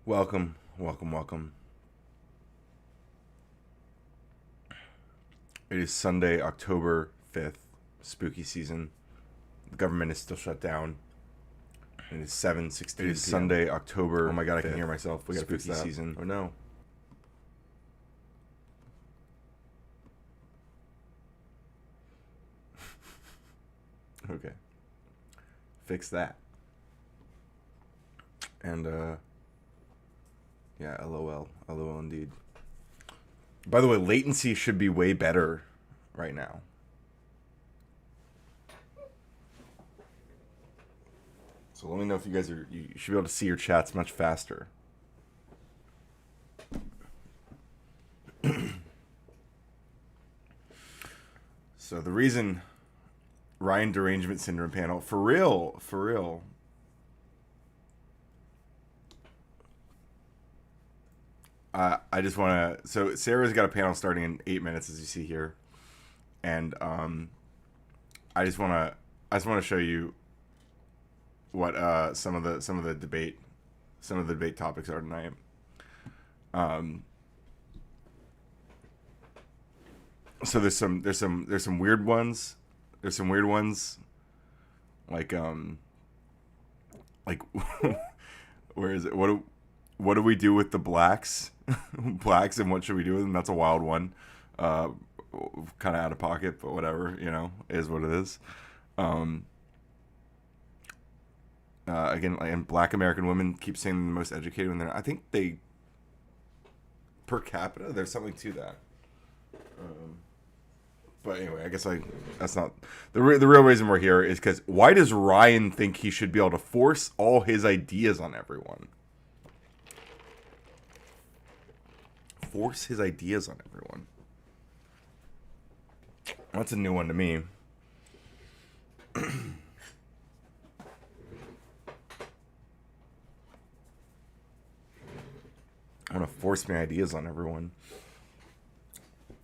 Welcome, welcome, welcome. It is Sunday, October 5th, spooky season. The government is still shut down. It is 7:16 It is p.m. Sunday, October. Oh my god, I can hear myself. We got spooky season. Oh no. Okay. Fix that. And yeah, LOL. LOL indeed. By the way, latency should be way better right now. So let me know if you guys are. You should be able to see your chats much faster. So the reason Ryan derangement syndrome panel for real. I just want to. So Sarah's got a panel starting in 8 minutes, as you see here, and I just want to show you what some of the debate topics are tonight. So there's some weird ones. There's some weird ones, like where is it? What do we do with the blacks? Blacks, and what should we do with them? That's a wild one. Kind of out of pocket, but whatever, is what it is. Again, and black American women keep saying they're the most educated when they're not. I think they, per capita, there's something to that. But anyway, I guess that's not the real reason we're here is because why does Ryan think he should be able to force all his ideas on everyone? Force his ideas on everyone. That's a new one to me. I want to force my ideas on everyone.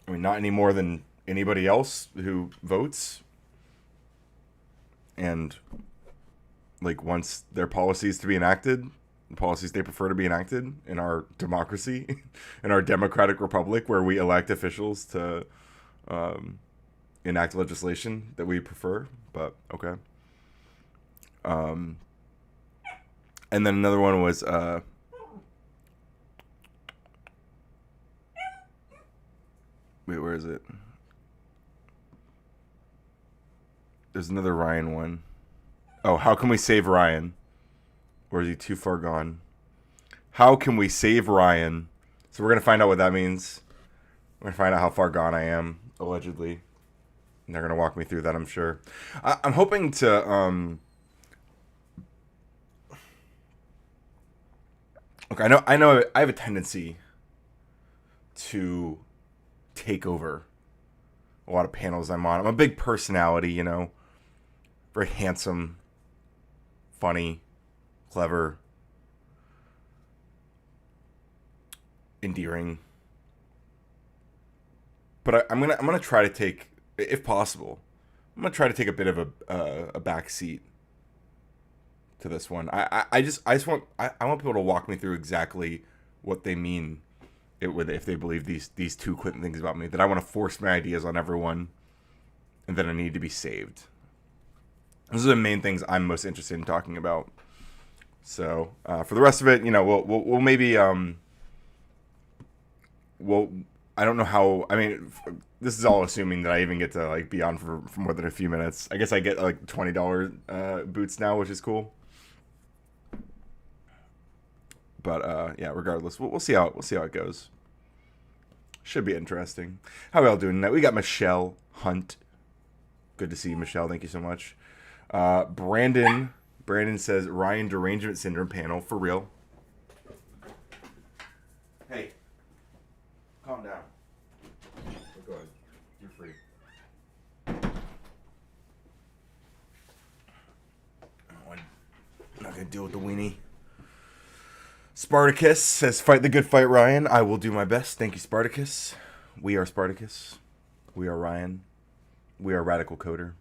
I mean, not any more than anybody else who votes. And, like, once their policies to be enacted, the policies they prefer to be enacted in our democracy, in our democratic republic, where we elect officials to enact legislation that we prefer. But, okay. And then another one was... wait, where is it? There's another Ryan one. Oh, how can we save Ryan? Or is he too far gone? How can we save Ryan? So we're going to find out what that means. We're going to find out how far gone I am, allegedly. And they're going to walk me through that, I'm sure. I'm hoping to... Look, I know I have a tendency to take over a lot of panels I'm on. I'm a big personality, very handsome, funny, clever, endearing. But I'm gonna try to take, if possible, I'm gonna try to take a bit of a back seat to this one. I want people to walk me through exactly what they mean if they believe these two Clinton things about me, that I want to force my ideas on everyone, and that I need to be saved. Those are the main things I'm most interested in talking about. So for the rest of it, we'll maybe I don't know how. I mean, this is all assuming that I even get to be on for more than a few minutes. I guess I get $20 boots now, which is cool. But yeah, regardless, we'll see how it goes. Should be interesting. How are we all doing tonight? We got Michelle Hunt. Good to see you, Michelle. Thank you so much. Brandon says Ryan derangement syndrome panel for real. Hey, calm down. Go ahead. You're free. I'm not gonna deal with the weenie. Spartacus says, fight the good fight, Ryan. I will do my best. Thank you, Spartacus. We are Spartacus. We are Ryan. We are Radical Coder.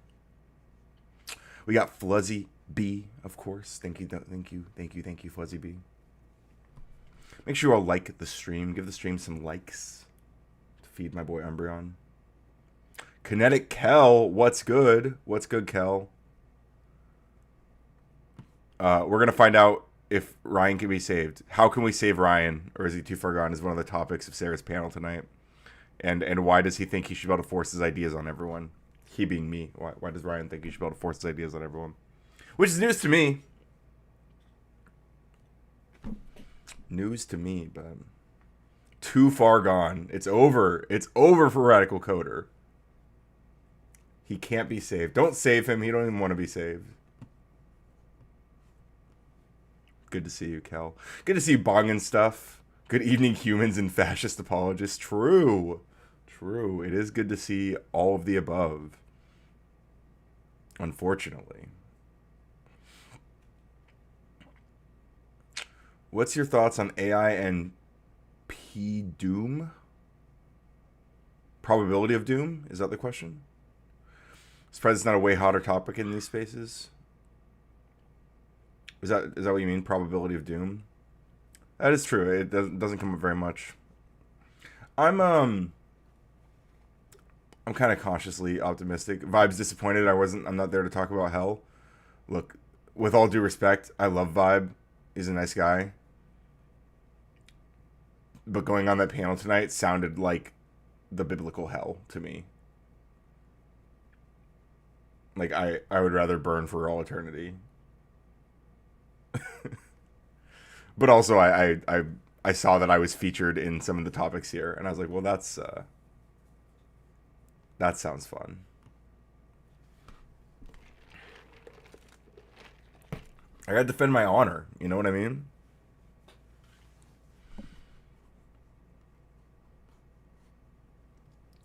We got Fluzzy B, of course. Thank you, Fluzzy B. Make sure you all like the stream. Give the stream some likes to feed my boy Umbreon. Kinetic Kel, what's good? What's good, Kel? We're going to find out if Ryan can be saved. How can we save Ryan? Or is he too far gone is one of the topics of Sarah's panel tonight. And why does he think he should be able to force his ideas on everyone? He being me. Why does Ryan think he should be able to force his ideas on everyone? Which is news to me. News to me, but too far gone. It's over. It's over for Radical Coder. He can't be saved. Don't save him. He don't even want to be saved. Good to see you, Kel. Good to see you bonging stuff. Good evening, humans and fascist apologists. True. True. It is good to see all of the above. Unfortunately. What's your thoughts on AI and P-Doom? Probability of doom? Is that the question? Surprised it's not a way hotter topic in these spaces. Is that what you mean? Probability of doom? That is true. It doesn't come up very much. I'm kind of cautiously optimistic. Vibe's disappointed. I'm not there to talk about hell. Look, with all due respect, I love Vibe. He's a nice guy. But going on that panel tonight sounded like the biblical hell to me. Like I would rather burn for all eternity. But also, I saw that I was featured in some of the topics here, and I was like, well, that sounds fun. I gotta defend my honor. You know what I mean?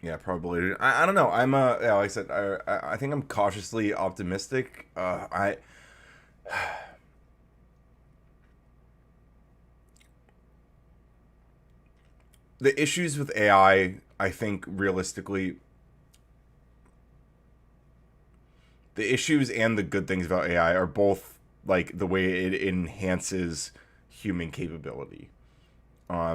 Yeah, probably. I don't know. I'm yeah, like I said, I think I'm cautiously optimistic. The issues with I think realistically, the issues and the good things about AI are both like the way it enhances human capability. I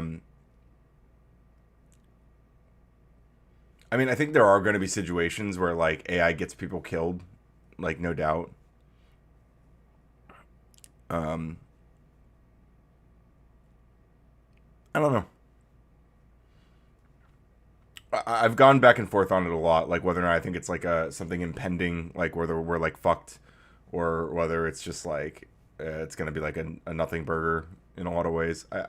mean, I think there are going to be situations where like AI gets people killed, like no doubt. I don't know. I've gone back and forth on it a lot, like whether or not I think it's like something impending, like whether we're like fucked, or whether it's just like it's gonna be like a nothing burger in a lot of ways. I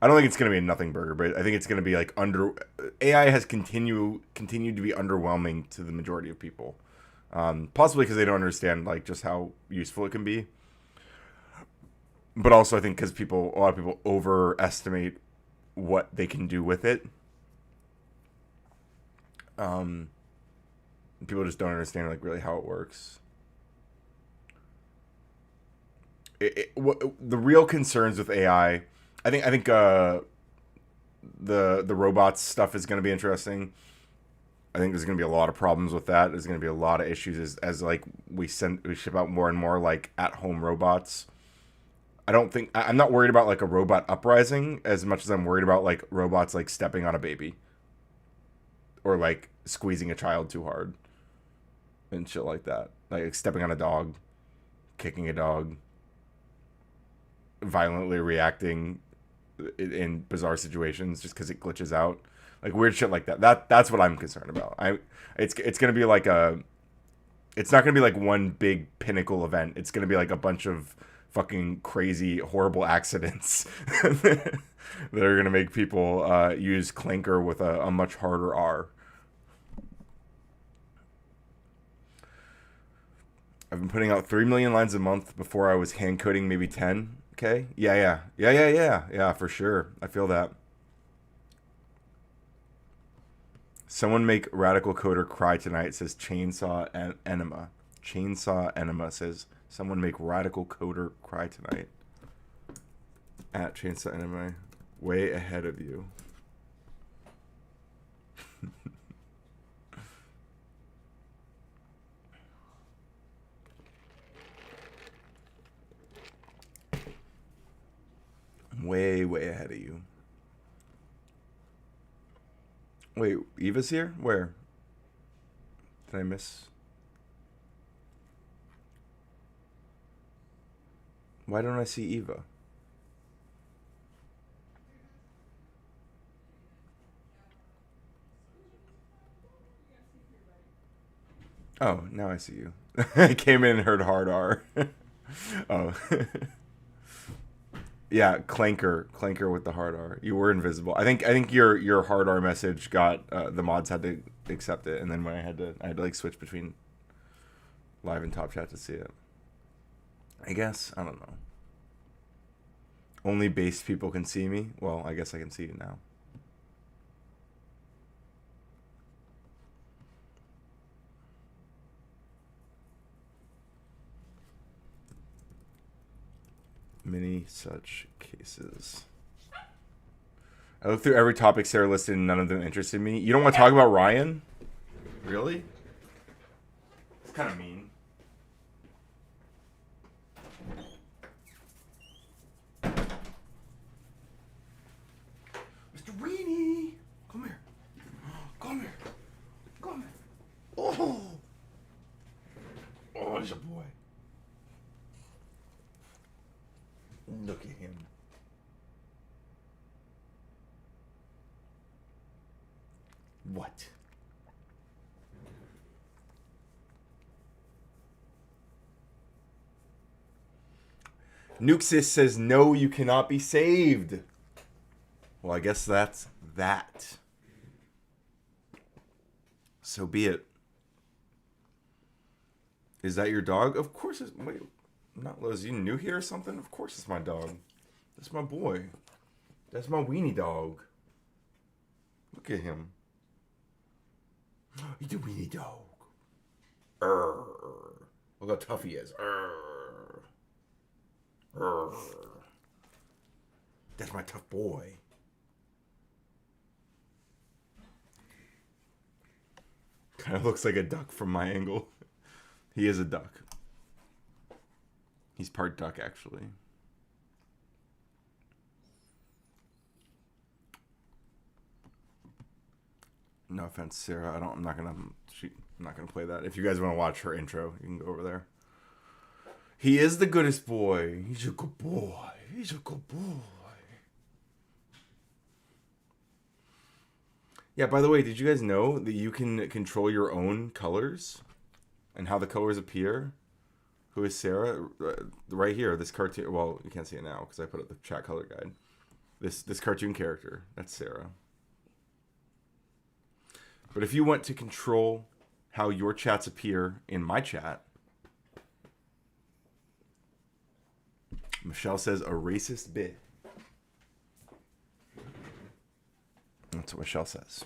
don't think it's gonna be a nothing burger, but I think it's gonna be like AI has continued to be underwhelming to the majority of people, possibly because they don't understand like just how useful it can be, but also I think because a lot of people overestimate what they can do with it. People just don't understand like really how it works. The real concerns with AI, I think the robots stuff is going to be interesting. I think there's going to be a lot of problems with that. There's going to be a lot of issues as like we ship out more and more like at home robots. I'm not worried about like a robot uprising as much as I'm worried about like robots like stepping on a baby. Or like squeezing a child too hard and shit like that. Like stepping on a dog, kicking a dog, violently reacting in bizarre situations just because it glitches out. Like weird shit like that. That's what I'm concerned about. It's gonna be like it's not gonna be like one big pinnacle event. It's gonna be like a bunch of fucking crazy, horrible accidents that are gonna make people use Clinker with a much harder R. I've been putting out 3 million lines a month. Before I was hand coding maybe 10. Okay, yeah, for sure. I feel that. Someone make Radical Coder cry tonight, says Chainsaw Enema. Chainsaw Enema says, someone make Radical Coder cry tonight. At Chainsaw Enema. Way ahead of you. Way, way ahead of you. Wait, Eva's here? Where? Did I miss? Why don't I see Eva? Oh, now I see you. I came in and heard hard R. Oh. Yeah, clanker with the hard R. You were invisible. I think your hard R message got the mods had to accept it, and then when I had to like switch between live and top chat to see it. I guess I don't know. Only base people can see me. Well, I guess I can see you now. Many such cases. I looked through every topic Sarah listed and none of them interested me. You don't want to talk about Ryan? Really? It's kind of mean. Mr. Weenie! Come here. Come here. Come here. Oh! Oh, he's a boy. Look at him. What? Nuxis says, no, you cannot be saved. Well, I guess that's that. So be it. Is that your dog? Of course it's... Wait, not Liz. You new here or something? Of course it's my dog. That's my boy. That's my weenie dog. Look at him. He's a weenie dog. Look how tough he is. That's my tough boy. Kind of looks like a duck from my angle. He is a duck. He's part duck, actually. No offense, Sarah. I'm not gonna play that. If you guys want to watch her intro, you can go over there. He is the goodest boy. He's a good boy. He's a good boy. Yeah, by the way, did you guys know that you can control your own colors and how the colors appear? Who is Sarah? Right here, this cartoon. Well, you can't see it now because I put up the chat color guide. This cartoon character, that's Sarah. But if you want to control how your chats appear in my chat, Michelle says a racist bit. That's what Michelle says.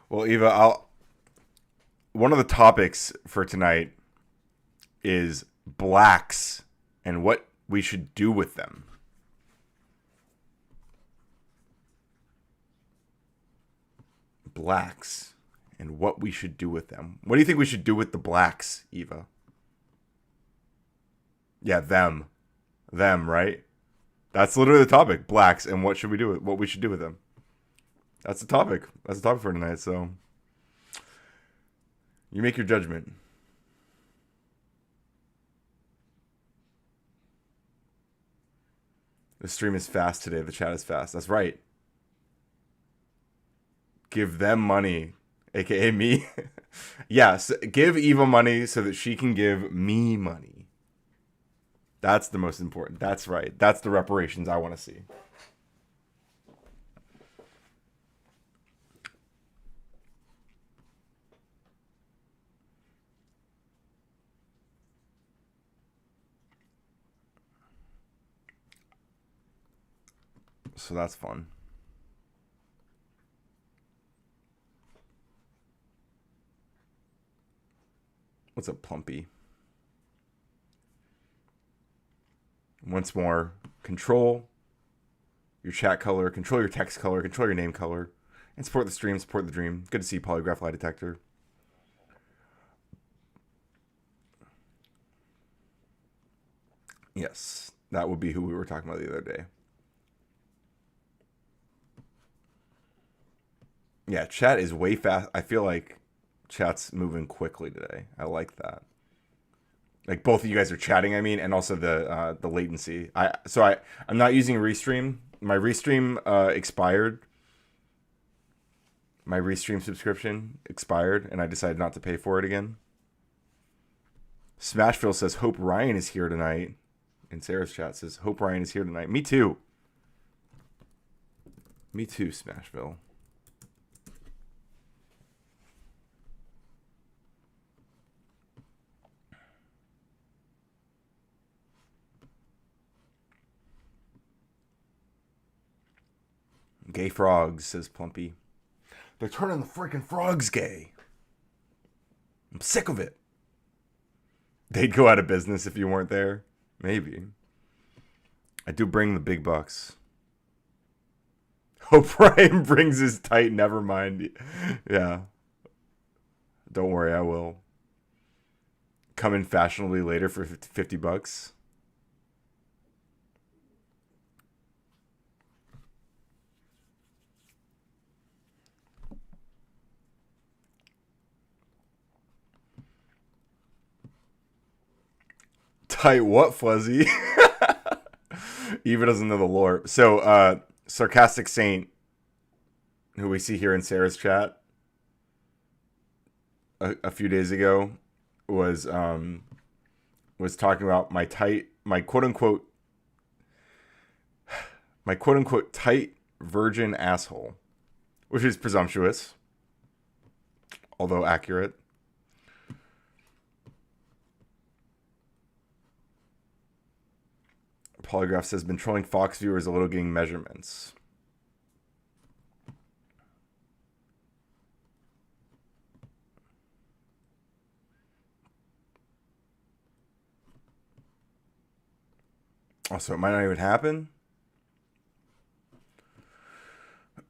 Well, Eva, one of the topics for tonight is blacks and what we should do with them. Blacks and what we should do with them. What do you think we should do with the blacks, Eva? Yeah, them. Them, right? That's literally the topic. Blacks and what should we do with what we should do with them. That's the topic. That's the topic for tonight, so you make your judgment. The stream is fast today. The chat is fast. That's right. Give them money, aka me. Yes, give Eva money so that she can give me money. That's the most important. That's right. That's the reparations I want to see. So that's fun. What's up, Plumpy? Once more, control your chat color, control your text color, control your name color, and support the stream, support the dream. Good to see you, Polygraph Lie Detector. Yes, that would be who we were talking about the other day. Yeah, chat is way fast. I feel like chat's moving quickly today. I like that. Like both of you guys are chatting, I mean, and also the latency. I'm not using Restream. My Restream expired. My Restream subscription expired, and I decided not to pay for it again. Smashville says, "Hope Ryan is here tonight." And Sarah's chat says, "Hope Ryan is here tonight." Me too. Me too, Smashville. Gay frogs, says Plumpy. They're turning the freaking frogs gay. I'm sick of it. They'd go out of business if you weren't there. Maybe. I do bring the big bucks. Hope Ryan brings his tight, never mind. Yeah. Don't worry, I will. Come in fashionably later for $50. Tight what, Fuzzy? Eva doesn't know the lore. So, Sarcastic Saint, who we see here in Sarah's chat a few days ago, was talking about my quote unquote tight virgin asshole, which is presumptuous, although accurate. Polygraph says, "Been trolling Fox viewers a little, getting measurements." Also, it might not even happen.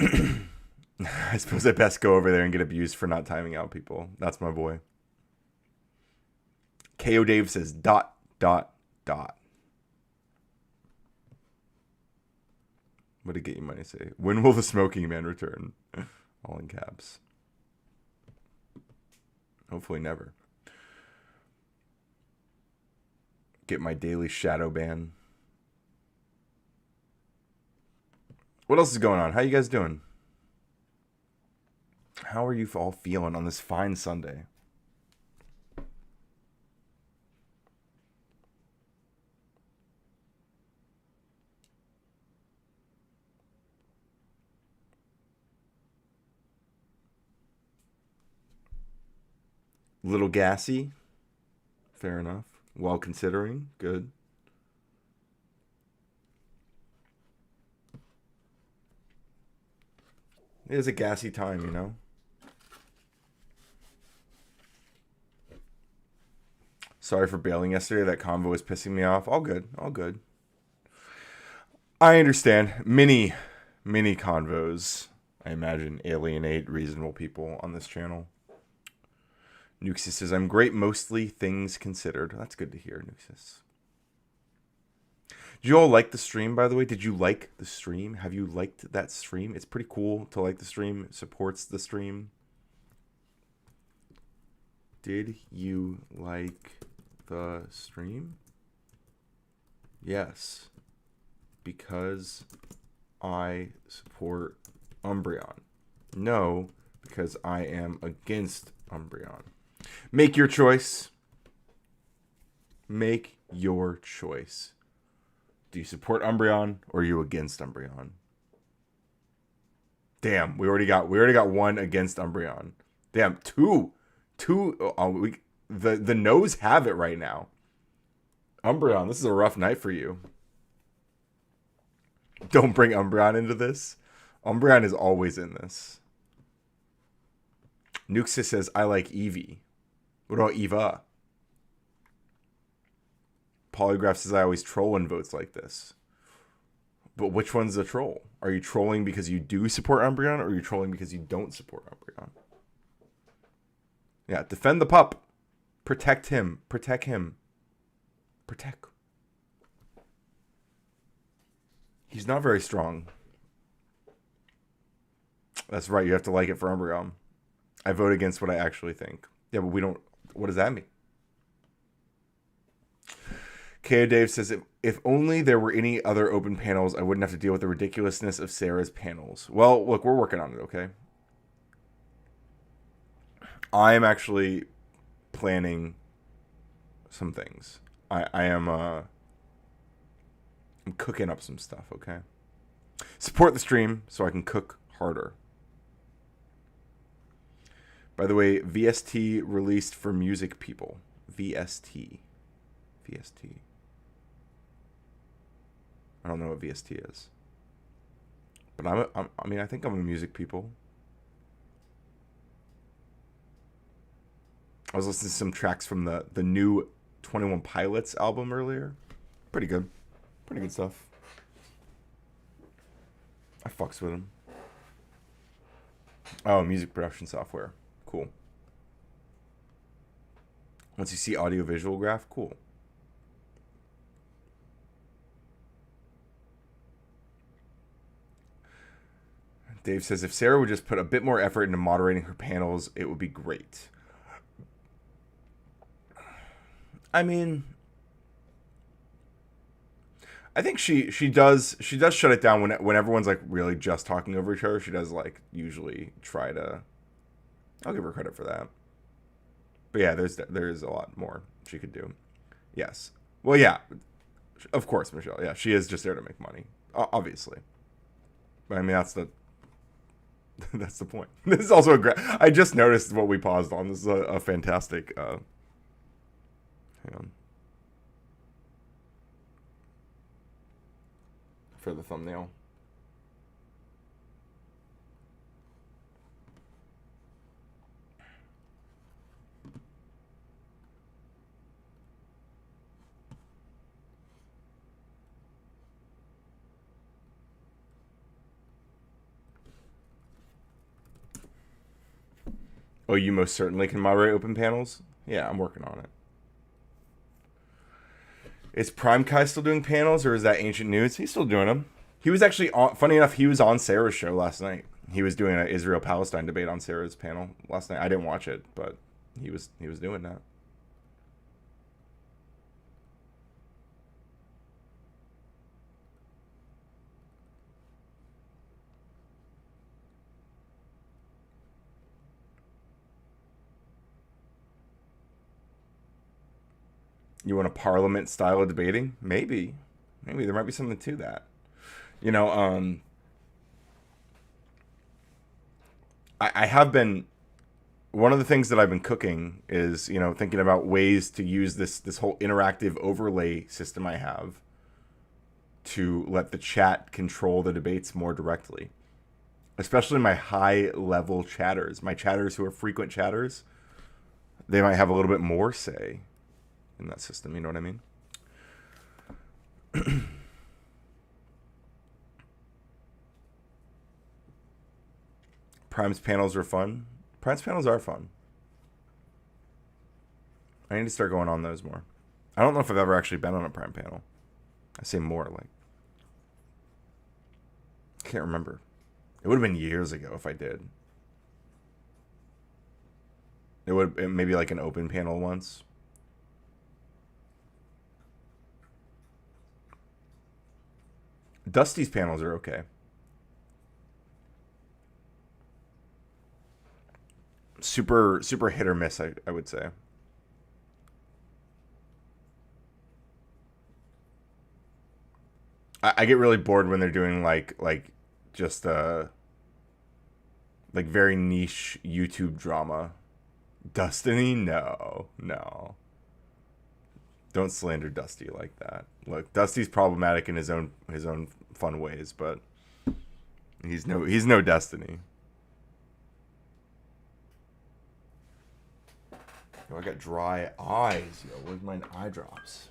I suppose I best go over there and get abused for not timing out people. That's my boy. KO Dave says, ... What did Get You Money say? When will the smoking man return? All in caps. Hopefully never. Get my daily shadow ban. What else is going on? How you guys doing? How are you all feeling on this fine Sunday? Little gassy. Fair enough. While considering. Good. It is a gassy time, you know? Sorry for bailing yesterday. That convo was pissing me off. All good. All good. I understand. Many convos, I imagine, alienate reasonable people on this channel. Nuxus says, "I'm great, mostly things considered." That's good to hear, Nuxus. Did you all like the stream, by the way? Did you like the stream? Have you liked that stream? It's pretty cool to like the stream. It supports the stream. Did you like the stream? Yes. Because I support Umbreon. No, because I am against Umbreon. Make your choice. Make your choice. Do you support Umbreon or are you against Umbreon? Damn, we already got one against Umbreon. Damn, two. The no's have it right now. Umbreon, this is a rough night for you. Don't bring Umbreon into this. Umbreon is always in this. Nuxus says, "I like Eevee." What about Eva? Polygraph says, "I always troll in votes like this." But which one's the troll? Are you trolling because you do support Umbreon, or are you trolling because you don't support Umbreon? Yeah, defend the pup. Protect him. Protect him. Protect. He's not very strong. That's right. You have to like it for Umbreon. I vote against what I actually think. Yeah, but we don't. What does that mean? KO Dave says, if only there were any other open panels, I wouldn't have to deal with the ridiculousness of Sarah's panels. Well, look, we're working on it, okay? I'm actually planning some things. I am I'm cooking up some stuff, okay? Support the stream so I can cook harder. By the way, VST released for music people. VST. I don't know what VST is. But I mean, I think I'm a music people. I was listening to some tracks from the new 21 Pilots album earlier. Pretty good. Pretty good stuff. I fucks with them. Oh, music production software. Cool. Once you see audio visual graph, cool. Dave says, if Sarah would just put a bit more effort into moderating her panels, it would be great. I mean, I think she does shut it down when everyone's like really just talking over each other. She does like usually try to. I'll give her credit for that. But yeah, there's a lot more she could do. Yes. Well, yeah. Of course, Michelle. Yeah, she is just there to make money, obviously. But I mean, that's the point. This is also a great. I just noticed what we paused on. This is a fantastic. Hang on. For the thumbnail. Oh, you most certainly can moderate open panels? Yeah, I'm working on it. Is Prime Kai still doing panels, or is that Ancient News? He's still doing them. He was actually on, funny enough, he was on Sarah's show last night. He was doing an Israel-Palestine debate on Sarah's panel last night. I didn't watch it, but he was doing that. You want a parliament style of debating? Maybe there might be something to that. You know, I have been. One of the things that I've been cooking is, you know, thinking about ways to use this whole interactive overlay system I have to let the chat control the debates more directly. Especially my high level chatters, my chatters who are frequent chatters, they might have a little bit more say in that system, you know what I mean? Prime's panels are fun. Prime's panels are fun. I need to start going on those more. I don't know if I've ever actually been on a Prime panel. I say more, like, I can't remember. It would have been years ago if I did. It maybe like an open panel once. Dusty's panels are okay. Super hit or miss, I would say. I get really bored when they're doing like just like very niche YouTube drama. Destiny? No. Don't slander Dusty like that. Look, Dusty's problematic in his own fun ways, but he's no Destiny. Oh, I got dry eyes, yo. Where's my eye drops?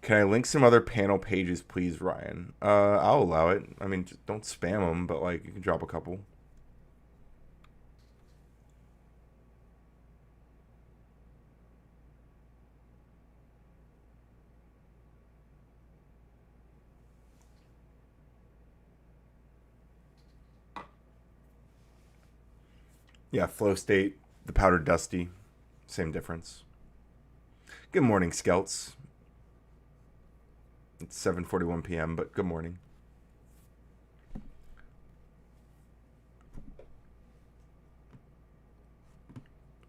Can I link some other panel pages, please, Ryan? I'll allow it. I mean, just don't spam them, but like you can drop a couple. Yeah, flow state, the powdered dusty, same difference. Good morning, Skelts. It's 7:41 p.m., but good morning.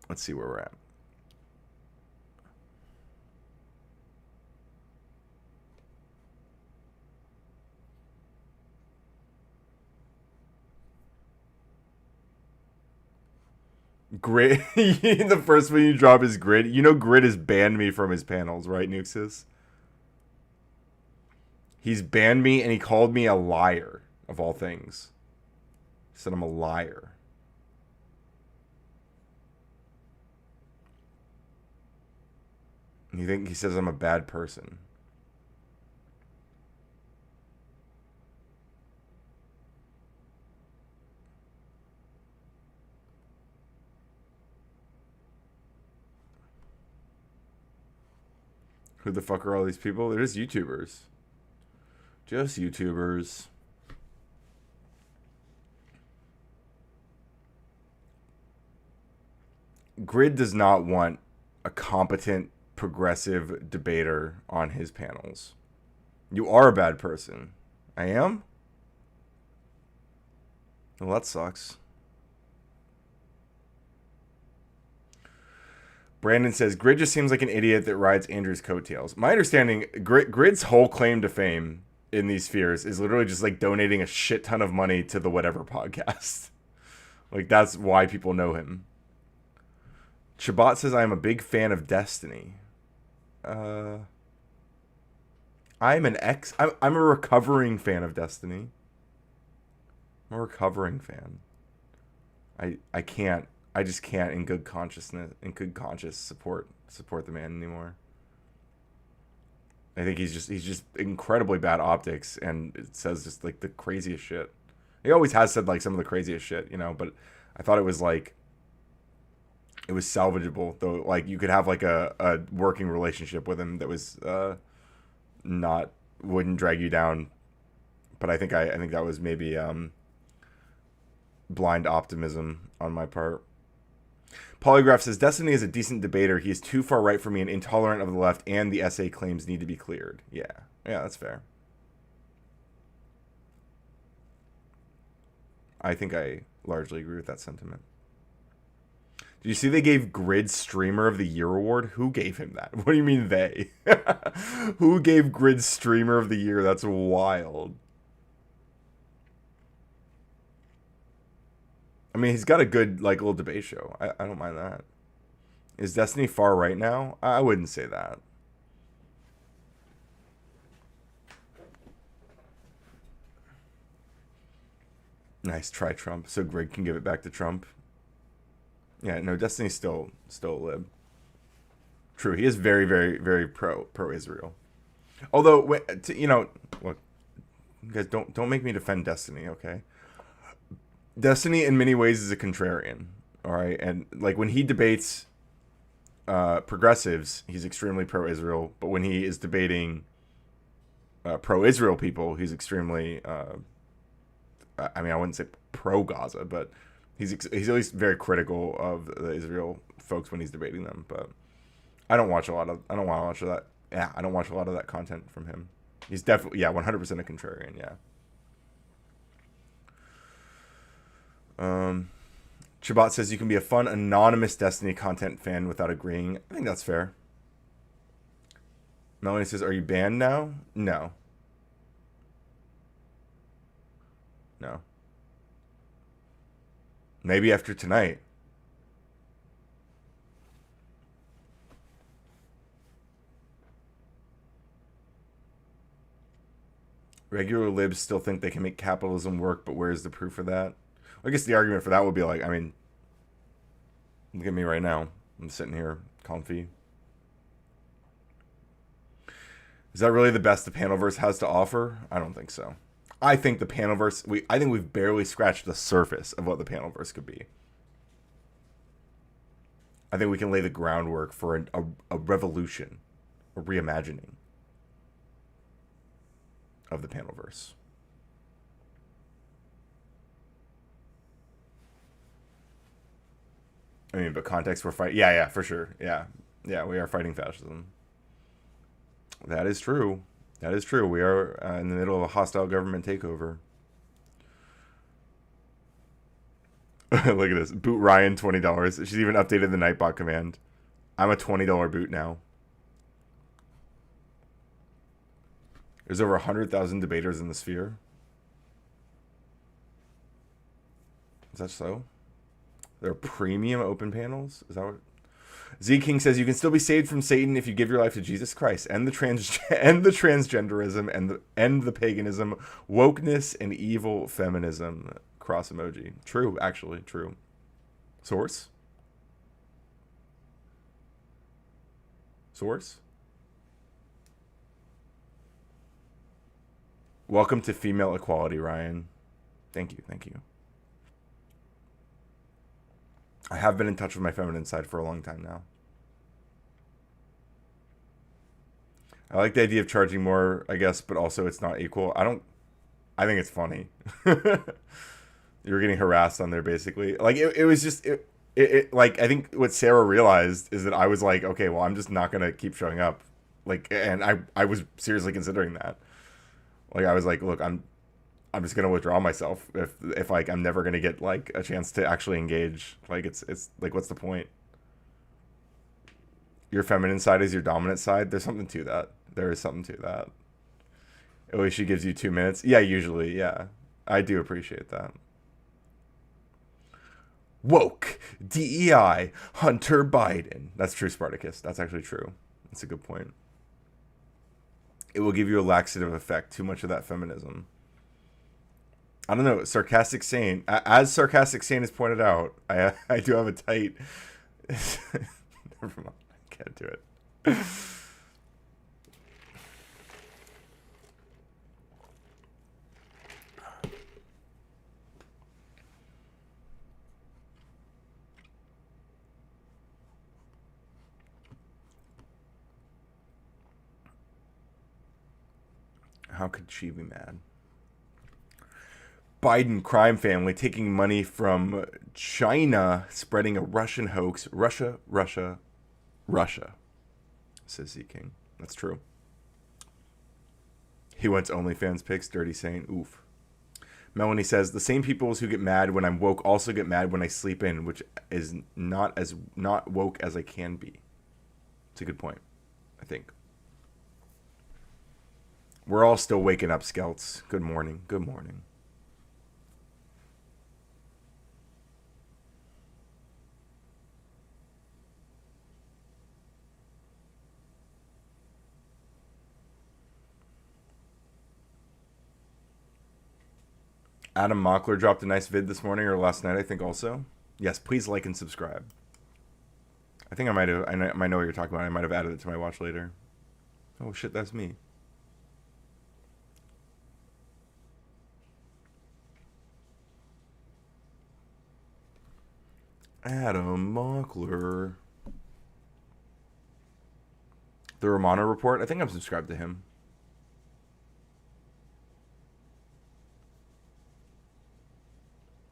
Let's see where we're at. Grid. The first one you drop is Grid. You know Grid has banned me from his panels, right, Nuxus? He's banned me and he called me a liar, of all things. He said I'm a liar. You think he says I'm a bad person? Who the fuck are all these people? They're just YouTubers. Just YouTubers. Grid does not want a competent, progressive debater on his panels. You are a bad person. I am? Well, that sucks. Brandon says, Grid just seems like an idiot that rides Andrew's coattails. My understanding, Grid's whole claim to fame in these spheres is literally just like donating a shit ton of money to the whatever podcast. Like, that's why people know him. Shabbat says, I am a big fan of Destiny. I'm a recovering fan of Destiny. I'm a recovering fan. I just can't in good conscience support the man anymore. I think he's just incredibly bad optics, and it says just like the craziest shit. He always has said like some of the craziest shit, but I thought it was like it was salvageable, though. Like you could have like a working relationship with him that was not wouldn't drag you down. But I think that was maybe blind optimism on my part. Polygraph says, Destiny is a decent debater. He is too far right for me and intolerant of the left, and the essay claims need to be cleared. Yeah, that's fair. I think I largely agree with that sentiment. Did you see they gave Grid Streamer of the Year award? Who gave him that? What do you mean they? Who gave Grid Streamer of the Year? That's wild. I mean, he's got a good like little debate show. I don't mind that. Is Destiny far right now? I wouldn't say that. Nice, try Trump. So Greg can give it back to Trump. Yeah, no, Destiny's still a lib. True, he is very, very, very pro Israel. Although, look, you guys don't make me defend Destiny, okay? Destiny in many ways is a contrarian, all right, and like when he debates progressives, he's extremely pro-Israel, but when he is debating pro-Israel people, he's extremely I mean, I wouldn't say pro-Gaza, but he's at least very critical of the Israel folks when he's debating them. But I don't watch a lot of that. Yeah, I don't watch a lot of that content from him. He's definitely 100% a contrarian. Yeah. Shabbat says you can be a fun anonymous Destiny content fan without agreeing. I think that's fair. Melanie says, "Are you banned now?" No. No. Maybe after tonight. Regular libs still think they can make capitalism work, but where's the proof of that? I guess the argument for that would be like, I mean, look at me right now. I'm sitting here comfy. Is that really the best the Panelverse has to offer? I don't think so. I think the Panelverse, I think we've barely scratched the surface of what the Panelverse could be. I think we can lay the groundwork for a revolution, a reimagining of the Panelverse. I mean, but context, we're fighting. Yeah, yeah, for sure. Yeah, yeah, we are fighting fascism. That is true. That is true. We are in the middle of a hostile government takeover. Look at this. Boot Ryan, $20. She's even updated the Nightbot command. I'm a $20 boot now. There's over 100,000 debaters in the sphere. Is that so? There are premium open panels? Is that what? Z King says you can still be saved from Satan if you give your life to Jesus Christ and the transgenderism and the paganism, wokeness and evil feminism. Cross emoji. True, actually, true. Source? Source? Welcome to female equality, Ryan. Thank you, thank you. I have been in touch with my feminine side for a long time now. I like the idea of charging more, I guess, but also it's not equal. I think it's funny. You're getting harassed on there, basically. Like, it was just, like, I think what Sarah realized is that I was like, okay, well, I'm just not going to keep showing up. Like, and I was seriously considering that. Like, I was like, look, I'm just gonna withdraw myself if like I'm never gonna get like a chance to actually engage. Like it's like, what's the point? Your feminine side is your dominant side. There's something to that. There is something to that. Oh, she gives you 2 minutes. Yeah, usually. Yeah, I do appreciate that. Woke DEI Hunter Biden. That's true, Spartacus. That's actually true. That's a good point. It will give you a laxative effect. Too much of that feminism. I don't know. Sarcastic Sane, as Sarcastic Sane has pointed out, I do have a tight. Never mind. I can't do it. How could she be mad? Biden crime family taking money from China, spreading a Russian hoax. Russia, Russia, Russia, says Z King. That's true. He wants OnlyFans pics, Dirty Saint. Oof. Melanie says, the same people who get mad when I'm woke also get mad when I sleep in, which is not woke as I can be. It's a good point, I think. We're all still waking up, Scouts. Good morning. Good morning. Adam Mockler dropped a nice vid this morning or last night, I think, also. Yes, please like and subscribe. I think I might know what you're talking about. I might have added it to my watch later. Oh, shit, that's me. Adam Mockler. The Romano Report. I think I'm subscribed to him.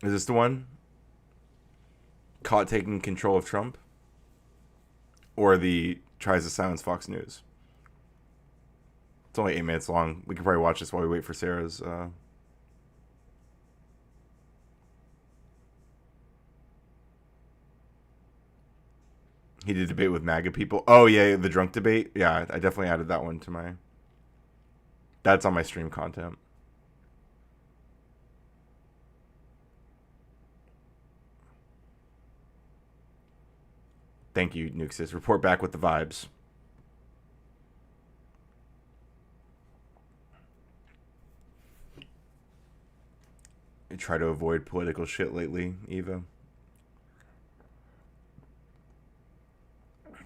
Is this the one? Caught taking control of Trump? Or the tries to silence Fox News? It's only 8 minutes long. We can probably watch this while we wait for Sarah's... He did debate with MAGA people. Oh, yeah, the drunk debate. Yeah, I definitely added that one to my... That's on my stream content. Thank you, Nuxus. Report back with the vibes. I try to avoid political shit lately, Eva.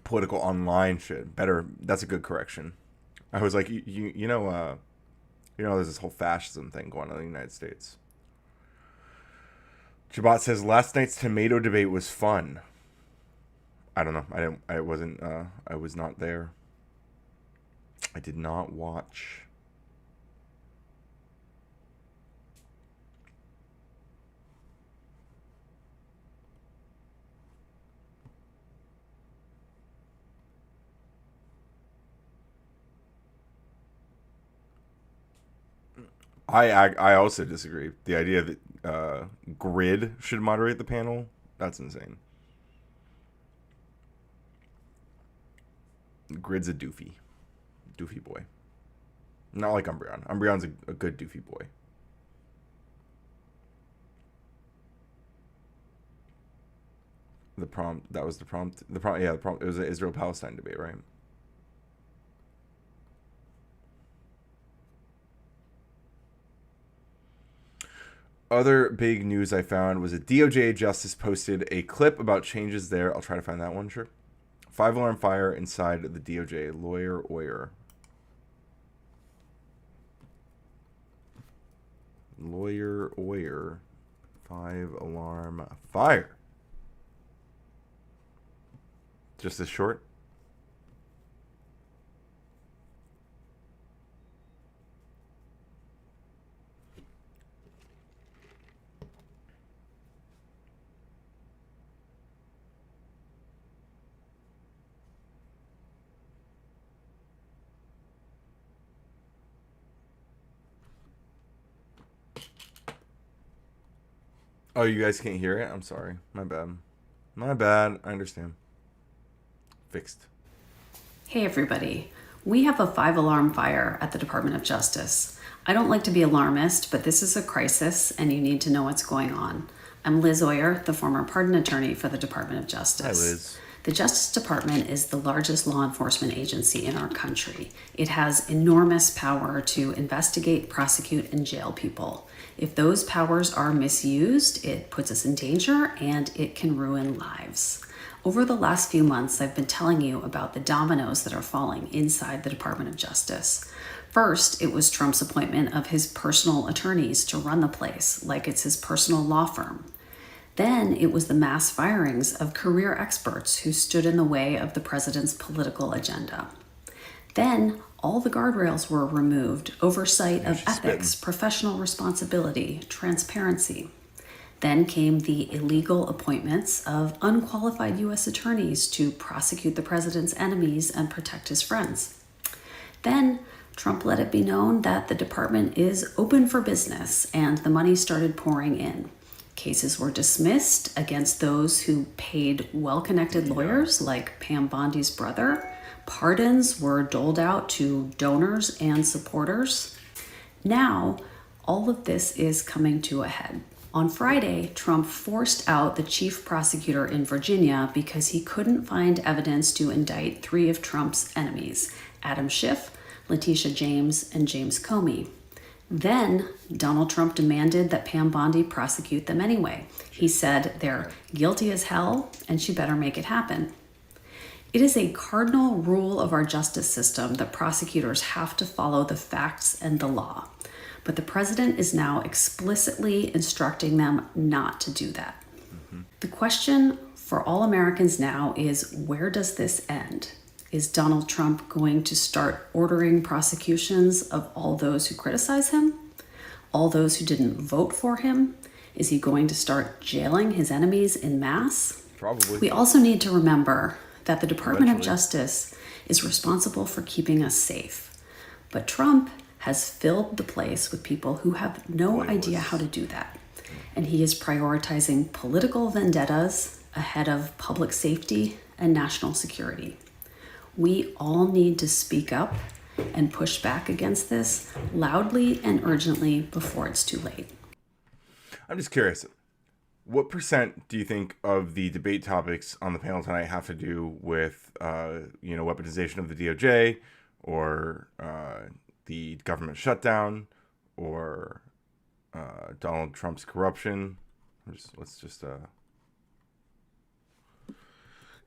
Political online shit. Better. That's a good correction. I was like, you know, there's this whole fascism thing going on in the United States. Jabat says last night's tomato debate was fun. I don't know. I wasn't. I was not there. I did not watch. I also disagree. The idea that Grid should moderate the panel, that's insane. Grid's a doofy boy. Not like Umbreon. Umbreon's a good doofy boy. The prompt, that was the prompt. Yeah, the prompt. It was an Israel-Palestine debate, right? Other big news I found was a DOJ Justice posted a clip about changes there. I'll try to find that one, sure. 5-alarm fire inside the DOJ. Lawyer Oyer. Lawyer Oyer. 5-alarm fire. Just as short. Oh, you guys can't hear it? I'm sorry. My bad. My bad. I understand. Fixed. Hey everybody. We have a 5-alarm fire at the Department of Justice. I don't like to be alarmist, but this is a crisis and you need to know what's going on. I'm Liz Oyer, the former pardon attorney for the Department of Justice. Hi, Liz. The Justice Department is the largest law enforcement agency in our country. It has enormous power to investigate, prosecute, and jail people. If those powers are misused, it puts us in danger and it can ruin lives. Over the last few months, I've been telling you about the dominoes that are falling inside the Department of Justice. First, it was Trump's appointment of his personal attorneys to run the place, like it's his personal law firm. Then it was the mass firings of career experts who stood in the way of the president's political agenda. Then all the guardrails were removed, oversight of ethics, professional responsibility, transparency. Then came the illegal appointments of unqualified U.S. attorneys to prosecute the president's enemies and protect his friends. Then Trump let it be known that the department is open for business and the money started pouring in. Cases were dismissed against those who paid well-connected lawyers like Pam Bondi's brother. Pardons were doled out to donors and supporters. Now, all of this is coming to a head. On Friday, Trump forced out the chief prosecutor in Virginia because he couldn't find evidence to indict 3 of Trump's enemies, Adam Schiff, Letitia James, and James Comey. Then Donald Trump demanded that Pam Bondi prosecute them anyway. He said they're guilty as hell and she better make it happen. It is a cardinal rule of our justice system that prosecutors have to follow the facts and the law. But the president is now explicitly instructing them not to do that. The question for all Americans now is, where does this end? Is Donald Trump going to start ordering prosecutions of all those who criticize him? All those who didn't vote for him? Is he going to start jailing his enemies en masse? Probably. We also need to remember that the Department of Justice is responsible for keeping us safe. But Trump has filled the place with people who have no idea how to do that. And he is prioritizing political vendettas ahead of public safety and national security. We all need to speak up and push back against this loudly and urgently before it's too late. I'm just curious. What percent do you think of the debate topics on the panel tonight have to do with, weaponization of the DOJ or the government shutdown or Donald Trump's corruption? Let's just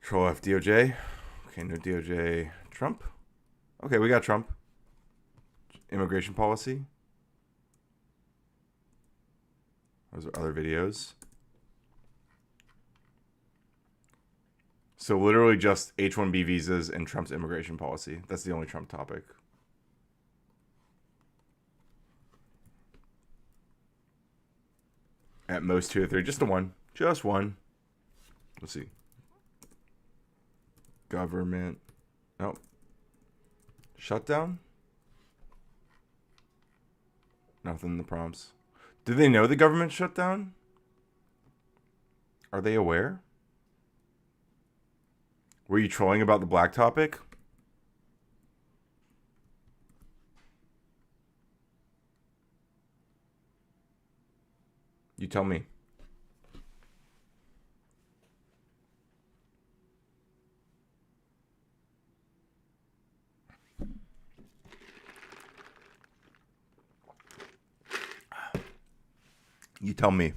control F DOJ. Okay, no DOJ. Trump. Okay, we got Trump. Immigration policy. Those are other videos. So literally just H-1B visas and Trump's immigration policy. That's the only Trump topic. At most 2 or 3. Just the one. Just one. Let's see. Government. Oh. Shutdown? No, Nothing in the prompts. Do they know the government shut down? Are they aware? Were you trolling about the black topic? You tell me. You tell me.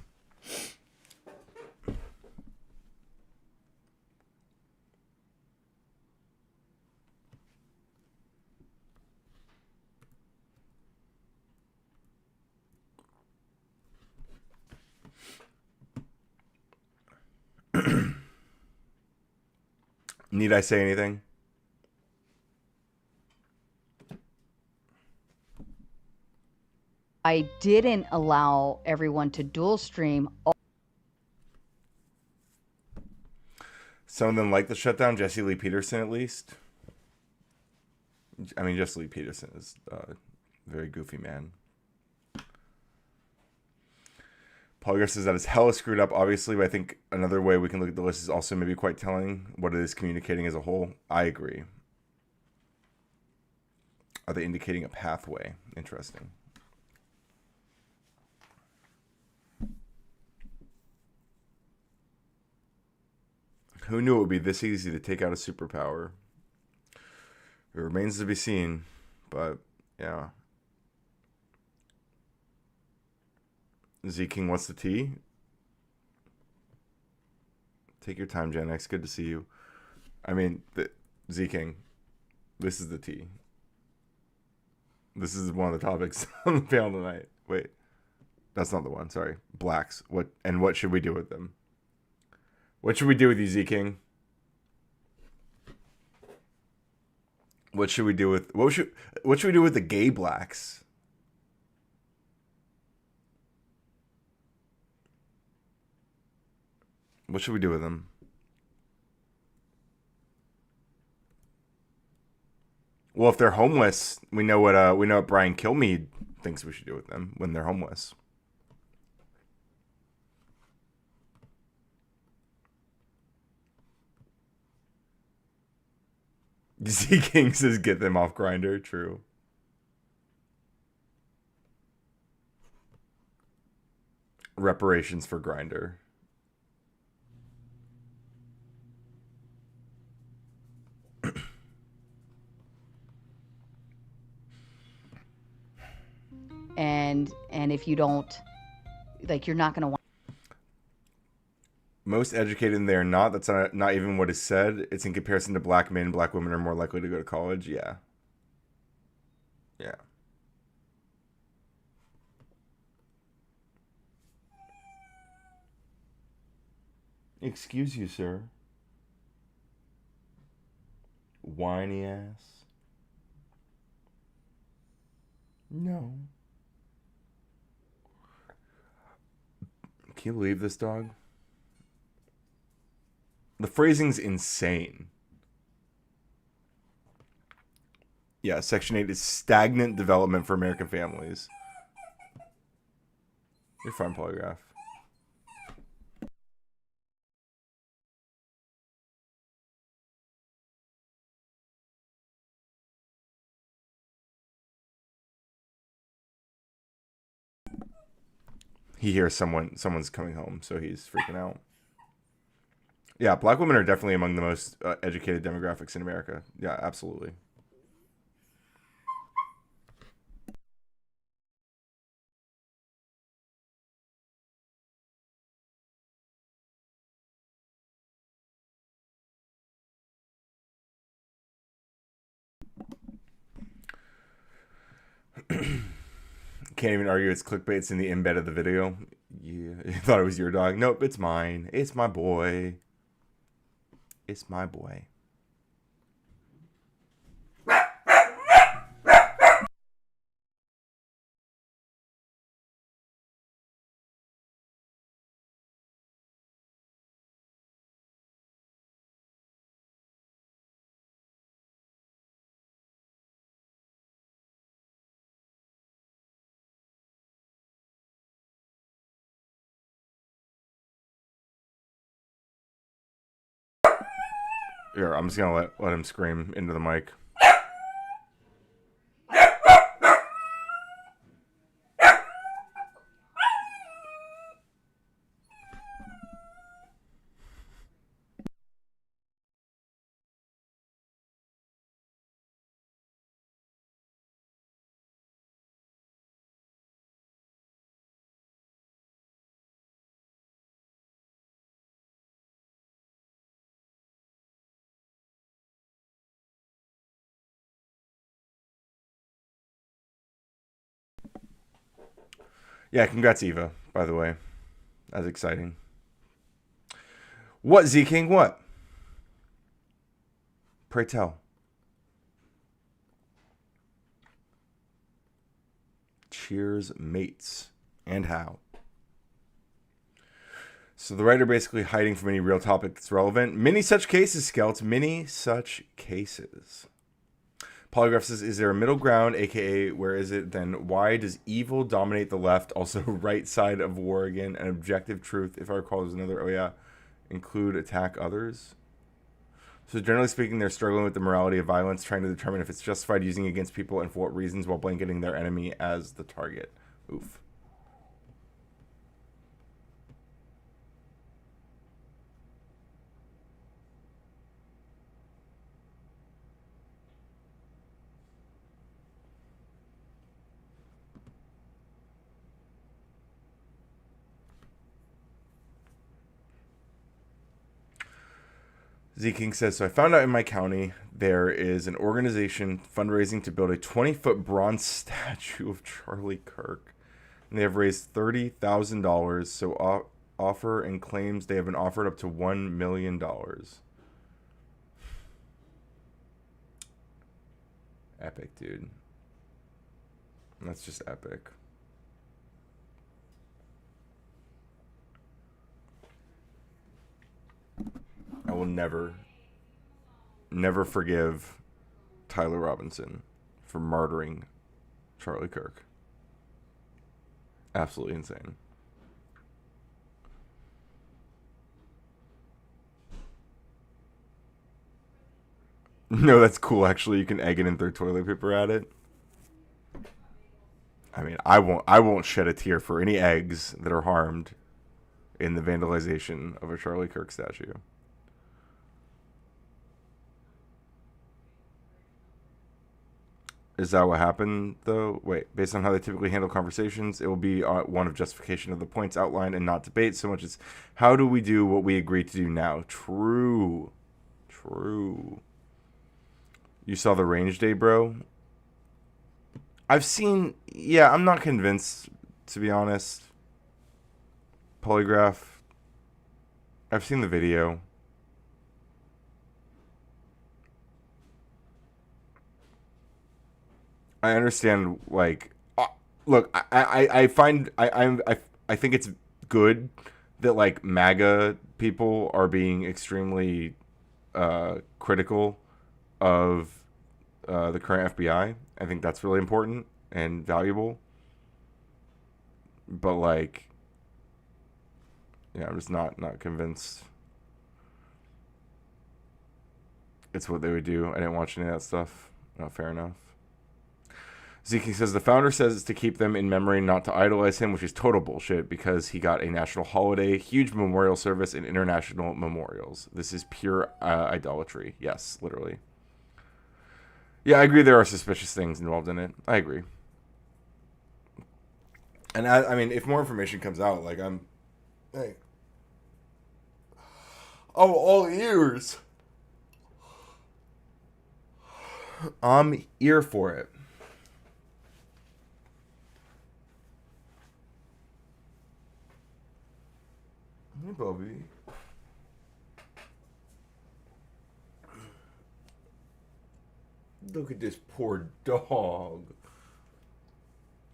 Need I say anything? I didn't allow everyone to dual stream. Some of them like the shutdown. Jesse Lee Peterson, at least. I mean, Jesse Lee Peterson is a very goofy man. Polygraph says that is hella screwed up, obviously, but I think another way we can look at the list is also maybe quite telling what it is communicating as a whole. I agree. Are they indicating a pathway? Interesting. Who knew it would be this easy to take out a superpower? It remains to be seen, but yeah. Z King, what's the tea? Take your time, Gen X. Good to see you. I mean, Z King, this is the tea. This is one of the topics on the panel tonight. Wait, that's not the one. Sorry. Blacks. What should we do with them? What should we do with you, Z King? What should we do with what should we do with the gay blacks? What should we do with them? Well, if they're homeless, we know what Brian Kilmeade thinks we should do with them when they're homeless. Z King says get them off Grindr. True. Reparations for Grindr. And if you don't, like, you're not going to want. Most educated they are not. That's not even what is said. It's in comparison to black men. Black women are more likely to go to college. Yeah. Yeah. Excuse you, sir. Whiny ass. No. Can you believe this dog? The phrasing's insane. Yeah, Section 8 is stagnant development for American families. You're fine, Polygraph. He hears someone's coming home, so he's freaking out. Yeah, black women are definitely among the most educated demographics in America. Yeah, absolutely. Can't even argue it's clickbait. It's in the embed of the video. Yeah, you thought it was your dog. Nope, it's mine. It's my boy. It's my boy. Here, I'm just gonna let him scream into the mic. Yeah, congrats, Eva, by the way. That's exciting. What, Z King? What? Pray tell. Cheers, mates. And how? So the writer basically hiding from any real topic that's relevant. Many such cases, Scouts. Many such cases. Polygraph says, is there a middle ground, aka where is it? Then why does evil dominate the left? Also, right side of war again. An objective truth, if I recall, there's another, oh yeah, include attack others. So generally speaking, they're struggling with the morality of violence, trying to determine if it's justified using against people and for what reasons, while blanketing their enemy as the target. Oof. Z King says, so I found out in my county there is an organization fundraising to build a 20-foot bronze statue of Charlie Kirk. And they have raised $30,000, so offer and claims they have been offered up to $1 million. Epic, dude. That's just epic. I will never forgive Tyler Robinson for murdering Charlie Kirk. Absolutely insane. No, that's cool. Actually, you can egg it and throw toilet paper at it. I mean, I won't shed a tear for any eggs that are harmed in the vandalization of a Charlie Kirk statue. Is that what happened, though? Wait, based on how they typically handle conversations, it will be one of justification of the points outlined and not debate so much as how do we do what we agreed to do now? True. True. You saw the range day, bro? I've seen... Yeah, I'm not convinced, to be honest. Polygraph. I've seen the video. I understand, like, look, I find I think it's good that like MAGA people are being extremely critical of the current FBI. I think that's really important and valuable. But like, yeah, I'm just not convinced it's what they would do. I didn't watch any of that stuff. No, fair enough. Zeke says the founder says it's to keep them in memory, not to idolize him, which is total bullshit because he got a national holiday, huge memorial service, and international memorials. This is pure idolatry. Yes, literally. Yeah, I agree there are suspicious things involved in it. I agree. And I mean, if more information comes out, like hey, oh, all ears. I'm ear for it. Hey, Bobby. Look at this poor dog.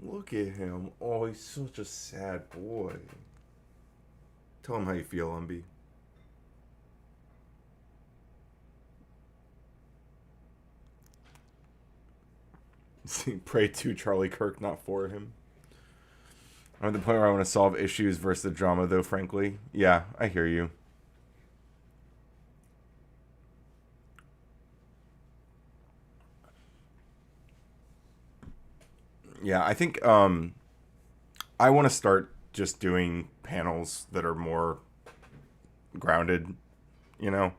Look at him. Oh, he's such a sad boy. Tell him how you feel, Umby. See, pray to Charlie Kirk, not for him. I'm at the point where I want to solve issues versus the drama, though, frankly. Yeah, I hear you. Yeah, I think I want to start just doing panels that are more grounded, you know?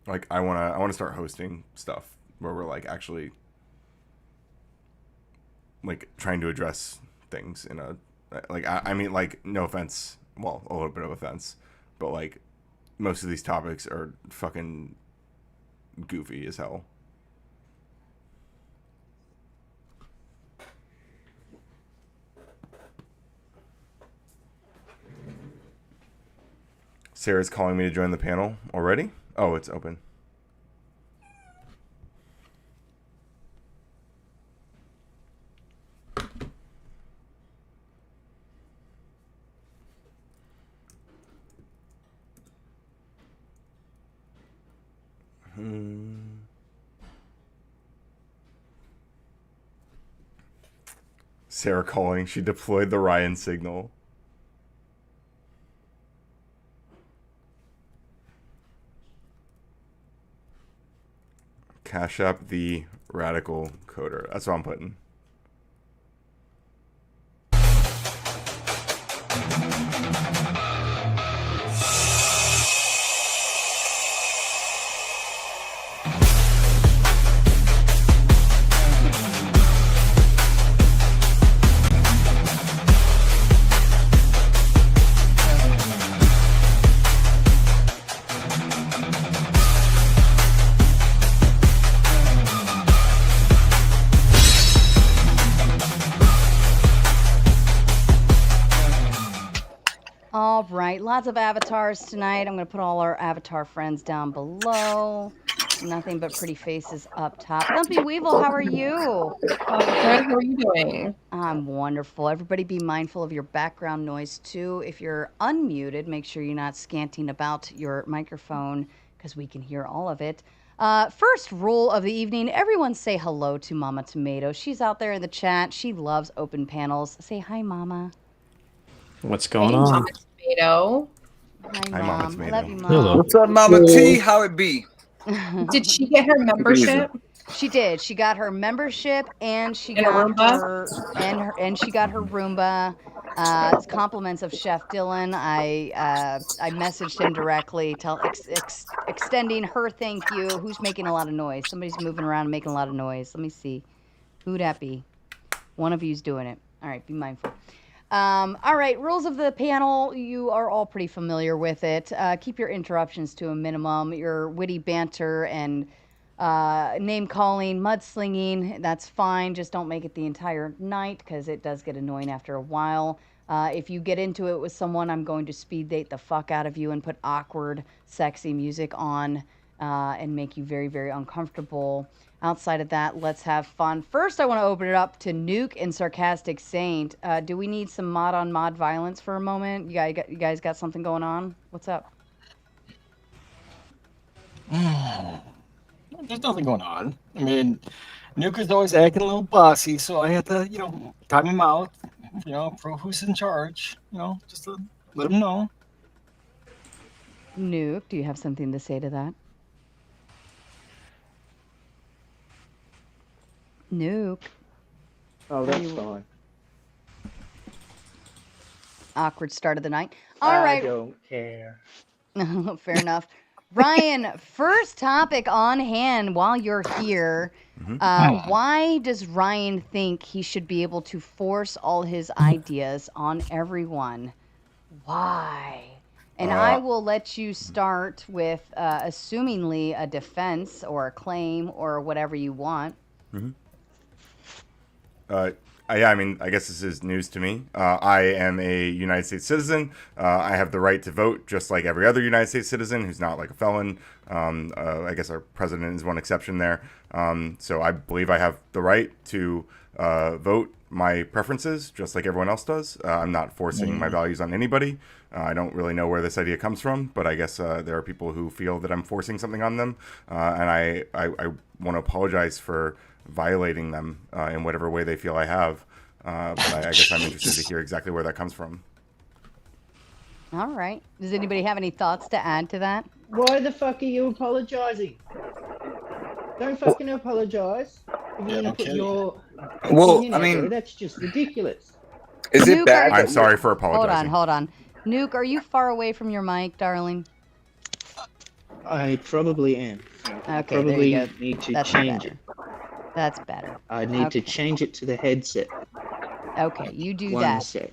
Like I want to start hosting stuff where we're like actually like trying to address things in a like I mean like no offense, well, a little bit of offense, but like most of these topics are fucking goofy as hell. Sarah's calling me to join the panel already. Oh, it's open. Sarah calling. She deployed the Ryan signal. Cash up the radical coder. That's what I'm putting. All right, lots of avatars tonight. I'm going to put all our avatar friends down below. Nothing but pretty faces up top. Dumpy Weevil, how are you? Good. How are you doing? I'm wonderful. Everybody be mindful of your background noise too. If you're unmuted, make sure you're not scanting about your microphone because we can hear all of it. First rule of the evening, everyone say hello to Mama Tomato. She's out there in the chat. She loves open panels. Say hi, Mama. What's going on? Mama Tomato. Hi, Mama Mom. I Tomato. love you, Mom. Hello. What's up, Mama T? How it be? Did she get her membership? She did. She got her membership, and she And a got Roomba? and she got her Roomba. Compliments of Chef Dylan. I messaged him directly, extending her thank you. Who's making a lot of noise? Somebody's moving around and making a lot of noise. Let me see. Who'd that be? One of you's doing it. All right, be mindful. All right, rules of the panel. You are all pretty familiar with it. Keep your interruptions to a minimum. Your witty banter and name calling, mudslinging, that's fine. Just don't make it the entire night because it does get annoying after a while. If you get into it with someone, I'm going to speed date the fuck out of you and put awkward, sexy music on and make you very, very uncomfortable. Outside of that, let's have fun. First, I want to open it up to Nuke and Sarcastic Saint. Do we need some mod-on-mod violence for a moment? You guys got something going on? What's up? There's nothing going on. I mean, Nuke is always acting a little bossy, so I had to, time him out, for who's in charge, just to let him know. Nuke, do you have something to say to that? Nuke. Oh, that's fine. Awkward start of the night. All right. I don't care. Fair enough. Ryan, first topic on hand while you're here. Why does Ryan think he should be able to force all his ideas on everyone? Why? And I will let you start with assumingly a defense or a claim or whatever you want. Yeah, I mean, I guess this is news to me. I am a United States citizen. I have the right to vote just like every other United States citizen who's not like a felon. I guess our president is one exception there. So I believe I have the right to vote my preferences just like everyone else does. I'm not forcing my values on anybody. I don't really know where this idea comes from, but I guess there are people who feel that I'm forcing something on them. And I want to apologize for violating them in whatever way they feel I have. But I guess I'm interested to hear exactly where that comes from. All right. Does anybody have any thoughts to add to that? Why the fuck are you apologizing? Don't fucking apologize. If you're gonna put okay. your Well, opinion I out there, mean, that's just ridiculous. is it Nuke, bad? I'm That sorry for hold on, apologizing. hold on. Nuke, are you far away from your mic, darling? I probably am. Okay, there Probably you go. need to That's change better. it. That's better. I need to Okay. change it to the headset. Okay, you do One that. sec.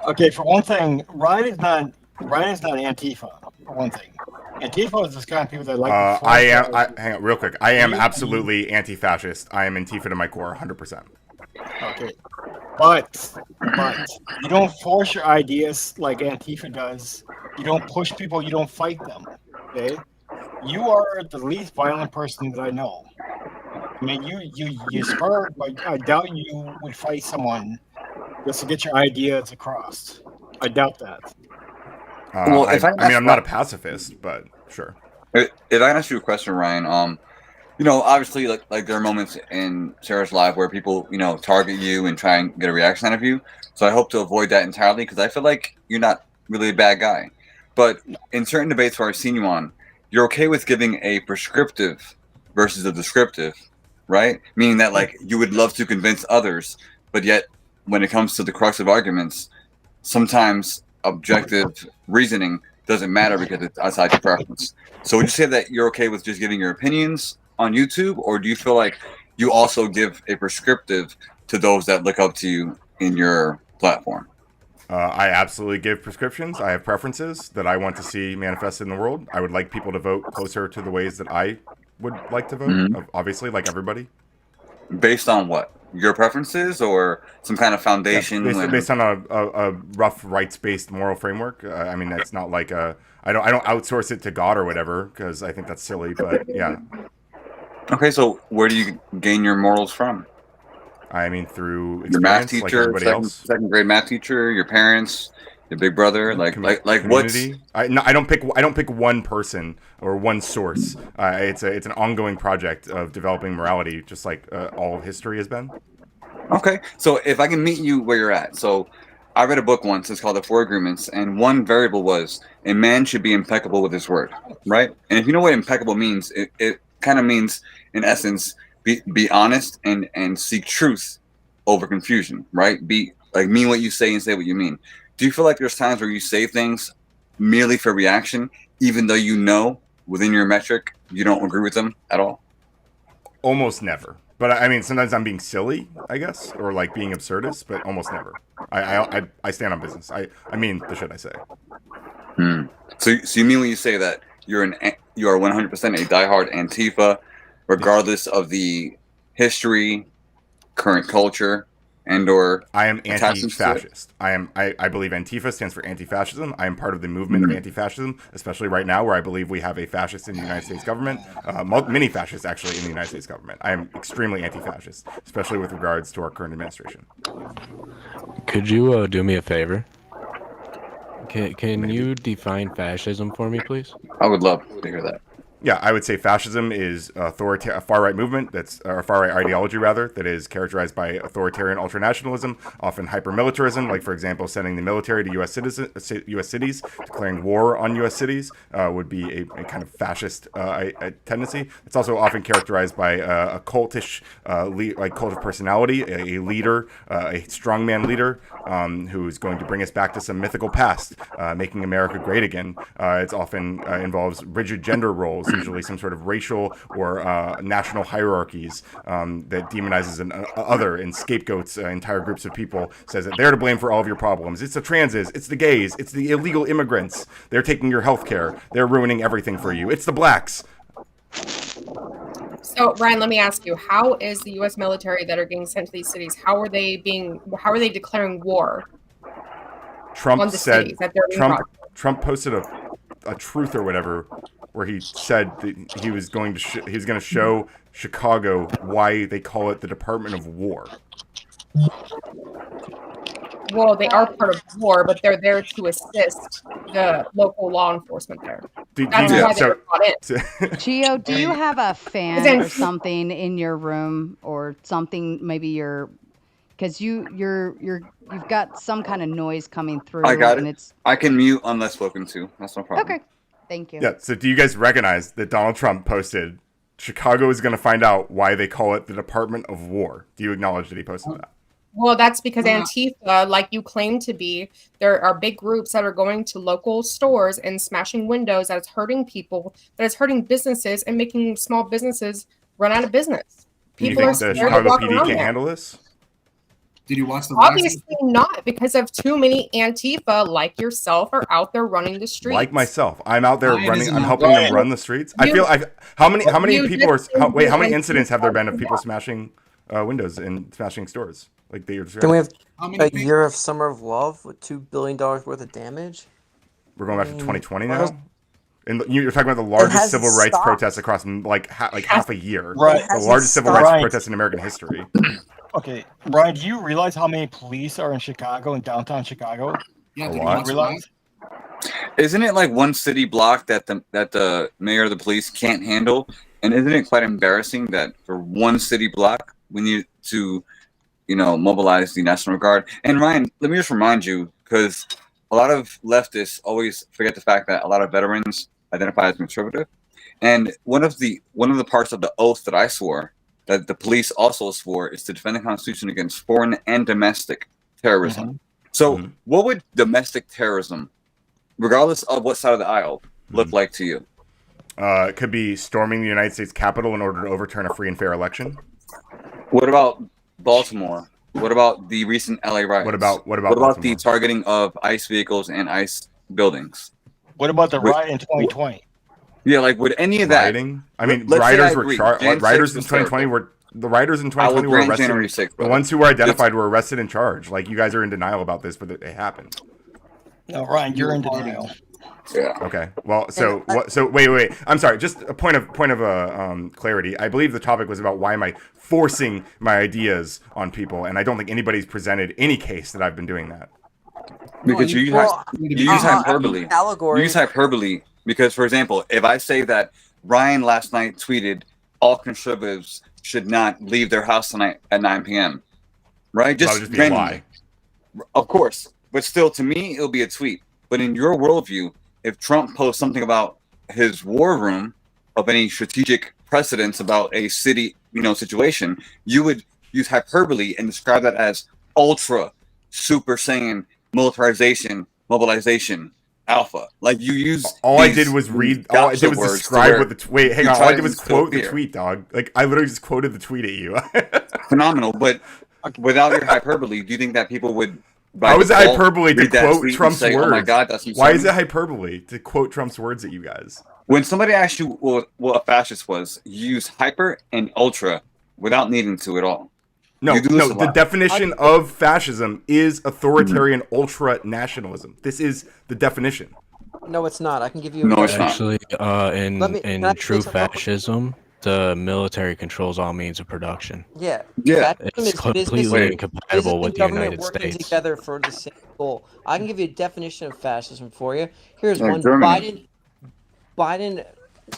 Okay, for one thing, Ryan is not Antifa. For one thing, Antifa is this kind of people that like. to I am. force- Hang on, real quick. I am You- absolutely anti-fascist. I am Antifa to my core, 100%. Okay, but you don't force your ideas like Antifa does. You don't push people. You don't fight them. Okay, you are the least violent person that I know. I mean, you spur, but I doubt you would fight someone just to get your ideas across. I doubt that. Well, if I can I mean, ask I'm not a pacifist, but sure. if I can ask you a question, Ryan, you know, obviously, like there are moments in Sarah's life where people, you know, target you and try and get a reaction out of you. So I hope to avoid that entirely because I feel like you're not really a bad guy. But in certain debates where I've seen you on, you're okay with giving a prescriptive versus a descriptive, right? Meaning that like you would love to convince others, but yet when it comes to the crux of arguments, sometimes objective reasoning doesn't matter because it's outside your preference. So would you say that you're okay with just giving your opinions on YouTube, or do you feel like you also give a prescriptive to those that look up to you in your platform? I absolutely give prescriptions. I have preferences that I want to see manifested in the world. I would like people to vote closer to the ways that I would like to vote, Mhm. obviously, like everybody. Based on what? Your preferences or some kind of Yeah, foundation? based on a rough rights-based moral framework. I mean, it's not like I don't outsource it to God or whatever because I think that's silly. But yeah, Okay, so where do you gain your morals from? I mean through Your math experience, like teacher, everybody else. second grade math teacher, your parents, your big brother, like what's Community. I don't pick one person or one source. It's an ongoing project of developing morality, just like all of history has been. okay. So if I can meet you where you're at, so I read a book once. It's called The Four Agreements, and one variable was a man should be impeccable with his word, right? And if you know what impeccable means, it kind of means, in essence, be honest and seek truth over confusion, right? Be like mean what you say and say what you mean. Do you feel like there's times where you say things merely for reaction, even though you know within your metric you don't agree with them at all? Almost never. But I mean, sometimes I'm being silly, I guess, or like being absurdist, but almost never. I stand on business. I mean the shit I say. Hmm. So you mean when you say that you are 100% a diehard Antifa, regardless of the history, current culture, and or I am attachments to it? anti-fascist. I believe Antifa stands for anti-fascism. I am part of the movement of anti-fascism, especially right now, where I believe we have a fascist in the United States government, many fascists actually in the United States government. I am extremely anti-fascist, especially with regards to our current administration. Could you do me a favor? Can Maybe. you define fascism for me, please? I would love to hear that. Yeah, I would say fascism is a far-right movement that's or a far-right ideology rather that is characterized by authoritarian ultranationalism, often hyper-militarism, like for example, sending the military to U.S. cities, declaring war on U.S. cities would be a kind of fascist tendency. It's also often characterized by a cultish, cult of personality, a leader, a strongman leader who's going to bring us back to some mythical past, making America great again. It's often involves rigid gender roles, usually some sort of racial or national hierarchies that demonizes an other and scapegoats entire groups of people, says that they're to blame for all of your problems. It's the transes, it's the gays, it's the illegal immigrants. They're taking your health care. They're ruining everything for you. It's the blacks. So, Ryan, let me ask you: how is the U.S. military that are getting sent to these cities? How are they declaring war Trump on the said cities that they're being brought to? Trump posted a truth or whatever where he said that he was going to show Chicago why they call it the Department of War. Well, they are part of war, but they're there to assist the local law enforcement there. That's why they were brought in. Gio, do you have a fan or something in your room or something? Maybe because you've got some kind of noise coming through. I got it. Mm-hmm. I can mute unless spoken to. That's no problem. Okay, thank you. Yeah. So do you guys recognize that Donald Trump posted Chicago is going to find out why they call it the Department of War. Do you acknowledge that he posted that? Well, that's because Antifa, like you claim to be, there are big groups that are going to local stores and smashing windows. That is hurting people. That is hurting businesses and making small businesses run out of business. People are the scared to Chicago walk PD around can't there. handle this? Did you watch the Obviously not, because of too many Antifa like yourself are out there running the streets. Like myself, I'm out there Ryan running. isn't I'm out helping there. them run the streets. I feel. How many You people are? just How many said incidents have there been of Antifa. people smashing windows and smashing stores? Like they. Then we have How many a people? year of Summer of Love with $2 billion worth of damage. We're going back to 2020 What now. else- And you're talking about the largest hasn't civil rights stopped. protests across like half a year. Right. The hasn't largest civil stopped. rights Right. protest in American history. Okay, Brian, do you realize how many police are in Chicago, in downtown Chicago? Yeah, A did you lot. watch the Realize? Isn't it like one city block that the mayor of the police can't handle? And isn't it quite embarrassing that for one city block we need to, mobilize the National Guard? And Ryan, let me just remind you, because a lot of leftists always forget the fact that a lot of veterans identify as conservative. And one of the parts of the oath that I swore, that the police also swore, is to defend the Constitution against foreign and domestic terrorism. So what would domestic terrorism, regardless of what side of the aisle, look like to you? It could be storming the United States Capitol in order to overturn a free and fair election. What about Baltimore? What about the recent LA riots? What about the Baltimore? targeting of ICE vehicles and ICE buildings? What about the riot in 2020? Yeah, like would any of that? Rioting? I mean, Let's say I rioters were agree. charged. Jan Rioters 6 in was 2020 terrible. the rioters in I will 2020 were grant arrested. January 6th, The brother. ones who were identified were arrested and charged. Like you guys are in denial about this, but it happened. No, Ryan, you're in denial. Yeah. Okay. Well, so what? So wait. I'm sorry. Just a point of clarity. I believe the topic was about why am I forcing my ideas on people, and I don't think anybody's presented any case that I've been doing that. Because you use hyperbole. Allegory. You use hyperbole because, for example, if I say that Ryan last night tweeted all conservatives should not leave their house tonight at 9 p.m., right? That would just be a lie. Of course. But still, to me, it'll be a tweet. But in your worldview, if Trump posts something about his war room of any strategic precedence about a city, situation, you would use hyperbole and describe that as ultra, super saiyan, militarization, mobilization, alpha. Like you use. All I did was read. All I did was describe what the wait. Hang on. All I did was quote the tweet, dog. Like I literally just quoted the tweet at you. Phenomenal, but without your hyperbole, do you think that people would? How is it hyperbole to quote Trump's say, words? Oh my God, that's why is it hyperbole to quote Trump's words at you guys? When somebody asks you what a fascist was, you use hyper and ultra without needing to at all. No, the definition of fascism is authoritarian ultra nationalism. This is the definition. No, it's not. I can give you. No, it's not. Actually, in can I say true something real quick? fascism, the military controls all means of production. Yeah. Yeah. Fascism It's is completely business- incompatible business with and the government United working States. together for the same goal. I can give you a definition of fascism for you. Here's Like one. Germany. Biden,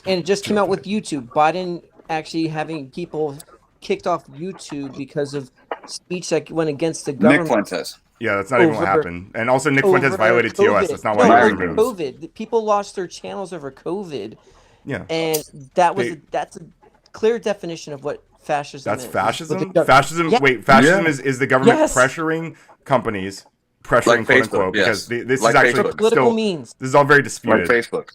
and it just came out with YouTube. Biden actually having people kicked off YouTube because of speech that went against the Nick government. Fuentes. Yeah, that's not even what Over- happened. And also, Nick Fuentes over violated COVID. TOS. That's not why No, he was over removed. COVID. People lost their channels over COVID, Yeah, and that was They- that's a clear definition of what fascism that's is. fascism. What the gov- Fascism. Yeah. Wait, fascism Yeah. is the government Yes. pressuring companies, pressuring Like quote Facebook, unquote, yes. because this Like is actually Facebook. political still. means. This is all very Like disputed. Facebook.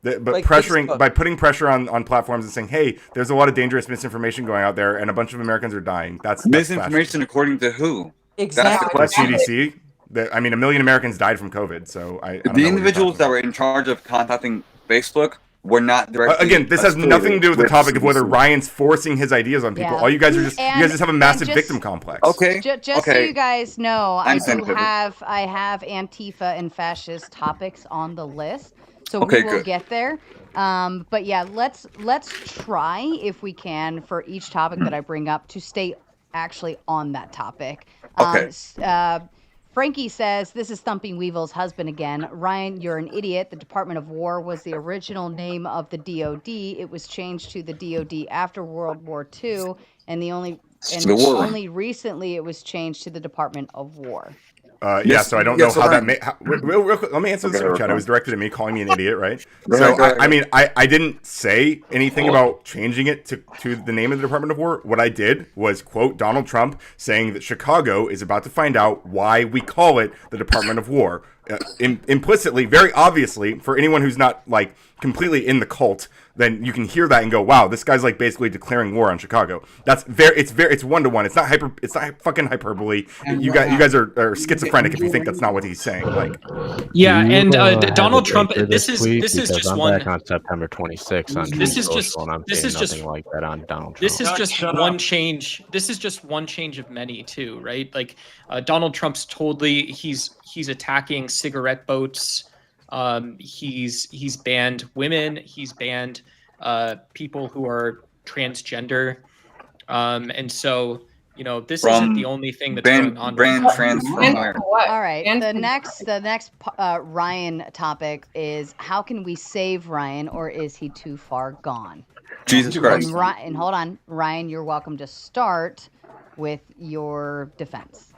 But Like pressuring Facebook. by putting pressure on platforms and saying, "Hey, there's a lot of dangerous misinformation going out there, and a bunch of Americans are dying." That's Misinformation according to who? Exactly. That's the The CDC. I mean, 1 million Americans died from COVID. So I don't know what The you're individuals that talking were in charge of contacting Facebook were not directly. about. Again, this has nothing to do with the topic of whether Ryan's forcing his ideas on people. Yeah. All you guys are just And- you guys just have a massive and just- victim complex. Okay. Just so okay. you guys know, I'm I sensitive. have Antifa and fascist topics on the list, so Okay, we will good. get there. But yeah, let's try if we can for each topic that I bring up to stay actually on that topic. Okay. Frankie says, this is Thumping Weevil's husband again. Ryan, you're an idiot. The Department of War was the original name of the DOD. It was changed to the DOD after World War II, and The war room. only recently it was changed to the Department of War. Yeah, so I don't know how that may. Real quick, let me answer the super chat. It was directed at me, calling me an idiot, right? So I mean, I didn't say anything about changing it to the name of the Department of War. What I did was quote Donald Trump saying that Chicago is about to find out why we call it the Department of War. Implicitly, very obviously, for anyone who's not like completely in the cult, then you can hear that and go, "Wow, this guy's like basically declaring war on Chicago." It's 1-to-1. It's not fucking hyperbole. You guys are schizophrenic if you think that's not what he's saying. Like, yeah, and Donald Trump. This is just I'm one. back on September 26th on This is Social, just and I'm this saying is just nothing like that on Donald Trump. This is just one change. This is just one change of many, too, right? Like Donald Trump's totally he's attacking cigarette boats. He's banned women. He's banned people who are transgender. And so, you know, this isn't the only thing that's going on. All right. The next Ryan topic is how can we save Ryan, or is he too far gone? Jesus Christ. And hold on, Ryan, you're welcome to start with your defense.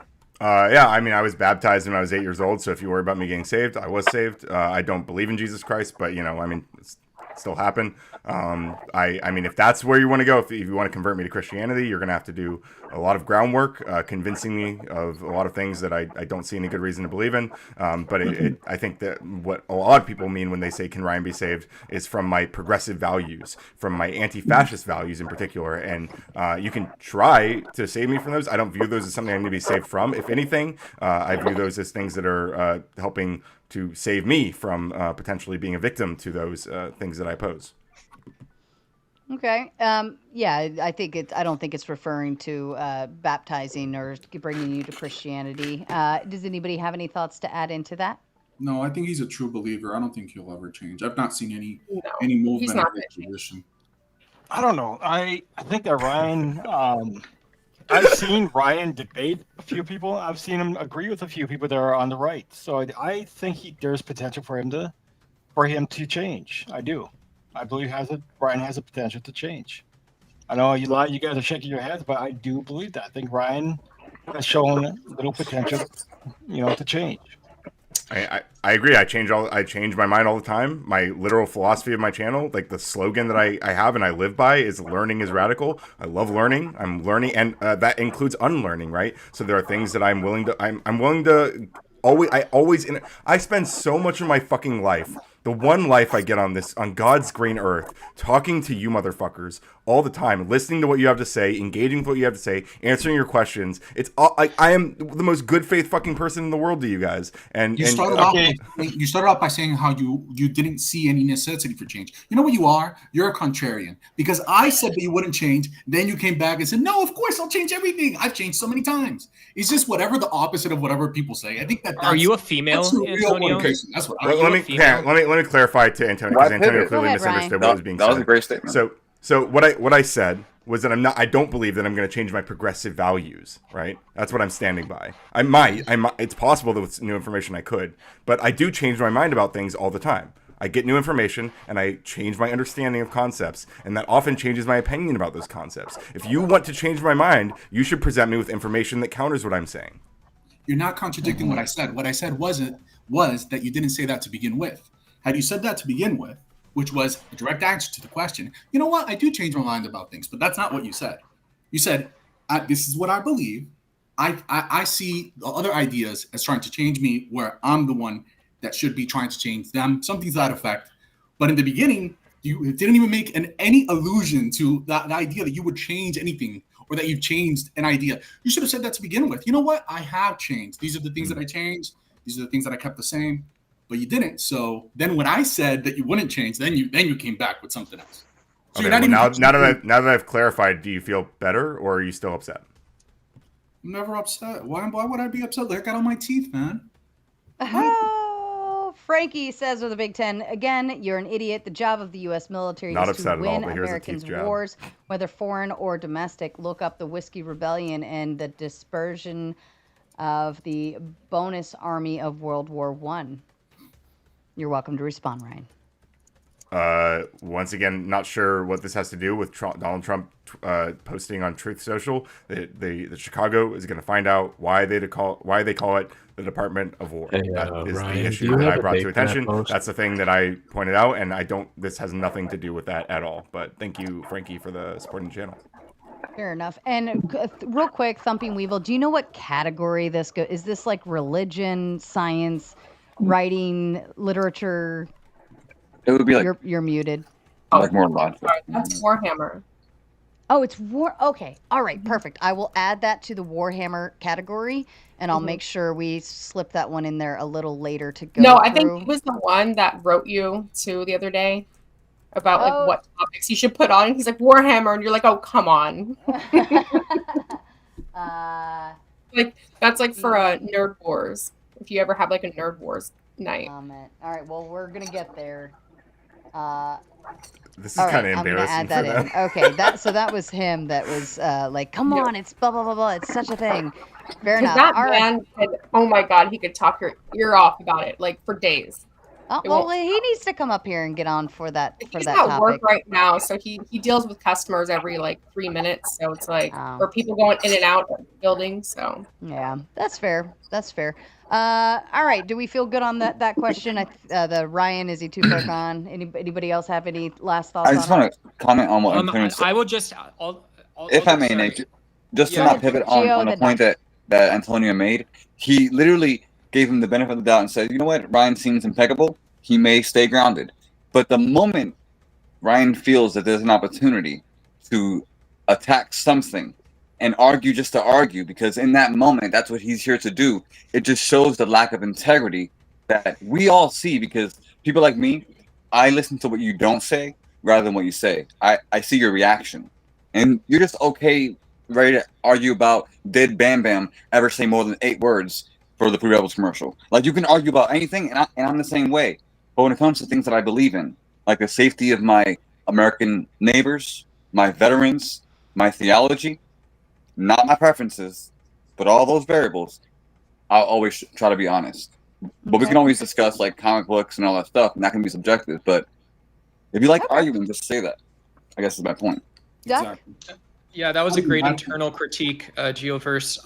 Yeah, I mean, I was baptized when I was 8 years old, so if you worry about me getting saved, I was saved. I don't believe in Jesus Christ, but, you know, I mean, it's still happen. I mean, if that's where you want to go, if you want to convert me to Christianity, you're going to have to do a lot of groundwork, convincing me of a lot of things that I don't see any good reason to believe in. But I think that what a lot of people mean when they say, can Ryan be saved, is from my progressive values, from my anti-fascist values in particular. And you can try to save me from those. I don't view those as something I need to be saved from. If anything, I view those as things that are helping to save me from potentially being a victim to those things that I pose. Okay. Yeah, I don't think it's referring to baptizing or bringing you to Christianity. Does anybody have any thoughts to add into that? No, I think he's a true believer. I don't think he'll ever change. I've not seen any movement of his position. I don't know. I think that Ryan. I've seen Ryan debate a few people. I've seen him agree with a few people that are on the right. So I think there's potential for him to change. I do. I believe Ryan has a potential to change. I know you guys are shaking your heads, but I do believe that. I think Ryan has shown little potential, to change. I agree. I change my mind all the time. My literal philosophy of my channel, like the slogan that I have and I live by, is learning is radical. I love learning. I'm learning, and that includes unlearning, right? So there are things that I'm willing to always. I spend so much of my fucking life, the one life I get on God's green earth, talking to you motherfuckers all the time, listening to what you have to say, engaging with what you have to say, answering your questions. It's all, I am the most good faith fucking person in the world to you guys. And you started off by saying how you didn't see any necessity for change. You know what you are? You're a contrarian, because I said that you wouldn't change. Then you came back and said, no, of course I'll change everything. I've changed so many times. It's just whatever the opposite of whatever people say. I think that's Are you a female, Antonio? That's what let me clarify to Antonio, because Antonio clearly misunderstood what was being said. That was a great statement. So what I said was that I don't believe that I'm going to change my progressive values, right? That's what I'm standing by. I might, it's possible that with new information I could, but I do change my mind about things all the time. I get new information and I change my understanding of concepts, and that often changes my opinion about those concepts. If you want to change my mind, you should present me with information that counters what I'm saying. You're not contradicting what I said. What I said was that you didn't say that to begin with. Had you said that to begin with, which was a direct answer to the question, you know what? I do change my mind about things, but that's not what you said. You said, this is what I believe. I see the other ideas as trying to change me, where I'm the one that should be trying to change them, something to that effect. But in the beginning, you didn't even make any allusion to the idea that you would change anything, or that you've changed an idea. You should have said that to begin with. You know what? I have changed. These are the things that I changed. These are the things that I kept the same. But you didn't. So then when I said that you wouldn't change, then you came back with something else. So okay, well, now that I've clarified, do you feel better, or are you still upset? I'm never upset. Why would I be upset? I got all my teeth, man. Oh, Frankie says with a Big Ten, again, you're an idiot. The job of the U.S. military is to win Americans' wars, whether foreign or domestic. Look up the Whiskey Rebellion and the dispersion of the bonus army of World War I. You're welcome to respond, Ryan. Once again, not sure what this has to do with Donald Trump posting on Truth Social. The Chicago is going to find out why they call it the Department of War. Hey, That is Ryan, the do issue you that have I a brought date to for that attention. post? That's the thing that I pointed out, and I don't. This has nothing to do with that at all. But thank you, Frankie, for the supporting the channel. Fair enough. And real quick, Thumping Weevil, do you know what category this goes? Is this like religion, science, writing, literature? It would be like You're muted. like more logic. Sorry, that's Warhammer. Oh, it's war. Okay. All right. Perfect. I will add that to the Warhammer category, and I'll make sure we slip that one in there a little later to go No, through. I think he was the one that wrote you to the other day about like what topics you should put on. And he's like Warhammer, and you're like, oh, come on. Like that's like for a Nerd Wars. If you ever have like a Nerd Wars night. All right. Well, we're gonna get there. This is kind of embarrassing. I'm gonna add that in. Okay, that was him. That was like, come on, it's blah blah blah blah. It's such a thing. Fair enough. That All man, oh my god, he could talk your ear off about it like for days. Oh, well, he needs to come up here and get on for that He's that at topic. work right now, so he deals with customers every like 3 minutes. So it's like or people going in and out of the building. So yeah, that's fair. That's fair. All right. Do we feel good on that question? The Ryan, is he too far gone? Anybody else have any last thoughts? I just want to comment on what Antonio said. I will just, if I may, Nate, just to not pivot on a point that Antonio made. He literally gave him the benefit of the doubt and said, you know what, Ryan seems impeccable. He may stay grounded. But the moment Ryan feels that there's an opportunity to attack something and argue just to argue, because in that moment, that's what he's here to do, it just shows the lack of integrity that we all see, because people like me, I listen to what you don't say rather than what you say. I see your reaction. And you're just okay, ready to argue about did Bam Bam ever say more than 8 words for the Free Rebels commercial. Like, you can argue about anything, and I'm the same way. But when it comes to things that I believe in, like the safety of my American neighbors, my veterans, my theology, not my preferences, but all those variables, I'll always try to be honest. But we can always discuss like comic books and all that stuff, and that can be subjective. But if you like arguing, just say that. I guess is my point. Exactly. Yeah, that was a great internal critique, Geoverse.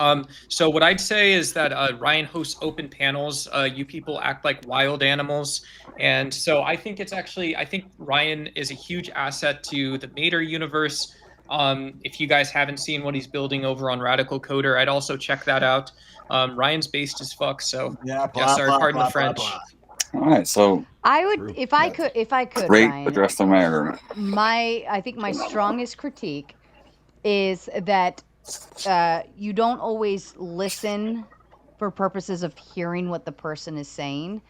So what I'd say is that Ryan hosts open panels. You people act like wild animals. And so I think I think Ryan is a huge asset to the Mater universe. If you guys haven't seen what he's building over on Radical Coder, I'd also check that out. Ryan's based as fuck, so sorry, pardon the French. All right, so I would, if I could, great Ryan, address the matter. I think my strongest critique is that you don't always listen for purposes of hearing what the person is saying.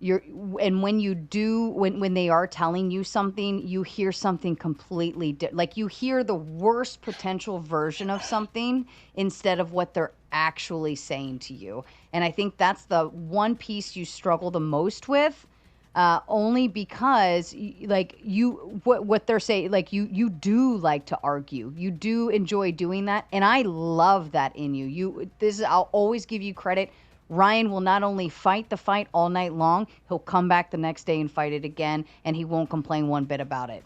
And when you do, when they are telling you something, you hear something completely different. Like you hear the worst potential version of something instead of what they're actually saying to you. And I think that's the one piece you struggle the most with. Only because what they're saying, like you do like to argue, you do enjoy doing that, and I love that in you. I'll always give you credit. Ryan will not only fight the fight all night long, he'll come back the next day and fight it again, and he won't complain one bit about it.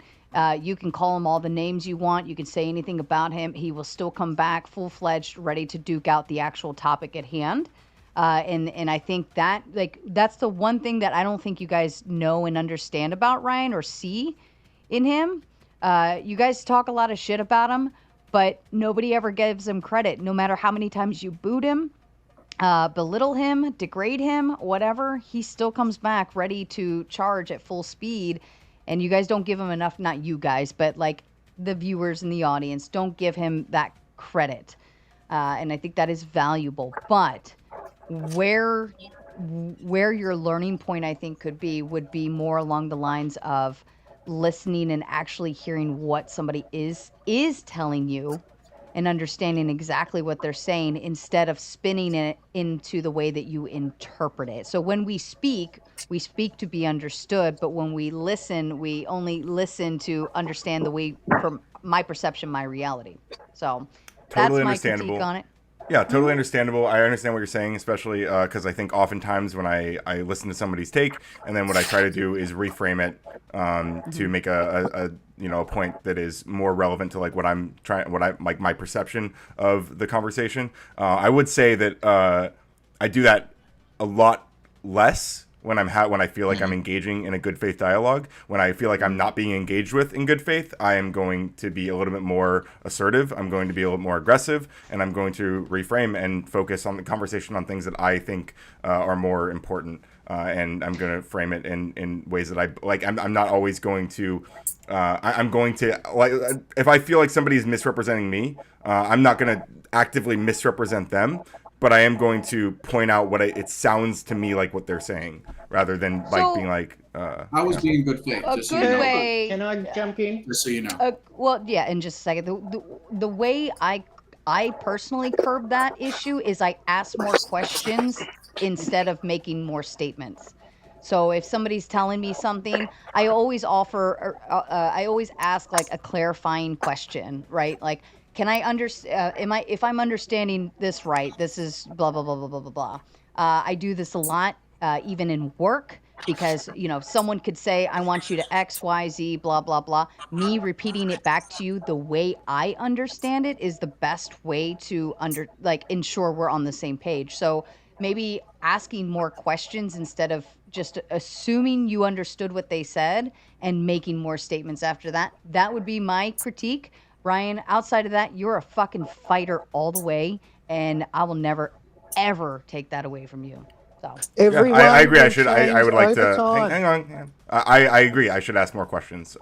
You can call him all the names you want, you can say anything about him, he will still come back full-fledged, ready to duke out the actual topic at hand. And I think that that's the one thing that I don't think you guys know and understand about Ryan or see in him. You guys talk a lot of shit about him, but nobody ever gives him credit. No matter how many times you boot him, belittle him, degrade him, whatever, he still comes back ready to charge at full speed. And you guys don't give him enough, not you guys, but like the viewers in the audience don't give him that credit. And I think that is valuable. But where your learning point, I think, would be more along the lines of listening and actually hearing what somebody is telling you and understanding exactly what they're saying instead of spinning it into the way that you interpret it. So when we speak to be understood, but when we listen, we only listen to understand the way, from my perception, my reality. So that's Totally my understandable. critique on it. Yeah, totally understandable. I understand what you're saying, especially because I think oftentimes when I listen to somebody's take, and then what I try to do is reframe it to make a point that is more relevant to like what I'm trying, what I like my perception of the conversation. I would say that I do that a lot less when when I feel like I'm engaging in a good faith dialogue. When I feel like I'm not being engaged with in good faith, I am going to be a little bit more assertive. I'm going to be a little more aggressive, and I'm going to reframe and focus on the conversation on things that I think are more important. And I'm going to frame it in ways that I like. I'm not always going to. I'm going to like if I feel like somebody is misrepresenting me, I'm not going to actively misrepresent them. But I am going to point out what it sounds to me like what they're saying, rather than like being like. I was being good faith. A Just good so you know. way. Can I jump in? Just so you know. Well, yeah, in just a second. The way I personally curb that issue is I ask more questions instead of making more statements. So if somebody's telling me something, I always I always ask like a clarifying question, right? Like, can I understand? If I'm understanding this right? This is blah blah blah blah blah blah blah. I do this a lot, even in work, because someone could say, "I want you to X, Y, Z, blah blah blah." Me repeating it back to you the way I understand it is the best way to ensure we're on the same page. So maybe asking more questions instead of just assuming you understood what they said and making more statements after that. That would be my critique. Ryan, outside of that, you're a fucking fighter all the way, and I will never, ever take that away from you. So Yeah, I agree. I would like to hang on. I agree. I should ask more questions.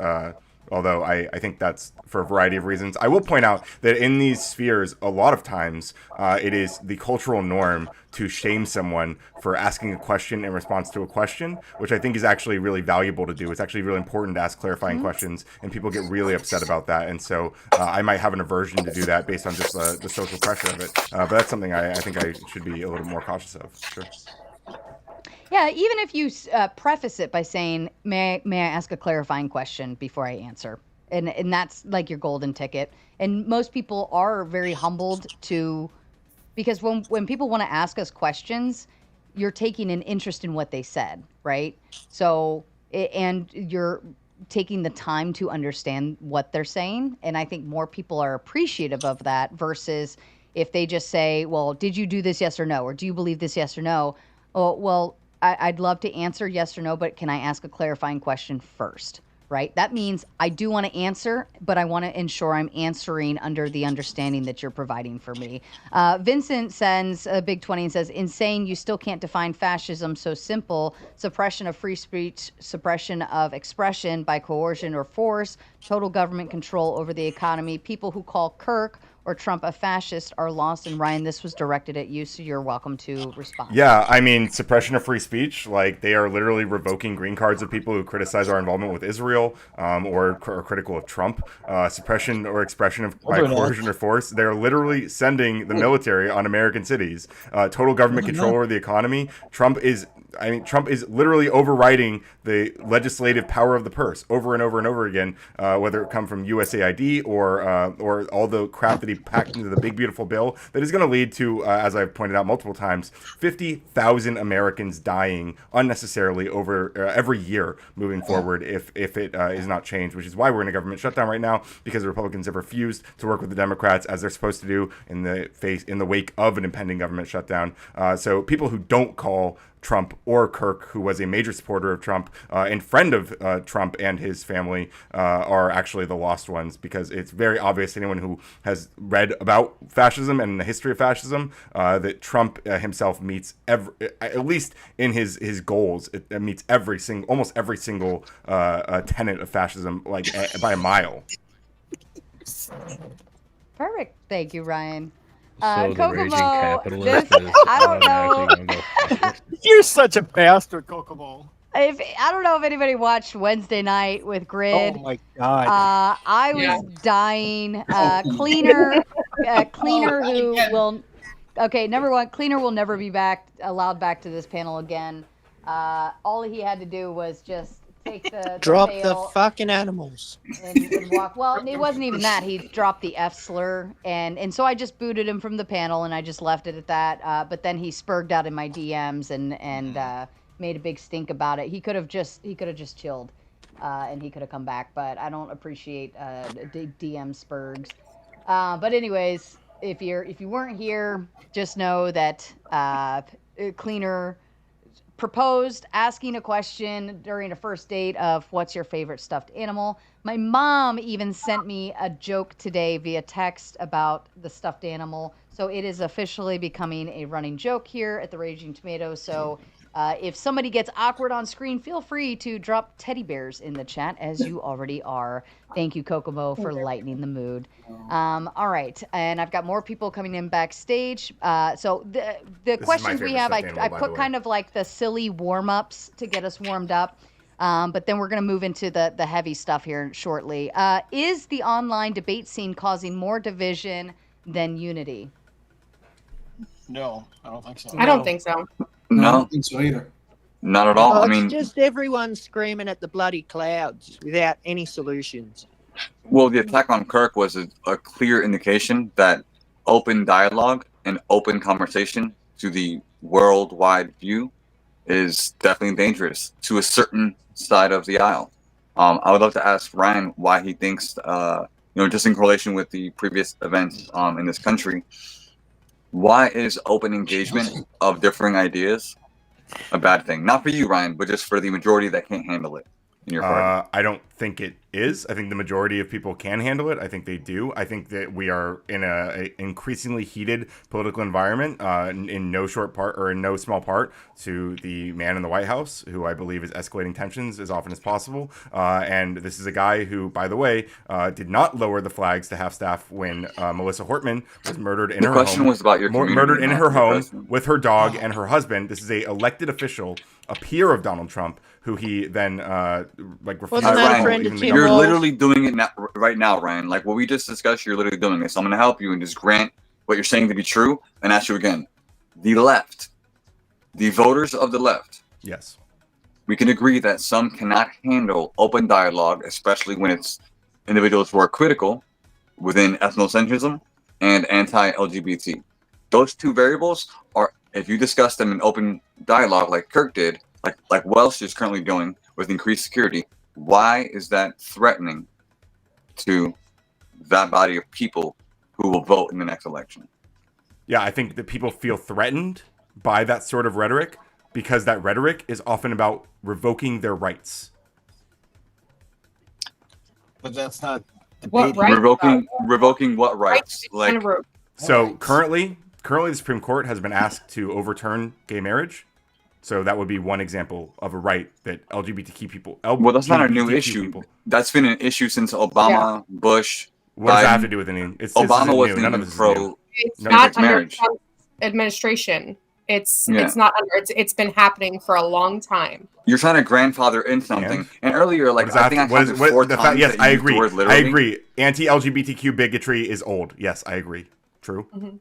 Although I think that's for a variety of reasons. I will point out that in these spheres, a lot of times it is the cultural norm to shame someone for asking a question in response to a question, which I think is actually really valuable to do. It's actually really important to ask clarifying questions, and people get really upset about that. And so I might have an aversion to do that based on just the social pressure of it. But that's something I think I should be a little more cautious of. Sure. Yeah, even if you preface it by saying, may I ask a clarifying question before I answer? And that's like your golden ticket. And most people are very humbled because when people want to ask us questions, you're taking an interest in what they said, right? So, and you're taking the time to understand what they're saying. And I think more people are appreciative of that versus if they just say, well, did you do this, yes or no? Or do you believe this, yes or no? Oh, well, I'd love to answer yes or no, but can I ask a clarifying question first, right? That means I do want to answer, but I want to ensure I'm answering under the understanding that you're providing for me. Vincent sends a big 20 and says, in saying you still can't define fascism so simple, suppression of free speech, suppression of expression by coercion or force, total government control over the economy. People who call Kirk or Trump a fascist are lost. And Ryan, this was directed at you, so you're welcome to respond. Yeah, I mean, suppression of free speech, like they are literally revoking green cards of people who criticize our involvement with Israel or are critical of Trump. Suppression or expression of by coercion or force, they're literally sending the military on American cities. Total government control over the economy. Trump is literally overriding the legislative power of the purse over and over and over again, whether it come from USAID or all the crap that he packed into the big beautiful bill that is going to lead to, as I've pointed out multiple times, 50,000 Americans dying unnecessarily over every year moving forward if it is not changed, which is why we're in a government shutdown right now, because the Republicans have refused to work with the Democrats as they're supposed to do in the wake of an impending government shutdown. So people who don't call Trump or Kirk, who was a major supporter of Trump and friend of Trump and his family, are actually the lost ones, because it's very obvious to anyone who has read about fascism and the history of fascism that Trump himself meets at least in his goals, it meets almost every single tenet of fascism, like by a mile. Perfect. Thank you, Ryan. So the raging Kokomo, capitalist this, is I don't know. automatically gonna go fascist. You're such a bastard, Kokomo. I don't know if anybody watched Wednesday night with Grid. Oh my god. I was dying. Cleaner who will. Okay, number one, Cleaner will never be allowed back to this panel again. All he had to do was just take the Drop the fail fucking animals. and walk. Well, it wasn't even that. He dropped the F slur, and so I just booted him from the panel, and I just left it at that. But then he spurged out in my DMs and made a big stink about it. He could have just chilled, and he could have come back. But I don't appreciate DM spurgs. But anyways, if you weren't here, just know that Cleaner proposed asking a question during a first date of what's your favorite stuffed animal. My mom even sent me a joke today via text about the stuffed animal. So it is officially becoming a running joke here at the Raging Tomato. So if somebody gets awkward on screen, feel free to drop teddy bears in the chat, as you already are. Thank you, Kokomo, for lightening the mood. All right, and I've got more people coming in backstage. So the questions we have, I put kind of like the silly warm-ups to get us warmed up. But then we're going to move into the heavy stuff here shortly. Is the online debate scene causing more division than unity? No, I don't think so. I don't think so. I No, don't think so either. not at all. Oh, I it's mean, just everyone screaming at the bloody clouds without any solutions. well, the attack on Kirk was a clear indication that open dialogue and open conversation to the worldwide view is definitely dangerous to a certain side of the aisle. I would love to ask Ryan why he thinks, just in correlation with the previous events in this country, why is open engagement of differing ideas a bad thing? Not for you, Ryan, but just for the majority that can't handle it in your party. I don't think it is. I think the majority of people can handle it. I think they do. I think that we are in a increasingly heated political environment, in no short part or in no small part to the man in the White House, who I believe is escalating tensions as often as possible. And this is a guy who, by the way, did not lower the flags to half staff when Melissa Hortman was murdered in her home. The question was about your community, murdered in not her the home president. with her dog and her husband. This is a elected official, a peer of Donald Trump, who he then refused. Wasn't that a Ryan, friend of Tim you're Walz? literally doing it right now, Ryan. Like what we just discussed, you're literally doing this. So I'm going to help you and just grant what you're saying to be true and ask you again. The left, the voters of the left. Yes. We can agree that some cannot handle open dialogue, especially when it's individuals who are critical within ethnocentrism and anti-LGBT. Those two variables are, if you discuss them in open dialogue like Kirk did, like Welsh is currently doing with increased security, why is that threatening to that body of people who will vote in the next election? Yeah, I think that people feel threatened by that sort of rhetoric because that rhetoric is often about revoking their rights. But that's not What debating. right? Revoking what rights? Right. Like So currently the Supreme Court has been asked to overturn gay marriage. So that would be one example of a right that LGBTQ people. well, that's not a new LGBTQ issue. people- That's been an issue since Obama, Bush. What does that have Biden. to do with anything? Obama new. wasn't None of even this is new. pro It's No, not same-sex under marriage. Trump's administration. It's Yeah. it's not under. It's been happening for a long time. You're trying to grandfather in something. And earlier, like I think I counted four times. Yes, that I you used the agree. word I literally. agree. Anti-LGBTQ bigotry is old. Yes, I agree. True. Mm-hmm.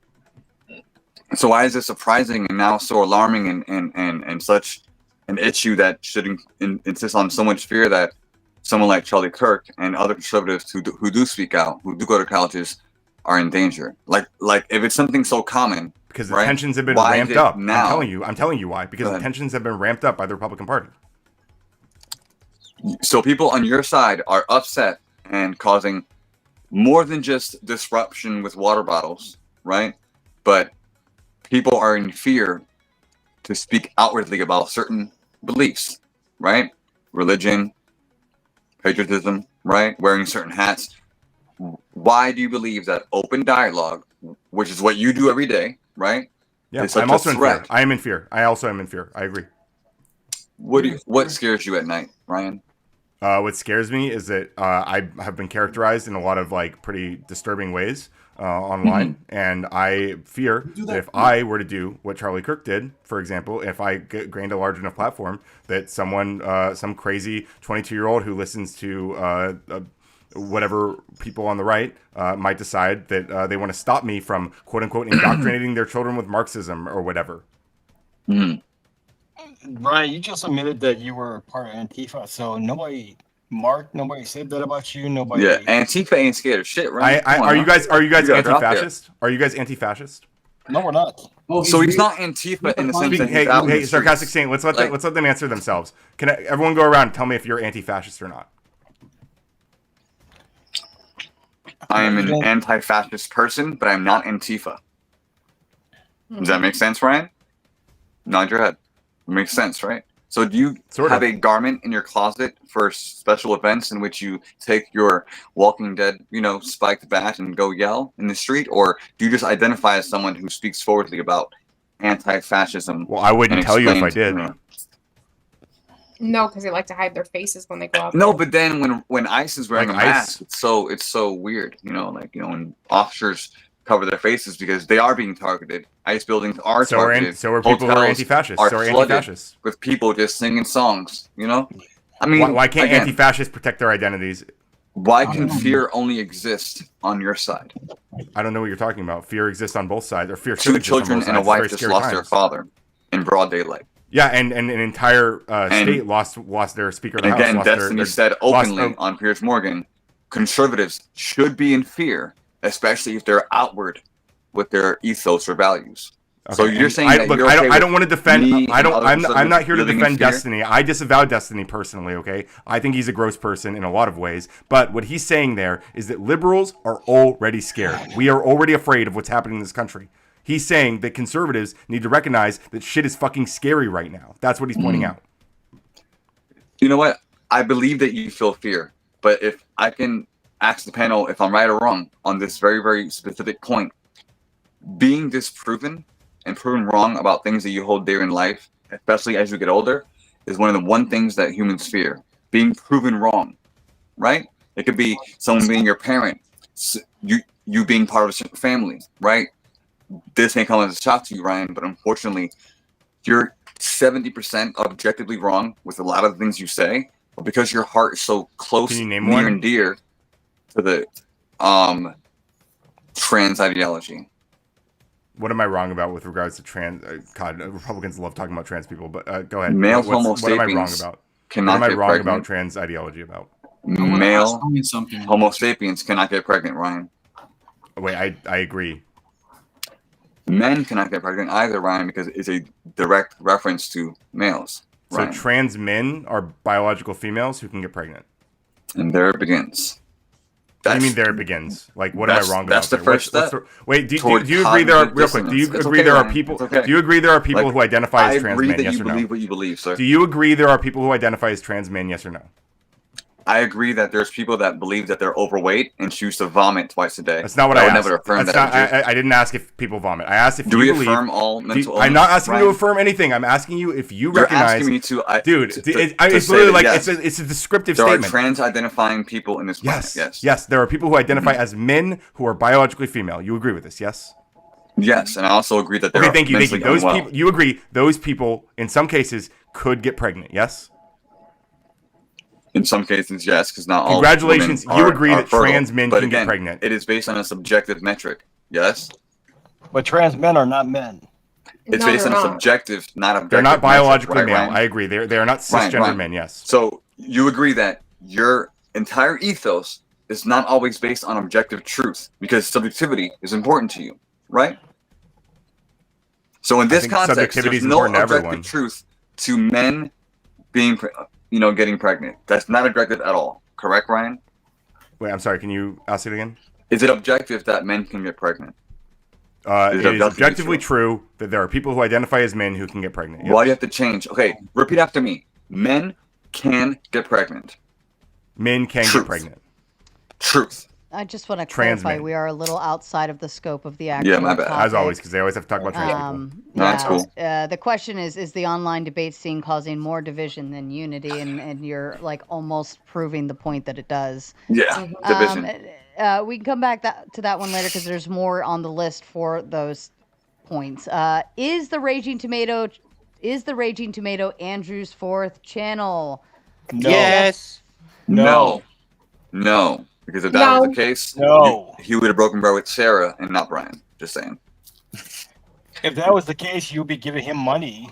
So why is this surprising and now so alarming and such an issue that should insist on so much fear that someone like Charlie Kirk and other conservatives who do speak out, who do go to colleges, are in danger? Like if it's something so common, because the right? tensions have been Why is ramped it up. now? I'm telling you why. Because the tensions have been ramped up by the Republican Party. So people on your side are upset and causing more than just disruption with water bottles, right? But people are in fear to speak outwardly about certain beliefs, right? Religion, patriotism, right? Wearing certain hats. Why do you believe that open dialogue, which is what you do every day, right? Yeah, is such I'm a also in fear. threat? I am in fear. I also am in fear. I agree. What scares you at night, Ryan? What scares me is that I have been characterized in a lot of like pretty disturbing ways online, and I fear that if I were to do what Charlie Kirk did, for example, if I gained a large enough platform, that someone, some crazy 22-year-old who listens to whatever people on the right might decide that they want to stop me from quote unquote indoctrinating their children with Marxism or whatever. Ryan, you just admitted that you were part of Antifa, so nobody, Mark, nobody said that about you. Nobody. Yeah, Antifa ain't scared of shit, right? Are you guys You guys are out there. anti-fascist? Are you guys anti-fascist? No, we're not. Oh, So he's not Antifa in the sense that he's out in the Hey, sarcastic streets. Saint, let's let them answer themselves. Can everyone go around and tell me if you're anti-fascist or not? I am an anti-fascist person, but I'm not Antifa. Does that make sense, Ryan? Nod your head. It makes sense, right? So do you have a garment in your closet for special events in which you take your Walking Dead, spiked bat and go yell in the street? Or do you just identify as someone who speaks forwardly about anti-fascism? Well, I wouldn't tell you if I did. No, because they like to hide their faces when they go out. No, but then when ICE is wearing Like a mask, it's so weird. When officers cover their faces because they are being targeted. ICE buildings are targeted. So are people who are anti-fascists. Are so are flooded anti-fascists. with people just singing songs. I mean, why can't again, anti-fascists protect their identities? Why can fear only exist on your side? I don't know what you're talking about. Fear exists on both sides, or fear should Two exist on children both and a sides. wife It's just very lost scary their times. father in broad daylight. Yeah, and an entire state lost their Speaker of the And again, House. Destiny said openly on Piers Morgan, conservatives should be in fear, especially if they're outward with their ethos or values. Okay, so you're saying that look, you're okay I don't want to defend. me and other I'm not here to conservatives living in defend fear? Destiny. I disavow Destiny personally. Okay, I think he's a gross person in a lot of ways. But what he's saying there is that liberals are already scared. We are already afraid of what's happening in this country. He's saying that conservatives need to recognize that shit is fucking scary right now. That's what he's pointing out. You know what? I believe that you feel fear, but if I can ask the panel if I'm right or wrong on this very, very specific point, being disproven and proven wrong about things that you hold dear in life, especially as you get older, is one of the one things that humans fear. Being proven wrong, right? It could be someone being your parent, you being part of a certain family, right? This may come as a shock to you, Ryan, but unfortunately, you're 70% objectively wrong with a lot of the things you say, but because your heart is so close, near and dear to the trans ideology. What am I wrong about with regards to trans? God, Republicans love talking about trans people, but go ahead. Male what am I wrong sapiens about? cannot What am I get wrong pregnant. about trans ideology about? Male Homo sapiens cannot get pregnant, Ryan. Wait, I agree. Men cannot get pregnant either, Ryan, because it's a direct reference to males. So Ryan. trans men are biological females who can get pregnant. And there it begins. What do you mean there it begins? Like, what am I wrong about? That's the there? first step. Wait, do you agree there are real quick? Do you agree there are people? Do you agree there are people who identify as trans men? Yes or no? I agree that you believe what you believe, sir. Do you agree there are people who identify as trans men? Yes or no? I agree that there's people that believe that they're overweight and choose to vomit twice a day. That's not what I would asked. never affirm That's that. not, I didn't ask if people vomit. I asked if Do you we believe. affirm all mental illness? I'm not asking you to Ryan? affirm anything. I'm asking you if you You're recognize. asking me to, dude. to It's say literally that, like yes, it's a descriptive there statement. are trans-identifying people in this planet. Yes. There are people who identify as men who are biologically female. You agree with this? Yes. Yes, and I also agree that they're Okay, thank you. mentally Those unwell. people. You agree? Those people, in some cases, could get pregnant. Yes. In some cases, yes, because not all. Congratulations, women you are- agree are that fertile. trans men But can get again, pregnant. It is based on a subjective metric. Yes. But trans men are not men. It's based on a subjective, not objective. They're not biologically metric, right, male. Ryan? I agree. They are not cisgender Ryan. men. Yes. So you agree that your entire ethos is not always based on objective truth because subjectivity is important to you, right? So in I this think context, subjectivity there's is no important to objective everyone. truth to men being, getting pregnant. That's not objective at all. Correct, Ryan? Wait, I'm sorry. Can you ask it again? Is it objective that men can get pregnant? It is objectively true that there are people who identify as men who can get pregnant. Yes. Why do you have to change? Okay, repeat after me. Men can get pregnant. Men can Truth. get pregnant. Truth. I just want to Trans clarify, men. we are a little outside of the scope of the actual Yeah, my bad. As topic. always, because they always have to talk about trans people. No, that's cool. The question is the online debate scene causing more division than unity? And you're like almost proving the point that it does. Yeah, division. We can come back to that one later because there's more on the list for those points. Is the Raging Tomato Andrew's fourth channel? No. Yes. No. Because if that was the case, he would have broken bread with Sarah and not Brian. Just saying. If that was the case, you'd be giving him money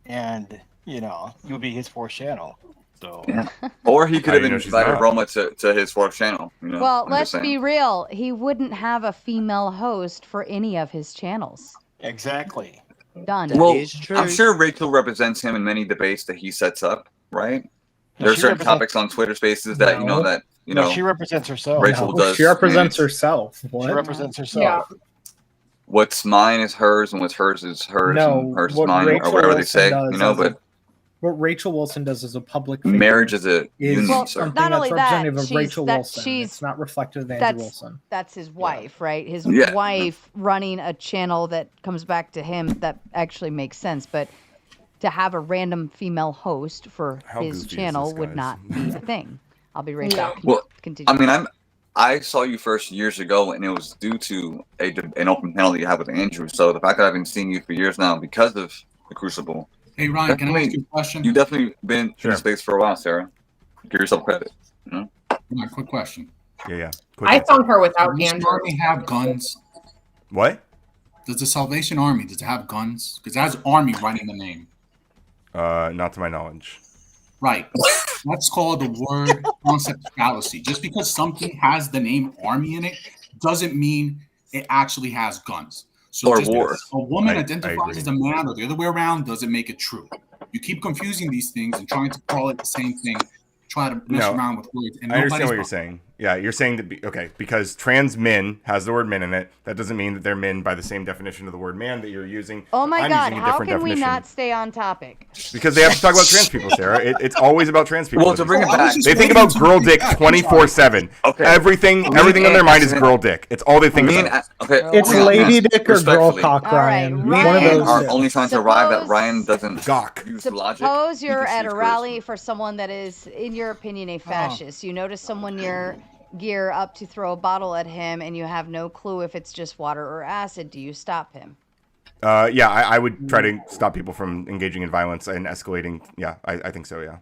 and you'll be his fourth channel. So Yeah. Or he could How have do you know she's invited not? Roma to his fourth channel. Well, I'm let's just be saying. real. He wouldn't have a female host for any of his channels. exactly. Done. That Well, is true. I'm sure Rachel represents him in many debates that he sets up, right? No, There are she certain represents- topics on Twitter Spaces that No, she represents herself. Rachel No, does. she represents manage. herself. She What? represents Yeah. herself. What's mine is hers, and what's hers is hers, No, and hers is what mine, Rachel or whatever they Wilson say. does But what Rachel Wilson does as a public figure marriage is a union, Well, sir. something not that's only that, representative of she's Rachel that Wilson. she's It's not reflective of Angie that's Wilson. that's his wife, right? His Yeah. wife running a channel that comes back to him. That actually makes sense, but to have a random female host for How his goofy is channel this, would guys? not be a thing. I'll be right Yeah. back. Well, Continue. I mean, I saw you first years ago, and it was due to an open panel that you had with Andrew. So the fact that I've been seeing you for years now because of the Crucible. Hey Ryan, can I ask you a question? You've definitely been Sure. in space for a while, Sarah. Give yourself credit. Yeah, quick question. Yeah. Quick I answer. found her without Does this Andrew. army have guns? What? Does the Salvation Army does it have guns? Because it has army right in the name. Not to my knowledge. Right. That's called the word concept fallacy. Just because something has the name army in it doesn't mean it actually has guns. So Or just war. because a woman I identifies agree. as a man or the other way around doesn't make it true. You keep confusing these things and trying to call it the same thing, try to mess No, around with words. And I understand nobody's what you're saying. Yeah, you're saying because trans men has the word men in it, that doesn't mean that they're men by the same definition of the word man that you're using. Oh my I'm God! using a How different can we definition. not stay on topic? Because they have to talk about trans people, Sarah. It's always about trans people. Well, to bring it back, They think about girl dick 24/7. Okay. Everything Me on their and mind is Ann- girl dick. It's all they think Me and about. okay, It's hang on, lady yes, dick or girl respectfully. cock, All right, Ryan. Me Ryan. One of and those are two. only trying to arrive that Suppose- Ryan doesn't Gawk. use logic. Suppose He you're just at a uses rally for someone that is, in your opinion, a fascist. You notice someone near gear up to throw a bottle at him, and you have no clue if it's just water or acid. Do you stop him? Yeah, I would try to stop people from engaging in violence and escalating. Yeah, I think so, yeah.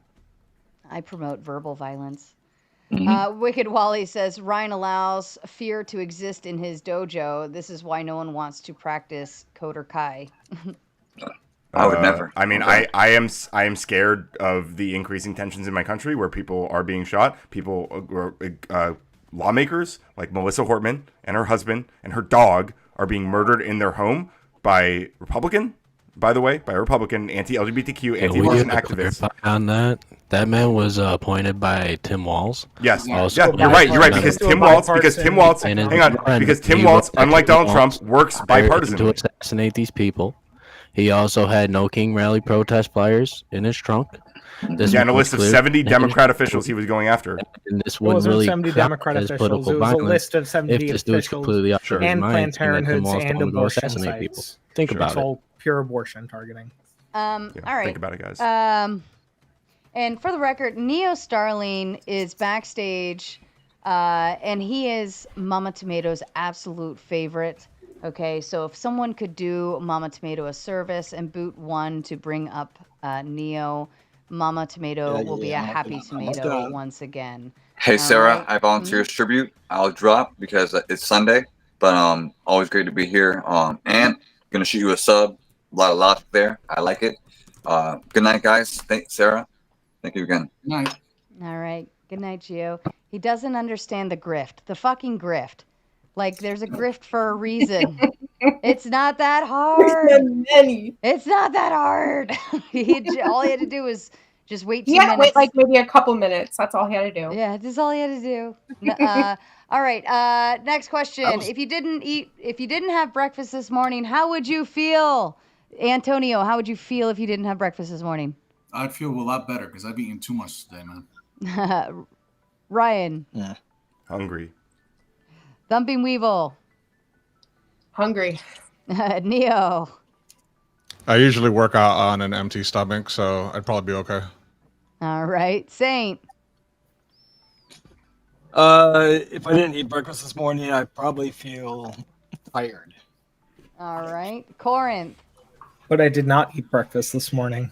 I promote verbal violence. Mm-hmm. Wicked Wally says Ryan allows fear to exist in his dojo. This is why no one wants to practice Koder Kai. I would never. I mean, Okay. I am scared of the increasing tensions in my country where people are being shot. People, lawmakers like Melissa Hortman and her husband and her dog are being murdered in their home by Republican, by the way, by a Republican anti-LGBTQ, anti-abortion activists. On that man was appointed by Tim Walz. Yes, Also, yeah, you're right. Because Tim Walz, And his hang on, friend, because Tim he Walz, worked unlike for Donald Walz, Trump, works hired him to bipartisanly. assassinate these people. He also had No King rally protest flyers in his trunk. This Yeah, and a was list of clear- 70 Democrat officials he was going after. And this It wouldn't wasn't really 70 count Democrat as officials. political It was a violence list of if 70 this dude's officials completely out of his and mind Planned saying that Tim Parenthoods Walz and told him to abortion assassinate people. sites. Think Sure. about It's it. all pure abortion targeting. All right. Think about it, guys. And for the record, Neo Starling is backstage, and he is Mama Tomato's absolute favorite. Okay, so if someone could do Mama Tomato a service and boot one to bring up Neo, Mama Tomato will be a happy tomato once again. Hey All Sarah, right. I volunteer as tribute. I'll drop because it's Sunday, but always great to be here. And gonna shoot you a sub. A lot of logic there. I like it. Good night, guys. Thanks, Sarah. Thank you again. Good night. All right. Good night, Gio. He doesn't understand the grift, the fucking grift. Like, there's a grift for a reason. It's not that hard. It's not that hard. All he had to do was just wait 2 He had to minutes. wait like maybe a couple minutes. That's all he had to do. Yeah, that's all he had to do. All right. Next question. If you didn't have breakfast this morning, how would you feel? Antonio, how would you feel if you didn't have breakfast this morning? I'd feel a lot better because I've eaten too much today, man. Ryan. Yeah. Hungry. Thumping Weevil. Hungry. Neo. I usually work out on an empty stomach, so I'd probably be okay. All right. Saint. If I didn't eat breakfast this morning, I'd probably feel tired. All right. Corinth. But I did not eat breakfast this morning.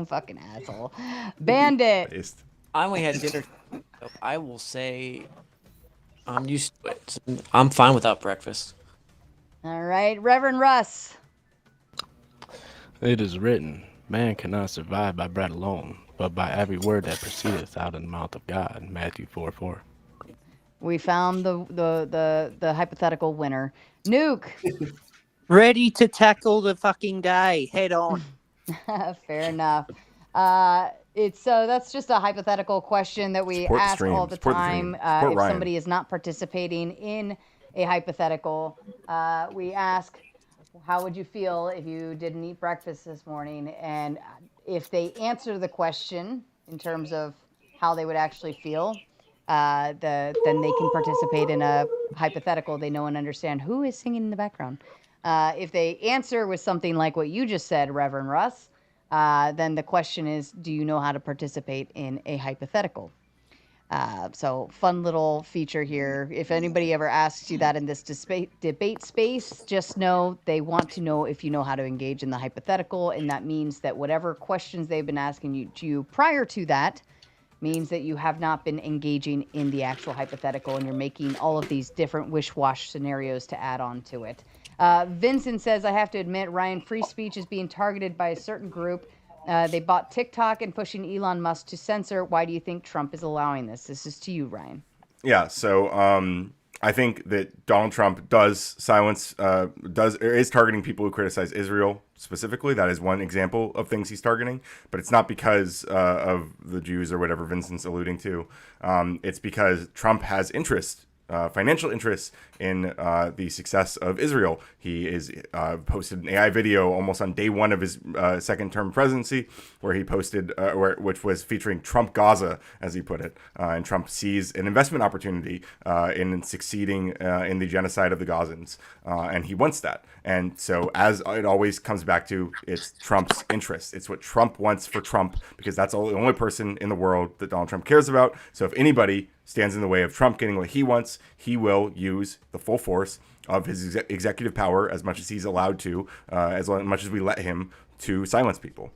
Fucking asshole. Bandit. I only had dinner. So I will say I'm used to it. I'm fine without breakfast. All right. Reverend Russ. It is written, man cannot survive by bread alone, but by every word that proceedeth out of the mouth of God. Matthew 4:4. We found the hypothetical winner. Nuke. Ready to tackle the fucking day head on. Fair enough. It's that's just a hypothetical question that we Support the ask stream. all the Support the time. stream. Support If Ryan. somebody is not participating in a hypothetical, we ask, how would you feel if you didn't eat breakfast this morning? And if they answer the question in terms of how they would actually feel, then they can participate in a hypothetical. They know and understand who is singing in the background. If they answer with something like what you just said, Reverend Russ, then the question is, do you know how to participate in a hypothetical? So fun little feature here. If anybody ever asks you that in this debate space, just know they want to know if you know how to engage in the hypothetical, and that means that whatever questions they've been asking you prior to that means that you have not been engaging in the actual hypothetical, and you're making all of these different wish-wash scenarios to add on to it. Vincent says, I have to admit, Ryan, free speech is being targeted by a certain group. They bought TikTok and pushing Elon Musk to censor. Why do you think Trump is allowing this? This is to you, Ryan. Yeah, so I think that Donald Trump is targeting people who criticize Israel specifically. That is one example of things he's targeting, but it's not because of the Jews or whatever Vincent's alluding to. It's because Trump has interest. Financial interests in the success of Israel. He is posted an AI video almost on day one of his second term presidency, where he posted, which was featuring Trump Gaza, as he put it. And Trump sees an investment opportunity in succeeding in the genocide of the Gazans, and he wants that. And so, as it always comes back to, it's Trump's interest. It's what Trump wants for Trump, because that's the only person in the world that Donald Trump cares about. So if anybody stands in the way of Trump getting what he wants, he will use the full force of his executive power, as much as he's allowed to, as much as we let him, to silence people.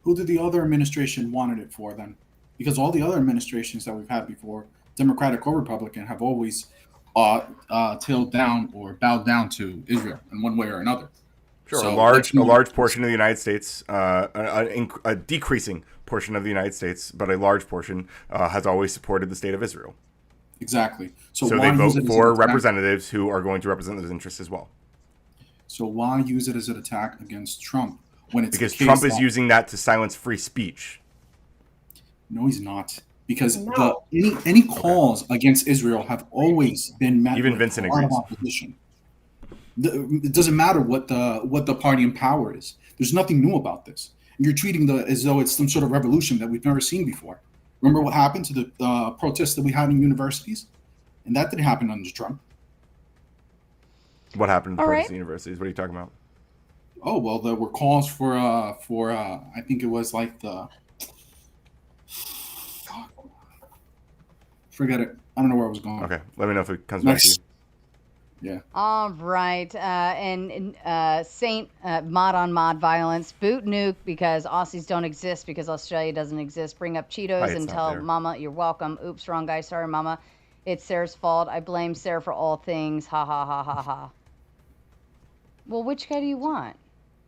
Who did the other administration wanted it for then? Because all the other administrations that we've had before, Democratic or Republican, have always tailed down or bowed down to Israel in one way or another. Sure, So a large portion of the United States, a decreasing portion of the United States, but a large portion has always supported the state of Israel. Exactly. So they vote for representatives who are going to represent those interests as well. So why use it as an attack against Trump when it's because Trump is using that to silence free speech? No, he's not. Because any calls against Israel have always been met even with Vincent a lot agrees. of opposition. It doesn't matter what the party in power is. There's nothing new about this. And you're treating as though it's some sort of revolution that we've never seen before. Remember what happened to the protests that we had in universities? And that didn't happen under Trump. What happened to protests in universities? What are you talking about? Oh, well, there were calls for I think it was like forget it. I don't know where I was going. Okay, let me know if it comes back to you. Yeah. All right. And Saint, mod on mod violence. Boot Nuke because Aussies don't exist, because Australia doesn't exist. Bring up Cheetos and tell Mama you're welcome. Oops, wrong guy. Sorry, Mama. It's Sarah's fault. I blame Sarah for all things. Ha ha ha ha ha. Well, which guy do you want?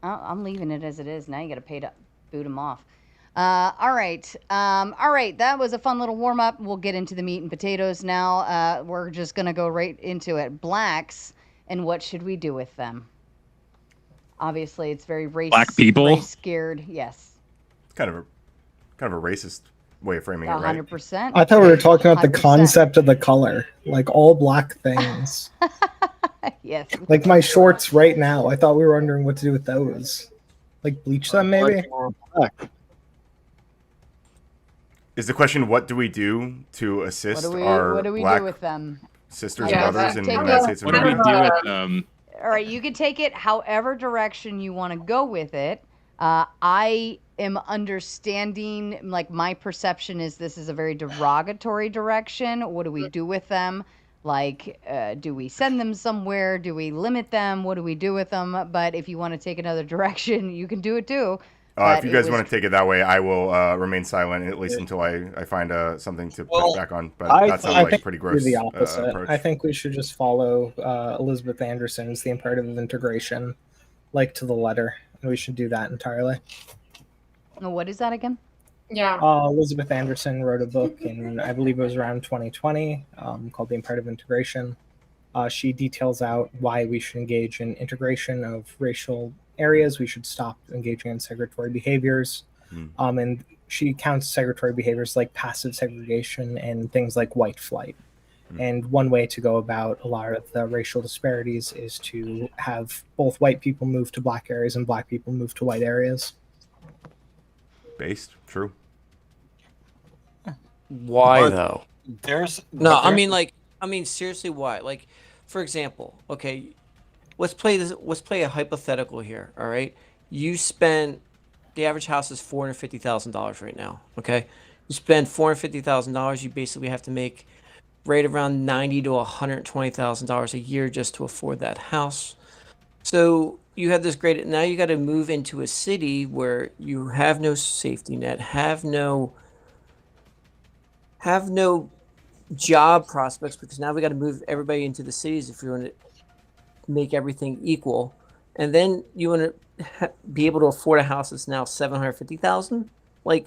I'm leaving it as it is. Now you got to pay to boot him off. All right. That was a fun little warm up. We'll get into the meat and potatoes now. We're just going to go right into it. Blacks, and what should we do with them? Obviously, it's very racist. Black people? Race scared. Yes. It's kind of a racist way of framing it, right? 100%. I thought we were talking about the 100%. concept of the color, like all black things. Yes. Like my shorts right now. I thought we were wondering what to do with those. Like bleach them, maybe? Is the question, what do we do to assist What our do we black do with them? sisters and brothers in the Take United it. States of What do we America? do with them? All right, you can take it however direction you want to go with it. I am understanding, like my perception is this is a very derogatory direction. What do we do with them? Like, do we send them somewhere? Do we limit them? What do we do with them? But if you want to take another direction, you can do it too. If you guys want to take it that way, I will remain silent at least until I find something to push back on. But that sounds like a pretty gross the opposite. approach. I think we should just follow Elizabeth Anderson's The Imperative of Integration, like to the letter. and we should do that entirely. What is that again? Yeah. Elizabeth Anderson wrote a book in, I believe it was around 2020, called The Imperative Integration. She details out why we should engage in integration of racial areas. We should stop engaging in segregatory behaviors. And she counts segregatory behaviors like passive segregation and things like white flight. And one way to go about a lot of the racial disparities is to have both white people move to black areas and black people move to white areas. Based, true. Why though? No, I mean seriously, why? Like, for example, okay, let's play a hypothetical here. All right, the average house is $450,000 right now. Okay, you spend $450,000, you basically have to make right around $90,000 to $120,000 a year just to afford that house. So you have this great. Now you got to move into a city where you have no safety net, have no job prospects, because now we got to move everybody into the cities if you want to make everything equal. And then you want to be able to afford a house that's now $750,000. Like,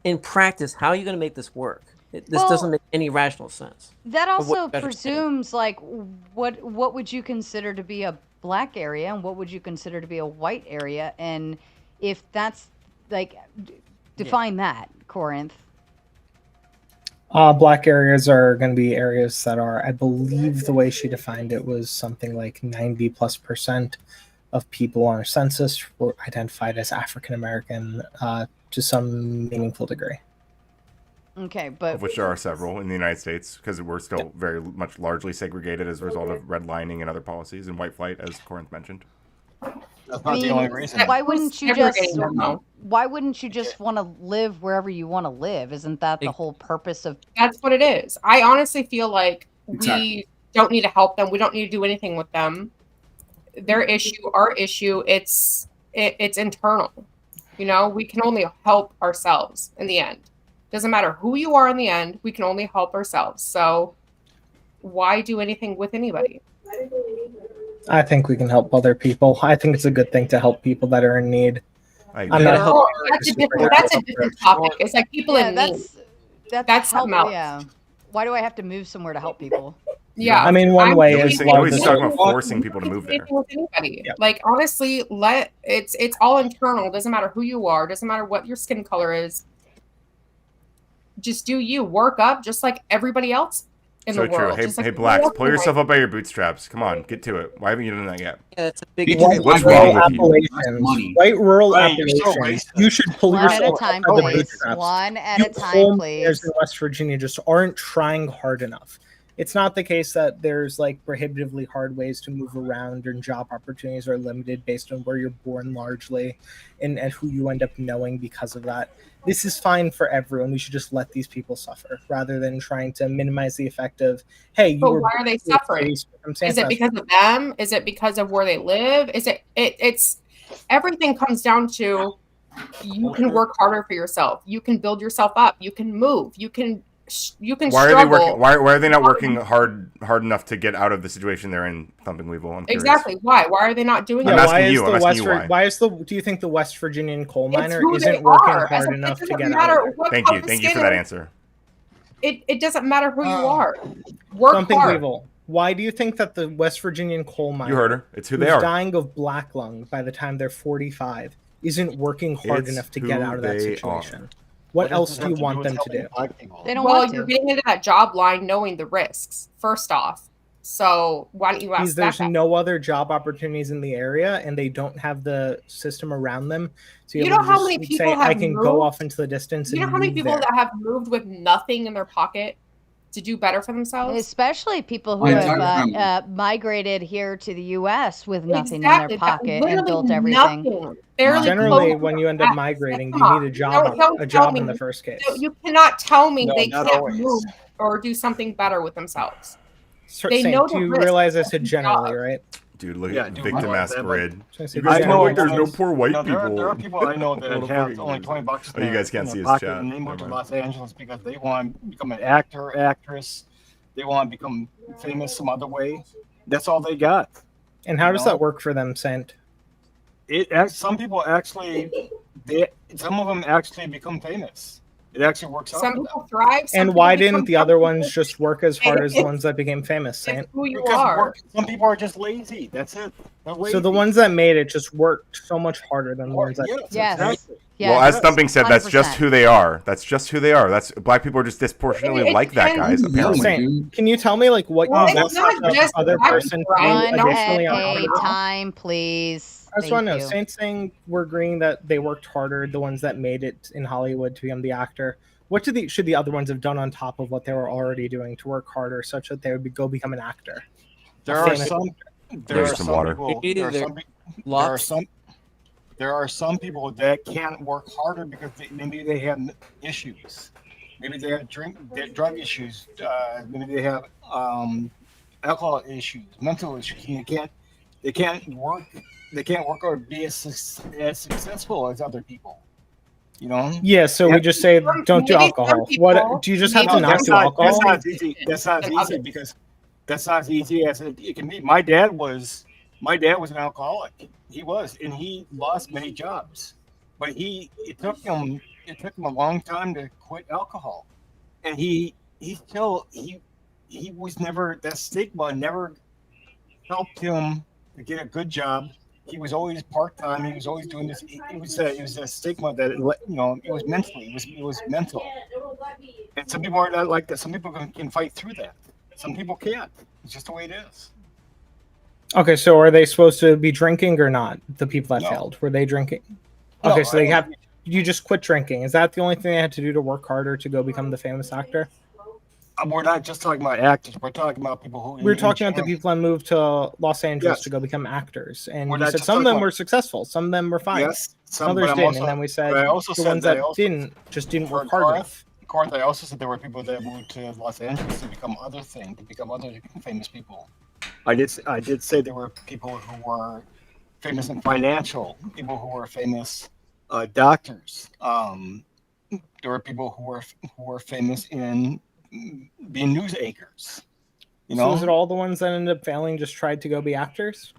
in practice, how are you going to make this work? This doesn't make any rational sense. That also presumes, like, what would you consider to be a black area and what would you consider to be a white area? And if that's, like, define that, Corinth. Black areas are going to be areas that are, I believe the way she defined it was something like 90+% of people on a census were identified as African American to some meaningful degree. Okay, but of which there are several in the United States, because we're still very much largely segregated as a result of redlining and other policies and white flight, as Corinth mentioned. That's not the only reason. Why wouldn't you just want to live wherever you want to live? Isn't that the whole purpose of? That's what it is. I honestly feel like we don't need to help them. We don't need to do anything with them. Their issue, our issue, it's internal. You know, we can only help ourselves in the end. Doesn't matter who you are in the end, we can only help ourselves. So why do anything with anybody? I think we can help other people. I think it's a good thing to help people that are in need. I'm not helping. That's a different topic. It's like people in need. That's something else. Yeah. Why do I have to move somewhere to help people? Yeah. I mean, one way is nobody's talking about forcing people to move there. Yep. Like, honestly, it's all internal. It doesn't matter who you are. It doesn't matter what your skin color is. Just do you. Work up just like everybody else in the world. Hey, Like blacks, pull yourself up by your bootstraps. Come on, get to it. Why haven't you done that yet? Yeah, that's a big What's wrong with you? White rural Appalachians, you should pull One yourself at a time, up by the please. bootstraps. One at You a time, coal please. miners in West Virginia just aren't trying hard enough. It's not the case that there's like prohibitively hard ways to move around and job opportunities are limited based on where you're born largely and who you end up knowing because of that. This is fine for everyone. We should just let these people suffer rather than trying to minimize the effect of, hey, you But were why are they suffering? Is it because of them? Is it because of where they live? It's everything comes down to you can work harder for yourself. You can build yourself up. You can move. You can Why struggle. are they working? Why are they not working hard enough to get out of the situation they're in? Thumping Weevil. I'm curious. Exactly. Why? Why are they not doing I'm it? asking you. I'm asking you why. Do you think the West Virginian coal miner who isn't they working are. hard It enough to doesn't get matter out of it? what Thank color you. Thank skin you for that is. answer. It doesn't matter who you are. Work Something hard. Weevil. Why do you think that the West Virginian coal miner, You heard her. It's who they who's are. dying of black lung by the time they're 45, isn't working hard It's enough to who get out of that they situation? are. What else do you want them to do? They don't Well, want you're to. getting into that job line knowing the risks, first off. So why don't you Because ask there's that? no other job opportunities in the area, and they don't have the system around them to be You able know to how just many people say, have I can moved? go off into the distance You and know how many move people there. that have moved with nothing in their pocket to do better for themselves? Especially people who Why have migrated here to the U.S. with nothing in Exactly. their pocket and Literally built everything. nothing. Barely Generally, clothes when you end up migrating, Come you on. need a job, Don't a tell job me. in the first case. You cannot tell me No, they not can't always. move or do something better with themselves. They Saint, know do the you risk. realize I said generally, right? Dude, look Yeah, at dude, victim I ass know that, grid. So I said You guys know generally. there's no poor white No, people. there are people I know that Hold on, have fucking only lose. $20 Oh, you guys can't in see their his pocket, chat. and they moved Never to mind. Los Angeles because they want to become an actor, actress. They want to become famous some other way. That's all they got. And how You does know? that work for them, Saint? Some people actually, some of them actually become famous. It actually works out. Some people thrive. Some And people why become didn't the other comfortable. ones just work as hard as the ones that became famous? Saint? Who you Because are. some people are just lazy. That's it. They're lazy. So the ones that made it just worked so much harder than the ones that. Yes. Exactly. Yes. Well, as Stumping said, that's just 100%. who they are. That's just who they are. That's black people are just disproportionately It like that, depends. guys. Apparently. Saint, can you tell me like what Well, you it's want not the just other black person people, to do right? One additionally head on a top of it? time, please. I just want to know. Thank you. Saint saying we're agreeing that they worked harder, the ones that made it in Hollywood to become the actor. What should the other ones have done on top of what they were already doing to work harder, such that they would go become an actor? There are famous- some. There's some water. There are some people that can't work harder because maybe they have issues. Maybe they have drug issues. Maybe they have alcohol issues, mental issues. They can't work. They can't work or be as successful as other people. You know? Yeah, so we just say don't do maybe some alcohol. people- What do you just have to maybe not That's do not, alcohol? that's not easy. That's not And easy others. because that's not as easy as it can be. My dad was an alcoholic. He was, and he lost many jobs. But it took him a long time to quit alcohol, and he was never, that stigma never helped him to get a good job. He was always part time. He was always doing this. It was a stigma that it was mentally. It was mental. And some people are not like that. Some people can fight through that. Some people can't. It's just the way it is. Okay, so are they supposed to be drinking or not? The people that No. failed, were they drinking? No, Okay, so I they don't have. think- You just quit drinking. Is that the only thing they had to do to work harder to go become the famous actor? We're not just talking about actors. We're talking about people who. We were talking about the people that moved to Los Angeles Yes. to go become actors, and We're you not said just some of talking them about- were successful, some of them were fine, Yes, some, others but I'm didn't, also- and then we said but I also the said ones that I that also- didn't For work hard Garth, enough. Garth, I also said there were people that moved to Los Angeles to become other famous people. I did say there were people who were famous in financial, people who were famous doctors. There were people who were famous in being news anchors. You So know, was it all the ones that ended up failing just tried to go be actors?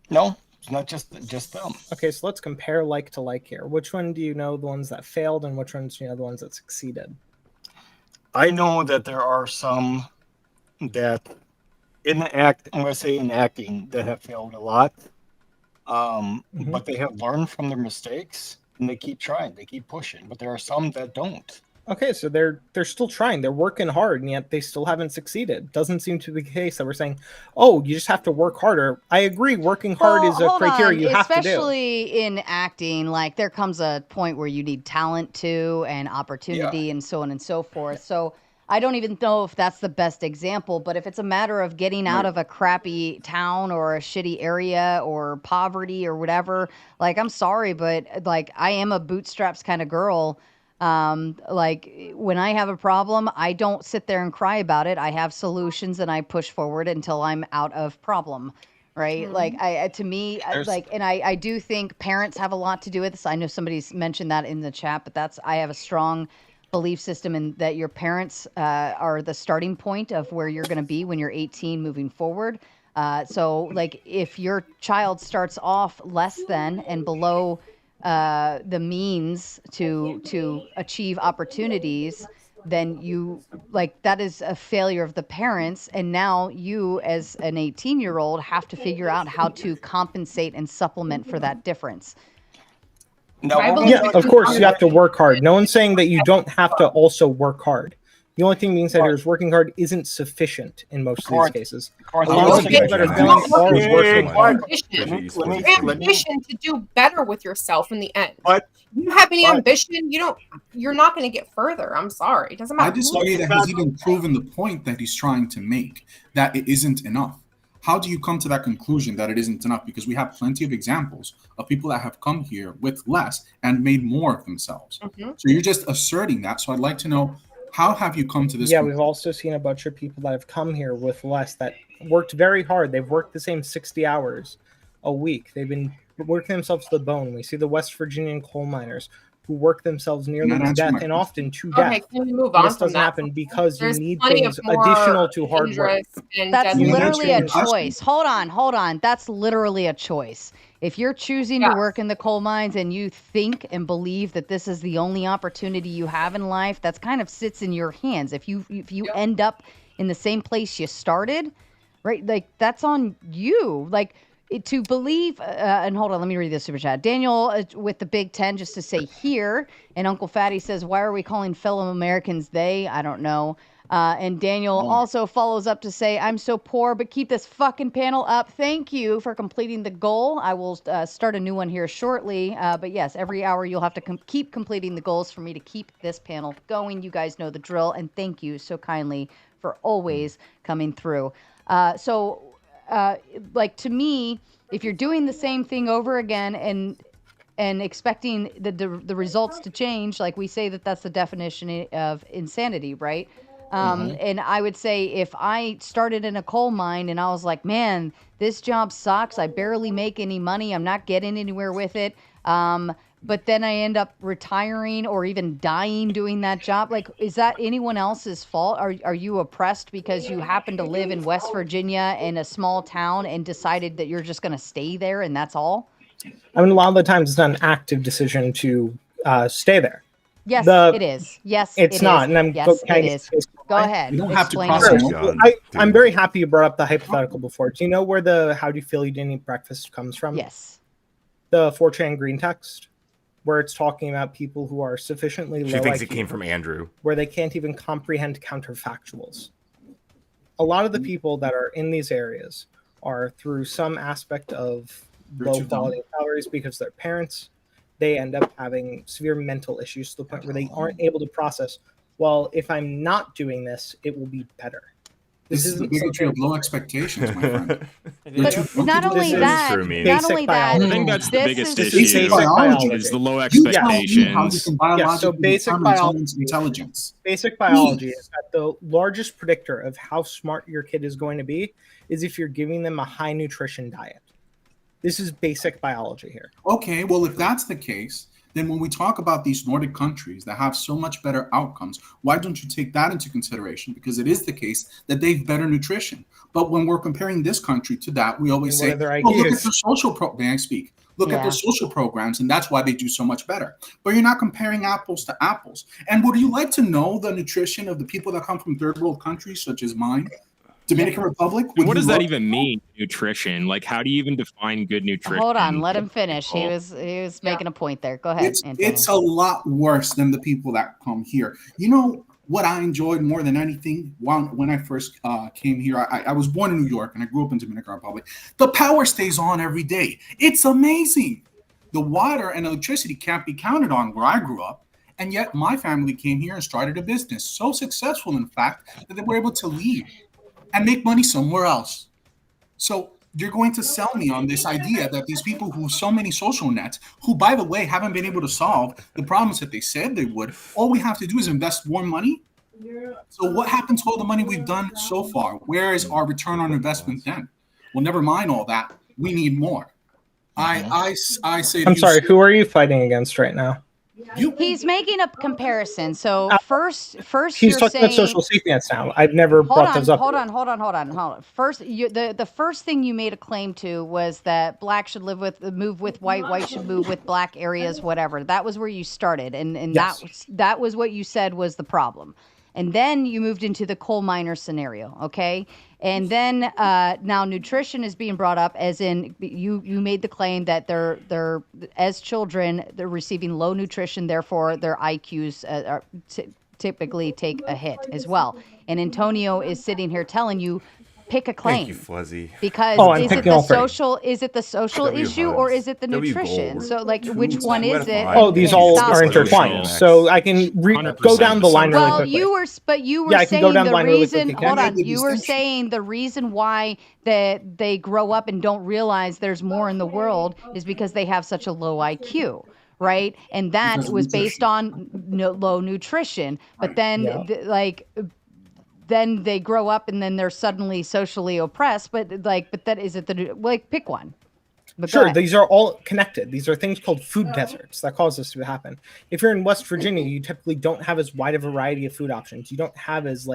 no, it's not just them. Okay, so let's compare like to like here. Which one do you know the ones that failed, and which ones do you know the ones that succeeded? I know that there are some that I'm going to say in acting that have failed a lot. But they have learned from their mistakes and they keep trying, they keep pushing. But there are some that don't. Okay, so they're still trying, they're working hard, and yet they still haven't succeeded. Doesn't seem to be the case that we're saying, oh, you just have to work harder. I agree, working hard is a hold criteria on. you have to do. Especially in acting, like there comes a point where you need talent too, and opportunity, and so on and so forth. So I don't even know if that's the best example, but if it's a matter of getting out of a crappy town or a shitty area or poverty or whatever, like I'm sorry, but like I am a bootstraps kind of girl. Like when I have a problem, I don't sit there and cry about it. I have solutions and I push forward until I'm out of problem. Right. Like to me, I do think parents have a lot to do with this. I know somebody's mentioned that in the chat, but I have a strong belief system in that your parents are the starting point of where you're going to be when you're 18 moving forward. So like if your child starts off less than and below the means to achieve opportunities, then you like that is a failure of the parents, and now you as an 18-year-old have to figure out how to compensate and supplement for that difference. Yeah, of course you have to work hard. No one's saying that you don't have to also work hard. The only thing being said here is working hard isn't sufficient in most of these cases. A lot of the people that are failing are working hard. You have ambition to do better with yourself in the end. But you have any ambition, you're not going to get further. I'm sorry. It doesn't matter. I disagree that he's even proven the point that he's trying to make, that it isn't enough. How do you come to that conclusion that it isn't enough? Because we have plenty of examples of people that have come here with less and made more of themselves. So you're just asserting that. So I'd like to know, how have you come to this? Yeah, we've also seen a bunch of people that have come here with less that worked very hard. They've worked the same 60 hours a week. They've been working themselves to the bone. We see the West Virginian coal miners who work themselves nearly to death and often to death. Okay, can we move on This from doesn't that? happen because There's you need plenty things of more additional to hard work. dangerous and That's deadly literally a things. choice. Hold on. That's literally a choice. If you're choosing to work in the coal mines and you think and believe that this is the only opportunity you have in life, that's kind of sits in your hands. If you end up in the same place you started, right? Like that's on you. Like to believe. And hold on, let me read this super chat. Daniel with the Big 10 just to say here, and Uncle Fatty says, "Why are we calling fellow Americans they?" I don't know. And Daniel also follows up to say, "I'm so poor, but keep this fucking panel up. Thank you for completing the goal. I will start a new one here shortly. But yes, every hour you'll have to keep completing the goals for me to keep this panel going. You guys know the drill. And thank you so kindly for always coming through." Like to me, if you're doing the same thing over again and expecting the results to change, like we say that's the definition of insanity, right? And I would say if I started in a coal mine and I was like, man, this job sucks. I barely make any money. I'm not getting anywhere with it. But then I end up retiring or even dying doing that job. Like, is that anyone else's fault? Are you oppressed because you happen to live in West Virginia in a small town and decided that you're just going to stay there and that's all? I mean, a lot of the times it's not an active decision to stay there. Yes, it is. Yes, it's not. And I'm yes, it is. Go ahead. You don't have to Explain cross it. them. I'm very happy you brought up the hypothetical before. Do you know where the "How do you feel you didn't eat breakfast" comes from? Yes. The 4chan green text, where it's talking about people who are sufficiently low She thinks IQ, it came from Andrew. where they can't even comprehend counterfactuals. A lot of the people that are in these areas are through some aspect of low quality salaries because their parents, they end up having severe mental issues to the point where they aren't able to process, well, if I'm not doing this, it will be better. This is the bigotry of low expectations, my friend. But not only that, not only that, I think that's the biggest issue. Basic biology. Is the low You tell me how expectations. you can biologically so basic determine biology, someone's intelligence. Basic biology is that the largest predictor of how smart your kid is going to be is if you're giving them a high nutrition diet. This is basic biology here. Okay, well, if that's the case, then when we talk about these Nordic countries that have so much better outcomes, why don't you take that into consideration? Because it is the case that they've better nutrition. But when we're comparing this country to that, we always say, look at their social Look at their social programs, and that's why they do so much better. But you're not comparing apples to apples. And would you like to know the nutrition of the people that come from third world countries, such as mine? Dominican Republic. What does that even mean, nutrition? Like, how do you even define good nutrition? Hold on, let him finish. He was making a point there. Go ahead. It's a lot worse than the people that come here. You know what I enjoyed more than anything when I first came here? I was born in New York and I grew up in Dominican Republic. The power stays on every day. It's amazing. The water and electricity can't be counted on where I grew up. And yet my family came here and started a business. So successful, in fact, that they were able to leave and make money somewhere else. So you're going to sell me on this idea that these people who so many social nets, who, by the way, haven't been able to solve the problems that they said they would, all we have to do is invest more money. So what happened to all the money we've done so far? Where is our return on investment then? Well, never mind all that. We need more. I say. I'm sorry, who are you fighting against right now? He's making a comparison. So first He's you're talking saying, about social safety nets now. I've never brought those up. Hold on. First, the first thing you made a claim to was that black should move with white should move with black areas, whatever. That was where you started, and yes. that was what you said was the problem. And then you moved into the coal miner scenario, okay? And then now nutrition is being brought up, as in you made the claim that they're as children they're receiving low nutrition, therefore their IQs typically take a hit as well. And Antonio is sitting here telling you, pick a claim. Thank you, Fuzzy. Because is it the social issue or is it the nutrition? So like, which one is it? Oh, these all are intertwined. So I can go down the line really quickly. You were saying the reason. Hold on. You were saying the reason why that they grow up and don't realize there's more in the world is because they have such a low IQ. Right. And that was based on low nutrition. But then then they grow up and then they're suddenly socially oppressed. But that is it. Pick one. But sure, these are all connected. These are things called food deserts that cause this to happen. If you're in West Virginia, you typically don't have as wide a variety of food options. You don't have as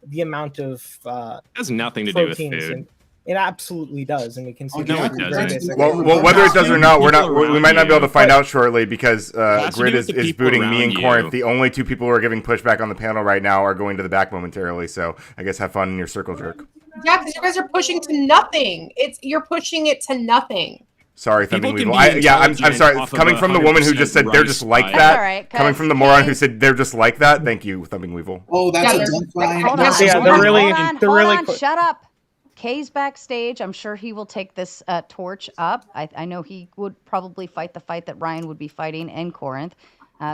the amount of it has nothing to do with food. It absolutely does, and we can see. Okay, No, it very doesn't. basic- Well, whether it does or not, we might not be able to find you. out shortly because has to Grid do is with the people booting me around and you. Corinth. The only two people who are giving pushback on the panel right now are going to the back momentarily. So I guess have fun in your circle jerk. Yeah, because you guys are pushing to nothing. You're pushing it to nothing. Sorry, People Thumping can Weevil. be I'm intelligent sorry. off of Coming from the woman who 100% just said they're just like rice that. All right, Coming from the moron who said they're just like that. Thank you, Thumping Weevil. Oh, that's Yeah, a dump line. Hold on, Yeah, hold they're on, really- hold on, they're hold really on, quick. shut up. Kay's backstage. I'm sure he will take this torch up. I know he would probably fight the fight that Ryan would be fighting in Corinth.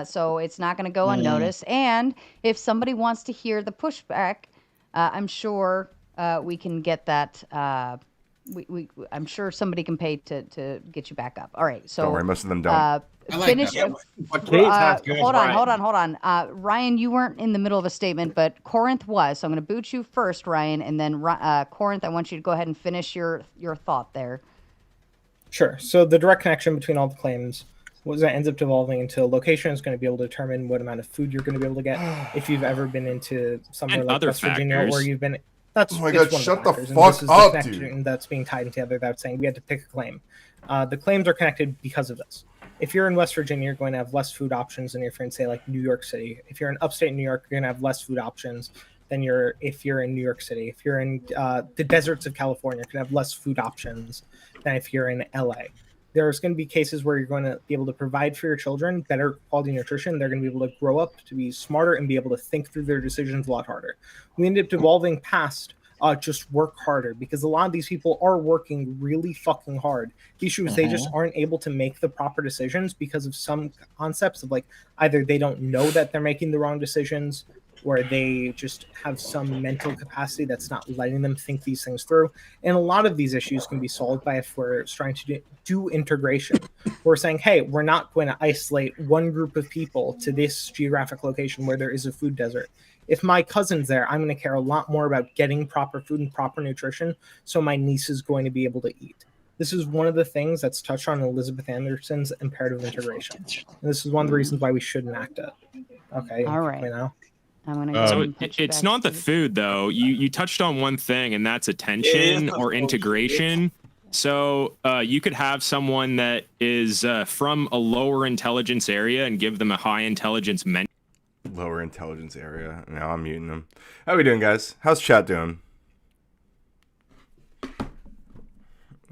So it's not going to go unnoticed. And if somebody wants to hear the pushback, I'm sure we can get that. I'm sure somebody can pay to get you back up. All right. So Don't worry, most of them don't. I like finish. that. But Kate's not good, Hold on, Ryan. hold on. Ryan, you weren't in the middle of a statement, but Corinth was. So I'm going to boot you first, Ryan, and then Corinth. I want you to go ahead and finish your thought there. Sure. So the direct connection between all the claims was that ends up devolving into location is going to be able to determine what amount of food you're going to be able to get. If you've ever been into somewhere And like other West Virginia, or factors. you've been, that's Oh my it's God, one shut of the factors. fuck And this is up, the dude. connection that's being tied together. That's saying we had to pick a claim. The claims are connected because of this. If you're in West Virginia, you're going to have less food options than if you're in, say, like New York City. If you're in upstate New York, you're going to have less food options than if you're in New York City. If you're in the deserts of California, you're going to have less food options than if you're in LA. There's going to be cases where you're going to be able to provide for your children better quality nutrition. They're going to be able to grow up to be smarter and be able to think through their decisions a lot harder. We end up devolving past just work harder, because a lot of these people are working really fucking hard. The issue is they just aren't able to make the proper decisions because of some concepts of, like, either they don't know that they're making the wrong decisions, or they just have some mental capacity that's not letting them think these things through. And a lot of these issues can be solved by if we're trying to do integration. We're saying, hey, we're not going to isolate one group of people to this geographic location where there is a food desert. If my cousin's there, I'm going to care a lot more about getting proper food and proper nutrition so my niece is going to be able to eat. This is one of the things that's touched on in Elizabeth Anderson's imperative integration. And this is one of the reasons why we should enact it. Okay. All right. You know? I'm going to go So and put you it's not the backstage. food though. You touched on one thing, and that's attention or integration. So you could have someone that is from a lower intelligence area and give them a high intelligence mentor. Lower intelligence area. Now I'm muting them. How we doing, guys? How's chat doing?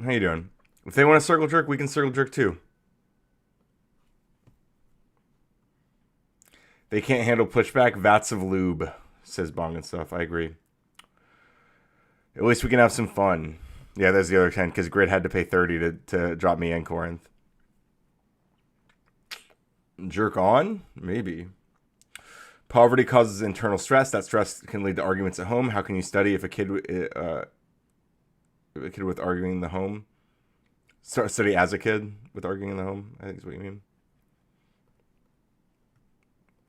How you doing? If they want to circle jerk, we can circle jerk too. They can't handle pushback. Vats of lube, says Bong and stuff. I agree. At least we can have some fun. Yeah, there's the other 10, because Grid had to pay 30 to drop me in Corinth. Jerk on? Maybe. Poverty causes internal stress. That stress can lead to arguments at home. How can you study if a kid with arguing in the home? Study as a kid with arguing in the home, I think is what you mean.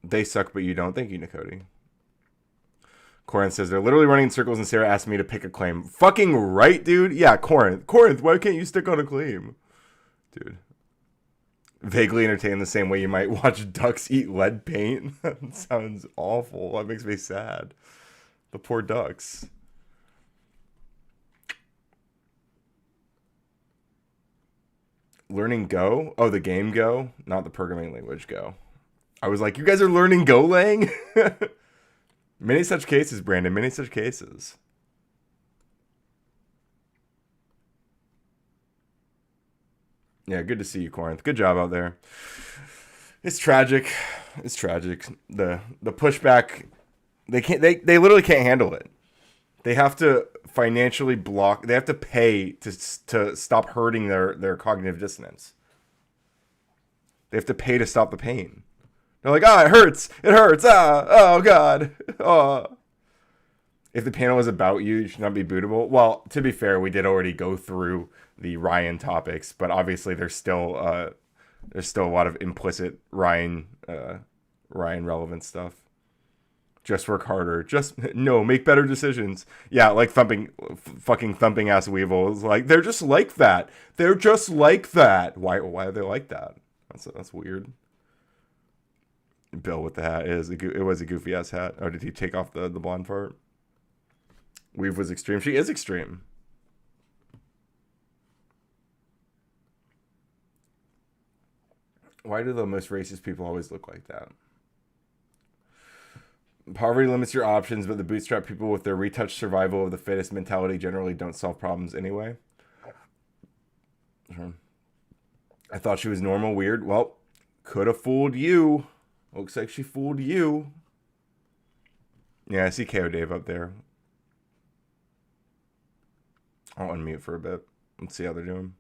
They suck, but you don't. Thank you, Nikoti. Corinth says, they're literally running in circles, and Sarah asked me to pick a claim. Fucking right, dude. Yeah, Corinth, why can't you stick on a claim? Dude. Vaguely entertained the same way you might watch ducks eat lead paint. That sounds awful. That makes me sad. The poor ducks. Learning Go? Oh, the game Go? Not the programming language Go. I was like, you guys are learning Golang? Many such cases, Brandon. Many such cases. Yeah, good to see you, Corinth. Good job out there. It's tragic. It's tragic. The pushback, they literally can't handle it. They have to financially block. They have to pay to stop hurting their cognitive dissonance. They have to pay to stop the pain. They're like, it hurts. It hurts. Oh God. Oh. If the panel is about you, you should not be bootable. Well, to be fair, we did already go through the Ryan topics, but obviously there's still a lot of implicit Ryan relevant stuff. Just work harder. Make better decisions. Yeah, like fucking thumping ass Weevil is like, they're just like that. They're just like that. Why are they like that? That's weird. Bill with the hat it was a goofy ass hat. Oh, did he take off the blonde part? Weave was extreme. She is extreme. Why do the most racist people always look like that? Poverty limits your options, but the bootstrap people with their retouched survival of the fittest mentality generally don't solve problems anyway. I thought she was normal, weird. Well, could have fooled you. Looks like she fooled you. Yeah, I see KO Dave up there. I'll unmute for a bit. Let's see how they're doing.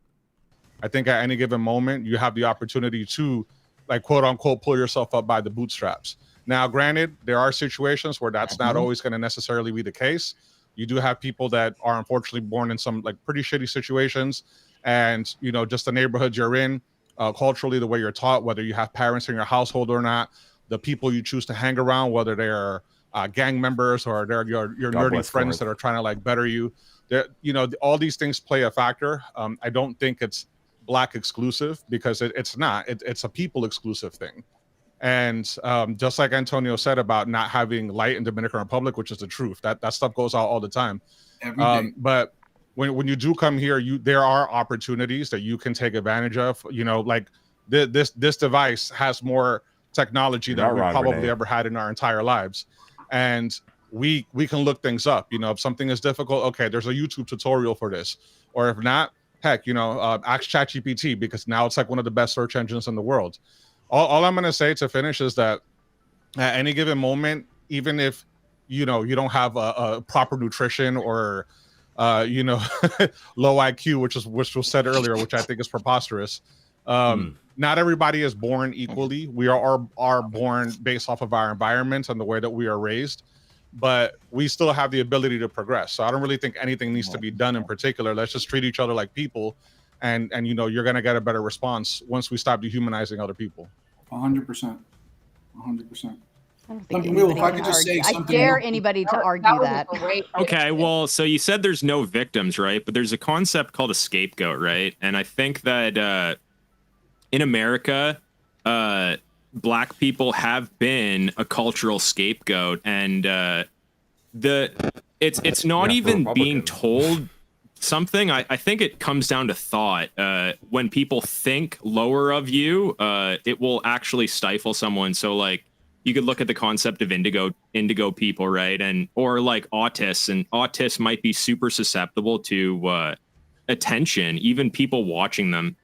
I think at any given moment, you have the opportunity to, like, quote unquote, pull yourself up by the bootstraps. Now, granted, there are situations where that's not always going to necessarily be the case. You do have people that are unfortunately born in some like pretty shitty situations, and you know, just the neighborhoods you're in, culturally, the way you're taught, whether you have parents in your household or not, the people you choose to hang around, whether they're gang members or they're your nerdy friends that are trying to like better you. You know, all these things play a factor. I don't think it's Black exclusive, because it's not. It's a people exclusive thing. And just like Antonio said about not having light in Dominican Republic, which is the truth, that stuff goes out all the time. Every day. But when you do come here, there are opportunities that you can take advantage of. You know, like this device has more technology than we probably ever had in our entire lives, and we can look things up. You know, if something is difficult, okay, there's a YouTube tutorial for this, or if not, heck, you know, ask ChatGPT, because now it's like one of the best search engines in the world. All I'm going to say to finish is that at any given moment, even if, you know, you don't have a proper nutrition or, you know, low IQ, which was said earlier, which I think is preposterous. Not everybody is born equally. We are born based off of our environment and the way that we are raised, but we still have the ability to progress. So I don't really think anything needs to be done in particular. Let's just treat each other like people. And you know, you're going to get a better response once we stop dehumanizing other people. 100%. 100%. I don't think Will, if I anybody could can just say argue. I something. dare anybody to argue that. Okay, well, so you said there's no victims, right? But there's a concept called a scapegoat, right? And I think that in America, Black people have been a cultural scapegoat, and it's not even being told something. I think it comes down to thought. When people think lower of you, it will actually stifle someone. So like, you could look at the concept of indigo people, right? And or like autists, and autists might be super susceptible to attention, even people watching them.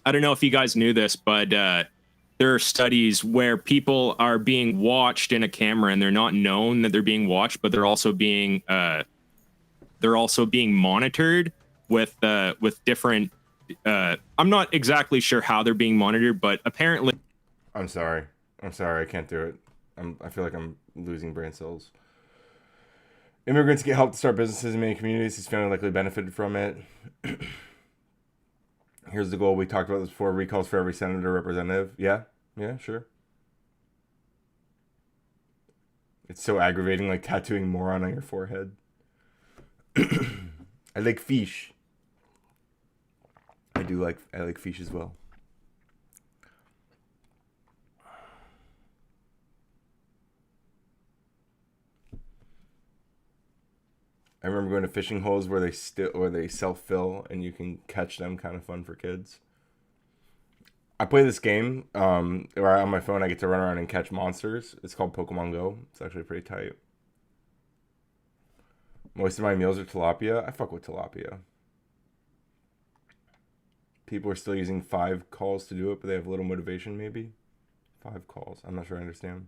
I don't know if you guys knew this, but there are studies where people are being watched in a camera and they're not known that they're being watched, but they're also being monitored with different. I'm not exactly sure how they're being monitored, but apparently. I'm sorry. I can't do it. I feel like I'm losing brain cells. Immigrants get help to start businesses in many communities. His family likely benefited from it. Here's the goal. We talked about this before. Recalls for every senator or representative. Yeah, sure. It's so aggravating, like tattooing moron on your forehead. I like fish. I like fish as well. I remember going to fishing holes where they self-fill and you can catch them. Kind of fun for kids. I play this game where on my phone I get to run around and catch monsters. It's called Pokemon Go. It's actually pretty tight. Most of my meals are tilapia. I fuck with tilapia. People are still using 5 calls to do it, but they have little motivation maybe. 5 calls. I'm not sure I understand.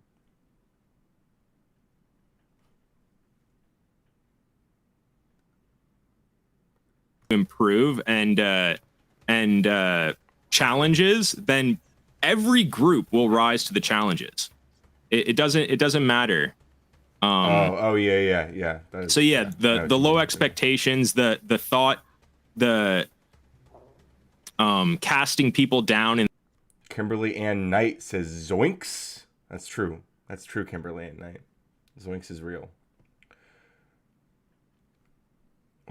Improve and challenges, then every group will rise to the challenges. It doesn't matter. Yeah. So yeah, the low expectations, the thought, the casting people down. And Kimberly Ann Knight says zoinks. That's true, Kimberly Ann Knight. Zoinks is real.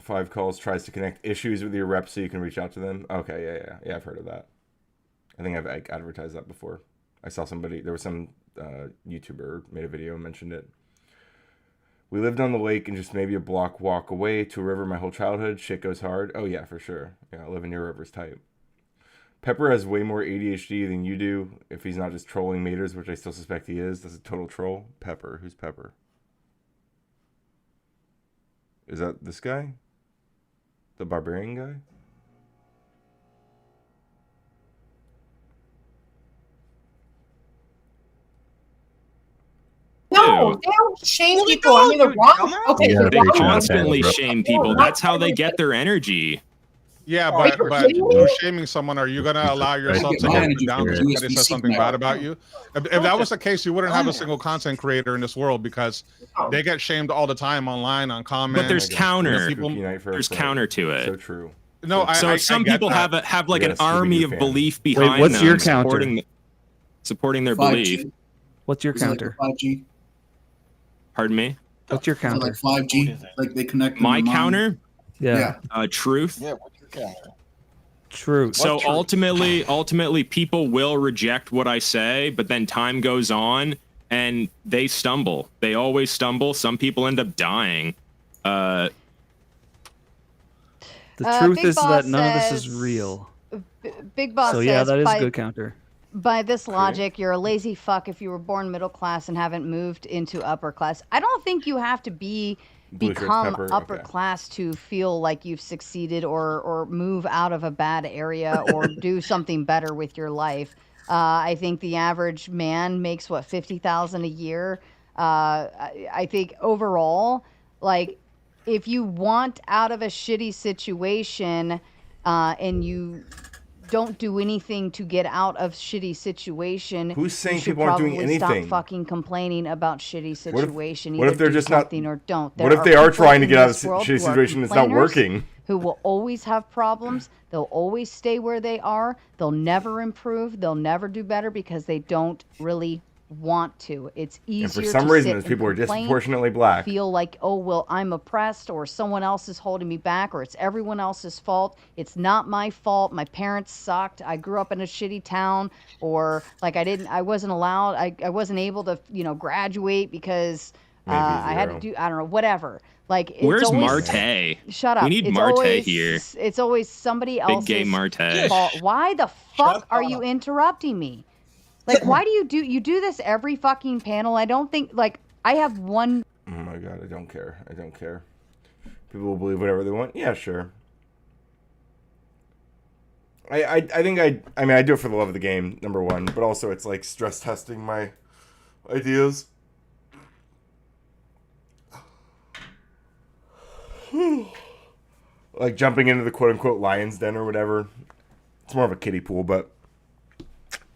5 calls tries to connect issues with your rep so you can reach out to them. Okay, yeah, I've heard of that. I think I've advertised that before. I saw there was some YouTuber made a video and mentioned it. We lived on the lake and just maybe a block walk away to a river my whole childhood. Shit goes hard. Oh yeah, for sure. Yeah, living near a river's tight. Pepper has way more ADHD than you do. If he's not just trolling maters, which I still suspect he is, that's a total troll. Pepper, who's Pepper? Is that this guy? The barbarian guy? No, they don't shame people. I mean, the wrong. Okay, Yeah, the they wrong constantly one- shame people. That's how they get their energy. Yeah, Are but you but kidding me? through shaming someone, are you gonna allow yourself to get down because somebody says something bad about you? If that was the case, you wouldn't have a single content creator in this world because they get shamed all the time online on comments. But there's counter. People, There's counter to it. So true. No, so I some get people that. have like Yeah, an Scooby-Doo army of fan. belief Wait, behind what's them your counter? supporting their 5G. belief. What's your Is it like counter? 5G? Pardon me. What's your Is it counter? like 5G? Like they connect. in My the mind? counter. Yeah. Truth. Yeah, what's your counter? True. So ultimately, people will reject what I say, but then time goes on and they stumble. They always stumble. Some people end up dying. The truth Big is Boss that none of this is says- real. Big Boss So yeah, says that is by, a good counter. by this logic, you're a lazy fuck if you were born middle class and haven't moved into upper class. I don't think you have to Blue shirts, become Pepper, upper okay. class to feel like you've succeeded or move out of a bad area or do something better with your life. I think the average man makes what, 50,000 a year. I think overall, like, if you want out of a shitty situation and you don't do anything to get out of shitty situation, Who's saying you should people aren't doing probably anything? Stop fucking complaining about shitty What if- situation. what if Either they're do just not- something or don't. what There if they are people trying to in get out of this a world shitty who are situation that's not complainers, working? who will always have problems. They'll always stay where they are. They'll never improve. They'll never do better because they don't really want to. It's easier And for some to reason, sit those and people are complain, disproportionately black. feel like, oh, well, I'm oppressed or someone else is holding me back or it's everyone else's fault. It's not my fault. My parents sucked. I grew up in a shitty town, or like I wasn't allowed, I wasn't able to, graduate because I had to do, I don't know, whatever. Like, it's Where's always, Marte? Shut up. We need It's Marte always, here. It's always somebody Big gay else's Marte. fault. Why the fuck are you interrupting me? Like, why do you do this every fucking panel? I don't think, like, I have one. Oh my god, I don't care. I don't care. People will believe whatever they want. Yeah, sure. I think I mean I do it for the love of the game, number one, but also it's like stress testing my ideas. Like jumping into the quote unquote lion's den or whatever. It's more of a kiddie pool, but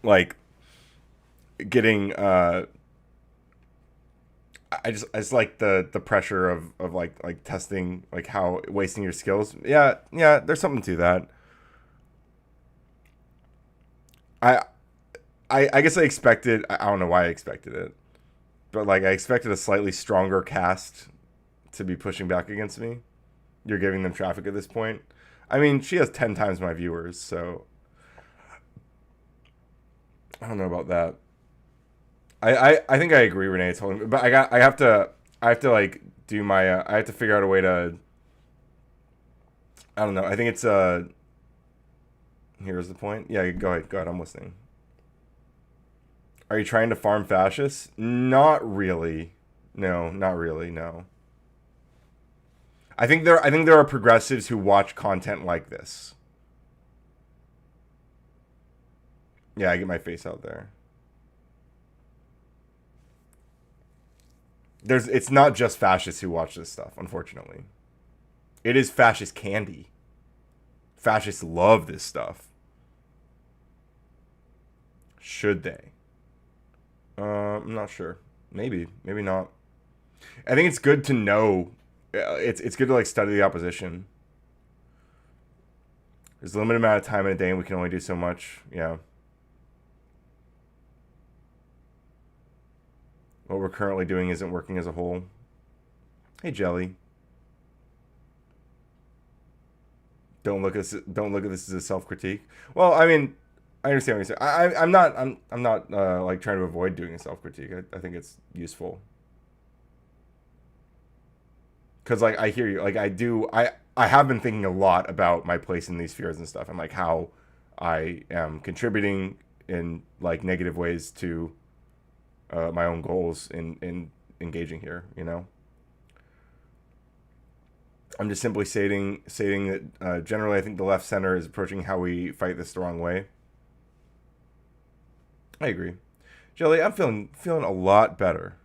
like getting I just like the pressure of like testing, like how wasting your skills. Yeah, there's something to that. I guess I expected, I don't know why I expected it, but like I expected a slightly stronger cast to be pushing back against me. You're giving them traffic at this point. I mean, she has 10 times my viewers, so I don't know about that. I think I agree, Renee told me, but I have to like do my I have to figure out a way to, I don't know. I think it's here's the point. Yeah, go ahead, I'm listening. Are you trying to farm fascists? Not really. No, not really. No. I think there are progressives who watch content like this. Yeah, I get my face out there. It's not just fascists who watch this stuff, unfortunately. It is fascist candy. Fascists love this stuff. Should they? I'm not sure. Maybe not. I think it's good to know. It's good to like study the opposition. There's a limited amount of time in a day, and we can only do so much. Yeah. What we're currently doing isn't working as a whole. Hey, Jelly. Don't look at this as a self-critique. Well, I mean, I understand what you're saying. I'm not like trying to avoid doing a self-critique. I think it's useful. Cause like I hear you. Like I have been thinking a lot about my place in these spheres and stuff, and like how I am contributing in like negative ways to my own goals in engaging here. You know, I'm just simply stating that generally I think the left center is approaching how we fight this the wrong way. I agree, Jelly. I'm feeling a lot better.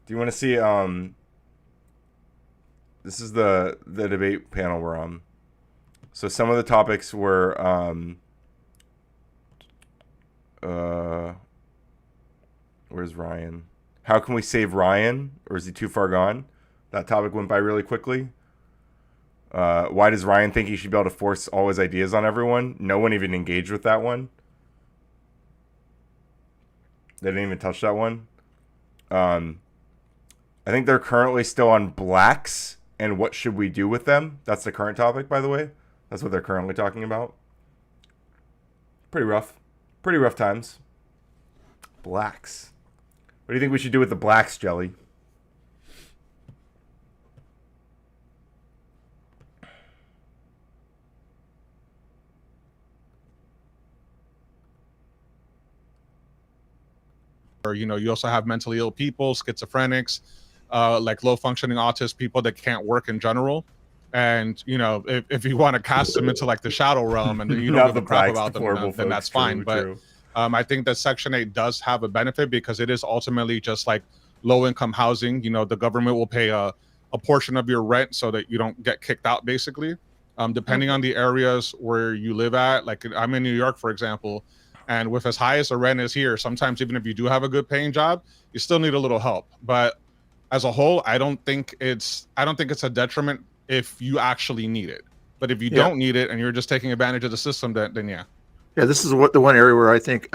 Do you want to see? This is the debate panel we're on. So some of the topics were where's Ryan? How can we save Ryan, or is he too far gone? That topic went by really quickly. Why does Ryan think he should be able to force all his ideas on everyone? No one even engaged with that one. They didn't even touch that one. I think they're currently still on blacks and what should we do with them. That's the current topic, by the way. That's what they're currently talking about. Pretty rough. Pretty rough times. Blacks. What do you think we should do with the blacks, Jelly? Or, you know, you also have mentally ill people, schizophrenics, like low functioning autist people that can't work in general. And, you know, if you want to cast them into like the shadow realm and you don't give a crap about them, then that's fine. But I think that Section 8 does have a benefit because it is ultimately just like low income housing. You know, the government will pay a portion of your rent so that you don't get kicked out, basically. Depending on the areas where you live at, like I'm in New York, for example, and with as high as the rent is here, sometimes even if you do have a good paying job, you still need a little help. But as a whole, I don't think it's a detriment if you actually need it. But if you don't need it and you're just taking advantage of the system, then yeah. Yeah, this is the one area where I think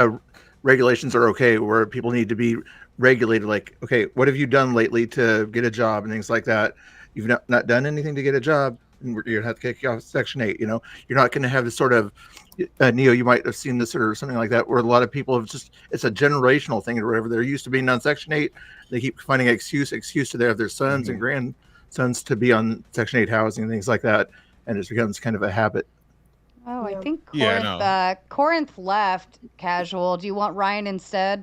regulations are okay, where people need to be regulated. Like, okay, what have you done lately to get a job and things like that? You've not done anything to get a job, and you're gonna have to kick you off Section 8. You know, you're not going to have this sort of Neo. You might have seen this or something like that, where a lot of people have it's a generational thing or whatever. They're used to being on Section 8. They keep finding excuse to have their sons and grandsons to be on Section 8 housing and things like that, and it becomes kind of a habit. Oh, I think Corinth left. Casual. Do you want Ryan instead?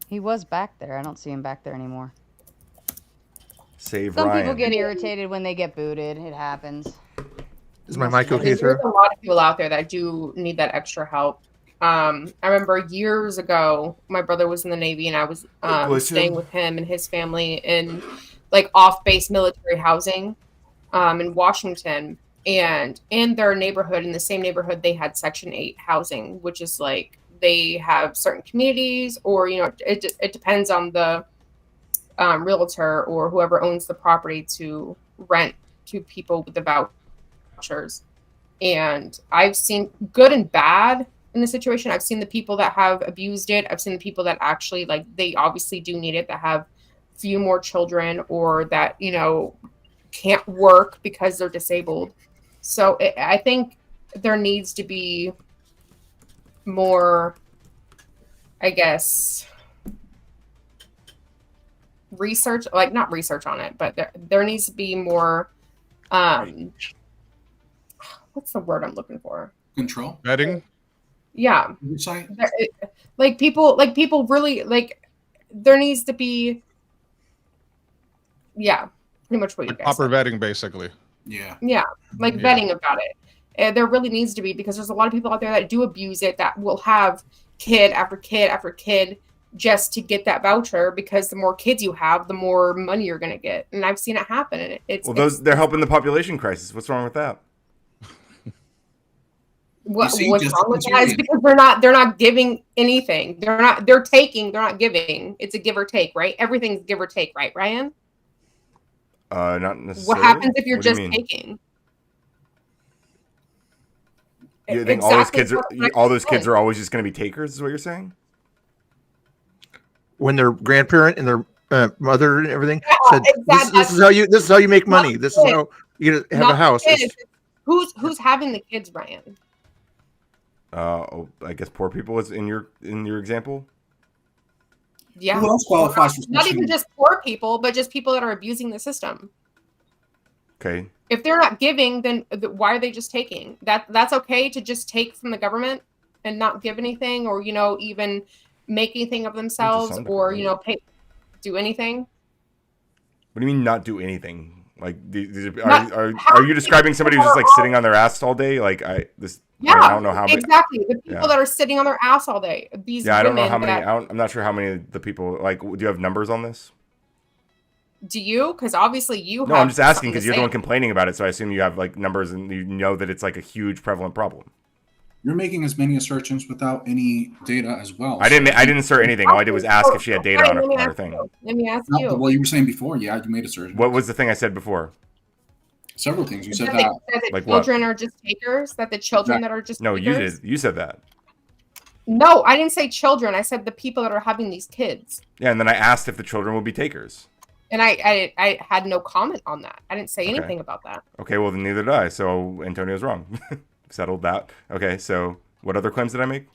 He was back there. I don't see him back there anymore. Save Some Ryan. people get irritated when they get booted. It happens. Is my mic okay, sir? There's a lot of people out there that do need that extra help. I remember years ago, my brother was in the Navy, and I was staying with him and his family in like off-base military housing in Washington. And in their neighborhood, in the same neighborhood, they had Section 8 housing, which is like they have certain communities, or, you know, it depends on the realtor or whoever owns the property to rent to people with the vouchers. And I've seen good and bad in the situation. I've seen the people that have abused it. I've seen the people that actually, like, they obviously do need it, that have few more children or that, you know, can't work because they're disabled. So I think there needs to be more, I guess, research, like not research on it, but there needs to be more, what's the word I'm looking for? Control? Vetting? Yeah. Like people really, like, there needs to be, yeah, pretty much what you guys proper said. vetting, basically. Yeah. Yeah, like vetting about it. And there really needs to be, because there's a lot of people out there that do abuse it, that will have kid after kid after kid just to get that voucher, because the more kids you have, the more money you're going to get. And I've seen it happen. And they're helping the population crisis. What's wrong with that? What's wrong with that is because they're not giving anything. They're taking, they're not giving. It's a give or take, right? Everything's give or take, right, Ryan? Not necessarily. What happens if you're just taking? You think all those kids are always just going to be takers? Is what you're saying? When their grandparent and their mother and everything said, "This is how you make money. This is how you have a house." Who's having the kids, Ryan? I guess poor people is in your example. Yeah. Who else qualifies for not even just poor people, but just people that are abusing the system. Okay. If they're not giving, then why are they just taking? That's okay to just take from the government and not give anything, or even make anything of themselves, or do anything. What do you mean not do anything? Like are you describing somebody who's just like sitting on their ass all day? Like I don't know how many. Exactly. The people that are sitting on their ass all day. These I don't know how women many. I'm not sure how many of the people. Like, do you have numbers on this? Do you? Because obviously you. No, have I'm just asking something to because you're the say. one complaining about it. So I assume you have like numbers and you know that it's like a huge prevalent problem. You're making as many assertions without any data as well. I didn't insert anything. All I did was ask if she had data on her thing. Let me ask you. Well, you were saying before, yeah, you made assertions. What was the thing I said before? Several things. You said that that. the Like children are just takers. That the children that are just no, takers? you did. You said that. No, I didn't say children. I said the people that are having these kids. Yeah, and then I asked if the children would be takers. And I had no comment on that. I didn't say anything about that. Okay, well then neither did I. So Antonio's wrong. Settled that. Okay, so what other claims did I make?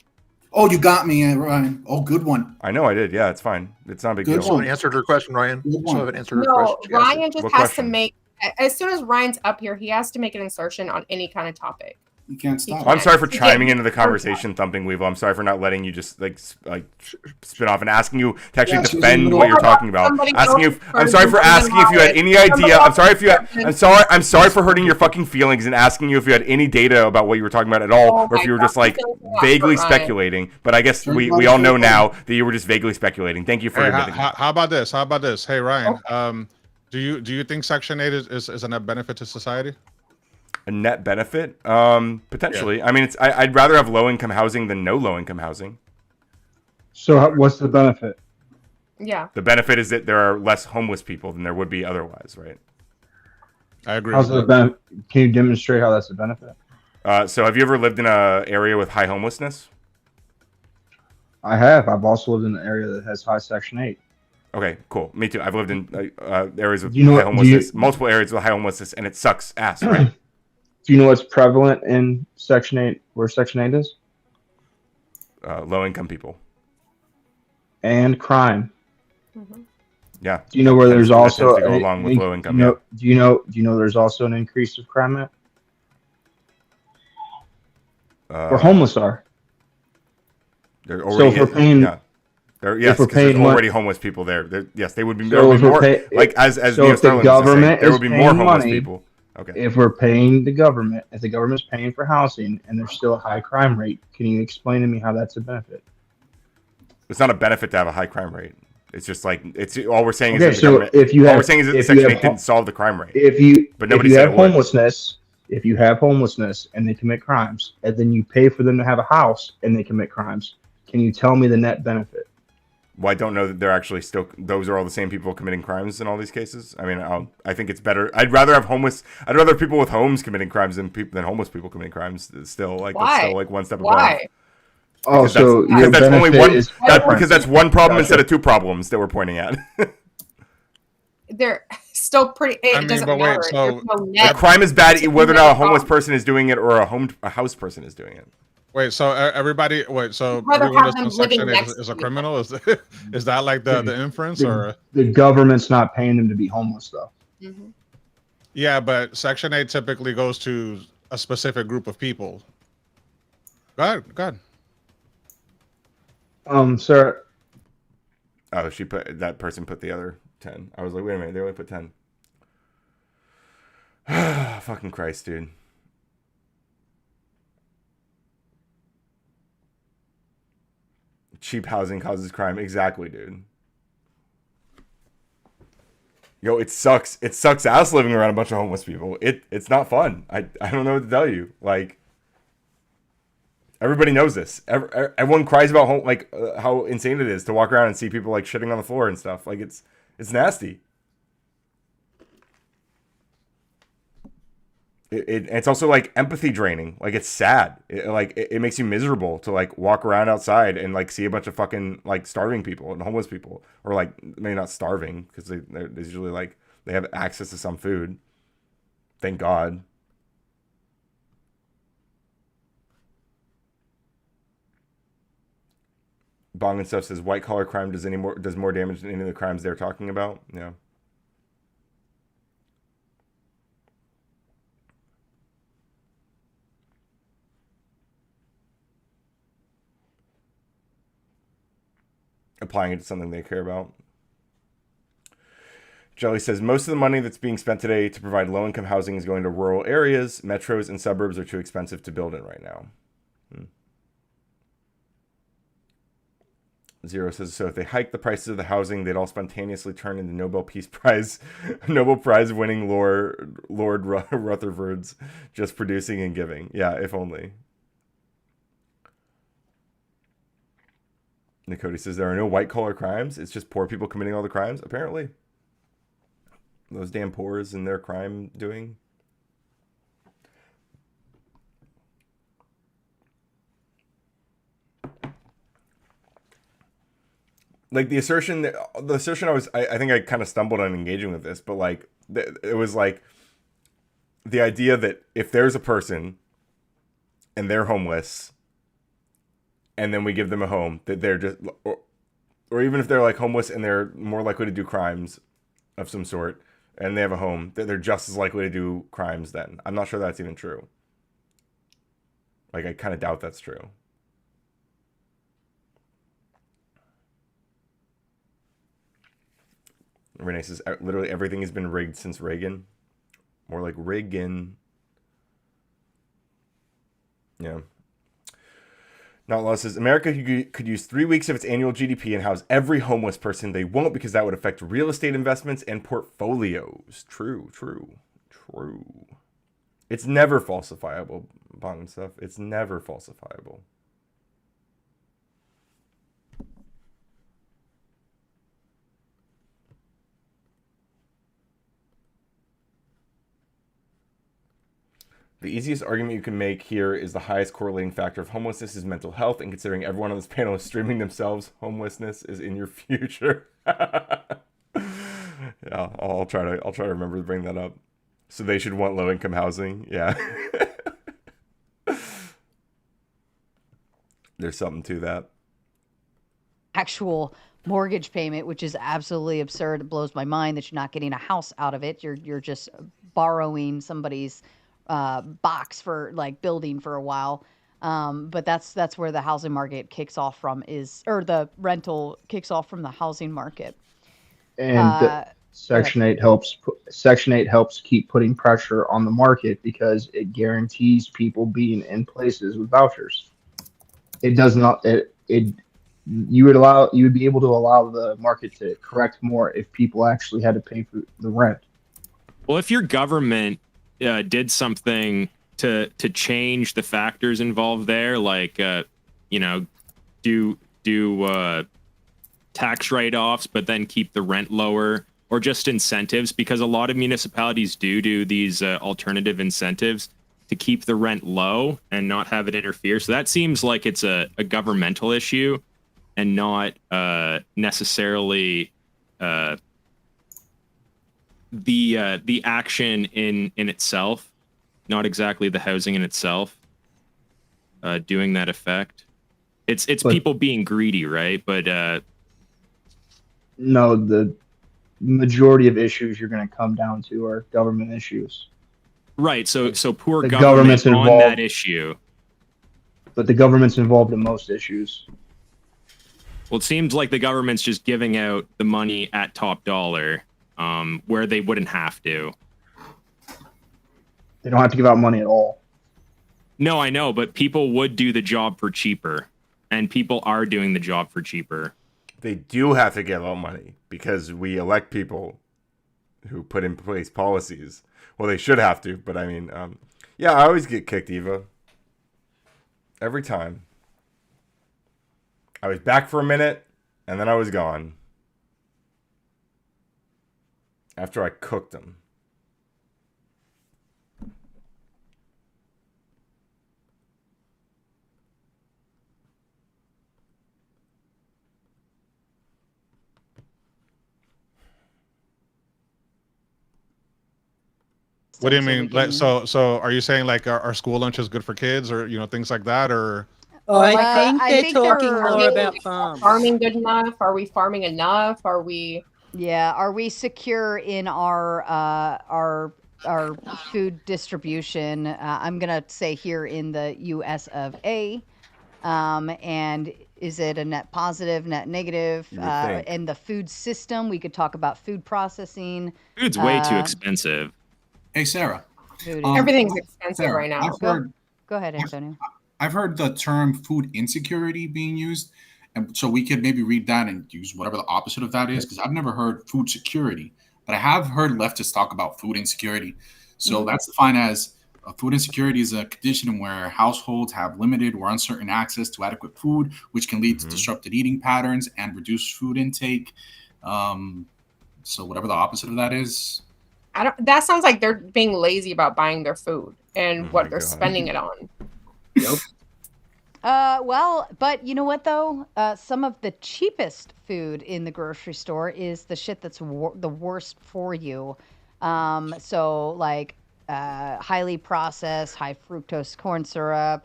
Oh, you got me, Ryan. Oh, good one. I know I did. Yeah, it's fine. It's not a big deal. Someone answered her question, Ryan. Someone answered her No, question. Ryan just What has question? to make, as soon as Ryan's up here, he has to make an insertion on any kind of topic. You can't stop. I'm sorry for chiming into the conversation, Thumping Weevil. I'm sorry for not letting you just like spin off and asking you to actually defend what you're talking about. Asking you, I'm sorry for asking if you had any idea. I'm sorry if you had, I'm sorry for hurting your fucking feelings and asking you if you had any data about what you were talking about at all, or if you were just like vaguely speculating. But I guess we all know now that you were just vaguely speculating. Thank you for admitting. How about this? How about this? Hey Ryan, do you think Section 8 is a net benefit to society? A net benefit? Potentially. Yeah. I mean, I'd rather have low-income housing than no low-income housing. So what's the benefit? Yeah. The benefit is that there are less homeless people than there would be otherwise, right? I agree. How's the benefit? Can you demonstrate how that's a benefit? So have you ever lived in an area with high homelessness? I have. I've also lived in an area that has high Section 8. Okay, cool. Me too. I've lived in areas with high homelessness, multiple areas with high homelessness, and it sucks ass, right? Do you know what's prevalent in Section 8, where Section 8 is? Low-income people. And crime. Mm-hmm. Yeah. Do you know where there's also to go along with low income? Do you know there's also an increase of crime at? Where homeless are. They're already, so if we're paying, yes, because there's already homeless people there. Yes, they would be. There So would be more. if Neo the government there would be more homeless people. Okay. If we're paying the government, if the government's paying for housing and there's still a high crime rate, can you explain to me how that's a benefit? It's not a benefit to have a high crime rate. It's just like all we're saying Okay, is so if you have, all we're saying is that Section 8 didn't solve the crime rate. But nobody said it would. If you have homelessness and they commit crimes, and then you pay for them to have a house and they commit crimes, can you tell me the net benefit? Well, I don't know that they're actually still. Those are all the same people committing crimes in all these cases. I mean, I think it's better. I'd rather have I'd rather people with homes committing crimes than homeless people committing crimes. Still, like that's still like one step above. Why? Oh, so because that's only one. Because that's one problem instead of two problems that we're pointing at. They're still pretty. It doesn't matter. So the crime is bad whether or not a homeless person is doing it or a house person is doing it. Wait, so everybody, so everyone that's in Section 8 is a criminal? Is that like the inference, or the government's not paying them to be homeless though? Mm-hmm. Yeah, but Section 8 typically goes to a specific group of people. Go ahead. Sir. Oh, that person put the other 10. I was like, wait a minute, they only put 10. Fucking Christ, dude. Cheap housing causes crime. Exactly, dude. Yo, it sucks. It sucks ass living around a bunch of homeless people. It's not fun. I don't know what to tell you. Like, everybody knows this. Everyone cries about how insane it is to walk around and see people like shitting on the floor and stuff. Like, it's nasty. It's also like empathy draining. Like, it's sad. It makes you miserable to like walk around outside and like see a bunch of fucking like starving people and homeless people, or like maybe not starving because they're usually like they have access to some food. Thank God. Bong and stuff says white collar crime does more damage than any of the crimes they're talking about. Yeah. applying it to something they care about. Jelly says, most of the money that's being spent today to provide low-income housing is going to rural areas. Metros and suburbs are too expensive to build in right now. Zero says, so if they hike the prices of the housing, they'd all spontaneously turn into Nobel Peace Prize, Nobel Prize winning Lord Rutherfords just producing and giving. Yeah, if only. Nicody says, there are no white-collar crimes. It's just poor people committing all the crimes, apparently. Those damn poors and their crime doing. Like the assertion I think I kind of stumbled on engaging with this, but like it was like the idea that if there's a person and they're homeless and then we give them a home, that they're just, or even if they're like homeless and they're more likely to do crimes of some sort and they have a home, that they're just as likely to do crimes then. I'm not sure that's even true. Like, I kind of doubt that's true. Renee says, literally everything has been rigged since Reagan. More like Reagan. Yeah. Not Law says, America could use 3 weeks of its annual GDP and house every homeless person. They won't, because that would affect real estate investments and portfolios. True. It's never falsifiable, bond and stuff. It's never falsifiable. The easiest argument you can make here is the highest correlating factor of homelessness is mental health, and considering everyone on this panel is streaming themselves, homelessness is in your future. Yeah, I'll try to remember to bring that up. So they should want low income housing. Yeah. There's something to that. Actual mortgage payment, which is absolutely absurd. It blows my mind that you're not getting a house out of it. You're just borrowing somebody's box for like building for a while. But that's where the housing market kicks off from, or the rental kicks off from the housing market. And Section 8 helps keep putting pressure on the market because it guarantees people being in places with vouchers. It does not. You would be able to allow the market to correct more if people actually had to pay for the rent. Well, if your government did something to change the factors involved there, like do tax write-offs, but then keep the rent lower, or just incentives, because a lot of municipalities do these alternative incentives to keep the rent low and not have it interfere. So that seems like it's a governmental issue and not necessarily the action in itself, not exactly the housing in itself doing that effect. It's people being greedy, right? But no, the majority of issues you're going to come down to are government issues. Right. So poor the government on involved, that issue. But the government's involved in most issues. Well, it seems like the government's just giving out the money at top dollar, where they wouldn't have to. They don't have to give out money at all. No, I know, but people would do the job for cheaper, and people are doing the job for cheaper. They do have to give out money because we elect people who put in place policies. Well, they should have to, but I mean, yeah, I always get kicked, Eva. Every time. I was back for a minute, and then I was gone. After I cooked them. What do you mean? Like, so are you saying like our school lunch is good for kids, or things like that, or? Oh, I think they're talking Are more we about farms. farming good enough? Are we farming enough? Are we? Yeah. Are we secure in our food distribution? I'm gonna say here in the U.S. of A. And Is it a net positive, net negative? You would think. And the food system, we could talk about food processing. Food's way too expensive. Hey, Sarah. Food Everything's expensive Sarah, right now. Go ahead, Antonio. I've heard the term food insecurity being used, and so we could maybe read that and use whatever the opposite of that is, because I've never heard food security, but I have heard leftists talk about food insecurity. So that's defined as food insecurity is a condition where households have limited or uncertain access to adequate food, which can lead to disrupted eating patterns and reduced food intake. So whatever the opposite of that is. That sounds like they're being lazy about buying their food and what they're spending it on. Yep. Well, but you know what though? Some of the cheapest food in the grocery store is the shit that's the worst for you. So like highly processed, high fructose corn syrup.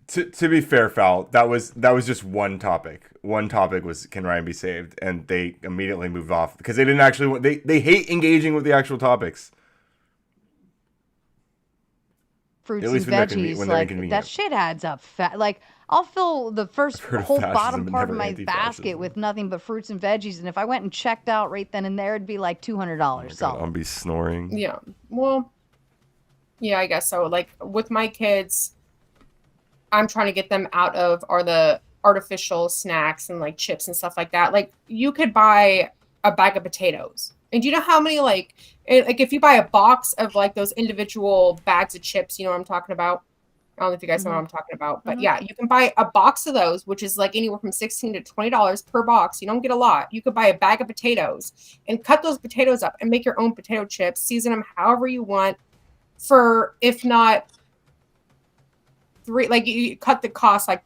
To be fair, Foul, that was just one topic. One topic was, can Ryan be saved? And they immediately moved off because they didn't actually. They hate engaging with the actual topics. Fruits and veggies, like that shit adds up. Like I'll fill the first whole bottom part of my basket with nothing but fruits and veggies, and if I went and checked out right then and there, it'd be like $200. So I'll be snoring. Yeah. Well. Yeah, I guess so. Like with my kids, I'm trying to get them out of the artificial snacks and like chips and stuff like that. Like you could buy a bag of potatoes. And do you know how many like if you buy a box of like those individual bags of chips, you know what I'm talking about? I don't know if you guys know what I'm talking about, but yeah, you can buy a box of those, which is like anywhere from $16 to $20 per box. You don't get a lot. You could buy a bag of potatoes and cut those potatoes up and make your own potato chips, season them however you want for, if not three, like you cut the cost like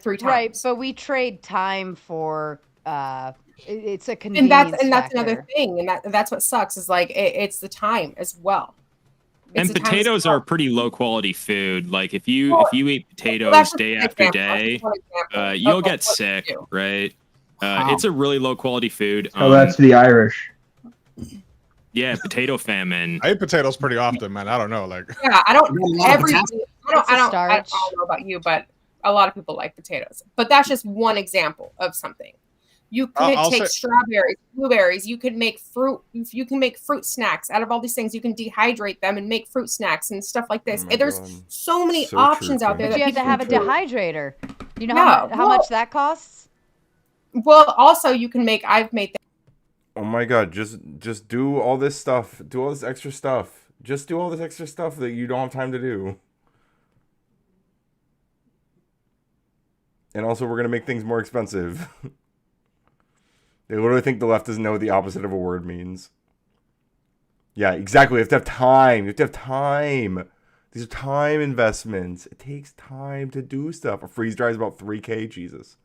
3 times. Right, but we trade time for it's a convenience and that's factor. another thing, and that's what sucks is like it's the time as well. And potatoes are pretty low quality food. Like if you eat potatoes day after day, you'll get sick, right? It's a really low quality food. Oh, that's the Irish. Yeah, potato famine. I eat potatoes pretty often, man. I don't know, like. Yeah, I don't know about you, but a lot of people like potatoes. But that's just one example of something. You could take strawberries, blueberries. You could make fruit. You can make fruit snacks out of all these things. You can dehydrate them and make fruit snacks and stuff like this. There's so many options out there. But you have to have a dehydrator. You know how much that costs? Well, also you can make. I've made. Oh my god! Just do all this stuff. Do all this extra stuff. Just do all this extra stuff that you don't have time to do. And also, we're gonna make things more expensive. They literally think the left doesn't know what the opposite of a word means. Yeah, exactly. You have to have time. You have to have time. These are time investments. It takes time to do stuff. A freeze dry is about $3K. Jesus.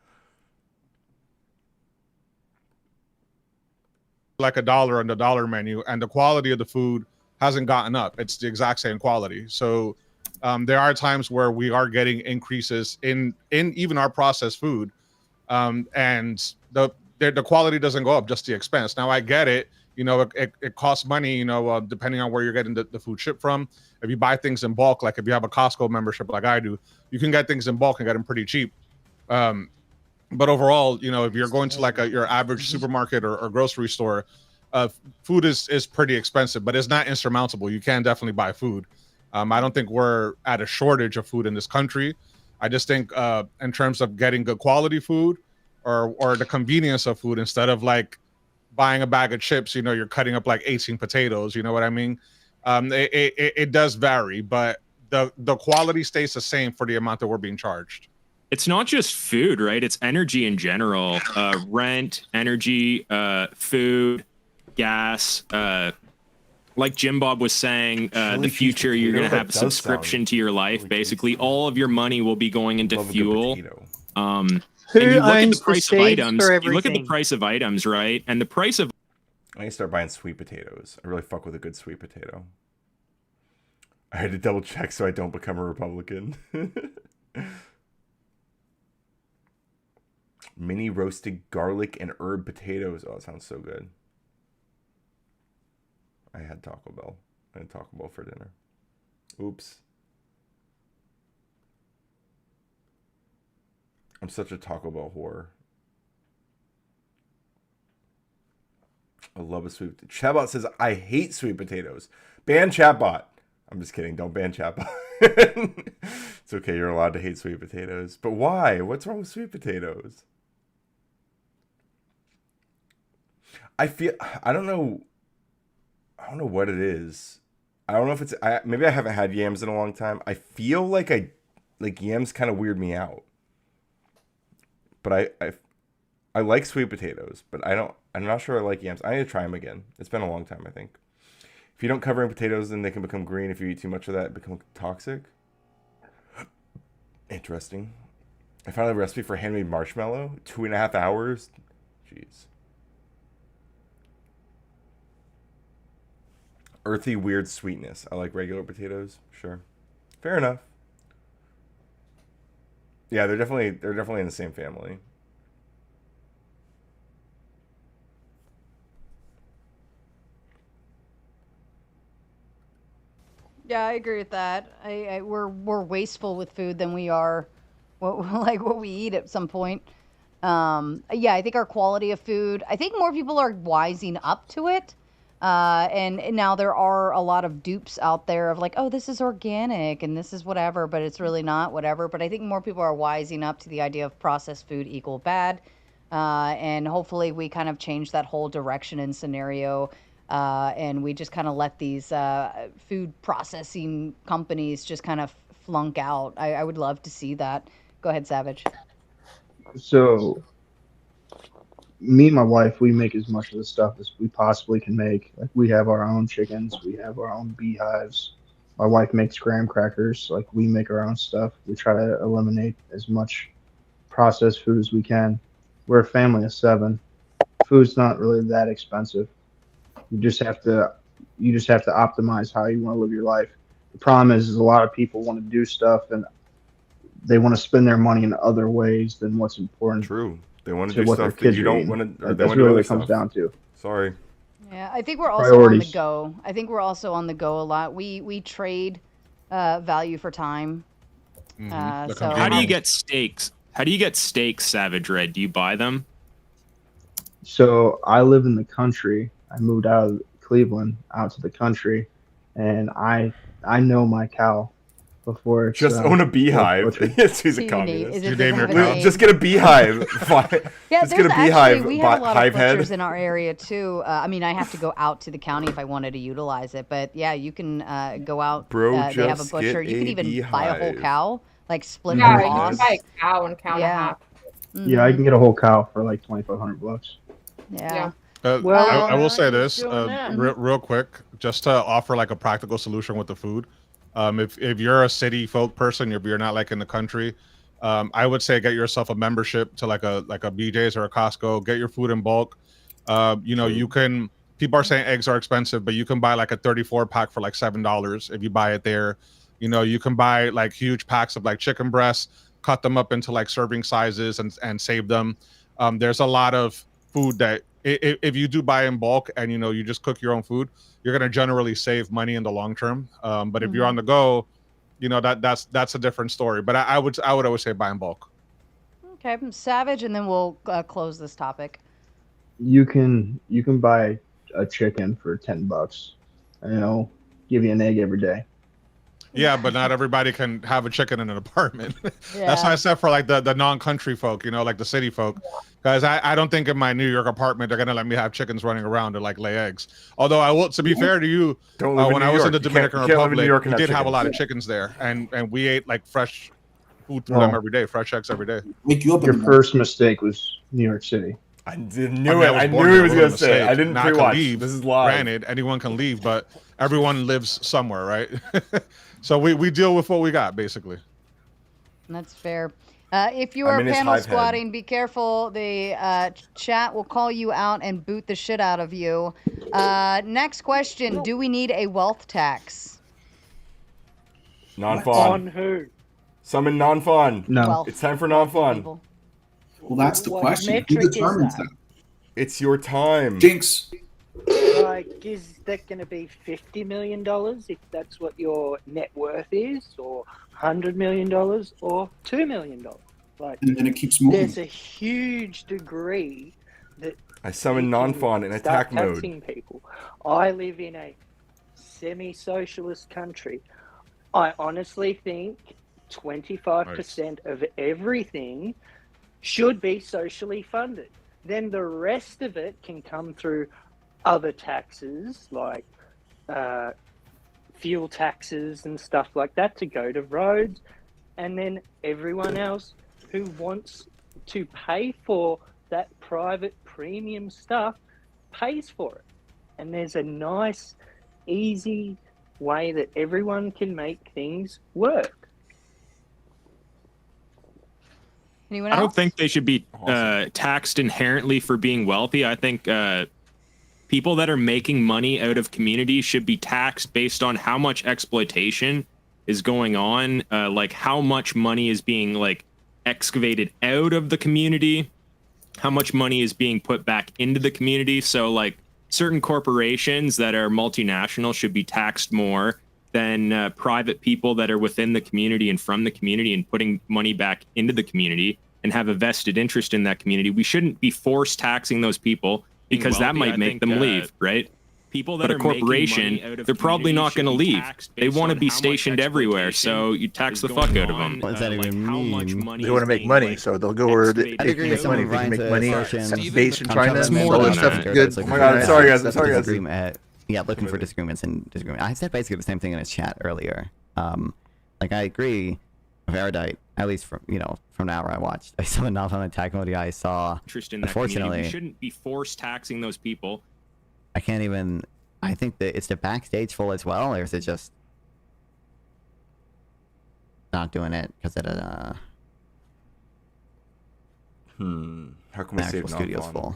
Like $1 on the dollar menu, and the quality of the food hasn't gotten up. It's the exact same quality. So there are times where we are getting increases in even our processed food, and the quality doesn't go up, just the expense. Now I get it. You know, it costs money, you know, depending on where you're getting the food shipped from. If you buy things in bulk, like if you have a Costco membership like I do, you can get things in bulk and get them pretty cheap. But overall, you know, if you're going to like your average supermarket or grocery store, food is pretty expensive, but it's not insurmountable. You can definitely buy food. I don't think we're at a shortage of food in this country. I just think in terms of getting good quality food or the convenience of food, instead of like buying a bag of chips, you know, you're cutting up like 18 potatoes, you know what I mean? It does vary, but the quality stays the same for the amount that we're being charged. It's not just food, right? It's energy in general. Rent, energy, food, gas. Like Jim Bob was saying, the future, you're going to have a subscription to your life. Basically, all of your money will be going into fuel. Who and you look at owns the price the of seeds items. for You look at the everything? price of items, right? And the price of I need to start buying sweet potatoes. I really fuck with a good sweet potato. I had to double check so I don't become a Republican. Mini roasted garlic and herb potatoes. Oh, it sounds so good. I had Taco Bell. I had Taco Bell for dinner. Oops. I'm such a Taco Bell whore. I love a sweet. Chatbot says I hate sweet potatoes. Ban Chatbot. I'm just kidding. Don't ban Chatbot. It's okay. You're allowed to hate sweet potatoes. But why? What's wrong with sweet potatoes? I don't know what it is. I don't know if it's maybe I haven't had yams in a long time. I feel like yams kind of weird me out. But I like sweet potatoes, but I'm not sure I like yams. I need to try them again. It's been a long time, I think. If you don't cover in potatoes, then they can become green. If you eat too much of that, it become toxic. Interesting. I found a recipe for handmade marshmallow. 2.5 hours. Jeez. Earthy, weird sweetness. I like regular potatoes. Sure. Fair enough. Yeah, they're definitely in the same family. Yeah, I agree with that. We're more wasteful with food than we are what we eat at some point. Yeah, I think our quality of food. I think more people are wising up to it. And now there are a lot of dupes out there of like, oh, this is organic and this is whatever, but it's really not whatever. But I think more people are wising up to the idea of processed food equal bad. And hopefully we kind of change that whole direction and scenario. And we just kind of let these food processing companies just kind of flunk out. I would love to see that. Go ahead, Savage. So, me and my wife, we make as much of the stuff as we possibly can make. Like, we have our own chickens, we have our own beehives. My wife makes graham crackers. Like, we make our own stuff. We try to eliminate as much processed food as we can. We're a family of 7. Food's not really that expensive. You just have to optimize how you want to live your life. The problem is a lot of people want to do stuff and they want to spend their money in other ways than what's important. True. They want to do stuff that you don't want to. That's really what it comes down to. Sorry. Yeah, I think we're also on the go. I think we're also on the go a lot. We trade value for time. So how do you get steaks? How do you get steaks, Savage Red? Do you buy them? So I live in the country. I moved out of Cleveland out to the country, and I know my cow before it's just own a beehive. Yes, he's a communist. Just get a beehive. Yeah, just get a beehive. We have a lot of butchers in our area too. I mean, I have to go out to the county if I wanted to utilize it, but yeah, you can go out. Bro, they have a butcher. You could even buy a whole cow, like split the cost. you can buy a cow and cow and a half. Yeah, I can get a whole cow for like $2,500. Yeah. I will say this real quick, just to offer like a practical solution with the food. If you're a city folk person, if you're not like in the country, I would say get yourself a membership to like a BJ's or a Costco. Get your food in bulk. You can. People are saying eggs are expensive, but you can buy like a 34 pack for like $7 if you buy it there. You can buy like huge packs of like chicken breasts, cut them up into like serving sizes and save them. There's a lot of food that if you do buy in bulk and you just cook your own food, you're going to generally save money in the long term. But if you're on the go, that's a different story. But I would always say buy in bulk. Okay, Savage, and then we'll close this topic. You can buy a chicken for $10. Give you an egg every day. Yeah, but not everybody can have a chicken in an apartment. Yeah. That's why I said for like the non-country folk, like the city folk, because I don't think in my New York apartment they're gonna let me have chickens running around and like lay eggs. Although I will, to be fair to you, when I was in the Dominican Republic, we did have a lot of chickens there, and we ate like fresh food through them every day, fresh eggs every day. Your first mistake was New York City. I knew he was gonna say it. I didn't pre-watch. This is live. Granted, anyone can leave, but everyone lives somewhere, right? So we deal with what we got, basically. That's fair. If you are panel squatting, be careful. The chat will call you out and boot the shit out of you. Next question. Do we need a wealth tax? Non-fun. On who? Summon non-fun. No. Wealth. It's time for non-fun. Well, that's the What question. Who metric is determines that? that? It's your time. Jinx. Like, is that going to be $50 million if that's what your net worth is, or $100 million, or $2 million? Like, and then it keeps moving. There's a huge degree that I summon non-fawn in start attack mode. taxing people. I live in a semi-socialist country. I honestly think 25% of everything should be socially funded. Then the rest of it can come through other taxes like fuel taxes and stuff like that to go to roads. And then everyone else who wants to pay for that private premium stuff pays for it. And there's a nice, easy way that everyone can make things work. Anyone I else? don't think they should be taxed inherently for being wealthy. I think people that are making money out of communities should be taxed based on how much exploitation is going on, like how much money is being like excavated out of the community, how much money is being put back into the community. So like certain corporations that are multinational should be taxed more than private people that are within the community and from the community and putting money back into the community and have a vested interest in that community. We shouldn't be forced taxing those people because that might make them leave, right? People that are a corporation, they're probably not going to leave. They want to be stationed everywhere, so you tax the fuck out of them. What does that even mean? They want to make money, so they'll go where they can make money. They can make money based in China. It's more than stuff that. good. Oh my god, sorry guys, I'm sorry guys. Yeah, looking for disagreements and disagreement. I said basically the same thing in his chat earlier. Like I agree with Erudite, at least from from the hour I watched. I saw enough on attack mode. I saw. Interest in that community. We shouldn't be forced taxing those people. I can't even. I think that it's the backstage full as well, or is it just not doing it because it How can we save studio's full?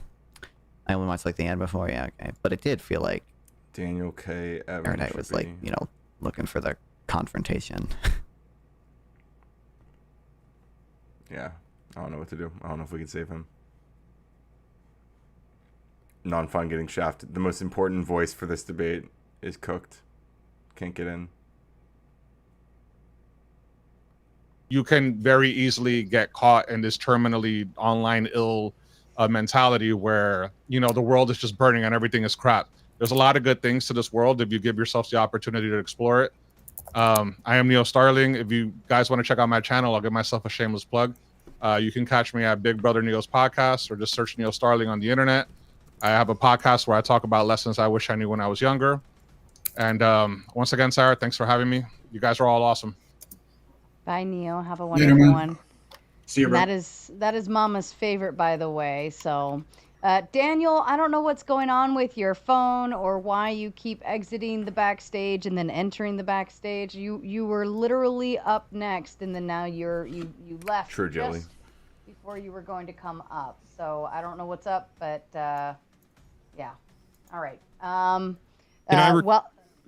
I only watched like the end before, yeah, okay. But it did feel like Daniel K. Evans Erudite was like, looking for the confrontation. Yeah, I don't know what to do. I don't know if we can save him. Non-fun getting shafted. The most important voice for this debate is cooked. Can't get in. You can very easily get caught in this terminally online ill mentality where, the world is just burning and everything is crap. There's a lot of good things to this world if you give yourself the opportunity to explore it. I am Neo Starling. If you guys want to check out my channel, I'll give myself a shameless plug. You can catch me at Big Brother Neo's podcast or just search Neo Starling on the internet. I have a podcast where I talk about lessons I wish I knew when I was younger. And once again, Sarah, thanks for having me. You guys are all awesome. Bye, Neo. Have a wonderful one. See you, bro. That is Mama's favorite, by the way. So, Daniel, I don't know what's going on with your phone or why you keep exiting the backstage and then entering the backstage. You were literally up next, and then now you left. True, Jelly. Just before you were going to come up. So I don't know what's up, but yeah. All right.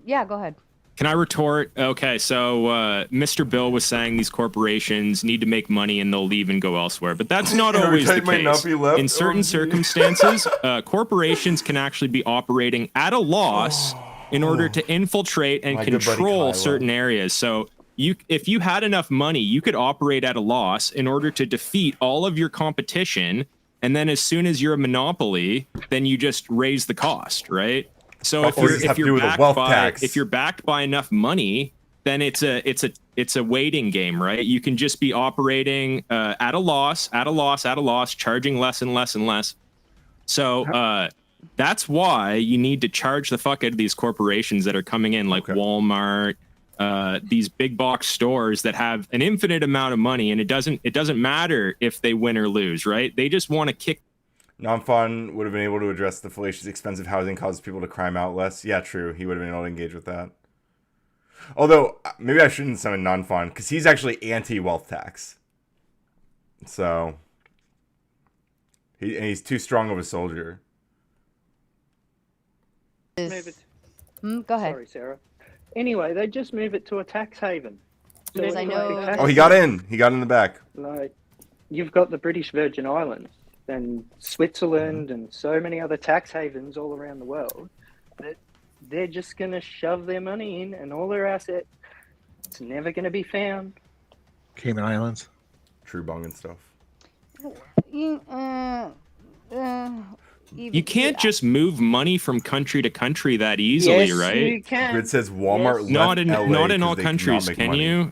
Yeah, go ahead. Can I retort? Okay, so Mr. Bill was saying these corporations need to make money and they'll leave and go elsewhere, but that's not always the might not case. be left. In certain circumstances, corporations can actually be operating at a loss in order to infiltrate and My good buddy control Kylo. certain areas. So if you had enough money, you could operate at a loss in order to defeat all of your competition, and then as soon as you're a monopoly, then you just raise the cost, right? So if you're backed by enough money, then it's a waiting game, right? You can just be operating at a loss, charging less and less and less. So that's why you need to charge the fuck out of these corporations that are coming in, like Walmart, these big box stores that have an infinite amount of money, and it doesn't matter if they win or lose, right? They just want to kick. Non-fun would have been able to address the fallacious expensive housing causes people to crime out less. Yeah, true. He would have been able to engage with that. Although, maybe I shouldn't summon non-fun, because he's actually anti-wealth tax. So, he's too strong of a soldier. Go ahead. Sorry, Sarah. Anyway, they just move it to a tax haven. So Because I know. Oh, he got in. He got in the back. Like, you've got the British Virgin Islands and Switzerland and so many other tax havens all around the world that they're just going to shove their money in and all their assets. It's never going to be found. Cayman Islands. True bong and stuff. You can't just move money from country to country that easily, Yes, right? you can. Grid says Walmart Yes. Not left in LA not in 'cause all they cannot countries, make can money. you?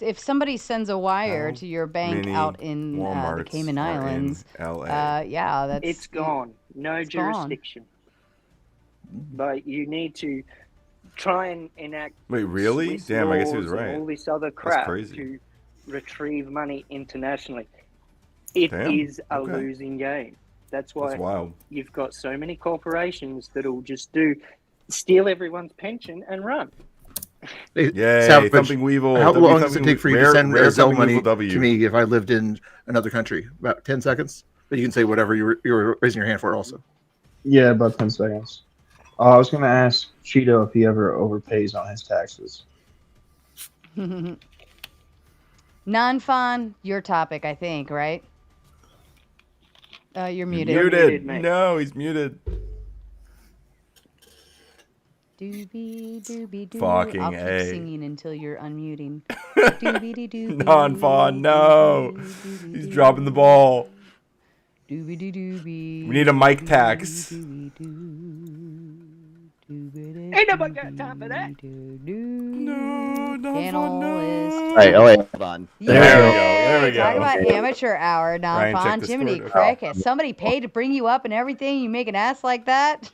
If somebody sends a wire to your bank many out in the Walmarts Cayman are in Islands, LA? yeah, that's It's gone. No it's gone. jurisdiction. But you need to try and enact Wait, really? Swiss Damn, I guess he was laws and right. all this other That's crap crazy. to retrieve money internationally. It is Damn, a okay. losing game. That's why That's wild. you've got so many corporations that'll just steal everyone's pension and run. Yay, Savage, Thumping Weevil. How W long does it Thumping take for you rare- to send rare Zelle Thumping money Weevil W. to me if I lived in another country? About 10 seconds? But you can say whatever you were raising your hand for also. Yeah, about 10 seconds. I was going to ask Cheeto if he ever overpays on his taxes. Non-fun, your topic, I think, right? You're muted. Muted. No, he's muted. Doobie doobie doo. Fucking I'll keep A. singing until you're unmuting. Doobie doobie. Non-fawn, no. He's dropping the ball. Doobie doobie. We need a mic tax. Ain't nobody got time for that. Panelist. Right, oh wait, hold on. There we go. Talk about amateur hour, Ryan, check non-fun. the Jiminy score. Cricket. Somebody paid to bring you up and everything. You make an ass like that?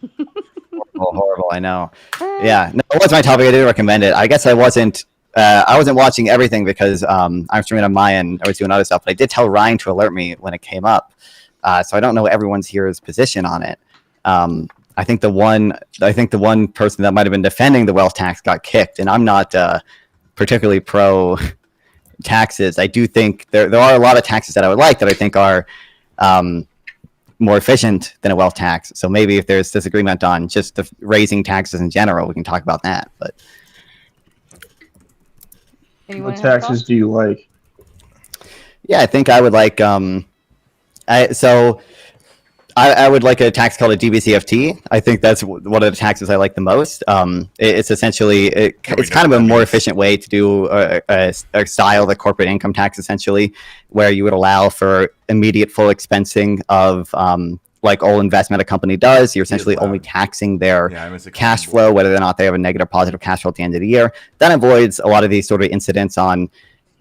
Horrible, I know. Yeah, no, it was my topic. I did recommend it. I guess I wasn't watching everything because I'm streaming on my end. I was doing other stuff, but I did tell Ryan to alert me when it came up. So I don't know everyone's here's position on it. I think the one person that might have been defending the wealth tax got kicked, and I'm not particularly pro taxes. I do think there are a lot of taxes that I would like that I think are more efficient than a wealth tax. So maybe if there's disagreement on just the raising taxes in general, we can talk about that. But What taxes do you like? yeah, I think I would like I would like a tax called a DBCFT. I think that's one of the taxes I like the most. It's essentially it's kind of a more efficient way to do a style of the corporate income tax, essentially, where you would allow for immediate full expensing of like all investment a company does. You're essentially only taxing their cash flow, whether or not they have a negative or positive cash flow at the end of the year. That avoids a lot of these sort of incidents on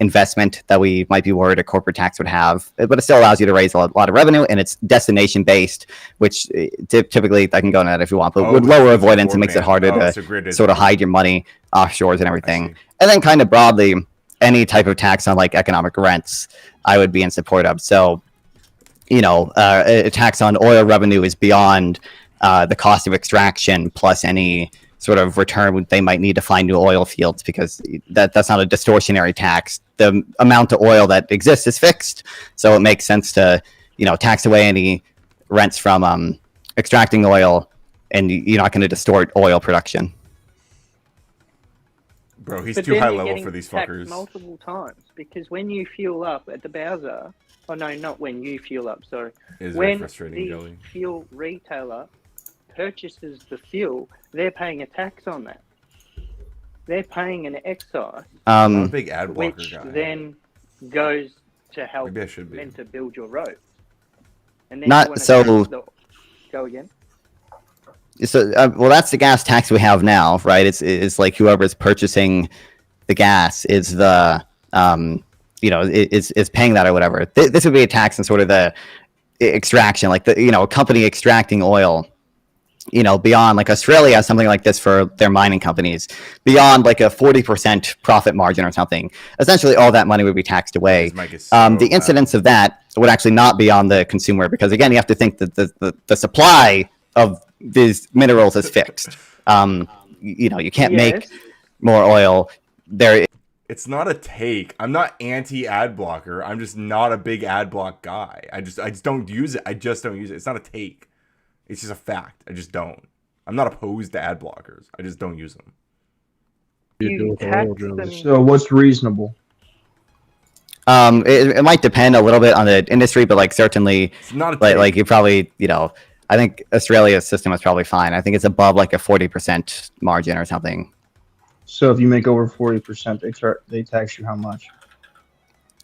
investment that we might be worried a corporate tax would have, but it still allows you to raise a lot of revenue, and it's destination based, which typically I can go on that if you want, but would lower avoidance and makes it harder to sort of hide your money offshores and everything. And then kind of broadly, any type of tax on like economic rents, I would be in support of. So, you know, a tax on oil revenue is beyond the cost of extraction plus any sort of return they might need to find new oil fields, because that's not a distortionary tax. The amount of oil that exists is fixed, so it makes sense to, you know, tax away any rents from extracting oil, and you're not going to distort oil production. Bro, he's But too then high you're level getting for these taxed fuckers. multiple times, because when you fuel up at the Bowser, oh no, not when you fuel up, sorry. It is very When frustrating, the Joey. fuel retailer purchases the fuel, they're paying a tax on that. They're paying an excise, I'm not a big ad blocker which guy. then goes to help Maybe I should be. then to build your road. And then Not you wanna so- tax the- Go again. So, well, that's the gas tax we have now, right? It's like whoever's purchasing the gas is the, you know, is paying that or whatever. This would be a tax on sort of the extraction, like the, you know, a company extracting oil, you know, beyond like Australia has something like this for their mining companies, beyond like a 40% profit margin or something. Essentially, all that money would be taxed away. The incidence of that would actually not be on the consumer, because again, you have to think that the supply of these minerals is fixed. You know, you can't make more oil. It's not a take. I'm not anti ad blocker. I'm just not a big ad block guy. I just don't use it. I just don't use it. It's not a take. It's just a fact. I just don't. I'm not opposed to ad blockers. I just don't use them. So what's reasonable? It might depend a little bit on the industry, but like certainly, not like you probably, you know, I think Australia's system is probably fine. I think it's above like a 40% margin or something. So if you make over 40%, they tax you how much?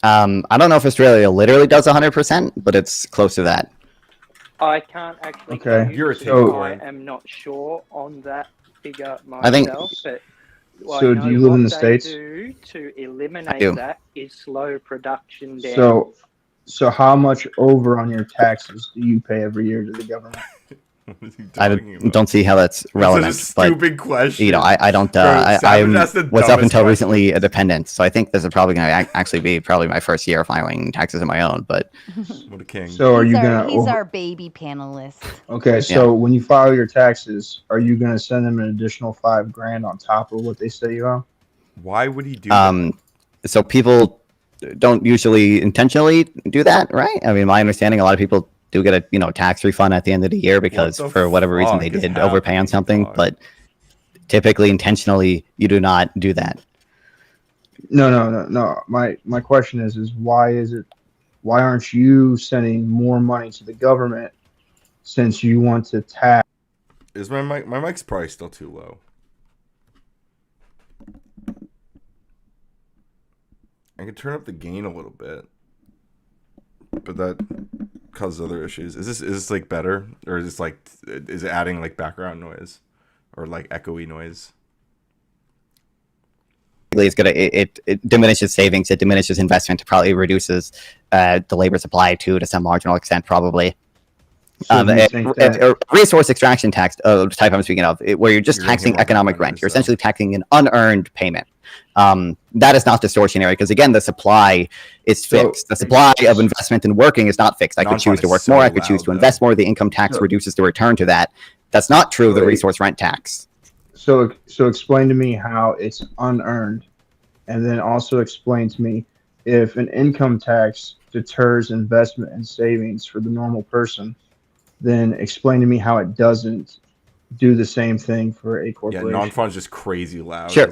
I don't know if Australia literally does 100%, but it's close to that. I can't actually. Okay. You're a so I am not sure on that figure I think- myself, but So do you live in the they States? do to I eliminate do. that is slow production down. So how much over on your taxes do you pay every year to the government? I don't see how that's relevant. Such a stupid but, question. You know, I don't. Bro, I Savage asked the was up dumbest until recently a dependent, so I think this is probably going to actually be probably my first year filing taxes of my own. But what a king! So are you gonna? He's our baby panelist. Okay, so when you file your taxes, are you gonna send them an additional $5,000 on top of what they say you owe? Why would he do that? So people don't usually intentionally do that, right? I mean, my understanding, a lot of people do get a tax refund at the end of the year because for whatever reason they did overpay on something, but typically intentionally you do not do that. No. My question is why aren't you sending more money to the government since you want to tax? Is my mic's probably still too low. I can turn up the gain a little bit, but that causes other issues. Is this like better, or is it adding like background noise or like echoey noise? It's gonna it diminishes savings, it diminishes investment, it probably reduces the labor supply to some marginal extent, probably. So do you think A resource extraction tax, the type I'm speaking of, where you're just taxing economic rent. You're essentially taxing an unearned payment. That is not distortionary because, again, the supply is fixed. The supply of investment in working is not fixed. I could choose to work more. I could choose to invest more. The income tax reduces the return to that. That's not true of the resource rent tax. So explain to me how it's unearned, and then also explain to me if an income tax deters investment and savings for the normal person, then explain to me how it doesn't do the same thing for a corporation. Yeah, non-farm's just crazy loud. Sure.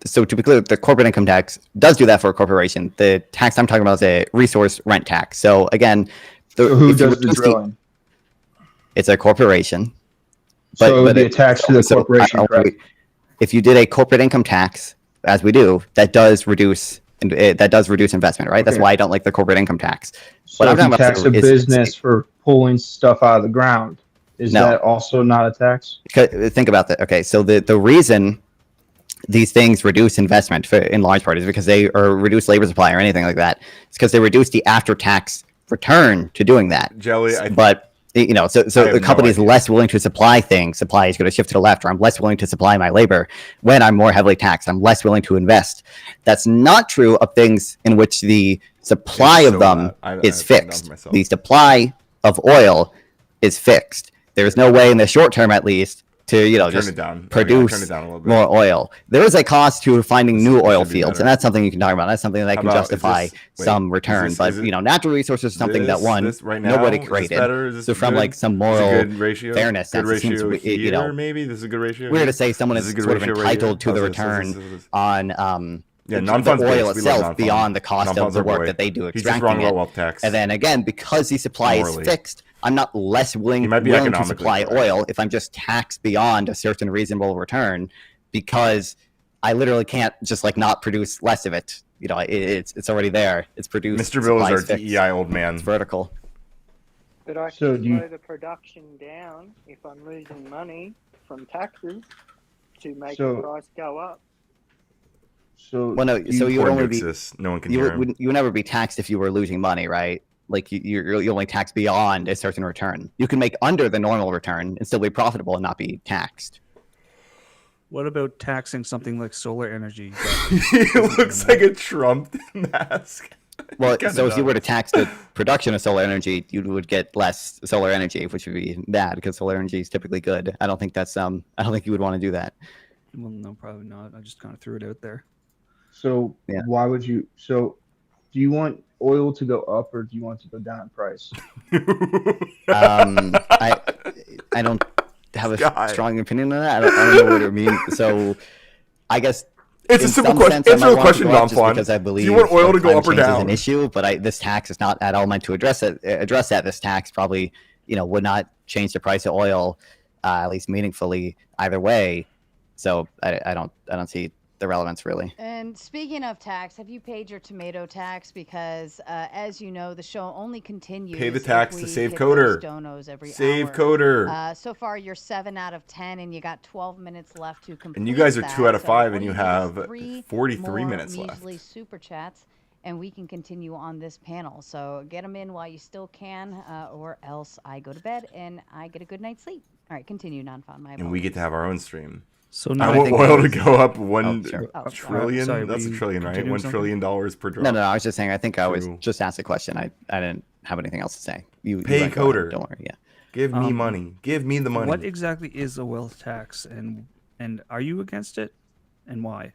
So to be clear, the corporate income tax does do that for a corporation. The tax I'm talking about is a resource rent tax. So again, so who does the drilling? It's a corporation. So it would be attached to the corporation, correct? If you did a corporate income tax, as we do, that does reduce investment, right? That's why I don't like the corporate income tax. So if you tax a business for pulling stuff out of the ground, is that also not a tax? Think about that. Okay, so the reason these things reduce investment in large part is because they reduce labor supply or anything like that. It's because they reduce the after-tax return to doing that. Jelly, so the company is less willing to supply things. Supply is going to shift to the left, or I'm less willing to supply my labor when I'm more heavily taxed. I'm less willing to invest. That's not true of things in which the supply of them is fixed. The supply of oil is fixed. There's no way in the short term, at least, to just produce more oil. There is a cost to finding new oil fields, and that's something you can talk about. That's something that can justify some return. But natural resources is something that nobody created. So from like some moral fairness, good ratio here, maybe this is a good ratio. Weird to say someone is sort of entitled to the return on the oil itself beyond the cost of the work that they do extracting it. And then again, because the supply is fixed, I'm not less willing to supply oil if I'm just taxed beyond a certain reasonable return, because I literally can't just not produce less of it. It's already there. It's produced. Mr. Bill is our DEI old man. It's vertical. But I can slow the production down if I'm losing money from taxes to make the price go up. So you would only be no one can you would never be taxed if you were losing money, right? Like you only tax beyond a certain return. You can make under the normal return and still be profitable and not be taxed. What about taxing something like solar energy? It looks like a Trump mask. Well, so if you were to tax the production of solar energy, you would get less solar energy, which would be bad because solar energy is typically good. I don't think you would want to do that. Well, no, probably not. I just kind of threw it out there. So why would you? So do you want oil to go up or do you want it to go down in price? I don't have a strong opinion on that. I don't know what it means. So I guess it's a simple question. Answer the question, Ron. Because I believe do you want oil to go up or down? Is an issue, but this tax is not at all meant to address that. This tax probably would not change the price of oil, at least meaningfully either way. So I don't see the relevance really. And speaking of tax, have you paid your tomato tax? Because as you know, the show only continues. Pay the if tax we to save hit Coder. those donos every Save hour. Coder. So far, you're 7 out of 10, and you got 12 minutes left to complete. And you guys are that. 2 out of So 5, all and you need is have 3 43 more minutes left. measly super chats, and we can continue on this panel. So get them in while you still can, or else I go to bed and I get a good night's sleep. All right, continue, non-fun. My And we get to have our own stream. So I now want oil to go up Oh, one sure. trillion. Sorry, That's were a you trillion, right? continuing $1 trillion per drop. No, I was just saying. I think I was True. just asked a question. I didn't have anything else to say. You Pay go ahead. Coder. Don't worry. Yeah. Give me money. Give me the money. What exactly is a wealth tax, and are you against it, and why?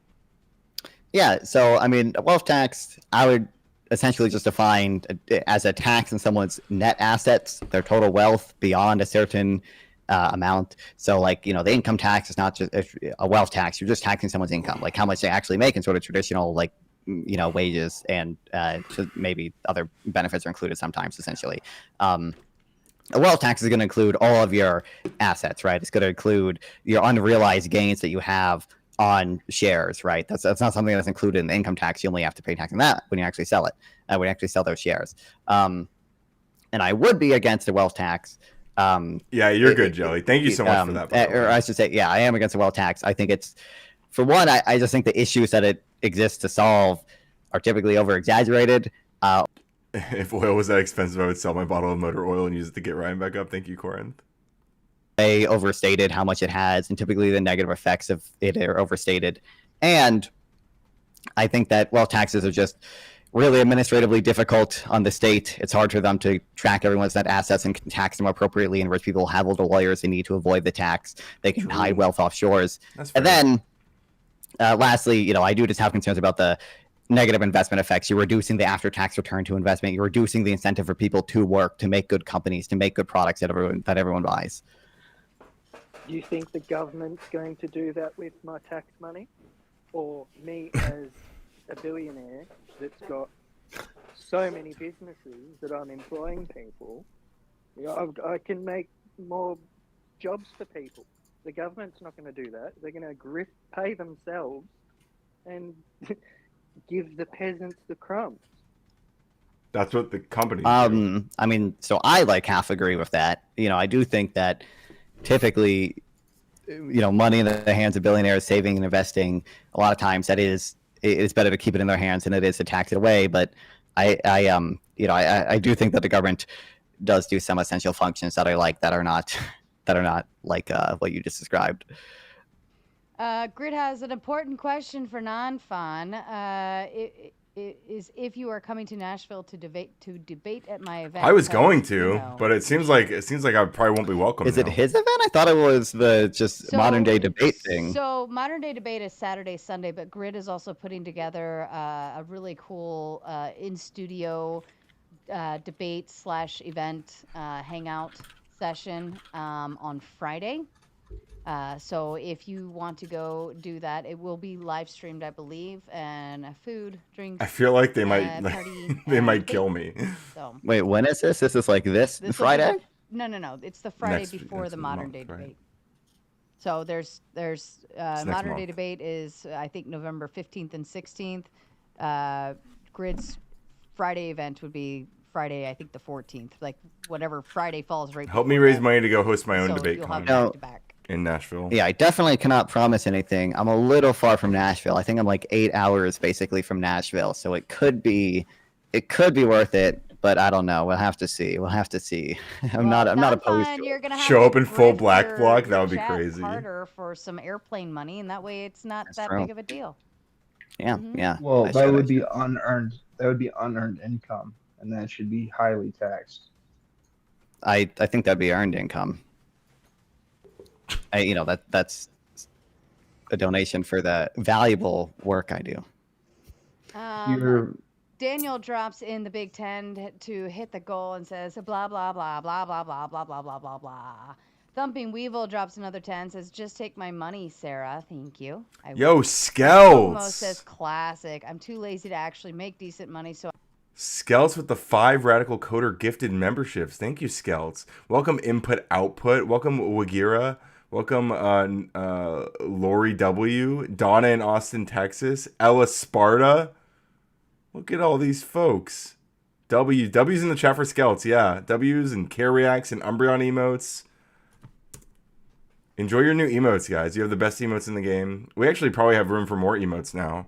Yeah. So I mean, a wealth tax, I would essentially just define as a tax on someone's net assets, their total wealth beyond a certain amount. So like, the income tax is not just a wealth tax. You're just taxing someone's income, like how much they actually make in sort of traditional, like, wages, and maybe other benefits are included sometimes, essentially. A wealth tax is going to include all of your assets, right? It's going to include your unrealized gains that you have on shares, right? That's not something that's included in the income tax. You only have to pay tax on that when you actually sell it, when you actually sell those shares. And I would be against a wealth tax. Yeah, you're good, Jelly. Thank you so much for that. Or I should say, yeah, I am against a wealth tax. I think it's, for one, I just think the issues that it exists to solve are typically over exaggerated. If oil was that expensive, I would sell my bottle of motor oil and use it to get Ryan back up. Thank you, Corinth. They overstated how much it has, and typically the negative effects of it are overstated. And I think that wealth taxes are just really administratively difficult on the state. It's hard for them to track everyone's net assets and tax them appropriately, and rich people have all the lawyers they need to avoid the tax. They can hide wealth offshores. And then, lastly, I do just have concerns about the negative investment effects. You're reducing the after-tax return to investment. You're reducing the incentive for people to work, to make good companies, to make good products that everyone buys. Do you think the government's going to do that with my tax money? Or me as a billionaire that's got so many businesses that I'm employing people, I can make more jobs for people. The government's not going to do that. They're going to pay themselves and give the peasants the crumbs. That's what the company I mean, so I half agree with that. I do think that typically, money in the hands of billionaires saving and investing, a lot of times it's better to keep it in their hands than it is to tax it away. But I do think that the government does do some essential functions that I like that are not like what you just described. Grid has an important question for non-fun. Is if you are coming to Nashville to debate at my event. I was going to, but it seems like I probably won't be welcome. Is it his event? I thought it was the modern day debate thing. So modern day debate is Saturday, Sunday, but Grid is also putting together a really cool in studio debate / event hangout session on Friday. So if you want to go do that, it will be live streamed, I believe, and food, drinks. I feel like they might party, they might kill me. So. Wait, when is this? This is this Friday? No. It's the Friday before the modern day debate. So there's modern day debate is I think November 15th and 16th. Grid's Friday event would be Friday, I think the 14th. Like whatever Friday falls right. Help me raise money to go host my own debate you'll have con back-to-back. in Nashville. Yeah, I definitely cannot promise anything. I'm a little far from Nashville. I think I'm 8 hours basically from Nashville, so it could be worth it. But I don't know. We'll have to see. I'm not opposed to it. Show up in full black bloc. That would be crazy. Harder for some airplane money, and that way it's not that big of a deal. Yeah, yeah. Well, that would be unearned. That would be unearned income, and that should be highly taxed. I think that'd be earned income. That's a donation for the valuable work I do. Daniel drops in the Big Ten to hit the goal and says blah blah blah blah blah blah blah blah blah blah blah. Thumping Weevil drops another 10, says just take my money, Sarah. Thank you. Yo, Skelts. Almost says classic. I'm too lazy to actually make decent money, so. Skelts with the 5 Radical Coder gifted memberships. Thank you, Skelts. Welcome Input Output. Welcome Wagira. Welcome, Lori W, Donna in Austin, Texas, Ella Sparta. Look at all these folks. W's in the chat for Skelts, yeah. W's and Care Reacts and Umbreon emotes. Enjoy your new emotes, guys. You have the best emotes in the game. We actually probably have room for more emotes now.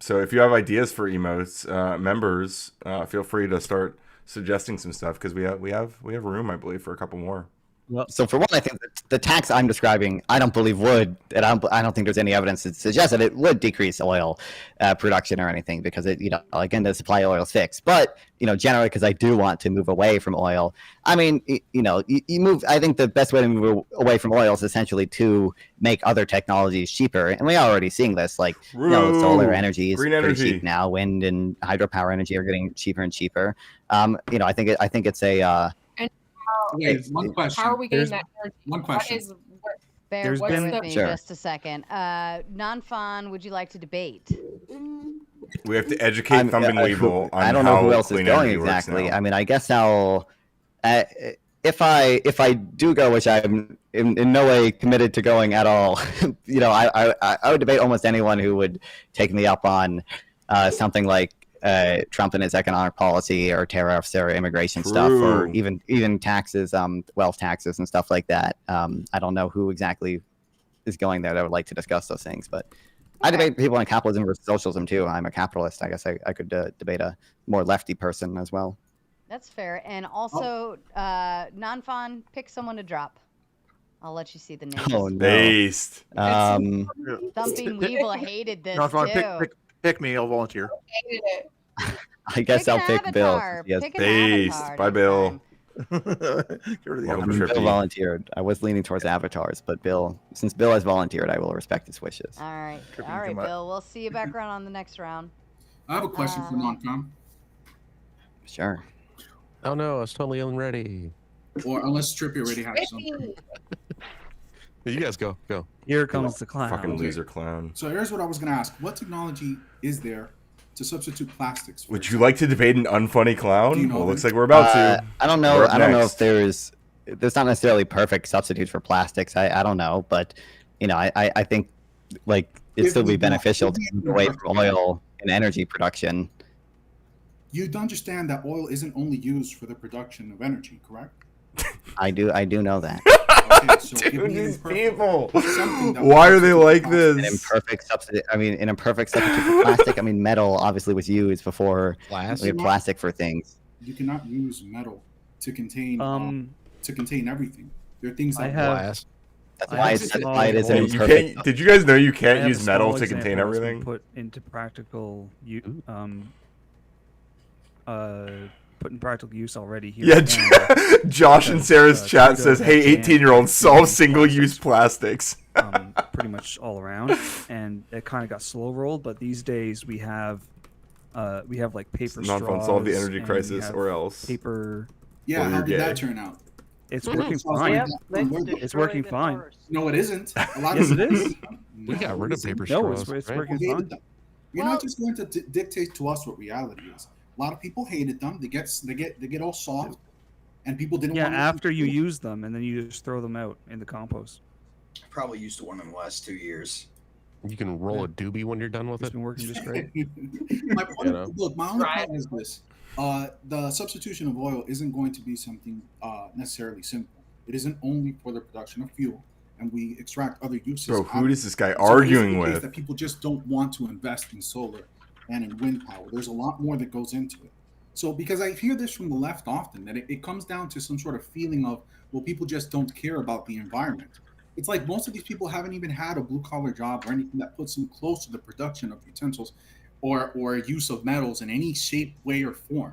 So if you have ideas for emotes, members, feel free to start suggesting some stuff because we have room, I believe, for a couple more. Well, so for one, I think that the tax I'm describing, I don't believe would, and I don't think there's any evidence that suggests that it would decrease oil production or anything because it, again, the supply of oil is fixed. But generally, because I do want to move away from oil. I mean, you move. I think the best way to move away from oil is essentially to make other technologies cheaper, and we are already seeing this. Like, solar energy is pretty cheap now. Wind and hydropower energy are getting cheaper and cheaper. I think it's a Wait, one question. How are we getting that energy? One question. Bear with me just a second. Non-Fawn, would you like to debate? We have to educate Thumping Weevil on I don't know how who else is clean going energy works exactly. now. I mean, I guess I'll. If I do go, which I'm in no way committed to going at all, I would debate almost anyone who would take me up on something like Trump and his economic policy, or tariffs, or immigration stuff, or even taxes, wealth taxes and stuff like that. I don't know who exactly is going there that would like to discuss those things, but I debate people on capitalism versus socialism too. I'm a capitalist. I guess I could debate a more lefty person as well. That's fair. And also, Non-Fawn, pick someone to drop. I'll let you see the names. Oh no! Based. Thumping Weevil hated this too. Pick me. I'll volunteer. Hated it. I guess I'll pick Bill. Pick an Based. avatar Bye, next Bill. time. Bill volunteered. I was leaning towards avatars, but since Bill has volunteered, I will respect his wishes. All right, Bill. We'll see you back around on the next round. I have a question for Non-Com. Sure. Oh no, I was totally unready. Or unless Trippy already has something. You guys go. Here comes the clown. Fucking loser clown. So here's what I was gonna ask: what technology is there to substitute plastics? Would you like to debate an unfunny clown? Do you know Well, them? looks like we're about to. I don't know. We're up I don't know next. if there's not necessarily perfect substitutes for plastics. I don't know, but I think like it'd still be beneficial to move away from oil in energy production. You'd understand that oil isn't only used for the production of energy, correct? I do know that. Okay, so give Dude, me an these imperfect- people. something that Why would are they substitute like plastics. An this? imperfect substitute. I mean, an imperfect substitute for plastic. I mean, metal obviously was used before we had plastic for things. You cannot use metal to contain everything. There are things that have- That's why it is an You imperfect. can't, did you guys know you I can't have use a metal small to contain example that's been everything? Put into practical put in practical use already here. Yeah, in Canada. Josh in Sarah's chat Trudeau says, has "Hey, banned 18-year-olds, solve plastics, single-use plastics." Pretty much all around, and it kind of got slow rolled. But these days we have like paper Not fun. straws. Solve the energy and we crisis, have or else. paper. Yeah, Or how you're did that gay. turn out? It's Mhm. working Sounds fine. like that. It's working fine. No, it isn't. A lot Yes, of it is. We got rid of paper No, straws. it's right? working People fine. hated them. You're not just going to dictate to us what reality is. A lot of people hated them. They get all soft, and people didn't. Yeah, want after you use them, and then you just throw them out in the compost. Probably used one in the last 2 years. You can roll a doobie when you're done with It's it. been working just great. My point, look, my only point is this: the substitution of oil isn't going to be something necessarily simple. It isn't only for the production of fuel, and we extract other uses. Bro, out who of is it. this guy So it is arguing the case with? That people just don't want to invest in solar and in wind power. There's a lot more that goes into it. So, because I hear this from the left often, that it comes down to some sort of feeling of, well, people just don't care about the environment. It's like most of these people haven't even had a blue-collar job or anything that puts them close to the production of utensils or use of metals in any shape, way, or form.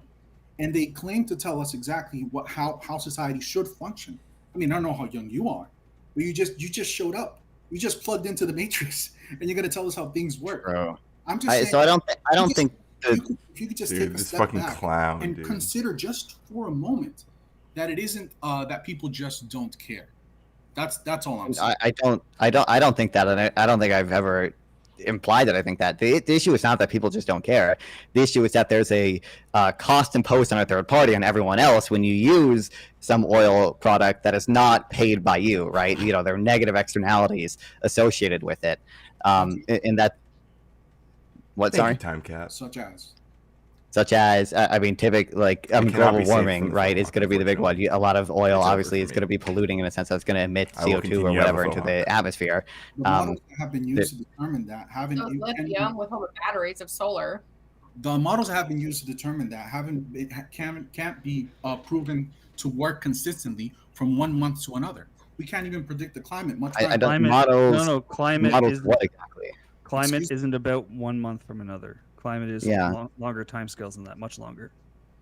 And they claim to tell us exactly how society should function. I mean, I don't know how young you are, but you just showed up. You just plugged into the matrix, and you're gonna tell us how things work. Bro. I'm just saying. So I don't think. If you could just Dude, take a this step fucking back clown, and dude. consider just for a moment that it isn't that people just don't care. That's all I'm saying. I don't think that, and I don't think I've ever imply that I think that. The issue is not that people just don't care. The issue is that there's a cost imposed on a third party on everyone else when you use some oil product that is not paid by you, right? You know, there are negative externalities associated with it. In that, what? Thank Sorry. you, time cap. Such as, I mean, cannot global be saved warming, from the right? phone Is going to be the big one. A lot of oil, It's over obviously, for is me. going to be polluting in a sense that's going to emit I will CO2 or continue whatever on the into phone. the atmosphere. The models that have been used to determine that haven't. So lithium with all the batteries of solar. The models that have been used to determine that can't be proven to work consistently from 1 month to another. We can't even predict the climate. Much I don't Climate, models. no, climate models isn't what exactly? Climate isn't about 1 month from another. Climate is Yeah. longer timescales than that, much longer.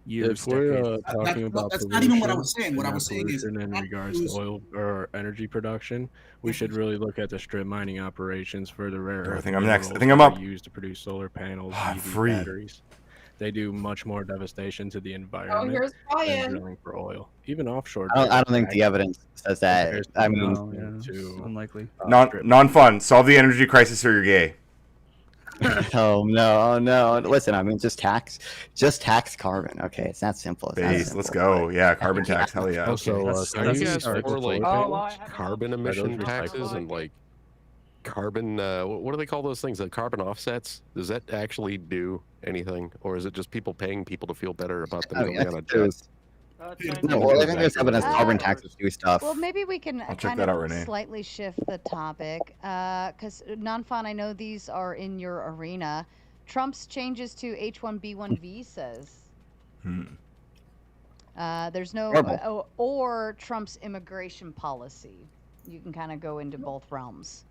Years, If we're decades. talking about that's pollution, not even what I was saying. What I and was saying is pollution in regards to oil or energy production, we should really look at the strip mining operations for the rare I earth think I'm next. I minerals think I'm that are up. used to produce solar panels, EV free. batteries. They do much more devastation to the environment here's than Brian. drilling for oil. Even offshore. I don't drilling, think the evidence says that. I mean, unlikely. Non-fun. Solve the energy crisis or you're gay. oh no. Listen, I mean, just tax carbon. Okay, it's that simple. It's that Base. simple. Let's go. Yeah, carbon tax. Hell yeah. Also, are you guys for like Oh, carbon emission taxes and like carbon? What do they call those things? Like carbon offsets? Does that actually do anything, or is it just people paying people to feel better about them going on a jet? No, well, I think there's evidence carbon taxes do stuff. Well, maybe we can check kind that of out, Renee. slightly shift the topic, because non-fun, I know these are in your arena. Trump's changes to H-1B1 visas. There's no, or Trump's immigration policy. You can kind of go into both realms.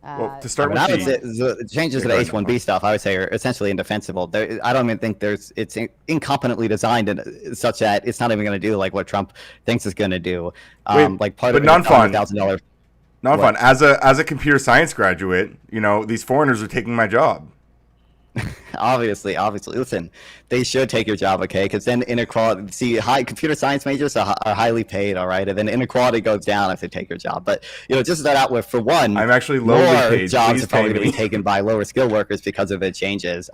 Well, to start I with would say the changes to the H-1B stuff, I would say, are essentially indefensible. I don't even think it's incompetently designed such that it's not even going to do like what Trump thinks it's going to do. Like part but of it non-fun. $100,000. Non-fun. As a computer science graduate, you know, these foreigners are taking my job. Obviously, listen, they should take your job, okay? Because then inequality. See, computer science majors are highly paid, all right, and then inequality goes down if they take your job. But you know, just to start out with, for one, I'm actually lowly more paid. jobs Please are probably pay going to me. be taken by lower skilled workers because of the changes.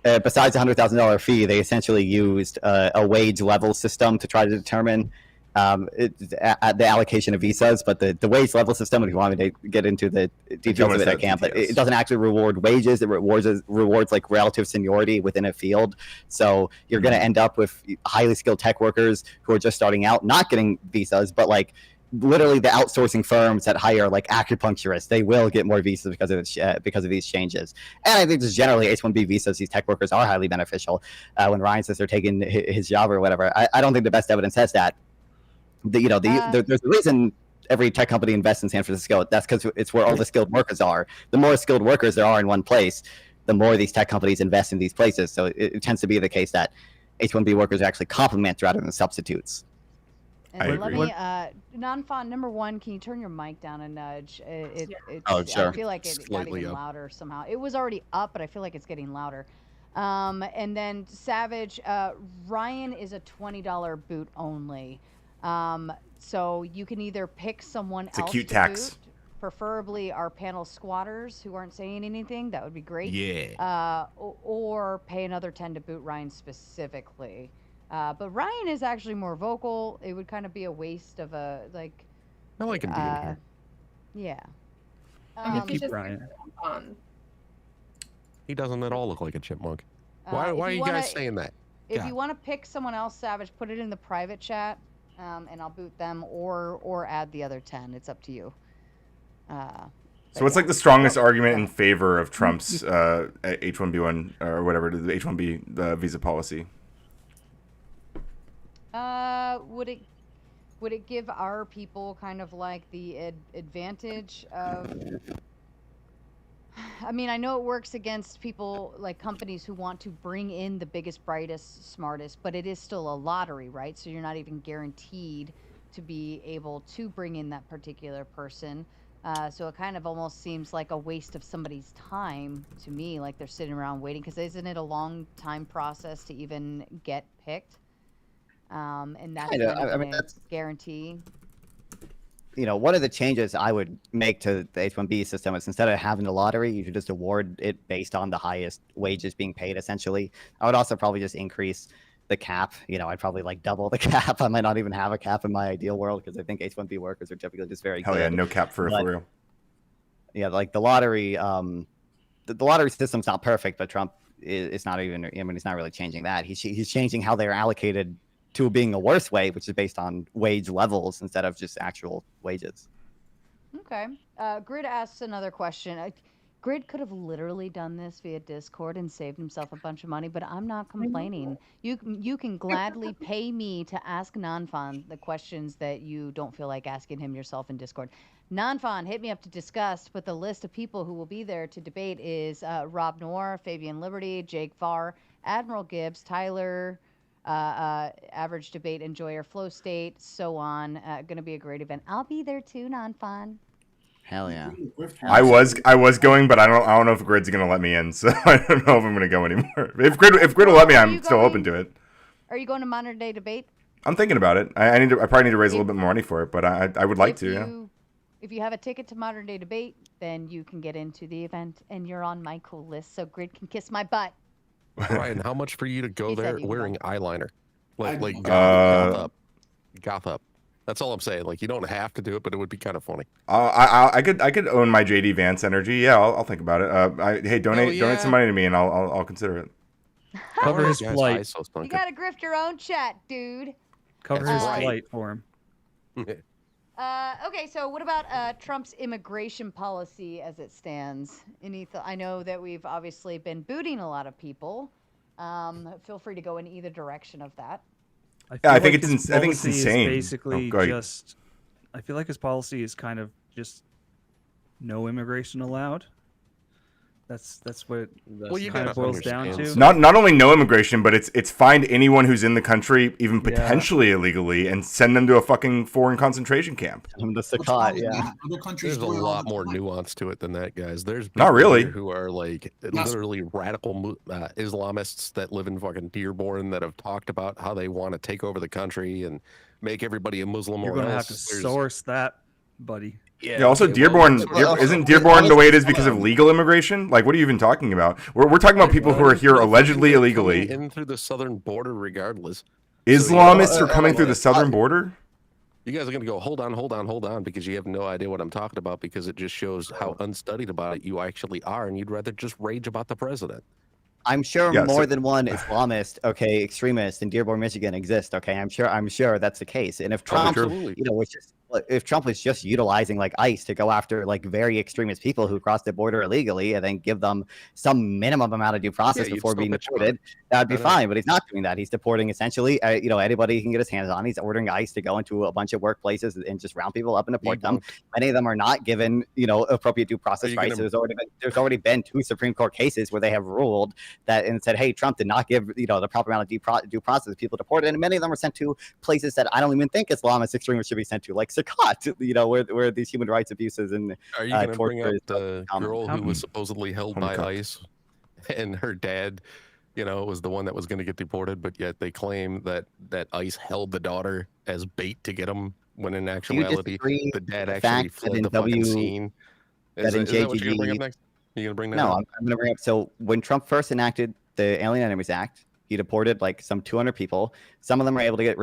Besides the $100,000 fee, they essentially used a wage level system to try to determine the allocation of visas, but the wage level system, if you want me to get into the details of it, I can, but it doesn't actually reward wages. It rewards like relative seniority within a field. So you're going to end up with highly skilled tech workers who are just starting out, not getting visas, but like literally the outsourcing firms that hire like acupuncturists, they will get more visas because of these changes. And I think just generally H-1B visas, these tech workers are highly beneficial. When Ryan says they're taking his job or whatever, I don't think the best evidence says that. There's a reason every tech company invests in San Francisco. That's because it's where all the skilled workers are. The more skilled workers there are in one place, the more these tech companies invest in these places. So it tends to be the case that H-1B workers actually complement rather than substitutes. And let me, non-fun, number one, can you turn your mic down a nudge? Oh, sure. I feel like it got Slightly even up. louder somehow. It was already up, but I feel like it's getting louder. And then Savage, Ryan is a $20 boot only. So you can either pick someone else a cute to tax. boot, preferably our panel squatters who aren't saying anything. That would be great. Yeah. Or pay another 10 to boot Ryan specifically. But Ryan is actually more vocal. It would kind of be a waste of a like. I like him being here. Yeah. Keep Ryan. He doesn't at all look like a chipmunk. Why if are you you guys wanna- saying that? If God. you want to pick someone else, Savage, put it in the private chat, and I'll boot them, or add the other 10. It's up to you. So what's like the strongest argument in favor of Trump's H-1B1 or whatever the H-1B visa policy? Would it give our people kind of like the advantage of? I mean, I know it works against people like companies who want to bring in the biggest, brightest, smartest, but it is still a lottery, right? So you're not even guaranteed to be able to bring in that particular person. So it kind of almost seems like a waste of somebody's time to me, like they're sitting around waiting, because isn't it a long time process to even get picked? And that's kind of a guarantee. one of the changes I would make to the H-1B system is instead of having the lottery, you should just award it based on the highest wages being paid, essentially. I would also probably just increase the cap. I'd probably like double the cap. I might not even have a cap in my ideal world because I think H-1B workers are typically just very Hell good. yeah, no cap for real. Yeah, like the lottery, the lottery system's not perfect, but Trump is not even, he's not really changing that. He's changing how they're allocated to being a worse way, which is based on wage levels instead of just actual wages. Okay. Grid asks another question. Grid could have literally done this via Discord and saved himself a bunch of money, but I'm not complaining. You can gladly pay me to ask Nanfan the questions that you don't feel like asking him yourself in Discord. Nanfan, hit me up to discuss, but the list of people who will be there to debate is Rob Noor, Fabian Liberty, Jake Farr, Admiral Gibbs, Tyler, Average Debate Enjoyer, Flow State, so on. Going to be a great event. I'll be there too, Nanfan. Hell yeah. I was going, but I don't know if Grid's gonna let me in, so I don't know if I'm gonna go anymore. If Grid will let me, I'm still open to it. Are you going to Modern Day Debate? I'm thinking about it. I probably need to raise a little bit more money for it, but I would like to. Yeah. If you have a ticket to Modern Day Debate, then you can get into the event, and you're on my cool list, so Grid can kiss my butt. Ryan, how much for you to go there wearing eyeliner? Like goth up. That's all I'm saying. Like, you don't have to do it, but it would be kind of funny. I could own my JD Vance energy. Yeah, I'll think about it. Hey, donate some money to me, and I'll consider it. Cover his plight. You gotta grift your own chat, dude. Cover his plight for him. Okay, so what about Trump's immigration policy as it stands? I know that we've obviously been booting a lot of people. Feel free to go in either direction of that. I think it's insane. Basically, I feel like his policy is kind of just no immigration allowed. That's what it kind of boils down to. Not only no immigration, but it's find anyone who's in the country, even potentially illegally, and send them to a fucking foreign concentration camp. The Sakat, yeah. There's a lot more nuance to it than that, guys. There's people not really who are like literally radical Islamists that live in fucking Dearborn that have talked about how they want to take over the country and make everybody a Muslim. You're going to have to source that, buddy. Yeah. Also, Dearborn isn't Dearborn the way it is because of legal immigration? Like, what are you even talking about? We're talking about people who are here allegedly illegally. In through the southern border, regardless. Islamists are coming through the southern border. You guys are going to go hold on because you have no idea what I'm talking about because it just shows how unstudied about it you actually are, and you'd rather just rage about the president. I'm sure more than one Islamist, extremist in Dearborn, Michigan exists. I'm sure that's the case. And if Trump, if Trump was just utilizing like ICE to go after like very extremist people who cross the border illegally and then give them some minimum amount of due process before being deported, that would be fine. But he's not doing that. He's deporting essentially, anybody he can get his hands on. He's ordering ICE to go into a bunch of workplaces and just round people up and deport them. Many of them are not given, appropriate due process rights. There's already been 2 Supreme Court cases where they have ruled that and said, hey, Trump did not give, the proper amount of due process to people deported. And many of them were sent to places that I don't even think Islamist extremists should be sent to, like Sakat, where these human rights abuses and are you going to bring up the girl who was supposedly held by ICE and her dad, was the one that was going to get deported, but yet they claim that ICE held the daughter as bait to get him when in actuality the dad actually fled the fucking scene. Is that what you're going to bring up next? Are you going to bring that up? No, I'm going to bring up. So when Trump first enacted the Alien Enemies Act, he deported like some 200 people. Some of them were able to get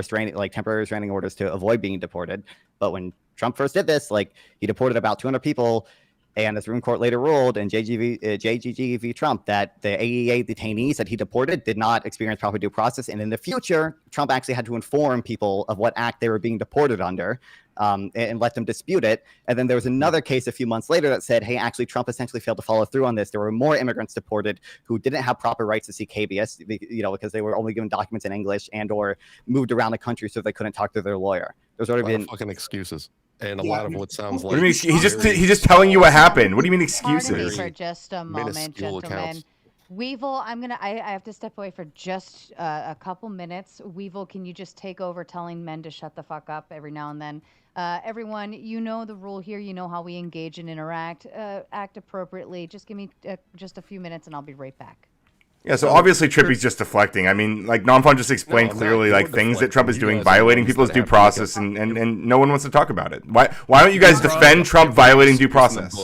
temporary restraining orders to avoid being deported. But when Trump first did this, he deported about 200 people. And the Supreme Court later ruled in JGG v. Trump that the AEA detainees that he deported did not experience proper due process. And in the future, Trump actually had to inform people of what act they were being deported under and let them dispute it. And then there was another case a few months later that said, hey, actually, Trump essentially failed to follow through on this. There were more immigrants deported who didn't have proper rights to seek habeas, because they were only given documents in English and or moved around the country so they couldn't talk to their lawyer. There's already been fucking excuses. And a lot of what sounds like. What do you mean? He's just telling you what happened. What do you mean excuses? Pardon me for just a moment, gentlemen. Accounts. Weevil, I have to step away for just a couple minutes. Weevil, can you just take over telling men to shut the fuck up every now and then? Everyone, you know the rule here. You know how we engage and interact. Act appropriately. Just give me just a few minutes and I'll be right back. Yeah, so obviously Trippy's just deflecting. I mean, like Nonfun just explained clearly, like things that Trump is doing, violating people's due process, and no one wants to talk about it. Why don't you guys defend Trump violating due process?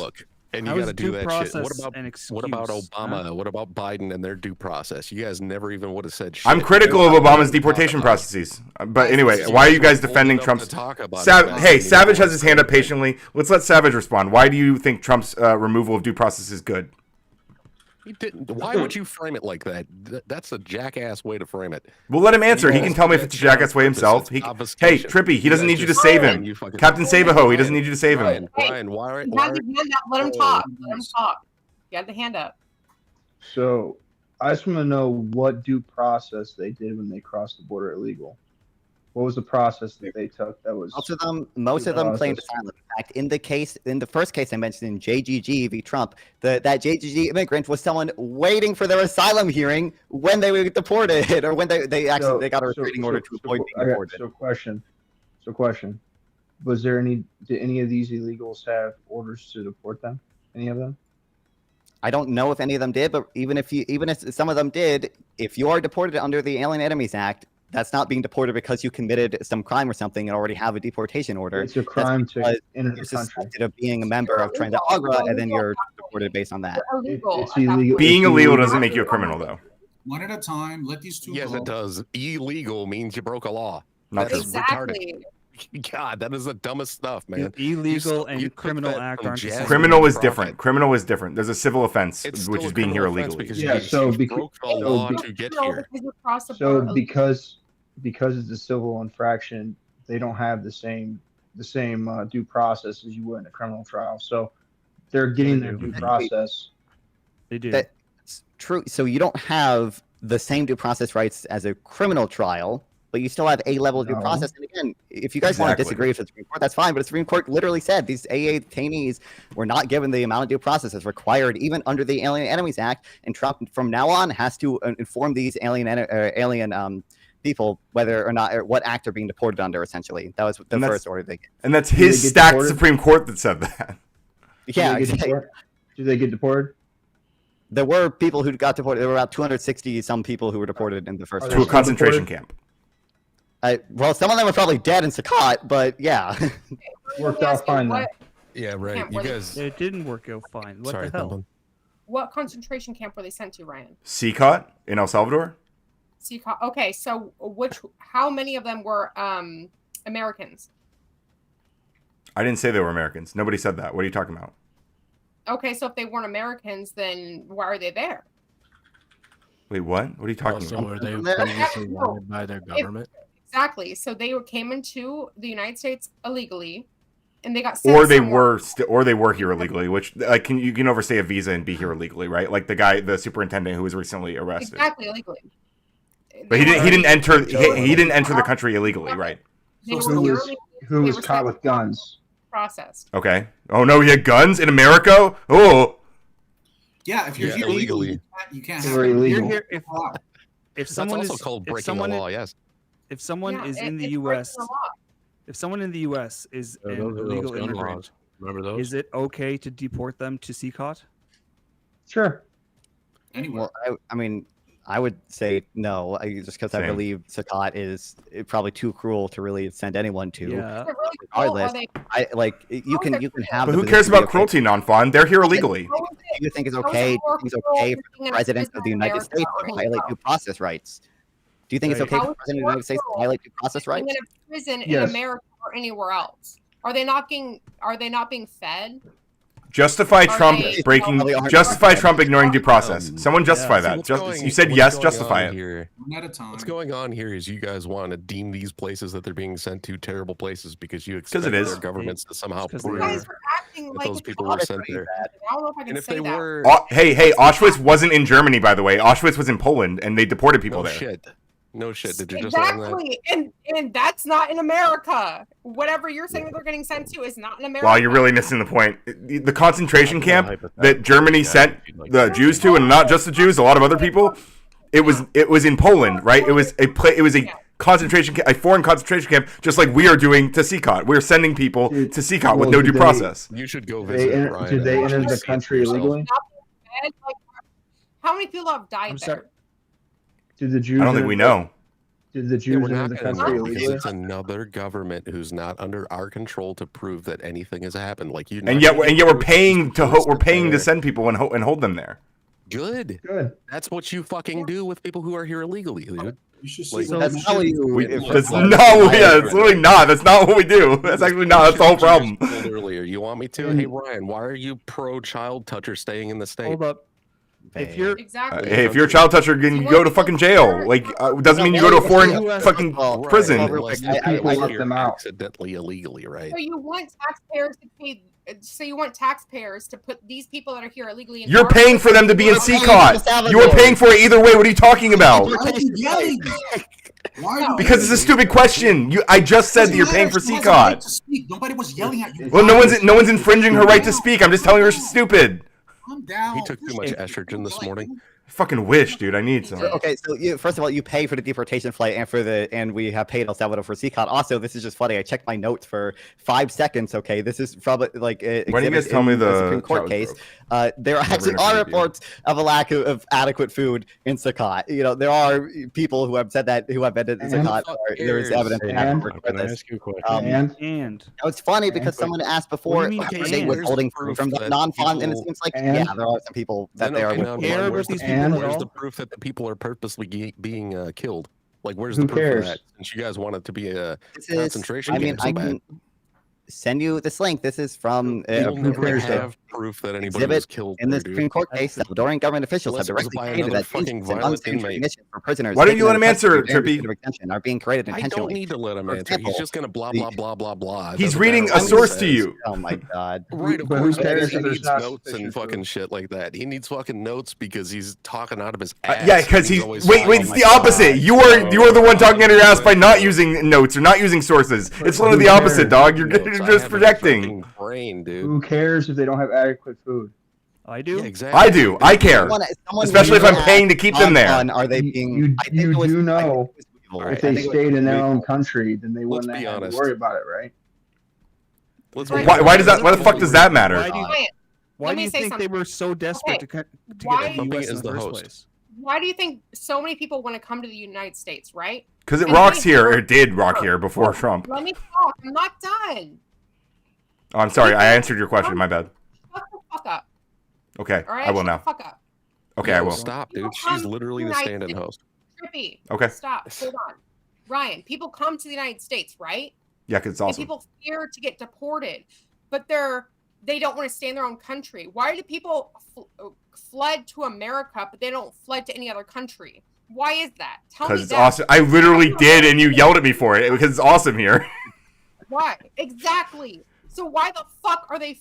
And you got to do that shit. What about Obama? What about Biden and their due process? You guys never even would have said shit. I'm critical of Obama's deportation processes. But anyway, why are you guys defending Trump's... Hey, Savage has his hand up patiently. Let's let Savage respond. Why do you think Trump's removal of due process is good? He didn't. Why would you frame it like that? That's a jackass way to frame it. We'll let him answer. He can tell me if it's a jackass way himself. Hey, Trippy, he doesn't need you to save him. Captain Save-A-Ho, he doesn't need you to save him. Ryan, why? Let him talk. Let him talk. You had the hand up. So, I just want to know what due process they did when they crossed the border illegal. What was the process that they took that was... Most of them claimed asylum. In fact, in the first case I mentioned in JGG v. Trump, that JGG immigrant was someone waiting for their asylum hearing when they were deported, or when they got a restraining order to avoid being deported. So question. Did any of these illegals have orders to deport them? Any of them? I don't know if any of them did, but even if some of them did, if you are deported under the Alien Enemies Act, that's not being deported because you committed some crime or something and already have a deportation order. It's a crime to enter the country. Suspected of being a member of Trans Agra, and then you're deported based on that. It's illegal. Being illegal doesn't make you a criminal, though. One at a time. Let these two. Yes, go. it does. Illegal means you broke a law. Not That's exactly. retarded. God, that is the dumbest stuff, man. Illegal and criminal act aren't the same. Criminal is different. Criminal is different. There's a civil offense, which is being here illegally. Broke the law to get here. So because it's a civil infraction, they don't have the same due process as you would in a criminal trial. So they're getting their due process. They do. That's true. So you don't have the same due process rights as a criminal trial, but you still have a level of due process. And again, if you guys want to disagree with the Supreme Court, that's fine. But the Supreme Court literally said these AA detainees were not given the amount of due process as required, even under the Alien Enemies Act. And Trump, from now on, has to inform these alien people whether or not, or what act are being deported under. Essentially, that was the first order they get. And that's his stacked Supreme Court that said that. Yeah, do they get deported? There were people who got deported. There were about 260 some people who were deported in the first. To a concentration camp. Well, some of them were probably dead in Sakat, but yeah. Worked out fine then. Yeah, right. You guys. It didn't work out fine. What the hell? What concentration camp were they sent to, Ryan? Sakat in El Salvador. Okay, so how many of them were Americans? I didn't say they were Americans. Nobody said that. What are you talking about? Okay, so if they weren't Americans, then why are they there? Wait, what? What are you talking about? Were they previously wanted by their government? Exactly. So they came into the United States illegally, and they got sent or they somewhere. were here illegally. Which you can overstay a visa and be here illegally, right? Like the superintendent who was recently arrested. Exactly, illegally. But he didn't enter the country illegally, right? Who was caught with guns? Processed. Okay. Oh no, he had guns in America. Oh. Yeah, if you're here illegally, you can't have illegal. If someone That's also called breaking the law. Yes. If someone is in the U.S. If someone in the U.S. is an illegal immigrant, remember those? Is it okay to deport them to CCOT? Sure. Anywhere. Well, I mean, I would say no, just because I believe Sakat is probably too cruel to really send anyone to. Yeah. Regardless, you can have. But who cares about cruelty, non-fun? They're here illegally. Do you think it's okay? Do you think it's okay for the president of the United States to violate due process rights? Do you think it's okay for the president of the United States to violate due process rights? In a prison in America or anywhere else, are they not being fed? Justify Trump ignoring due process. Someone justify that. You said yes, justify it. One at a time. What's going on here is you guys want to deem these places that they're being sent to terrible places because you expect their governments to somehow prove that those people were sent there. I don't know if I can And if say they that. were, Hey, Auschwitz wasn't in Germany, by the way. Auschwitz was in Poland, and they deported people there. No shit. Did you just learn that? Exactly, and that's not in America. Whatever you're saying that they're getting sent to is not in America. Wow, you're really missing the point. The concentration camp that Germany sent the Jews to, and not just the Jews, a lot of other people. It was in Poland, right? It was a concentration camp, a foreign concentration camp, just like we are doing to CCOT. We're sending people to CCOT with no due process. You should go visit. Did they enter the country illegally? How many people have died there? Did the Jews? I don't think we know. Did the Yeah, Jews we're enter not the going to country know because illegally? it's another government who's not under our control to prove that anything has happened. Like you, And yet we're paying we're paying to send people and hold them there. Good. That's what you fucking do with people who are here illegally, dude. You should Like, see that's how you. That's it's literally not. That's not what we do. That's actually not. That's the whole problem. Earlier, you want me to? Hey, Ryan, why are you pro child toucher staying in the state? Hold up. If you're Hey, if you're a child toucher, you go to fucking jail. Like, doesn't mean you go to a foreign fucking prison. Accidentally, illegally, right? So you want taxpayers to pay? So you want taxpayers to put these people that are here illegally? In You're paying for them to be in CCOT. You are paying for it either way. What are you talking about? Because it's a stupid question. I just said that you're paying for CCOT. Nobody was yelling at you. Well, no one's infringing her right to speak. I'm just telling her she's stupid. Calm down. He took too much estrogen this morning. Fucking wish, dude. I need some. Okay, so first of all, you pay for the deportation flight and we have paid El Salvador for CCOT. Also, this is just funny. I checked my notes for 5 seconds. Okay, this is from like why don't you guys tell me the Supreme Court case? There actually are reports of a lack of adequate food in Saqqat. You know, there are people who have said that who have been in Saqqat. There is evidence. And it's funny because someone asked before, are they withholding food from the non-fund? And it seems like there are some people that they are withholding. Where's the proof that the people are purposely being killed? Like, where's the proof of that? Since you guys want it to be a concentration camp so bad. Send you this link. This is from You'll never have proof that anybody was killed in the there, Supreme Court case. Salvadoran government officials have directly stated that fucking an violent unsafe inmate. conditions for prisoners. Why don't you let him answer, Trippy? Are being created I intentionally. don't need to let him answer. He's just gonna blah blah blah blah blah. He's reading a source to you. Oh my god! Right, of But course. who cares He if there's needs not notes and sufficient fucking shit like that. He needs fucking notes because he's talking out of his ass. Yeah, because he's always wait. lying. It's the opposite. You are the one talking out of your ass by not using notes or not using sources. It's literally the opposite, dog. You're just projecting. Brain, dude. Who cares if they don't have adequate food? I do. Yeah, exactly. I do. I care. Especially if I'm paying to keep them there. Are they being? You do know if they stayed in their own country, then they Let's wouldn't be have to honest. worry about it, right? Why does that? Why the fuck does that matter? Why do you think they were so desperate to get to the U.S. in the first place? Why do you think so many people want to come to the United States, right? Because it rocks here, or it did rock here before Trump. Let me talk. I'm not done. Oh, I'm sorry. I answered your question. My bad. Shut the fuck up. Okay, All right? I will Shut now. the fuck up. Okay, I will. Stop, dude. She's literally the stand-in host. Trippy. Okay. Stop. Hold on. Ryan, people come to the United States, right? Yeah, because it's And awesome. people fear to get deported, but they don't want to stay in their own country. Why do people fled to America, but they don't fled to any other country? Why is that? Tell me Because it's that. awesome. I literally did, and you yelled at me for it because it's awesome here. Why? Exactly. So why the fuck are they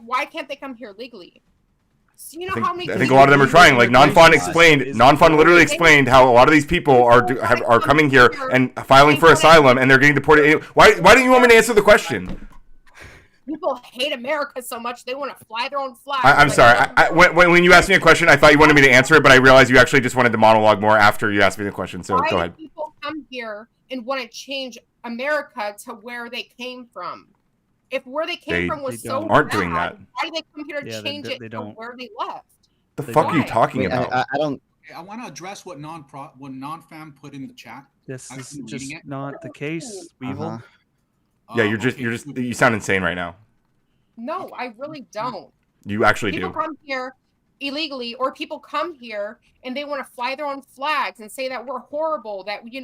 why can't they come here legally? So you know how many? I think a lot of them are trying. Like Non-Fun explained. Non-Fun literally explained how a lot of these people are coming here and filing for asylum, and they're getting deported. Why don't you want me to answer the question? People hate America so much they want to fly their own flag. I'm sorry. When you asked me a question, I thought you wanted me to answer it, but I realized you actually just wanted to monologue more after you asked me the question. So why go ahead. do people come here and want to change America to where they came from? If where they came from was so aren't bad, doing that. why do they come here to change it to where they left? The fuck are you talking about? I don't. I want to address what non-fam put in the chat. This is just not the case, Weevil. Yeah, you sound insane right now. No, I really don't. You actually People do. come here illegally, or people come here and they want to fly their own flags and say that we're horrible, that we.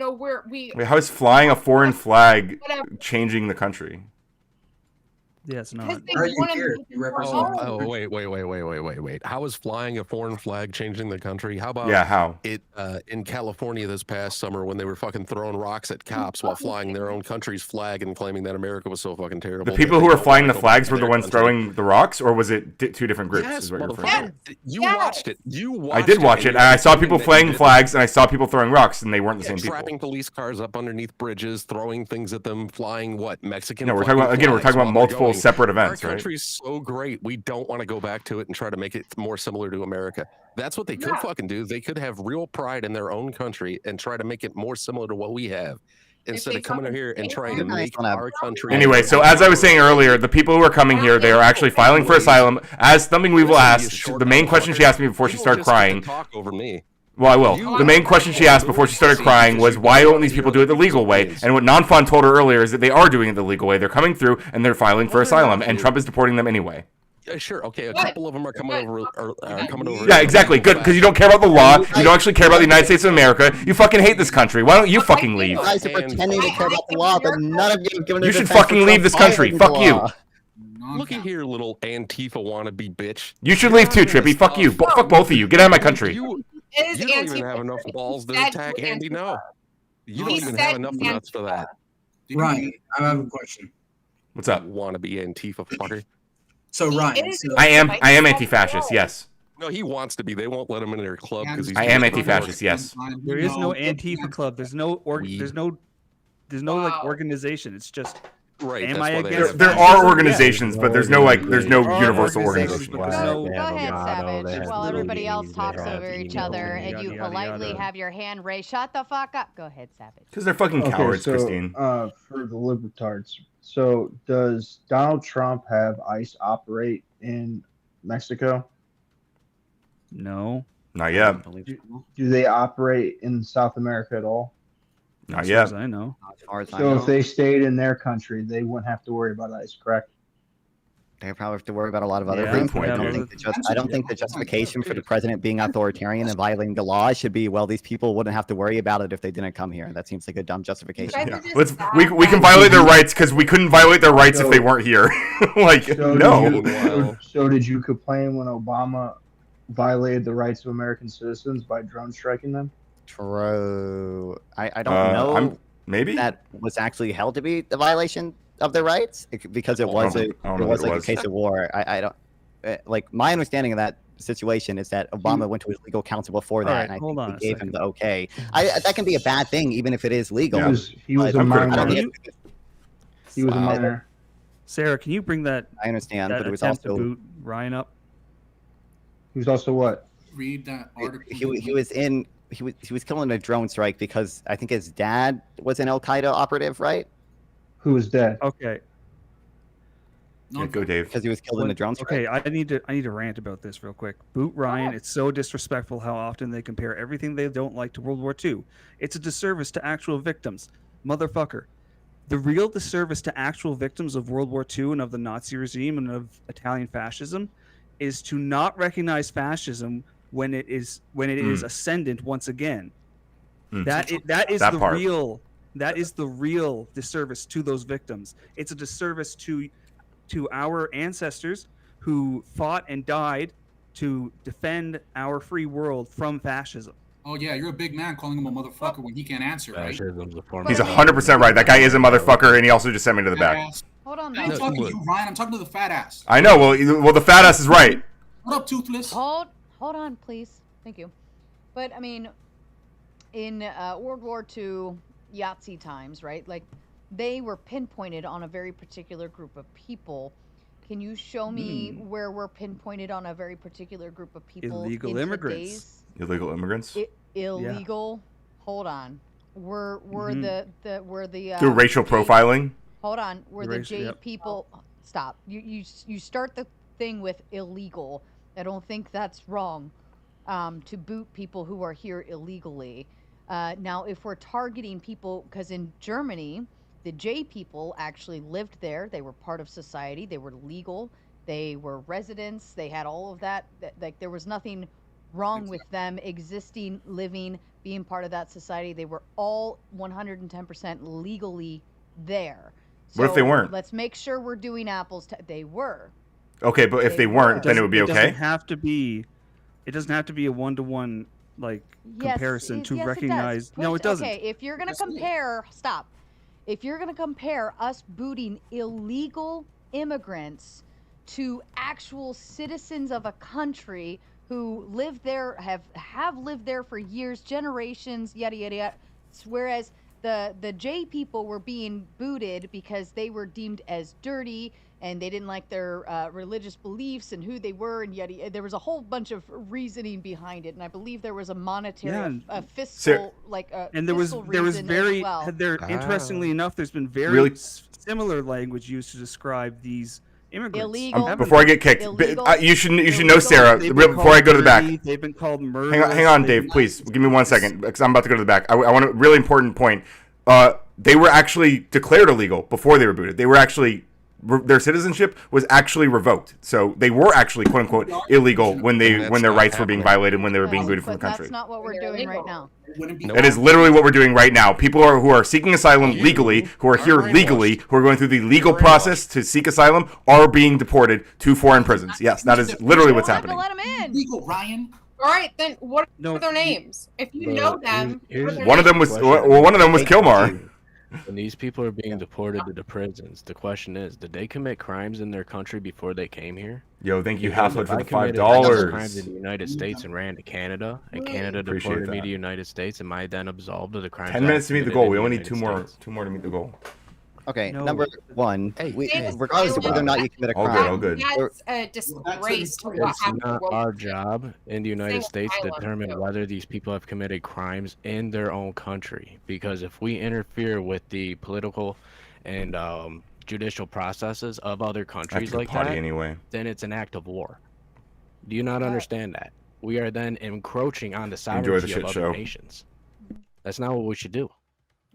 Wait, how is flying a foreign flag changing the country? Yeah, it's not. Oh, wait. How is flying a foreign flag changing the country? How about how? It in California this past summer when they were fucking throwing rocks at cops while flying their own country's flag and claiming that America was so fucking terrible. The people who were flying the flags were the ones throwing the rocks, or was it two different groups? Yes, is what you're referring to? You watched it. I did watch it, and I saw people flying flags, and I saw people throwing rocks, and they weren't the same people. Trapping police cars up underneath bridges, throwing things at them, flying Mexican. No, we're talking about multiple separate events, Our right? country's so great, we don't want to go back to it and try to make it more similar to America. That's what they could fucking do. They could have real pride in their own country and try to make it more similar to what we have. instead of coming here and trying to make our country. Anyway, so as I was saying earlier, the people who are coming here, they are actually filing for asylum. As Thumbing Weevil asked, the main question she asked me before she started crying. Talk over me. Well, I will. The main question she asked before she started crying was, why don't these people do it the legal way? And what Non-Fun told her earlier is that they are doing it the legal way. They're coming through and they're filing for asylum, and Trump is deporting them anyway. Yeah, sure. Okay, a couple of them are coming over. Yeah, exactly. Good, because you don't care about the law. You don't actually care about the United States of America. You fucking hate this country. Why don't you fucking leave? You guys are pretending to care about the law, but none of you have given a You should defense fucking for leave this country. violating the Fuck you. law. Look at here, little Antifa wannabe bitch. You should leave too, Trippy. Fuck you. Fuck both of you. Get out of my country. You don't even have enough balls to attack Andy. No, you don't even have enough nuts for that. Ryan, I have a question. What's up? Wannabe Antifa fucker. So Ryan, I am anti-fascist. Yes. No, he wants to be. They won't let him in their club because he's. I am anti-fascist. Yes. There is no Antifa club. There's no like organization. It's just right. Am I against? There are organizations, but there's no universal organization. Go ahead, Savage. While everybody else talks over each other, and you politely have your hand raised. Shut the fuck up. Go ahead, Savage. Because they're fucking cowards, Christine. For the libertards. So, does Donald Trump have ICE operate in Mexico? No. Not yet. Do they operate in South America at all? Not yet. As far as I know. So if they stayed in their country, they wouldn't have to worry about ICE, correct? They probably have to worry about a lot of other Yeah, things. point, I dude. don't think the justification for the president being authoritarian and violating the law should be, well, these people wouldn't have to worry about it if they didn't come here. That seems like a dumb justification. Yeah. We can violate their rights because we couldn't violate their rights if they weren't here. Like, no. So did you complain when Obama violated the rights of American citizens by drone striking them? True. I don't know. Maybe that was actually held to be the violation of their rights because it was a case of war. I don't like my understanding of that situation is that Obama went to his legal counsel before that, and I think they gave him the okay. That can be a bad thing even if it is legal. He was a minor. He was a minor. Sarah, can you bring that? I understand, that but it was attempt to also boot Ryan up. He was also what? Read that article. He was killing a drone strike because I think his dad was an Al Qaeda operative, right? Who was dead? Okay. Yeah, go Dave. Because he was killed in the drone strike. Okay, I need to rant about this real quick. Boot Ryan. It's so disrespectful how often they compare everything they don't like to World War II. It's a disservice to actual victims, motherfucker. The real disservice to actual victims of World War II and of the Nazi regime and of Italian fascism is to not recognize fascism when it is ascendant once again. That is the real disservice to those victims. It's a disservice to our ancestors who fought and died to defend our free world from fascism. Oh yeah, you're a big man calling him a motherfucker when he can't answer, right? He's 100% right. That guy is a motherfucker, and he also just sent me to the back. Hold on, I'm talking to you, Ryan. I'm talking to the fat ass. I know. Well, the fat ass is right. What up, Toothless? Hold on, please. Thank you. But I mean, in World War II Yahtzee times, right? Like, they were pinpointed on a very particular group of people. Can you show me where we're pinpointed on a very particular group of people? Illegal immigrants. Illegal immigrants. Illegal. Yeah. Hold on. We're the do racial profiling. Hold on. We're the J people. Stop. You start the thing with illegal. I don't think that's wrong. To boot people who are here illegally. Now, if we're targeting people, because in Germany, the J people actually lived there. They were part of society. They were legal. They were residents. They had all of that. Like, there was nothing wrong with them existing, living, being part of that society. They were all 110% legally there. What if they weren't? Let's make sure we're doing apples to... They were. Okay, but if they weren't, then it would be okay? It doesn't have to be a one-to-one comparison to recognize. It does. No, it doesn't. Okay, if you're gonna compare, stop. If you're gonna compare us booting illegal immigrants to actual citizens of a country who live there, have lived there for years, generations, yada yada yada, whereas the J people were being booted because they were deemed as dirty and they didn't like their religious beliefs and who they were, and yet there was a whole bunch of reasoning behind it, and I believe there was a monetary, a fiscal, and there was reason very as well. Interestingly enough, there's been very Really? similar language used to describe these immigrants. Illegal. Before I get kicked, Illegal. you should know, Sarah. Before I go to the back, They've been called murderers. hang on, Dave. Please give me 1 second because I'm about to go to the back. I want a really important point. They were actually declared illegal before they were booted. They were actually their citizenship was actually revoked. So they were actually quote unquote illegal when their rights were being violated when they were being booted from the country. That's not what we're doing right now. That is literally what we're doing right now. People who are seeking asylum legally, who are here legally, who are going through the legal process to seek asylum, are being deported to foreign prisons. Yes, that is literally what's happening. Let them in. Legal, Ryan. All right, then what are their names? If you know them, One of them was Kilmar. When these people are being deported to the prisons, the question is, did they commit crimes in their country before they came here? Yo, thank you, Because Halfwood, if for I the committed $5. crimes in the United States and ran to Canada, and Canada Appreciate deported me that. to the United States, am I then absolved of the crimes? 10 I minutes to meet the committed goal. in We the only need United States? two more to meet the goal. Okay, No. number one, regardless of whether or not you commit a All crime. good. that's a disgrace to what It's happened. not to our World job in the United Single States to island, determine too. whether these people have committed crimes in their own country. Because if we interfere with the political and judicial processes of other I have to countries go like potty that, anyway. then it's an act of war. Do you not understand that? We are then encroaching on the Enjoy the sovereignty of shit other show. nations. That's not what we should do.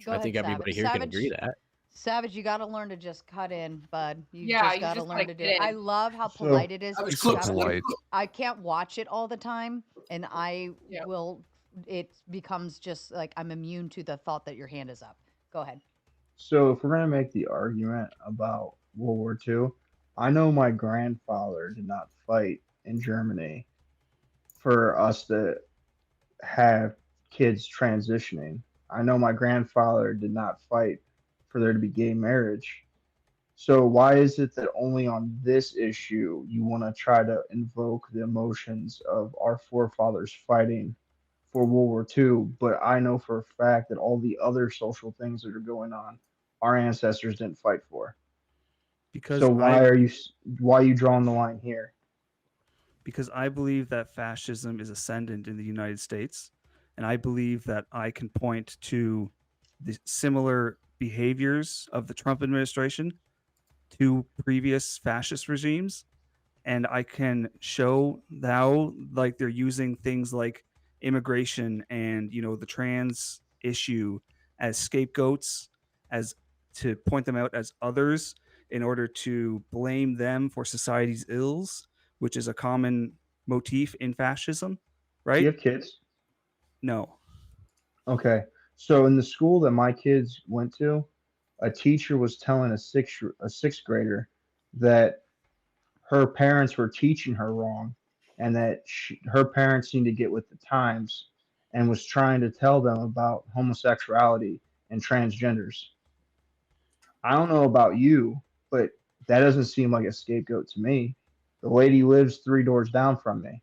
Go I ahead, think everybody Savage. here can agree that. Savage, you got to learn to just cut in, bud. You Yeah, just you got to just learn gotta to do get it. in. I love how So- polite it is. Savage because cooks, you have let to- him cook. I can't watch it all the time, and I Yeah. will. It becomes just like I'm immune to the thought that your hand is up. Go ahead. So if we're gonna make the argument about World War II, I know my grandfather did not fight in Germany for us to have kids transitioning. I know my grandfather did not fight for there to be gay marriage. So why is it that only on this issue you want to try to invoke the emotions of our forefathers fighting for World War II, but I know for a fact that all the other social things that are going on, our ancestors didn't fight for. Because So why are you drawing the line here? because I believe that fascism is ascendant in the United States, and I believe that I can point to the similar behaviors of the Trump administration to previous fascist regimes, and I can show how like they're using things like immigration and the trans issue as scapegoats, as to point them out as others in order to blame them for society's ills, which is a common motif in fascism, Do right? you have kids? No. Okay. So in the school that my kids went to, a teacher was telling a sixth grader that her parents were teaching her wrong, and that her parents need to get with the times, and was trying to tell them about homosexuality and transgenders. I don't know about you, but that doesn't seem like a scapegoat to me. The lady lives 3 doors down from me.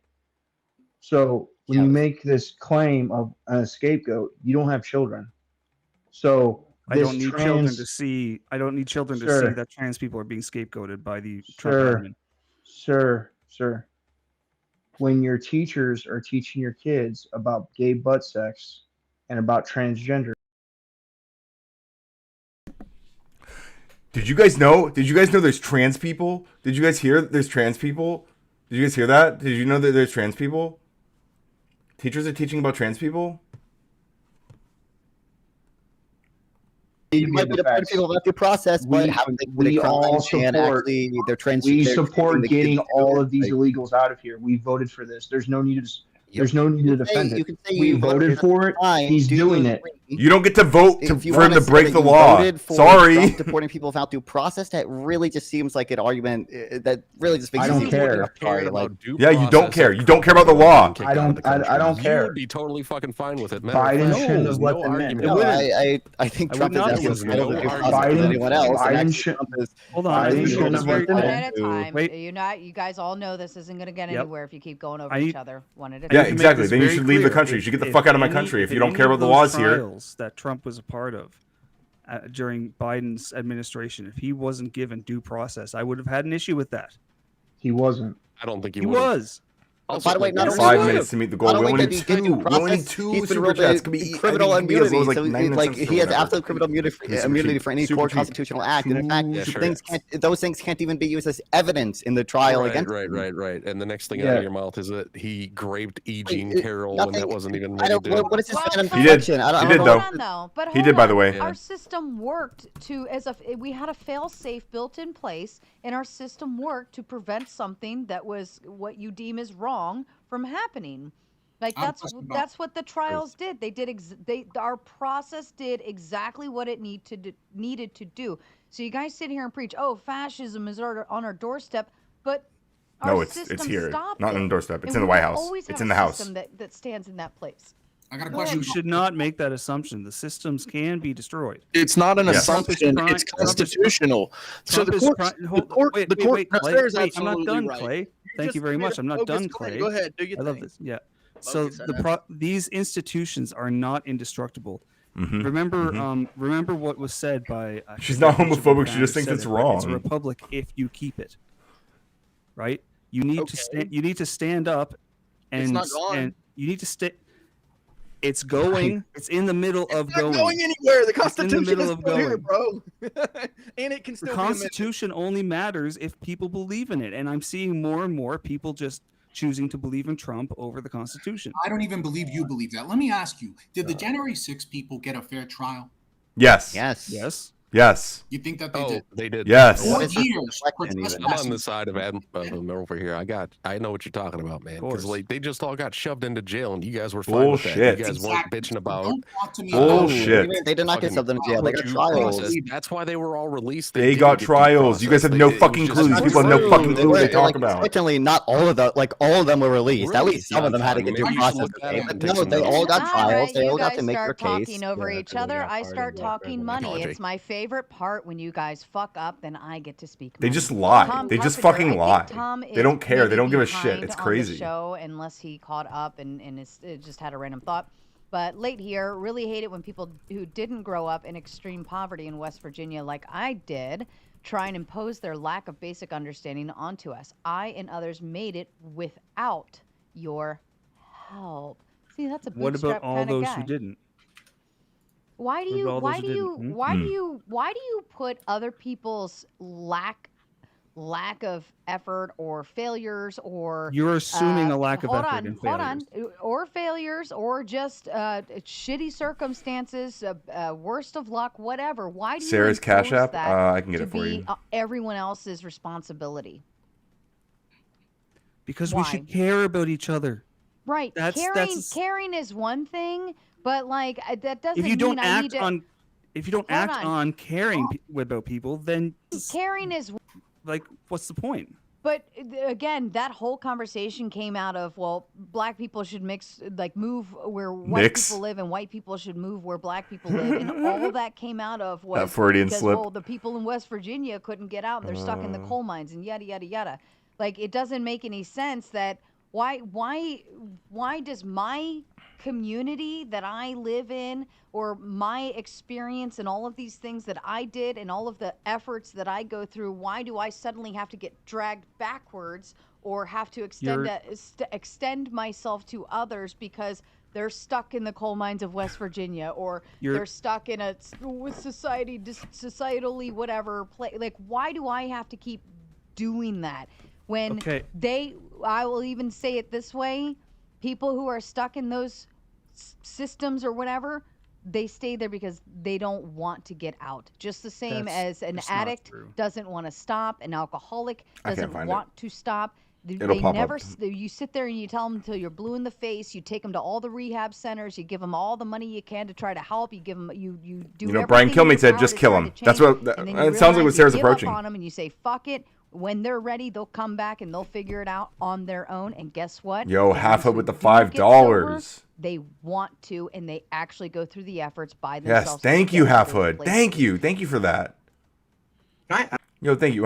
So when you make this claim of a scapegoat, you don't have children. So I don't need children trans- to see. I don't need children to Sure. see that trans people are being scapegoated by the Trump Sir, admin. sir. When your teachers are teaching your kids about gay butt sex and about transgender, Did you guys know there's trans people? Did you guys hear there's trans people? Did you guys hear that? Did you know that there's trans people? Teachers are teaching about trans people? You might be deporting people without due process, but haven't they committed we all crimes and support. actually they're trans. We they're support treating the getting kids all good, of these like- illegals out of here. We voted for this. There's no need to. There's no need to defend you it. can say We you voted for it. fine, He's do doing you it. You don't get to vote If you for him wanna to say break that the you law. voted for Sorry. Trump deporting people without due process, that really just seems like an argument that really just makes I you don't seem care. like, sorry, like, Yeah, you don't care. You don't care about the law. I don't You care. would be totally fucking fine with it. Matter Biden of fact, shouldn't there's have let no them in. argument. no, I think I Trump would is not as give entitled no to due argument. process as Biden- anyone else. Biden and actually should- Trump is Hold on. Biden Let me shouldn't be have very let them One clear. in. at a time. Wait. You guys all know this isn't going to get Yep. anywhere if you keep going over I each need- other one at a I Yeah, time. need to make exactly. this Then you very should leave the clear. country. You should get the fuck out of my country if you don't any care about of the those laws here. trials that Trump was a part of during Biden's administration. If he wasn't given due process, I would have had an issue with that. He wasn't. I don't think He was. By the way, not only 5 was minutes it- to meet the not goal. We only only did need he get two. due We only need process, two he's been super ruled chats. a Could be criminal I think he has immunity. those, So 99 like cents or he has whatever. absolute criminal immunity for any Super core cheap. constitutional act. And in fact, Yeah, sure. those things can't even be used as evidence in the trial Right, against right, him. right. And the next thing Yeah. out of your mouth is that he raped E. Jean Carroll when that wasn't even I what he don't. did. What is his venom He did. conviction? I don't, He I did, don't though. know. Hold on, though. But He hold did, by on. the way. Our system worked to we had a fail-safe built in place, and our system worked to prevent something that was what you deem is wrong from happening. Like that's what the trials did. They did our process did exactly what it needed to do. So you guys sit here and preach, "Oh, fascism is on our doorstep," but No, our it's system here. stopped Not it. on the doorstep. It's And in the we White will House. always It's have in a the House. system that stands in that place. I got a No, question. you should not make that assumption. The systems can be destroyed. It's not an Yes. assumption. Trump is It's constitutional. So Trump the is court, pri- the hold- court, wait, the wait, court. wait, no, Clay. Sarah's Wait, I'm not absolutely done, right. Clay. You Thank just you very made much. a I'm not bogus done, claim. Clay. Go ahead, do your I love thing. this. Yeah. So Bogus, these institutions are not indestructible. Mhm. Remember, Mhm. remember what was said by. I She's forget not which of the homophobic, she just founders thinks said it's it, but It's a wrong. republic if you keep it. Right. You need to stand. You need to stand up, and It's not gone. and you need to stay. It's going. It's in the middle of It's not going. going anywhere. The It's in Constitution the middle is of still here, going. bro. And it can The still be amended. Constitution only matters if people believe in it, and I'm seeing more and more people just choosing to believe in Trump over the Constitution. I don't even believe you believe that. Let me ask you: did the January 6 people get a fair trial? Yes. Yes. Yes. You think that they Oh, did? they did. Yes. 4 What is this years for I'm on trespassing. the side of Adam over here. I know what you're talking about, man. Because like they just all got shoved into jail, and you guys were fine with that. Bullshit. You guys weren't bitching about. Bullshit. They did not get shoved in jail. They got due trials. process. That's why they were all released. They didn't got get due trials. You guys process. have no It was fucking just- clue. These people have no fucking clue what they talk about. Certainly not all of them were released. At Really? least some of them had to get Maybe due you should process. look that Okay? up But and take no, some they notes. all got All trials. right, They you all got guys to make their start case. talking over each other. I start talking money. Apology. It's my favorite part when you guys fuck up, then I get to speak. They money. just lie. Tom They just Carpenter, fucking I lie. think Tom They don't is care. They maybe don't give a shit. behind It's on the crazy. show unless he caught up and just had a random thought. But late here, really hate it when people who didn't grow up in extreme poverty in West Virginia like I did try and impose their lack of basic understanding onto us. I and others made it without your help. See, that's a What bootstrap about all kind of those guy. who didn't? Why do What you about all why those do who you didn't? why do you put other people's lack of effort or failures or You're assuming a lack of hold effort on, and hold on, or failures or just shitty circumstances, worst of luck, whatever. Why do you Sarah's Cash impose App? that I can get to it for be you. Everyone else's responsibility? Because Why? we should care about each other. Right. That's Caring is one thing, but like that doesn't if you don't mean I need act to. on if you don't Hold act on. on caring about people, then Caring is like what's the point? But again, that whole conversation came out of, well, black people should move where white Mix. people live and white people should move where black people live. And all that came out of was That Freudian because, slip. well, the people in West Virginia couldn't get out and they're stuck in the coal mines and yada, yada, yada. Like, it doesn't make any sense that why does my community that I live in or my experience and all of these things that I did and all of the efforts that I go through, why do I suddenly have to get dragged backwards or have to extend myself to others because they're stuck in the coal mines of West Virginia or they're stuck in a societally whatever place? Like, why do I have to keep doing that when I will even say it this way, people who are stuck in those systems or whatever, they stay there because they don't want to get out. Just the same as an addict doesn't want to stop, an alcoholic doesn't want to stop. They never. You sit there and you tell them until you're blue in the face. You take them to all the rehab centers. You give them all the money you can to try to help. You give them. You do. You know, Brian everything in Kilmeade your said, power "Just to kill try him." to That's change, what. and then It you sounds like what realize Sarah's you give up approaching. on them and you say, "Fuck it." When they're ready, they'll come back and they'll figure it out on their own. And guess what? Yo, The half ones up with who the do get $5. sober, they want to, and they actually go through the efforts by Yes, themselves. thank to you, get to Half those Hood. places. Thank you for that. Yo, thank you.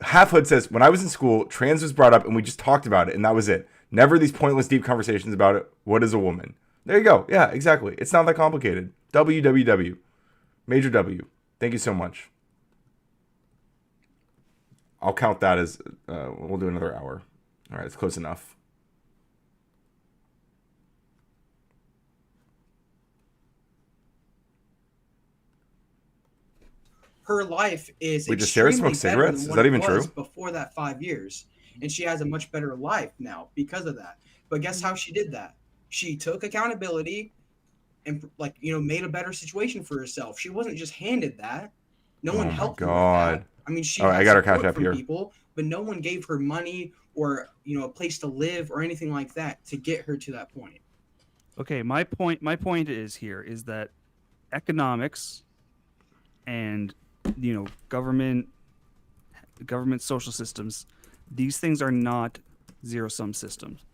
Half Hood says, when I was in school, trans was brought up and we just talked about it and that was it. Never these pointless deep conversations about it. What is a woman? There you go. Yeah, exactly. It's not that complicated. www. Major W. Thank you so much. I'll count that as we'll do another hour. All right, it's close enough. Her life is Wait, does Sarah extremely smoke better cigarettes? than Is what that it even was true? before that 5 years, and she has a much better life now because of that. But guess how she did that? She took accountability and made a better situation for herself. She wasn't just handed that. No one helped her with that. I mean, she had I got her Cash support App from here. people, but no one gave her money or a place to live or anything like that to get her to that point. Okay, my point is that economics and government social systems, these things are not zero-sum systems.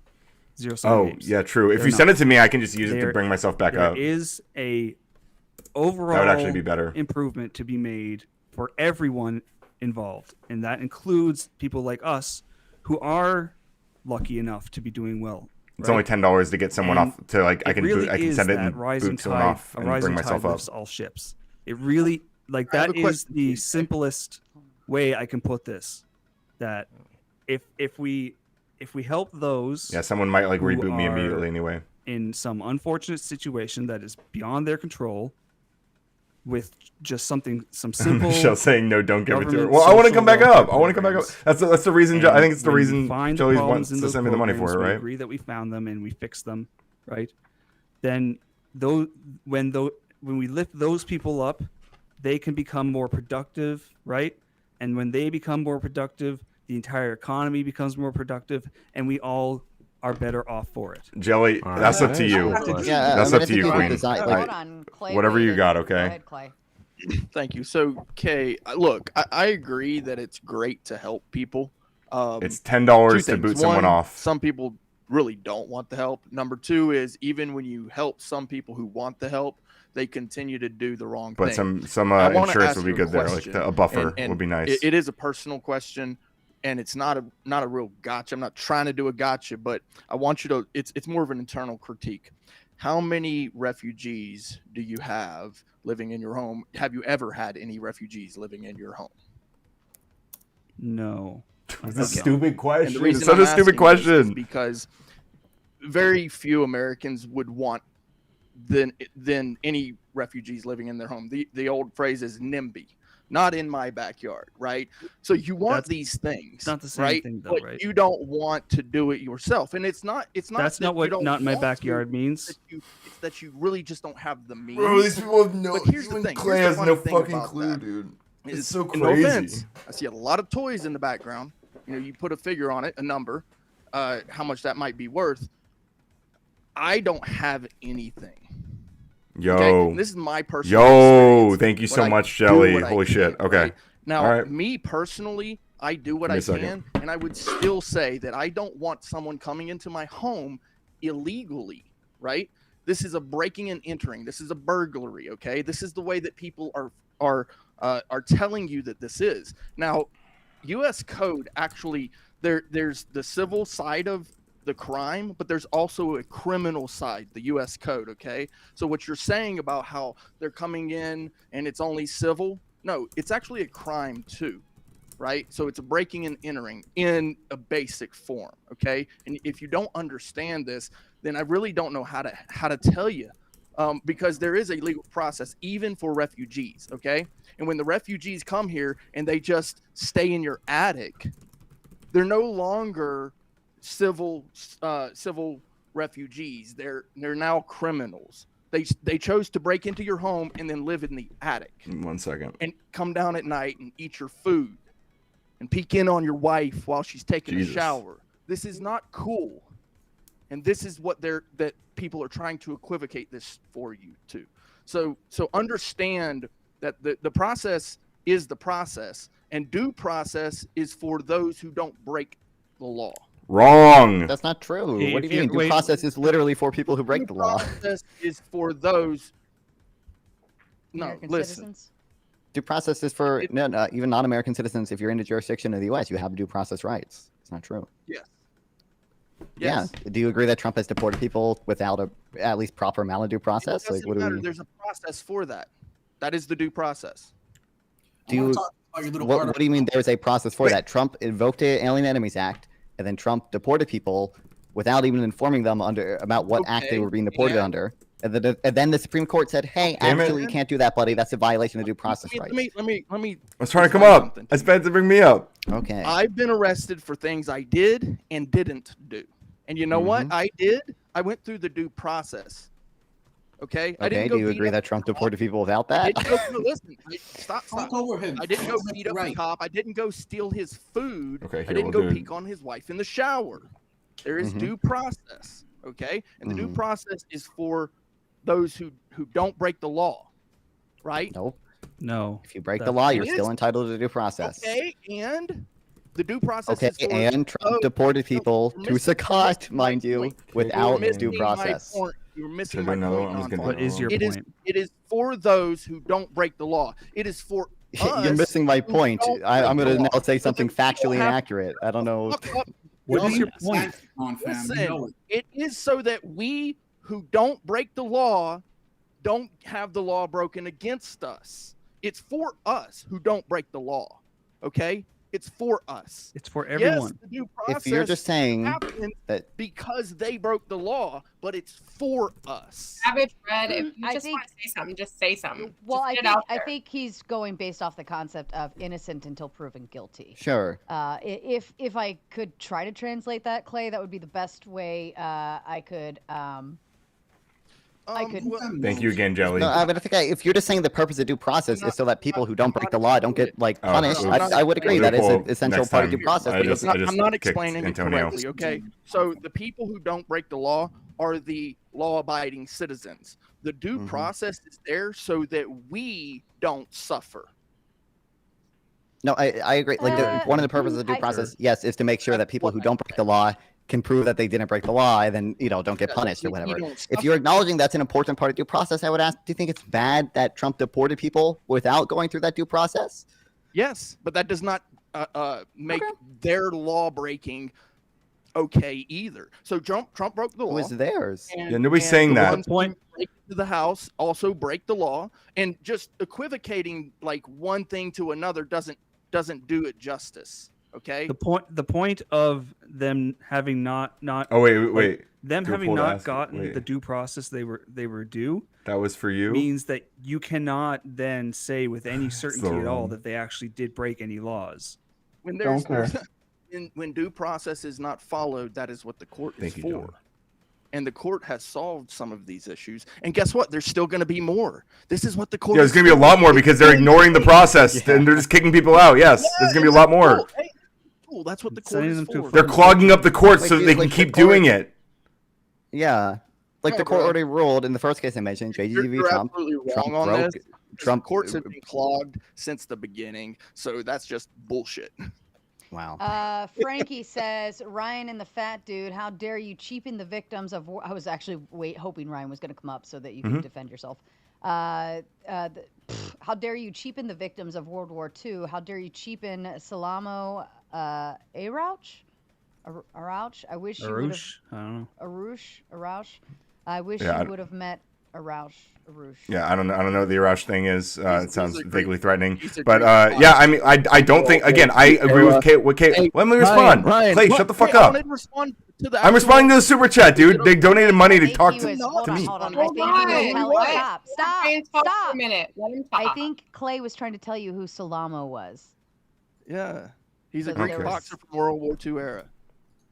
Zero-sum games. Yeah, true. If They're you send not. it to me, I can just use it to bring myself back up. There is a overall That would actually be better. improvement to be made for everyone involved, and that includes people like us who are lucky enough to be doing well. It's only $10 to get someone off to I can send it and boot someone off and bring myself up. Lifts all ships. It really that is the simplest way I can put this. That if we help those, someone might who reboot me are immediately anyway. in some unfortunate situation that is beyond their control, with just some simple. Michelle saying no, don't give it to her. government Well, I want to social come back welfare up. I want to come back up. programs. That's the reason. I think it's the And reason we find the Joey problems wants in to those send me the money for it, programs, we right? agree that we found them and we fix them, right? Then when we lift those people up, they can become more productive, right? And when they become more productive, the entire economy becomes more productive, and we all are better off for it. Jelly, that's up to you. That's up to you, Queen. Hold on, Clay. Whatever you waited. got, Go okay? ahead, Clay. Thank you. So, Kay, look, I agree that it's great to help people. It's $10 two to things. boot someone One, off. Some people really don't want the help. Number two is even when you help some people who want the help, they continue to do the wrong But thing. some I wanna insurance ask would be you a good there. Like question, a buffer and would be nice. It is a personal question, and it's not a real gotcha. I'm not trying to do a gotcha, but I want you to. It's more of an internal critique. How many refugees do you have living in your home? Have you ever had any refugees living in your home? No. It's a stupid question. And the reason It's such I'm a stupid asking this is question. because very few Americans would want than any refugees living in their home. The old phrase is NIMBY, not in my backyard, right? So you want these things, not the same right? thing, though, but right? you don't want to do it yourself, and it's not. That's that not you what don't "not in my want to, backyard" means. It's that you really just don't have the means. Bro, these people have no. But here's the even thing. Clay Here's has the no funny thing fucking about clue, that dude. is- It's so and no crazy. offense, I see a lot of toys in the background. You put a figure on it, a number, how much that might be worth. I don't have anything. Yo, Okay? And this is my personal yo, experience. thank you What so I much, do, Jelly. what I Holy shit. can, Okay. right? Now, All right. me personally, I do what Give me I a second. can, and I would still say that I don't want someone coming into my home illegally, right? This is a breaking and entering. This is a burglary, okay? This is the way that people are telling you that this is. Now, U.S. code actually there's the civil side of the crime, but there's also a criminal side, the U.S. code, okay? So what you're saying about how they're coming in and it's only civil, no, it's actually a crime too, right? So it's a breaking and entering in a basic form, okay? And if you don't understand this, then I really don't know how to tell you, because there is a legal process even for refugees, okay? And when the refugees come here and they just stay in your attic, they're no longer civil refugees. They're now criminals. They chose to break into your home and then live in the attic. 1 second. And come down at night and eat your food and peek in on your wife while she's taking Jesus. a shower. This is not cool. And this is what that people are trying to equivocate this for you to. So understand that the process is the process, and due process is for those who don't break the law. Wrong. That's not true. Hey, What do if you mean? you- Due wait. process is literally for people who break the law. Process is for those. No, American listen. citizens? Due process is for no, even non-American citizens. If you're in the jurisdiction of the U.S., you have due process rights. It's not true. Yes. Yeah. Do you agree that Trump has deported people without a at least proper malade process? It doesn't What do matter. we? There's a process for that. That is the due process. What do you mean there's a process for that? Trump invoked the Alien Enemies Act, and then Trump deported people without even informing them about what act they were being deported under. And then the Supreme Court said, "Hey, actually, you can't do that, buddy. That's a violation of due process rights." Let me. I was trying to come up. I spent to bring me up. Okay. I've been arrested for things I did and didn't do, and you know what I did? I went through the due process. Okay. I didn't go do you agree that Trump deported people without that? Listen, stop. over him. I didn't go beat up the cop. I didn't go steal his food. Okay, I didn't go peek on his wife in the shower. There is due process. Okay, and the due process is for those who don't break the law, right? Nope. No. If you break the law, you're still entitled to due process. Okay, and the due process Okay, is for and Trump deported people to Sakat, mind you, without due process. You're missing my point. What is your point? It is for those who don't break the law. It is for us. You're missing my point. I'm going to break the now say something factually inaccurate. I don't know. What is your point? Listen, it is so that we who don't break the law don't have the law broken against us. It's for us who don't break the law. Okay? It's for us. It's for everyone. Yes, the due process If you're just saying happens that because they broke the law, but it's for us. Savage Red, if you I just think- want to say something, just say something. Well, Just I get it think out I there. think he's going based off the concept of innocent until proven guilty. Sure. If I could try to translate that, Clay, that would be the best way I could. Thank you again, Jelly. No, but I think if you're just saying the purpose of due process is so that people who don't break the law don't get punished, I would agree that is an essential part of due process. I'm not explaining it correctly, okay? So the people who don't break the law are the law-abiding citizens. The due process is there so that we don't suffer. No, I agree. Like one of the purposes of due process, yes, is to make sure that people who don't break the law can prove that they didn't break the law, and then don't get punished or whatever. If you're acknowledging that's an important part of due process, I would ask: do you think it's bad that Trump deported people without going through that due process? Yes, but that does not make their law breaking okay either. So Trump broke the law. It was theirs. Yeah, nobody's saying that. Ones who break into the house also break the law, and just equivocating like one thing to another doesn't do it justice. Okay. The point of them having not Oh wait. them Do a having poll to not ask- gotten wait. the due process they were due That was for you. means that you cannot then say with any certainty at all wrong. that they actually did break any laws. When Don't there's care. when due process is not followed, that is what the court is Thank you, for. John. And the court has solved some of these issues. And guess what? There's still going to be more. This is what the court. Yeah, there's gonna be a lot more because they're ignoring the process and they're just kicking people out. Yes, there's gonna be a lot more. Cool. Hey, cool. That's what the court is for. They're clogging up the courts so that they can Like, keep the court- doing it. Yeah, like No, the court bro. already ruled in the first case I mentioned, JGV You're Trump. absolutely wrong Trump on broke. this. Trump Courts have been clogged since the beginning, so that's just bullshit. Wow. Frankie says, Ryan and the fat dude, how dare you cheapen the victims of war? I was actually hoping Ryan was going to come up so that you could defend yourself. How dare you cheapen the victims of World War II? How dare you cheapen Salamo Arouch? Arouch? I wish you would have. Arouche? I don't know. Arouche? I wish Yeah, you would have met Arouche. Yeah, I don't know what the Roush thing is. It sounds vaguely threatening. he's a But great yeah, I mean, I don't think. Again, I agree with Kate. Hey, Let me respond. Ryan, Clay, what? shut the fuck Hey, I up. wanted to respond to the I'm responding to the super chat, dude. They donated money to I think talk he to was, me. hold on. I think he was on. telling. Stop. Ryan, talk for Stop. a minute. Let him I talk. think Clay was trying to tell you who Salamo was. Yeah, he's a So great there was- boxer from World War II era.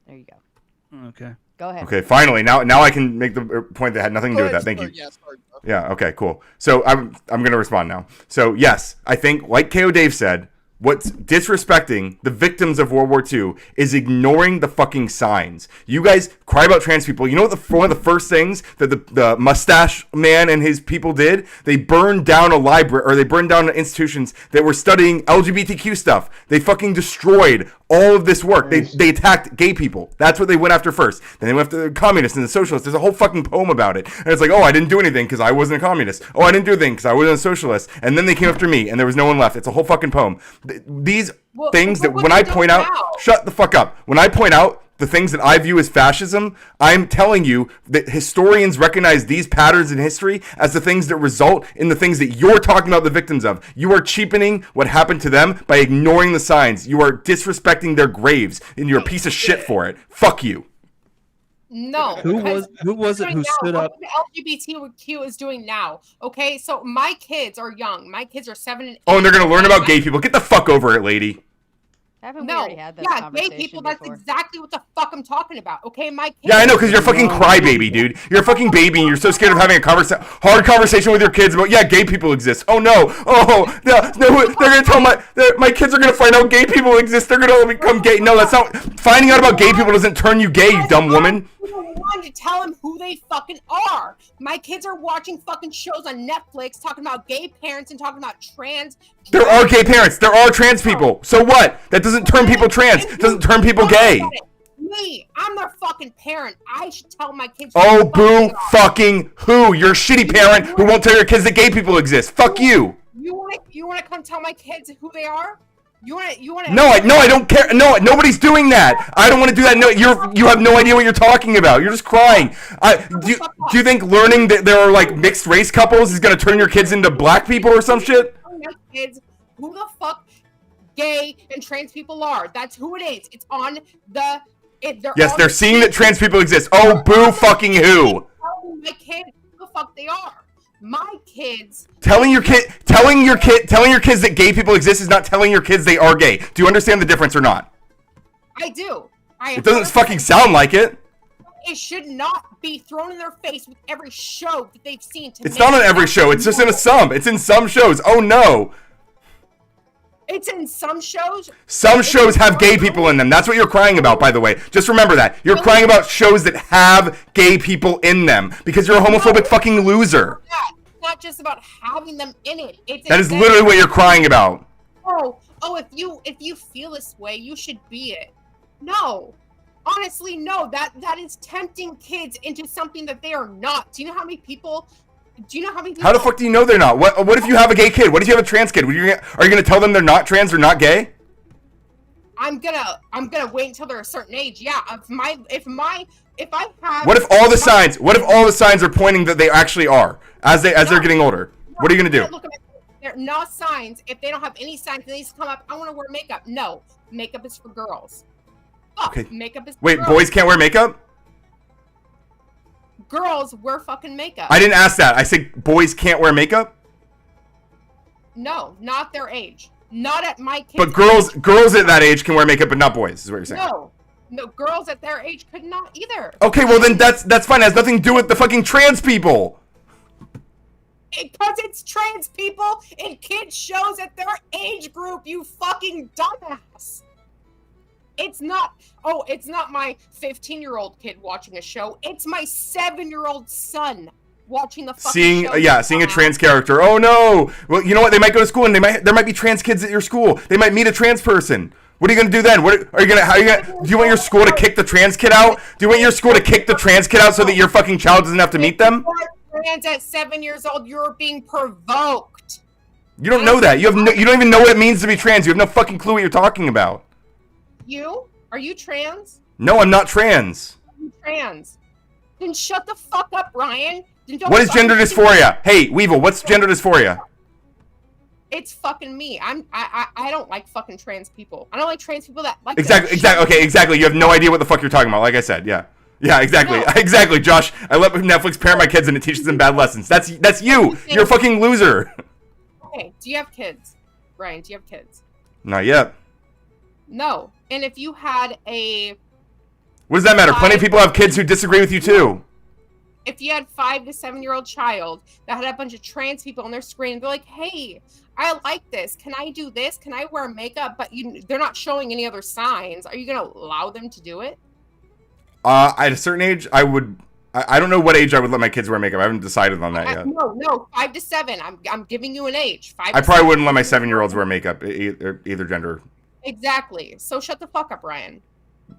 There you go. Okay. Go ahead. Okay, finally, now I can make the point that had nothing to do with that. Thank you. Yeah. Okay. Cool. So I'm gonna respond now. So yes, I think like KO Dave said, what's disrespecting the victims of World War II is ignoring the fucking signs. You guys cry about trans people. You know what? One of the first things that the mustache man and his people did? They burned down a library, or they burned down institutions that were studying LGBTQ stuff. They fucking destroyed all of this work. They attacked gay people. That's what they went after first. Then they went after the communists and the socialists. There's a whole fucking poem about it. And it's like, oh, I didn't do anything because I wasn't a communist. Oh, I didn't do anything because I wasn't a socialist. And then they came after me and there was no one left. It's a whole fucking poem. These things that when I point out, shut the fuck up. When I point out the things that I view as fascism, I'm telling you that historians recognize these patterns in history as the things that result in the things that you're talking about the victims of. You are cheapening what happened to them by ignoring the signs. You are disrespecting their graves, and you're a piece of shit for it. Fuck you. No. Who was it who stood up? What the LGBTQ is doing now. Okay, so my kids are young. My kids are 7 and 8. Oh, and they're going to learn about gay people. Get the fuck over it, lady. Haven't we already had this yeah, gay conversation people, before? that's exactly what the fuck I'm talking about. Okay, my kids. Yeah, I know, because you're a fucking crybaby, dude. You're a fucking baby, and you're so scared of having a hard conversation with your kids about, yeah, gay people exist. Oh, no. Oh, no, they're going to tell my kids are going to find out gay people exist. They're going to become gay. No, that's not. Finding out about gay people doesn't turn you gay, you dumb woman. To tell them who they fucking are. My kids are watching fucking shows on Netflix talking about gay parents and talking about trans. There are gay parents. There are trans people. So what? That doesn't turn people trans. It doesn't turn people gay. Me, I'm their fucking parent. I should tell my kids. Oh, boo fucking who? You're a shitty parent who won't tell your kids that gay people exist. Fuck you. You want to come tell my kids who they are? You want to? No, I don't care. No, nobody's doing that. I don't want to do that. No, you have no idea what you're talking about. You're just crying. Do you think learning that there are like mixed race couples is gonna turn your kids into black people or some shit? My kids, who the fuck gay and trans people are? That's who it is. It's on the. Yes, they're seeing that trans people exist. Oh, boo fucking who? My kids, who the fuck they are? My kids. Telling your kids that gay people exist is not telling your kids they are gay. Do you understand the difference or not? I do. It doesn't fucking sound like it. It should not be thrown in their face with every show that they've seen. It's not on every show. It's just in some. It's in some shows. Oh no. It's in some shows. Some shows have gay people in them. That's what you're crying about, by the way. Just remember that. You're crying about shows that have gay people in them because you're a homophobic fucking loser. It's not just about having them in it. That is literally what you're crying about. Oh, if you feel this way, you should be it. No. Honestly, no. That is tempting kids into something that they are not. Do you know how many people How the fuck do you know they're not? What if you have a gay kid? What if you have a trans kid? Are you gonna tell them they're not trans or not gay? I'm gonna wait until they're a certain age. Yeah. If I have. What if all the signs are pointing that they actually are as they're getting older? What are you gonna do? There are no signs. If they don't have any signs, they just come up. I want to wear makeup. No, makeup is for girls. Fuck, Okay. makeup is. For Wait, girls. boys can't wear makeup? Girls wear fucking makeup. I didn't ask that. I said boys can't wear makeup. No, not their age. Not at my kids. But girls at that age can wear makeup, but not boys. Is what you're saying? No, girls at their age could not either. Okay, well then that's fine. It has nothing to do with the fucking trans people. Because it's trans people in kids shows at their age group. You fucking dumbass. It's not my 15-year-old kid watching a show. It's my 7-year-old son watching the fucking show. Seeing a trans character. Oh no. Well, you know what? They might go to school and there might be trans kids at your school. They might meet a trans person. What are you gonna do then? Do you want your school to kick the trans kid out? Do you want your school to kick the trans kid out so that your fucking child doesn't have to meet them? Trans at 7 years old, you're being provoked. You don't know that. You don't even know what it means to be trans. You have no fucking clue what you're talking about. Are you trans? No, I'm not trans. I'm trans. Then shut the fuck up, Ryan. What is gender dysphoria? Hey, Weevil, what's gender dysphoria? It's fucking me. I don't like fucking trans people. I don't like trans people that like Exactly. You have no idea what the fuck you're talking about. Like I said, yeah, exactly, exactly. Josh, I let Netflix parent my kids and it teaches them bad lessons. That's you. You're a fucking loser. Okay, do you have kids, Ryan? Do you have kids? Not yet. No. And if you had a... What does that matter? Plenty of people have kids who disagree with you too. If you had 5 to 7-year-old child that had a bunch of trans people on their screen, they're like, hey, I like this. Can I do this? Can I wear makeup? But they're not showing any other signs. Are you going to allow them to do it? At a certain age, I would... I don't know what age I would let my kids wear makeup. I haven't decided on that yet. No, 5 to 7. I'm giving you an age. I probably wouldn't let my 7-year-olds wear makeup, either gender. Exactly. So shut the fuck up, Ryan.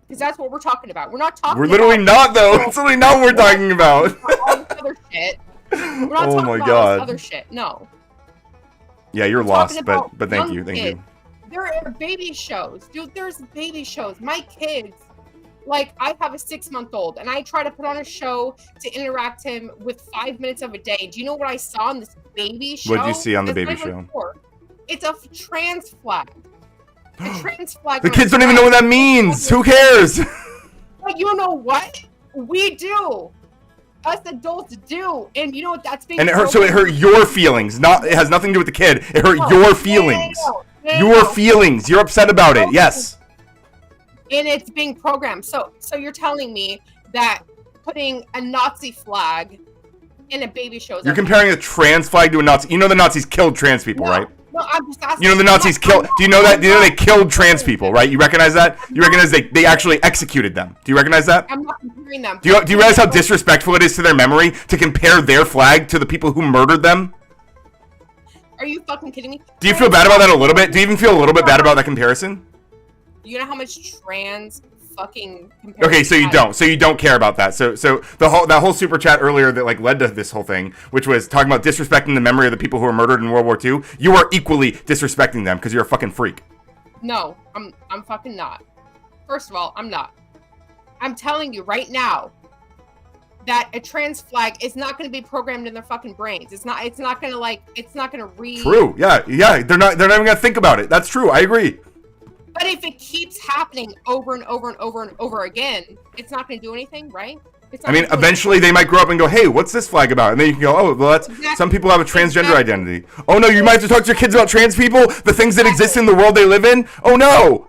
Because that's what we're talking about. We're not talking. We're literally not, though. It's literally not what we're talking about. All this other shit. We're not Oh talking my about God. all this other shit. No. Yeah, you're We're lost, talking but about thank young you. kids. There are baby shows, dude. There's baby shows. My kids like I have a 6-month-old and I try to put on a show to interact him with 5 minutes of a day. Do you know what I saw in this baby show? What did you see on the It's baby not even show? porn. It's a trans flag. A trans flag. The on kids a don't even know what that flag. means. Who cares? But you know what? We do. Us adults do. And you know what that's being And it hurt. So it hurt your feelings. It has nothing to do with the kid. It hurt your feelings. Your feelings. You're upset about it. Yes. And it's being programmed. So you're telling me that putting a Nazi flag in a baby show is You're okay? comparing a trans flag to a Nazi. You know the Nazis killed trans people, right? No, I'm just asking. You know the Nazis killed. Do you know that? Do you know they killed trans people, right? You recognize that? You recognize they actually executed them. Do you recognize that? I'm not comparing them. Do you realize how disrespectful it is to their memory to compare their flag to the people who murdered them? Are you fucking kidding me? Do you feel bad about that a little bit? Do you even feel a little bit bad about that comparison? Do you know how much trans fucking Okay, so you don't. So you don't care about that. So that whole super chat earlier that like led to this whole thing, which was talking about disrespecting the memory of the people who were murdered in World War II. You are equally disrespecting them because you're a fucking freak. No, I'm fucking not. First of all, I'm not. I'm telling you right now that a trans flag is not going to be programmed in their fucking brains. It's not going to read. True. Yeah. They're not even gonna think about it. That's true. I agree. But if it keeps happening over and over and over and over again, it's not going to do anything, right? I mean, eventually they might grow up and go, "Hey, what's this flag about?" And then you can go, "Oh, well, that's some people have a transgender identity." Oh no, you might have to talk to your kids about trans people, the things that exist in the world they live in. Oh no.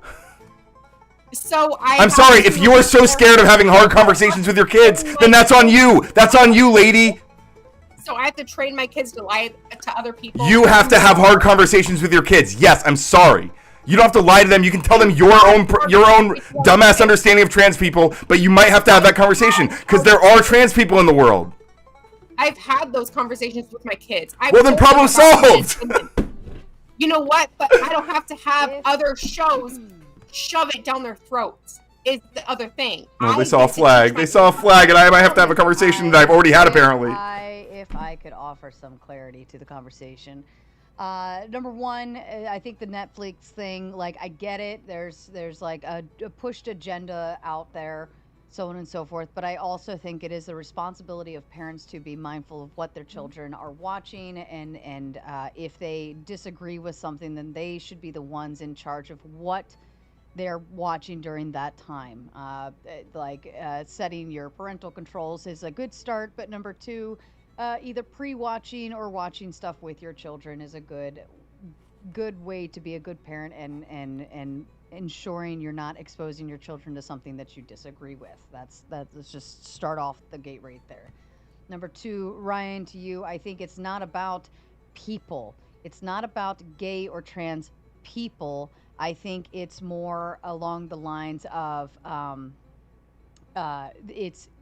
So I'm sorry, if you are so scared of having hard conversations with your kids, then that's on you. That's on you, lady. So I have to train my kids to lie to other people. You have to have hard conversations with your kids. Yes, I'm sorry. You don't have to lie to them. You can tell them your own dumbass understanding of trans people, but you might have to have that conversation because there are trans people in the world. I've had those conversations with my kids. Well, then problem solved. You know what? But I don't have to have other shows shove it down their throats. Is the other thing. Well, they saw a flag. They saw a flag, and I might have to have a conversation that I've already had apparently. If I could offer some clarity to the conversation. Number one, I think the Netflix thing, like, I get it. There's like a pushed agenda out there, so on and so forth. But I also think it is the responsibility of parents to be mindful of what their children are watching, and if they disagree with something, then they should be the ones in charge of what they're watching during that time. Setting your parental controls is a good start, but number two, either pre-watching or watching stuff with your children is a good way to be a good parent and ensuring you're not exposing your children to something that you disagree with. Let's just start off the gate right there. Number two, Ryan, to you, I think it's not about people. It's not about gay or trans people. I think it's more along the lines of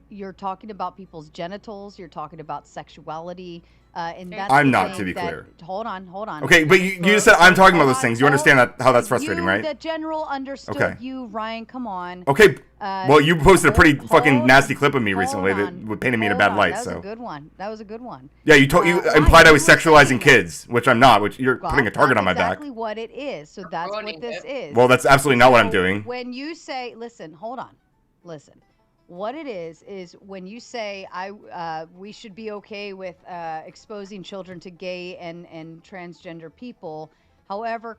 you're talking about people's genitals, you're talking about sexuality, and that's I'm not, to be clear. Hold on. Okay, but you just said I'm talking about those things. You understand how that's frustrating, right? The general understood Okay. you, Ryan. Come on. Okay. Well, you posted a pretty fucking nasty clip of me recently that painted me in a bad light. That was So a good one. yeah, you implied I was sexualizing kids, which I'm not. Which you're putting a target on my back. Exactly what it is. So that's what this is. Well, that's absolutely not what I'm doing. When you say, listen, hold on, listen. What it is when you say we should be okay with exposing children to gay and transgender people. However,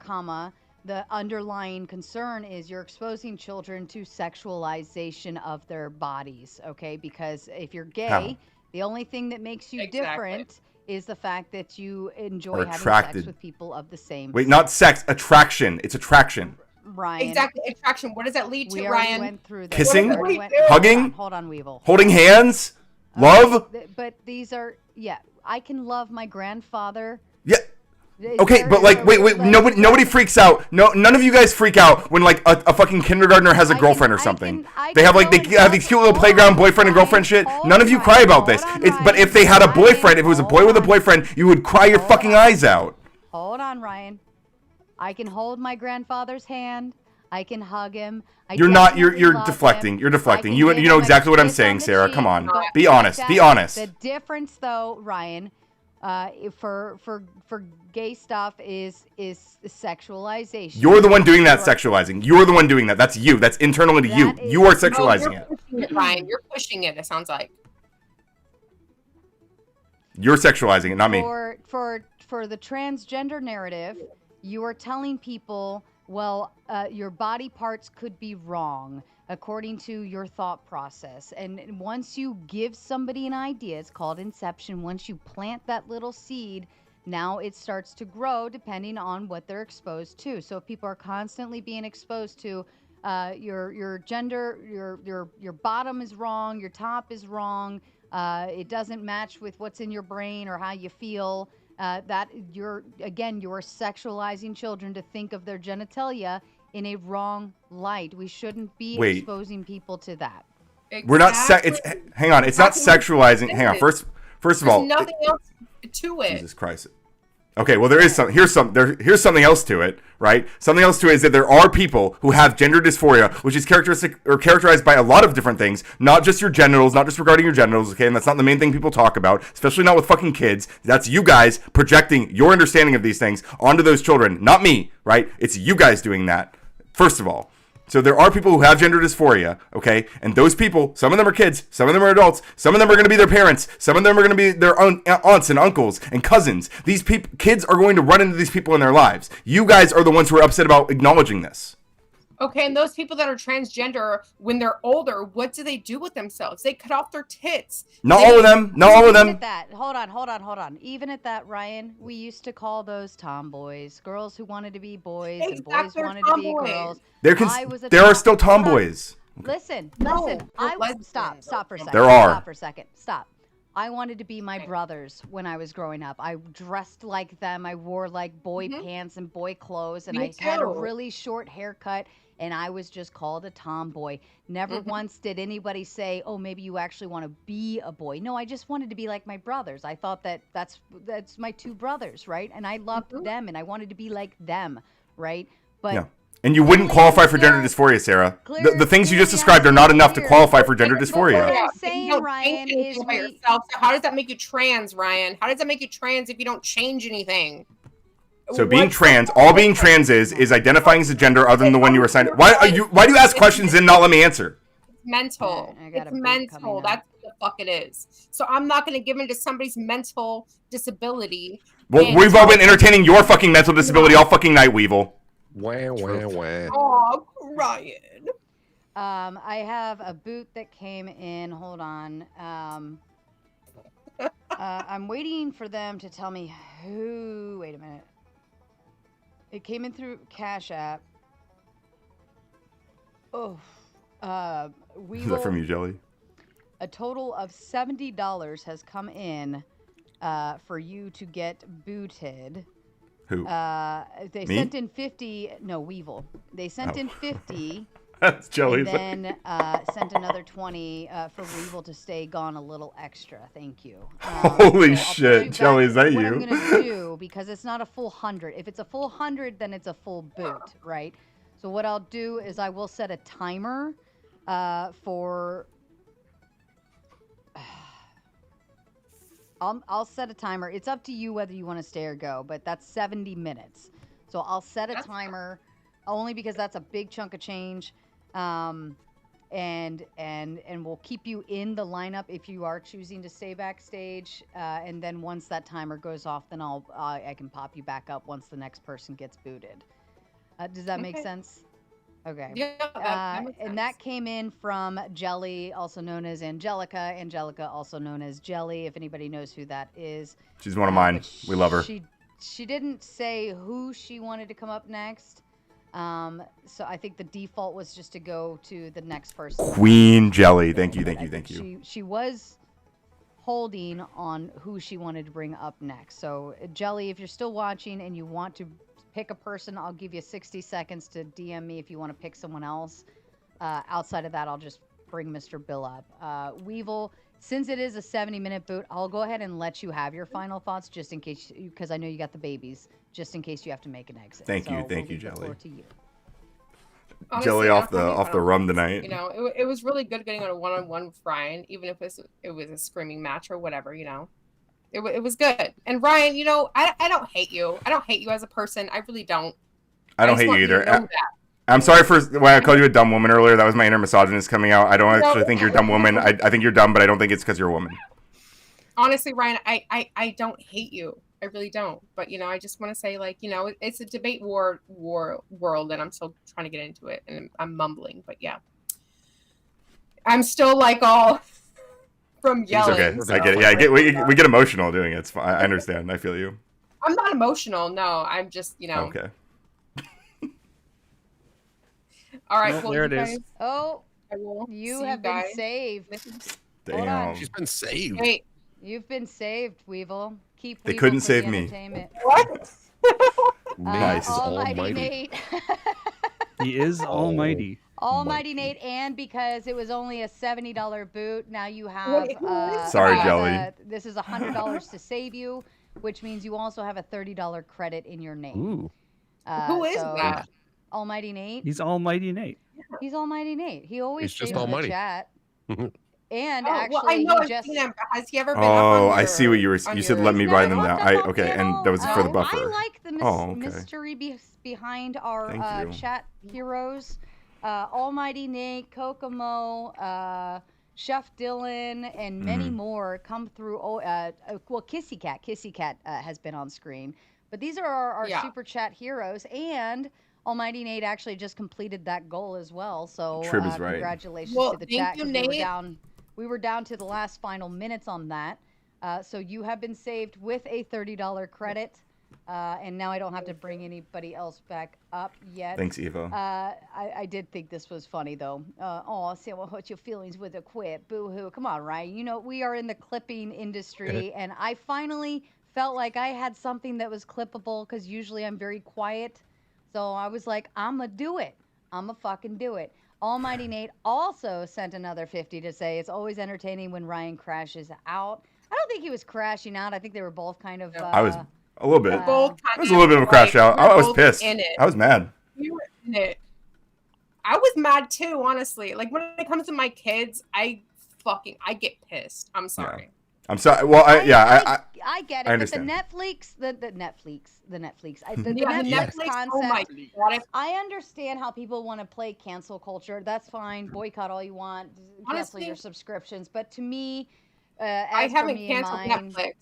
the underlying concern is you're exposing children to sexualization of their bodies. Okay, because if you're gay, How? the only thing that makes you different is the fact that you enjoy Or having attracted. sex with people of the same. Wait, not sex, attraction. It's attraction. Ryan. Exactly, attraction. What does that lead to, We already Ryan? went through that. Kissing? We already went- Hugging? Hold on, Weevil. Holding hands? Love? But these are, I can love my grandfather. Yeah. Okay, but like, wait, nobody freaks out. No, none of you guys freak out when like a fucking kindergartner has a girlfriend or something. They have these cute little playground boyfriend and girlfriend shit. None of you cry about this. But if they had a boyfriend, if it was a boy with a boyfriend, you would cry your fucking eyes out. Hold on, Ryan. I can hold my grandfather's hand. I can hug him. You're deflecting. You're deflecting. You know exactly what I'm saying, Sarah. Come on. Be honest. Be honest. The difference, though, Ryan, for gay stuff is sexualization. You're the one doing that sexualizing. You're the one doing that. That's you. That's internal to you. You are sexualizing it. Pushing it, Ryan. You're pushing it. It sounds like. You're sexualizing it, not me. For the transgender narrative, you are telling people, well, your body parts could be wrong according to your thought process. And once you give somebody an idea, it's called inception. Once you plant that little seed, now it starts to grow depending on what they're exposed to. So if people are constantly being exposed to your gender, your bottom is wrong, your top is wrong, it doesn't match with what's in your brain or how you feel, that you're sexualizing children to think of their genitalia in a wrong light. We shouldn't be exposing people to that. Exactly. We're not hang on, it's not sexualizing. Hang on. First of all, nothing else to it. Jesus Christ. Okay, well there is some here's something else to it, right? Something else to it is that there are people who have gender dysphoria, which is characterized by a lot of different things, not just your genitals, not just regarding your genitals, okay? And that's not the main thing people talk about, especially not with fucking kids. That's you guys projecting your understanding of these things onto those children, not me, right? It's you guys doing that. First of all. So there are people who have gender dysphoria, okay? And those people, some of them are kids, some of them are adults, some of them are going to be their parents, some of them are going to be their aunts and uncles and cousins. These kids are going to run into these people in their lives. You guys are the ones who are upset about acknowledging this. Okay, and those people that are transgender, when they're older, what do they do with themselves? They cut off their tits. Not all of them. Not all of them. Hold on. Even at that, Ryan, we used to call those tomboys. Girls who wanted to be boys and boys wanted to be girls. There are still tomboys. Listen. Stop for a second. There are. Stop for a second. Stop. I wanted to be my brothers when I was growing up. I dressed like them. I wore like boy pants and boy clothes, and I had a really short haircut, and I was just called a tomboy. Never once did anybody say, oh, maybe you actually want to be a boy. No, I just wanted to be like my brothers. I thought that's my two brothers, right? And I loved them, and I wanted to be like them, right? But yeah. And you wouldn't qualify for gender dysphoria, Sarah. The things you just described are not enough to qualify for gender dysphoria. What I'm saying, Ryan, is yourself. So how does that make you trans, Ryan? How does that make you trans if you don't change anything? So being trans, all being trans is identifying as a gender other than the one you were assigned. Why do you ask questions and not let me answer? Mental. It's mental. That's what the fuck it is. So I'm not going to give into somebody's mental disability. Well, we've all been entertaining your fucking mental disability all fucking night, Weevil. Wah. Oh, Ryan. I have a boot that came in. Hold on. I'm waiting for them to tell me who. Wait a minute. It came in through Cash App. Oh. Is that from you, Jelly? A total of $70 has come in for you to get booted. Who? They Me? sent in 50. No, Weevil. They sent in 50. That's Jelly. And then sent another 20 for Weevil to stay gone a little extra. Thank you. Holy shit, Jelly, is that what you? I'm gonna do, because it's not a full 100. If it's a full 100, then it's a full boot, right? So what I'll do is I will set a timer for. I'll set a timer. It's up to you whether you want to stay or go, but that's 70 minutes. So I'll set a timer only because that's a big chunk of change. And we'll keep you in the lineup if you are choosing to stay backstage. And then once that timer goes off, then I can pop you back up once the next person gets booted. Does that make sense? Okay. Yeah. And that came in from Jelly, also known as Angelica. Angelica, also known as Jelly, if anybody knows who that is. She's one of mine. We love her. She didn't say who she wanted to come up next. So I think the default was just to go to the next person. Queen Jelly. Thank you. She was holding on who she wanted to bring up next. So Jelly, if you're still watching and you want to pick a person, I'll give you 60 seconds to DM me if you want to pick someone else. Outside of that, I'll just bring Mr. Bill up. Weevil, since it is a 70-minute boot, I'll go ahead and let you have your final thoughts just in case, because I know you got the babies, just in case you have to make an exit. Thank you, Jelly. To you. Honestly, Jelly off the rum tonight. You know, it was really good getting on a one-on-one with Ryan, even if it was a screaming match or whatever. You know, It was good. And Ryan, you know, I don't hate you. I don't hate you as a person. I really don't. I don't just hate want you either. to know that. I'm sorry for when I called you a dumb woman earlier. That was my inner misogynist coming out. I don't actually think you're a dumb woman. I think you're dumb, but I don't think it's because you're a woman. Honestly, Ryan, I don't hate you. I really don't. But, you know, I just want to say, like, you know, it's a debate war world, and I'm still trying to get into it, and I'm mumbling. But, yeah. I'm still, like, all from yelling. It's okay. I get it. Yeah, we get emotional doing it. It's fine. I understand. I feel you. I'm not emotional. No, I'm just, you know. Okay. All right. Well, Well, there you it is. guys, Oh, I will you see have been guys. saved. Hold Damn. on. She's been saved. Wait. You've been saved, Weevil. Keep They Weevil couldn't for save the me. entertainment. What? Nice. Almighty Nate. He is almighty. Almighty Nate, and because it was only a $70 boot, now you have. Wait, who is Sorry, that? Jelly. This is $100 to save you, which means you also have a $30 credit in your name. Ooh. Who is that? Almighty Nate. He's almighty Nate. He's Almighty Nate. He always He's just saves almighty. the chat. And Oh, actually, well, I know he I've just. seen him. But has he ever been Oh, up on I see what you were. on You said your- let me He's write never them down. popped up on Okay, panel. and that was for the buffer. I like the Oh, okay. mystery behind our Thank you. chat heroes. Almighty Nate, Kokomo, Chef Dylan, and many more come through. Well, Kissy Cat has been on screen. But these are our super chat heroes. And Almighty Nate actually just completed that goal as well. So Trib is right. congratulations Well, to the thank chat. you, 'Cause Nate. we were down to the last final minutes on that. So you have been saved with a $30 credit. And now I don't have to bring anybody else back up yet. Thanks, Evo. I did think this was funny, though. Oh, Sam will hurt your feelings with a quip. Boo-hoo. Come on, Ryan. You know, we are in the clipping industry, and I finally felt like I had something that was clippable, because usually I'm very quiet. So I was like, I'm going to do it. I'm going to fucking do it. Almighty Nate also sent another 50 to say, it's always entertaining when Ryan crashes out. I don't think he was crashing out. I think they were both kind of... I was a little bit. It Both was a little bit of a crash out. I was both pissed. in it. I was mad. You were in it. I was mad too, honestly. Like, when it comes to my kids, I get pissed. I'm sorry. I'm sorry. Well, I get it. I understand. But the Netflix, the Netflix concept. Oh my God. I understand how people want to play cancel culture. That's fine. Boycott all you want. Cancel Honestly, your subscriptions. But to me, I as for haven't me and canceled mine, Netflix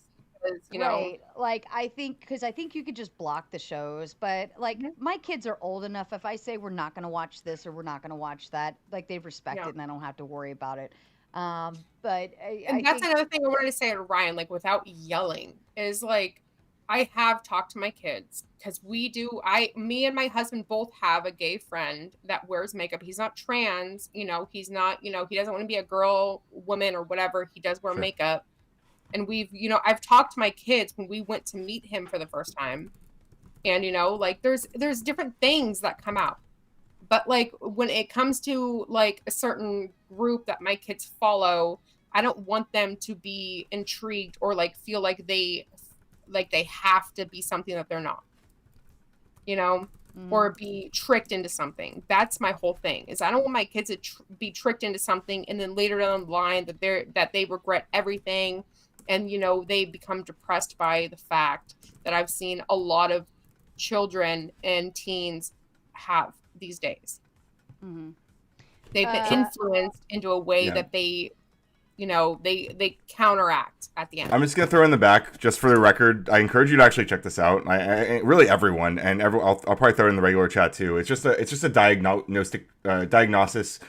because, you know. right? Like, I think you could just block the shows. But like, my kids are old enough. If I say we're not going to watch this or we're not going to watch that, like, they respect it, and I don't have to worry about it. But And that's another thing I wanted to say to Ryan, like, without yelling, is like, I have talked to my kids, because me and my husband both have a gay friend that wears makeup. He's not trans, you know, he's not, you know, he doesn't want to be a girl, woman, or whatever. He does wear makeup. And I've talked to my kids when we went to meet him for the first time. And, you know, like, there's different things that come out. But like, when it comes to like a certain group that my kids follow, I don't want them to be intrigued or like feel like they have to be something that they're not, you know, or be tricked into something. That's my whole thing, is I don't want my kids to be tricked into something, and then later down the line that they regret everything, and, you know, they become depressed by the fact that I've seen a lot of children and teens have these days. They've been influenced into a way that they, you know, they counteract at the end. I'm just gonna throw in the back, just for the record. I encourage you to actually check this out. Really everyone, and I'll probably throw it in the regular chat too. It's just a diagnosis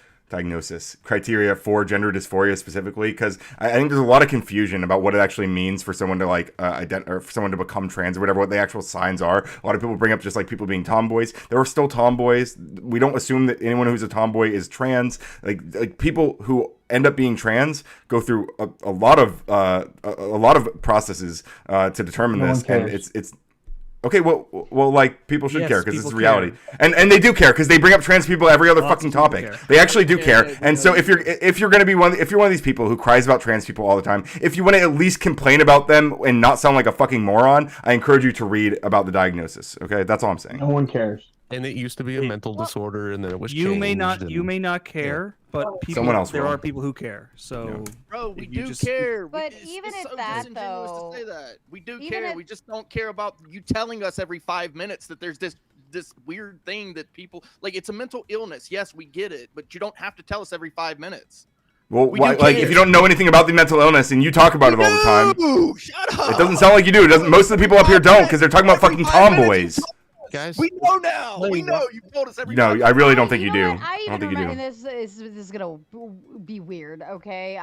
criteria for gender dysphoria specifically, because I think there's a lot of confusion about what it actually means for someone to like or for someone to become trans or whatever, what the actual signs are. A lot of people bring up just like people being tomboys. There are still tomboys. We don't assume that anyone who's a tomboy is trans. Like people who end up being trans go through a lot of processes to determine this, and it's okay. Well, like, people should care, because it's reality, and they do care, because they bring up trans people every other fucking topic. They actually do care, and so if you're gonna be if you're one of these people who cries about trans people all the time, if you want to at least complain about them and not sound like a fucking moron, I encourage you to read about the diagnosis. Okay, that's all I'm saying. No one cares. And it used to be a mental disorder, and then it was You changed. may not and- you may not care, but people Someone else there will. are people who care. So Bro, we if you do just- care. But it's, even it's at so that, disingenuous though, to say that. We do even care. at- We just don't care about you telling us every 5 minutes that there's this weird thing that people like. It's a mental illness. Yes, we get it, but you don't have to tell us every 5 minutes. Well, We why, do like care. if you don't know anything about the mental illness and you talk about it all the time, Shut up. it doesn't sound like you do. It doesn't. Most of the people up here don't because they're talking about fucking tomboys. Guys, we know now. We know. You told us every. No, I really don't think you know do. what? I I don't even think you remember, do. and this is gonna be weird, okay?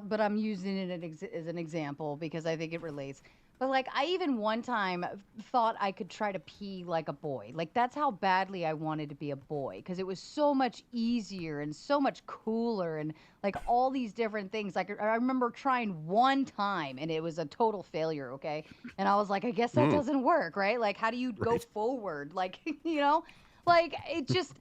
But I'm using it as an example because I think it relates. But like, I even one time thought I could try to pee like a boy. Like that's how badly I wanted to be a boy because it was so much easier and so much cooler and like all these different things. Like I remember trying one time and it was a total failure. Okay, and I was like, I guess that doesn't work, right? Like, how do you go forward? Like, you know, like it just.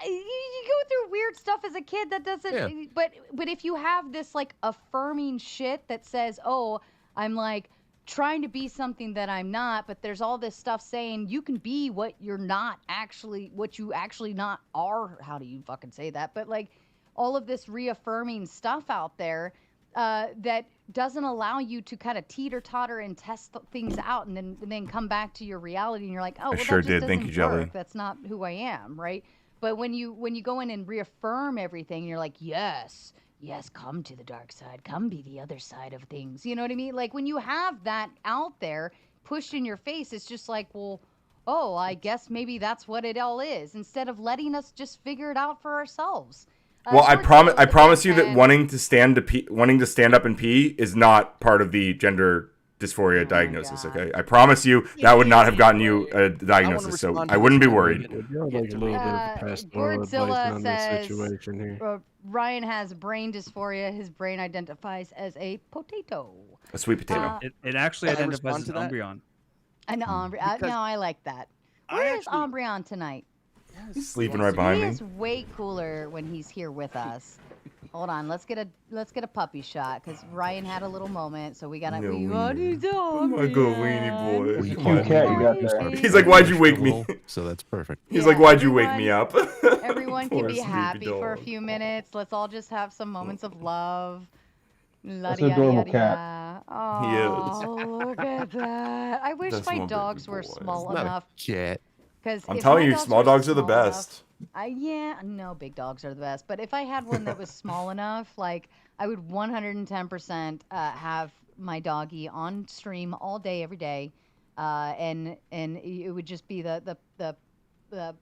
You go through weird stuff as a kid that doesn't. Yeah. But if you have this like affirming shit that says, oh, I'm like trying to be something that I'm not, but there's all this stuff saying you can be what you're not actually, what you actually not are. How do you fucking say that? But like all of this reaffirming stuff out there that doesn't allow you to kind of teeter totter and test things out and then come back to your reality and you're like, oh, well, sure that just did. Thank doesn't you, Jelly. work. That's not who I am, right? But when you go in and reaffirm everything, you're like, yes, come to the dark side, come be the other side of things. You know what I mean? Like when you have that out there pushed in your face, it's just like, well, oh, I guess maybe that's what it all is. Instead of letting us just figure it out for ourselves. Well, I promise you that fan. wanting to stand up and pee is not part of the gender dysphoria diagnosis. Okay, I promise you that would not have gotten you a diagnosis, so I wouldn't be worried. Godzilla says Ryan has brain dysphoria. His brain identifies as a potato. A sweet potato. It actually identifies as an embryon. An embryon. No, I like that. Where is Umbreon tonight? He's sleeping right behind he me. He is way cooler when he's here with us. Hold on, let's get a puppy shot because Ryan had a little moment, so we gotta. No, we weenie. need to Oh my god, weenie boy. You cat, you got that. He's like, why'd you wake me? So that's perfect. He's like, why'd you wake me up? Everyone can Poor be sleepy happy for a dog. few minutes. Let's all just have some moments of love. That's an adorable cat. Oh, look at that! I wish That's my my dogs baby were boy. small It's not enough. a cat. Because I'm telling you, small dogs are the best. No, big dogs are the best. But if I had one that was small enough, like I would 110% have my doggy on stream all day, every day, and it would just be the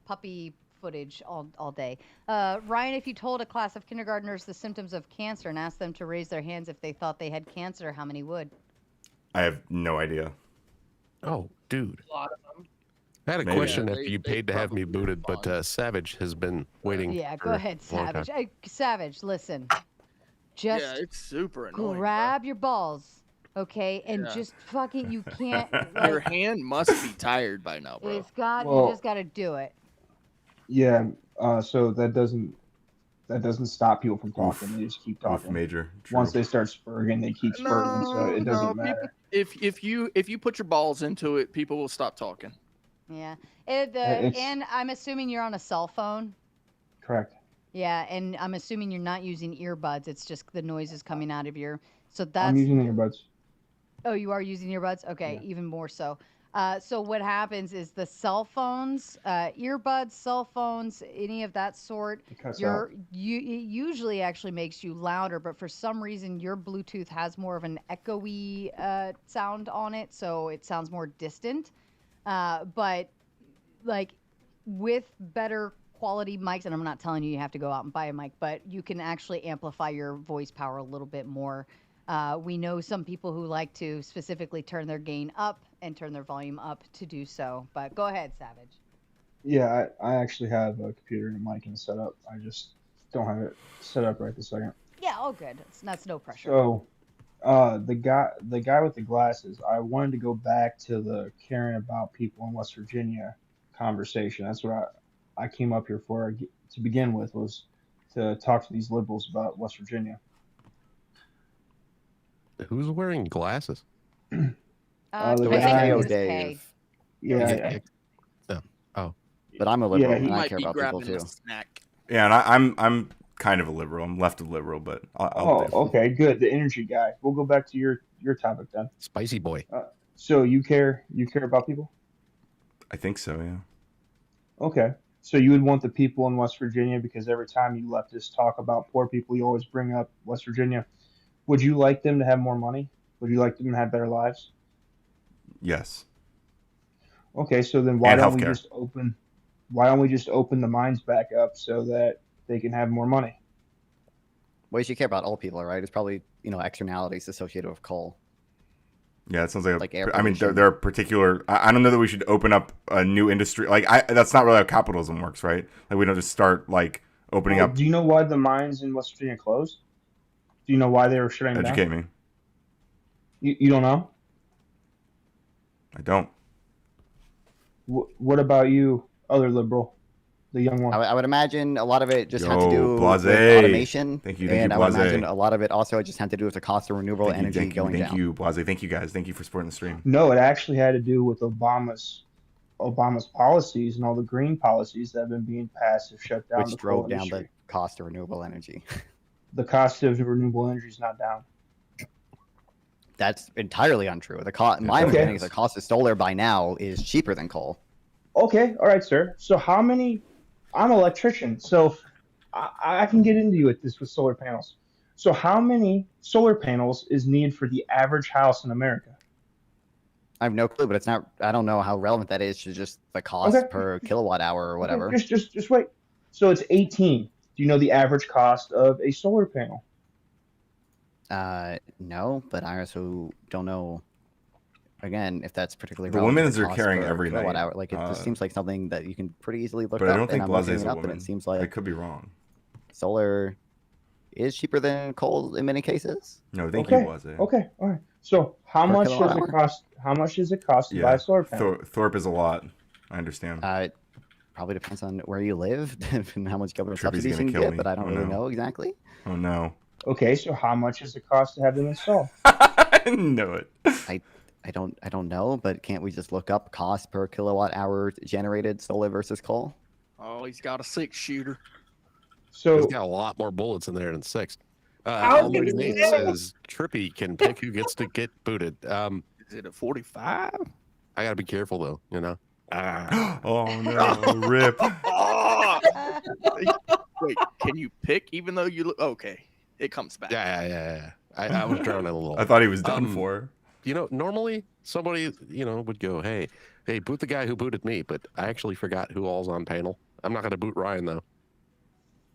puppy footage all day. Ryan, if you told a class of kindergartners the symptoms of cancer and asked them to raise their hands if they thought they had cancer, how many would? I have no idea. Oh, dude. A lot of them. I had a Maybe. question after you paid to have me booted, but Savage has been waiting. Yeah, for go ahead, a long Savage. time. Savage, listen. Just Yeah, it's super annoying. grab your balls, okay, and Yeah. just fucking. You can't. Your Like, hand must be tired by now, bro. it's got. Well- You just got to do it. Yeah. So that doesn't stop people from talking. They just keep talking. Major. Once they start spurting, they keep spurting. So it doesn't matter. If you put your balls into it, people will stop talking. Yeah. It's- And I'm assuming you're on a cell phone. Correct. Yeah, and I'm assuming you're not using earbuds. It's just the noises coming out of your. So that's. I'm using earbuds. Oh, you are using earbuds? Okay, even more so. So what happens is the cell phones, earbuds, cell phones, any of that sort, It cuts it usually actually makes you louder, but for some reason your Bluetooth has more of an echoey sound on it, so it sounds more distant. But like with better quality mics, and I'm not telling you have to go out and buy a mic, but you can actually amplify your voice power a little bit more. We know some people who like to specifically turn their gain up and turn their volume up to do so. But go ahead, Savage. Yeah, I actually have a computer and a mic and setup. I just don't have it set up right this second. Yeah, all good. That's no pressure. So, the guy with the glasses. I wanted to go back to the caring about people in West Virginia conversation. That's what I came up here for to begin with, was to talk to these liberals about West Virginia. Who's wearing glasses? The Dave. guy- KO Who's Dave. Yeah, Is it- Oh. But I'm a liberal, He and I might care be about people grabbing a too. snack. Yeah, and I'm kind of a liberal. I'm left of liberal, but I'll do. Okay, good. The energy guy. We'll go back to your topic then. Spicy boy. So you care about people? I think so. Yeah. Okay. So you would want the people in West Virginia, because every time you leftists talk about poor people, you always bring up West Virginia. Would you like them to have more money? Would you like them to have better lives? Yes. Okay, so then why And don't we healthcare. just open the mines back up so that they can have more money? Well, you should care about all people, right? It's probably externalities associated with coal. Yeah, it sounds like air I mean, pollution. there are particular. I don't know that we should open up a new industry. That's not really how capitalism works, right? Like we don't just start opening Well, up. do you know why the mines in West Virginia closed? Do you know why they were shutting down? Educate me. You don't know? I don't. What about you, other liberal, the young one? I would imagine a lot of it just had to Yo, do Blase. with automation. Thank you, and I would Blase. imagine a lot of it also just had to do with the cost of renewable energy going down. Thank you, Blase. Thank you guys. Thank you for supporting the stream. No, it actually had to do with Obama's policies, and all the green policies that have been being passed have shut down Which the coal drove down industry. the cost of renewable energy. The cost of renewable energy is not down. That's entirely untrue. My understanding is the cost of solar by now is cheaper than coal. Okay, all right, sir. So I'm an electrician, so I can get into you with this with solar panels. So how many solar panels is needed for the average house in America? I have no clue, but it's not. I don't know how relevant that is to just the cost Okay. per kilowatt hour or whatever. Okay, just wait. So it's 18. Do you know the average cost of a solar panel? No, but I also don't know. Again, if that's particularly The relevant women's to are cost carrying per every kilowatt night. hour. Like it just seems like something that you can pretty easily look But up. I don't think and I'm Blase looking is it a up, and woman. it seems like I could be wrong. solar is cheaper than coal in many cases. No, thank you, Blase. Okay, all right. So how Per much kilowatt does it hour? cost? How much does it cost to buy a solar panel? Thorpe is a lot. I understand. It probably depends on where you live and how much government Trippy's subsidies gonna you can kill get, me. but I don't Oh, really no. know exactly. Oh no. Okay, so how much does it cost to have them installed? I didn't know it. I don't know, but can't we just look up cost per kilowatt hour generated solar versus coal? Oh, he's got a 6-shooter. So He's got a lot more bullets in there than 6. How Almighty can Nate you- says Trippy can pick who gets to get booted. Is it a 45? I gotta be careful though, you know. Oh no, rip. Wait, can you pick even though you look okay? It comes back. Yeah. I was drowning a little. I thought he was done for. Normally somebody, would go, hey, boot the guy who booted me, but I actually forgot who all's on panel. I'm not gonna boot Ryan though.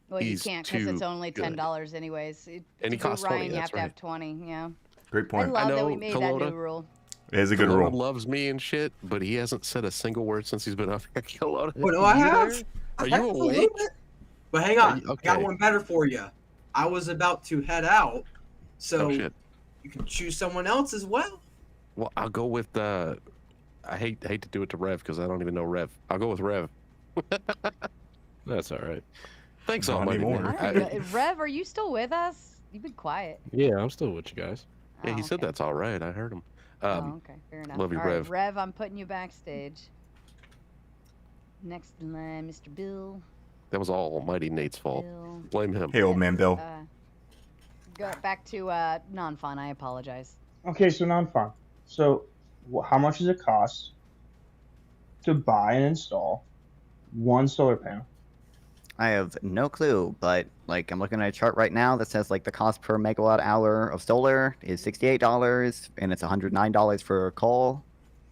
Well, He's you can't because it's too only good. $10 anyways. And To he boot costs 20, Ryan, you that's have to right. have 20. Yeah. Great point. I love that we know made that Kelowna- new rule. It is a good Kelowna rule. loves me and shit, but he hasn't said a single word since he's been up here. Kelowna. Well, no, I You have. there? I Are have you a little awake? bit. But hang on, I got Okay. one better for you. I was about to head out, so Oh, shit. you can choose someone else as well. Well, I'll go with I hate to do it to Rev because I don't even know Rev. I'll go with Rev. That's all right. Thanks, Not Almighty. anymore. I don't know. Rev, are you still with us? You've been quiet. Yeah, I'm still with you guys. Yeah, he Oh, said okay. that's all right. I heard him. Okay, fair enough. Love you, All right, Rev. Rev, I'm putting you backstage. Next in line, Mr. Bill. That was all Almighty Nate's fault. Bill. Blame him. Hey, old man Bill. Go back to non-fun. I apologize. okay, so non-fun. So how much does it cost to buy and install one solar panel? I have no clue, but I'm looking at a chart right now that says the cost per megawatt hour of solar is $68 and it's $109 for coal.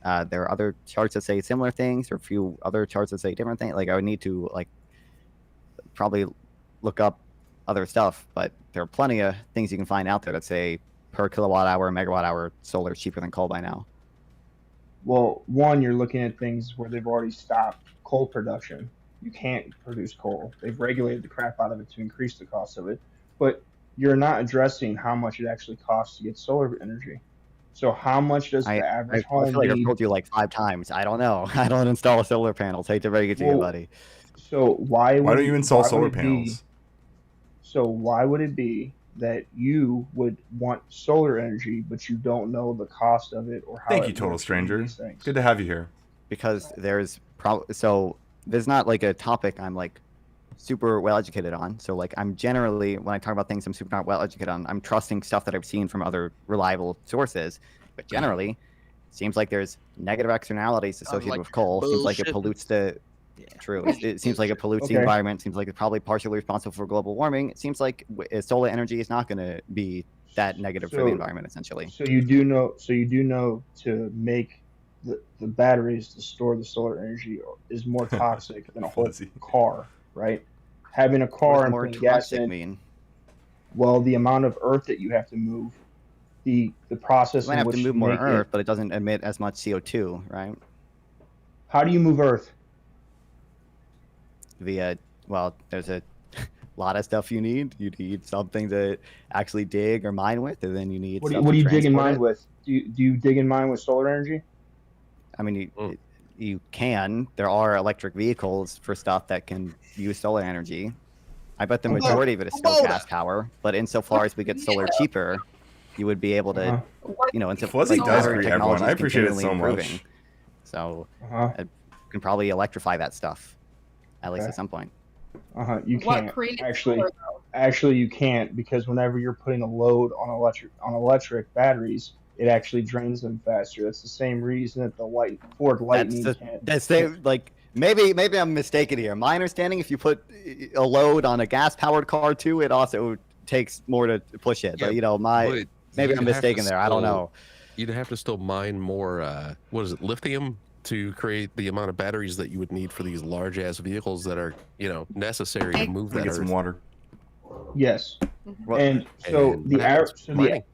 There are other charts that say similar things, or a few other charts that say different things. I would need to probably look up other stuff, but there are plenty of things you can find out there that say per kilowatt hour, megawatt hour solar is cheaper than coal by now. Well, one, you're looking at things where they've already stopped coal production. You can't produce coal. They've regulated the crap out of it to increase the cost of it. But you're not addressing how much it actually costs to get solar energy. So how much does the average I home feel like I've need? told you 5 times. I don't know. I don't install solar panels. Hate to break it to you, Well, buddy. So why Why would don't you install why would solar it be- panels? So why would it be that you would want solar energy, but you don't know the cost of it or how? Thank it you, total works or stranger. these things? Good to have you here. Because there's so there's not like a topic I'm like super well educated on. So like I'm generally, when I talk about things I'm super not well educated on, I'm trusting stuff that I've seen from other reliable sources. But generally, it seems like there's negative externalities associated with coal. Seems like it pollutes the true. It seems like it pollutes the environment. Seems like it's probably partially responsible for global warming. It seems like solar energy is not going to be that negative for the environment, essentially. So you do know to make the batteries to store the solar energy is more toxic than a whole car, right? Having a car and putting gas in. Mean? Well, the amount of earth that you have to move, the process. You might have to move more earth, but it doesn't emit as much CO2, right? How do you move earth? Via, well, there's a lot of stuff you need. You need something to actually dig or mine with, and then you need. What do you dig and mine with? Do you dig and mine with solar energy? I mean, you can. There are electric vehicles for stuff that can use solar energy. I bet the majority of it is still gas power, but insofar as we get solar cheaper, you would be able to, you know, Fuzzy does agree, everyone. I appreciate it so much. So you can probably electrify that stuff, at least at some point. You can't actually you can't, because whenever you're putting a load on electric batteries, it actually drains them faster. That's the same reason that the Ford Lightning can't. That's like maybe I'm mistaken here. My understanding, if you put a load on a gas-powered car too, it also takes more to push it. But you know, maybe I'm mistaken there. I don't know. You'd have to still mine more. What is it, lithium, to create the amount of batteries that you would need for these large-ass vehicles that are, you know, necessary to move that. Get some water. Yes. And so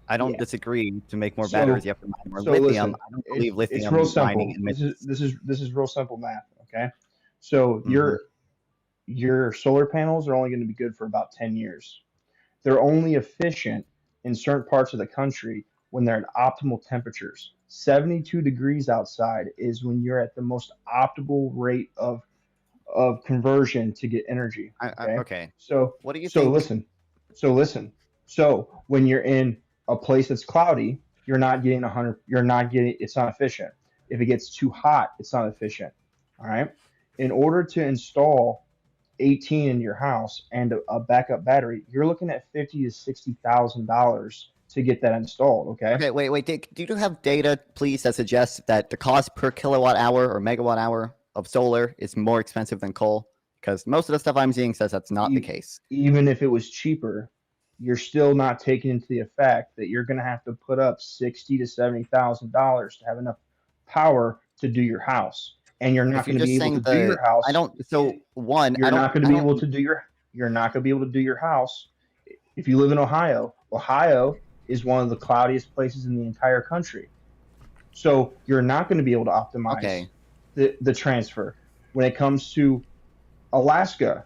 I don't disagree. To make more batteries, you have to mine more lithium. Listen, I don't believe lithium. It's real simple. Mining This is real simple math. Okay, so your solar panels are only going to be good for about 10 years. They're only efficient in certain parts of the country when they're at optimal temperatures. 72 degrees outside is when you're at the most optimal rate of conversion to get energy. Okay. So what do you think? Listen. So when you're in a place that's cloudy, you're not getting 100. It's not efficient. If it gets too hot, it's not efficient. All right. In order to install 18 in your house and a backup battery, you're looking at $50,000 to $60,000 to get that installed. Okay. Okay. Wait. Do you have data, please, that suggests that the cost per kilowatt hour or megawatt hour of solar is more expensive than coal? Because most of the stuff I'm seeing says that's not the case. Even if it was cheaper, you're still not taking into the effect that you're going to have to put up $60,000 to $70,000 to have enough power to do your house, and you're not going to be able to do your house. You're not going to be able to do your house if you live in Ohio. Ohio is one of the cloudiest places in the entire country, so you're not going to be able to optimize the transfer. When it comes to Alaska,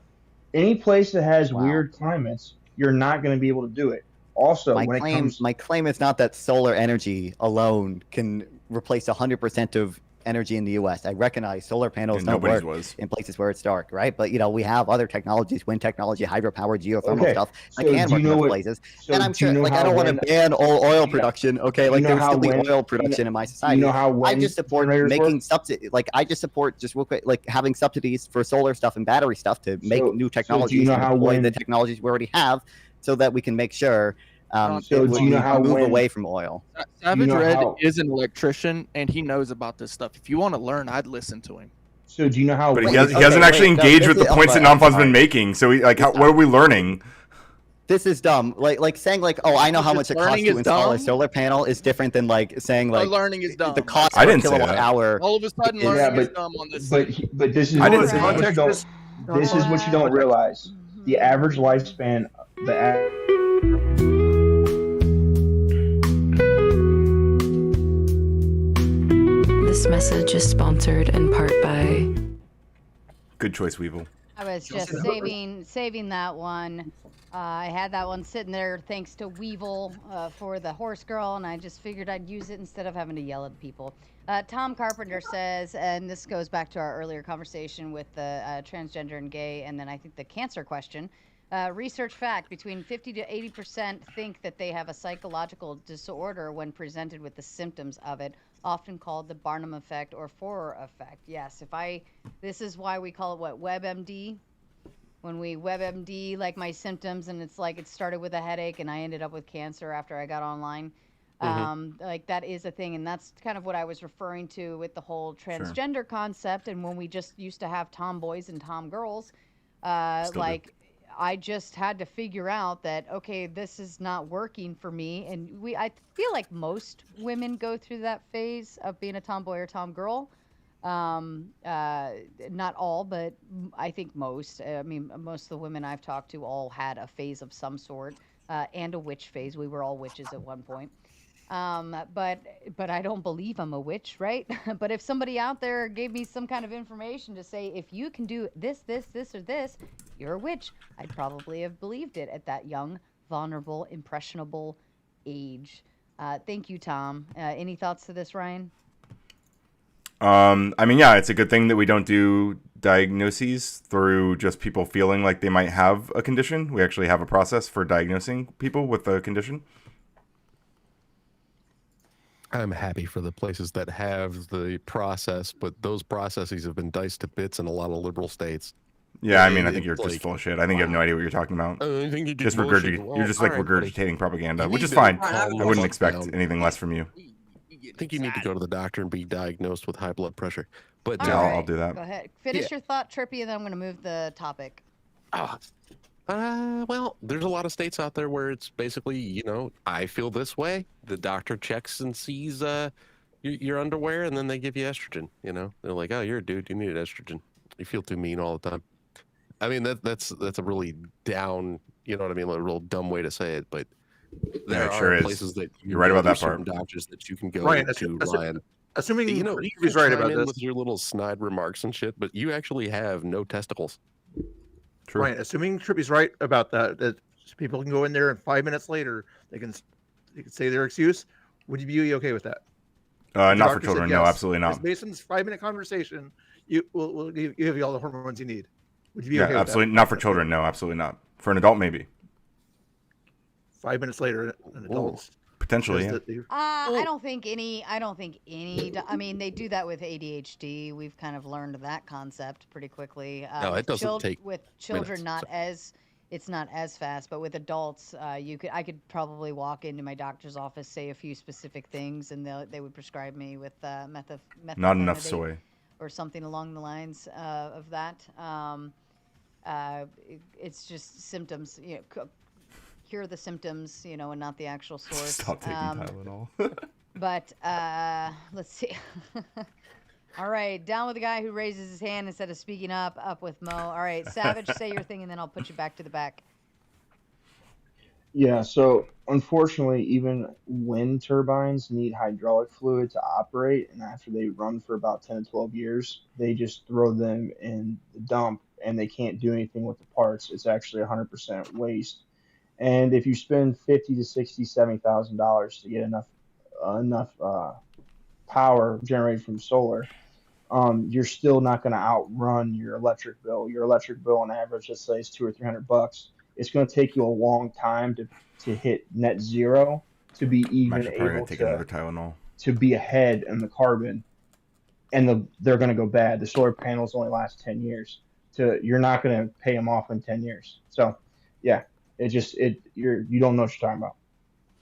any place that has weird climates, you're not going to be able to do it. Also, my claim is not that solar energy alone can replace 100% of energy in the U.S. I recognize solar panels don't work in places where it's dark, right? But you know, we have other technologies, wind technology, hydropower, geothermal stuff that can work in other places. And I'm sure, like, I don't want to ban all oil production. Okay, like there's still oil production in my society. I just support making subsidy. Like I just support just real quick, like having subsidies for solar stuff and battery stuff to make new technologies and deploy the technologies we already have, so that we can make sure move away from oil. Savage Red is an electrician, and he knows about this stuff. If you want to learn, I'd listen to him. So do you know how? But he hasn't actually engaged with the points that Nampan's been making. So what are we learning? This is dumb. Like saying like, oh, I know how much it costs to install a solar panel is different than like saying like learning is dumb. The cost per kilowatt hour. All of a sudden, learning is dumb on this. But this is what you don't realize. The average lifespan. This message is sponsored in part by... Good choice, Weevil. I was just saving that one. I had that one sitting there thanks to Weevil for the horse girl, and I just figured I'd use it instead of having to yell at people. Tom Carpenter says, and this goes back to our earlier conversation with the transgender and gay, and then I think the cancer question. Research fact, between 50 to 80% think that they have a psychological disorder when presented with the symptoms of it. often called the Barnum effect or Forer effect. Yes, this is why we call it what, WebMD? When we WebMD like my symptoms, and it's like it started with a headache and I ended up with cancer after I got online. Like that is a thing, and that's kind of what I was referring to with the whole transgender concept. And when we just used to have tomboys and tomgirls, like I just had to figure out that, okay, this is not working for me. And I feel like most women go through that phase of being a tomboy or tomgirl. Not all, but I think most. I mean, most of the women I've talked to all had a phase of some sort, and a witch phase. We were all witches at one point. But I don't believe I'm a witch, right? But if somebody out there gave me some kind of information to say, if you can do this, or this, you're a witch, I'd probably have believed it at that young, vulnerable, impressionable age. Thank you, Tom. Any thoughts to this, Ryan? I mean, yeah, it's a good thing that we don't do diagnoses through just people feeling like they might have a condition. We actually have a process for diagnosing people with a condition. I'm happy for the places that have the process, but those processes have been diced to bits in a lot of liberal states. Yeah, I mean, I think you're just full of shit. I think you have no idea what you're talking about. I think you're just bullshitting. you're just like regurgitating propaganda, which is fine. I wouldn't expect anything less from you. I think you need to go to the doctor and be diagnosed with high blood pressure. But yeah, I'll do that. Go ahead. Finish your thought, Trippy, and then I'm going to move the topic. Well, there's a lot of states out there where it's basically, you know, I feel this way. The doctor checks and sees your underwear, and then they give you estrogen. You know, they're like, "Oh, you're a dude. You need estrogen. You feel too mean all the time." I mean, that's a really down, you know what I mean, a real dumb way to say it, but there are places that you're right about that part. Doctors that you can go Ryan, to, Ryan. Assuming you know he's right about this, with your little snide remarks and shit, but you actually have no testicles. True. Ryan, assuming Trippy's right about that people can go in there and 5 minutes later they can say their excuse, would you be okay with that? Not for children. No, absolutely not. Based on this 5-minute conversation, we'll give you all the hormones you need. Would you be okay absolutely with that? not for children. No, absolutely not. For an adult, maybe. 5 minutes later, an adult. Potentially, yeah. I don't think any. I mean, they do that with ADHD. We've kind of learned that concept pretty quickly. No, it doesn't take with children. Minutes, It's not as fast, but with adults, I could probably walk into my doctor's office, say a few specific things, and they would prescribe me with methylphenidate. Not enough soy. Or something along the lines of that. It's just symptoms. You know, cure the symptoms, you know, and not the actual source. Stop taking Tylenol. But let's see. All right, down with the guy who raises his hand instead of speaking up. Up with Mo. All right, Savage, say your thing, and then I'll put you back to the back. Yeah, so unfortunately, even wind turbines need hydraulic fluid to operate, and after they run for about 10 to 12 years, they just throw them in the dump, and they can't do anything with the parts. It's actually 100% waste. And if you spend $50,000 to $60,000, $70,000 to get enough power generated from solar, you're still not going to outrun your electric bill. Your electric bill on average, let's say, is $200 or $300. It's going to take you a long time to hit net zero to be even able take another Tylenol. To be ahead in the carbon, and they're going to go bad. The solar panels only last 10 years. You're not going to pay them off in 10 years. So, yeah, you don't know what you're talking about.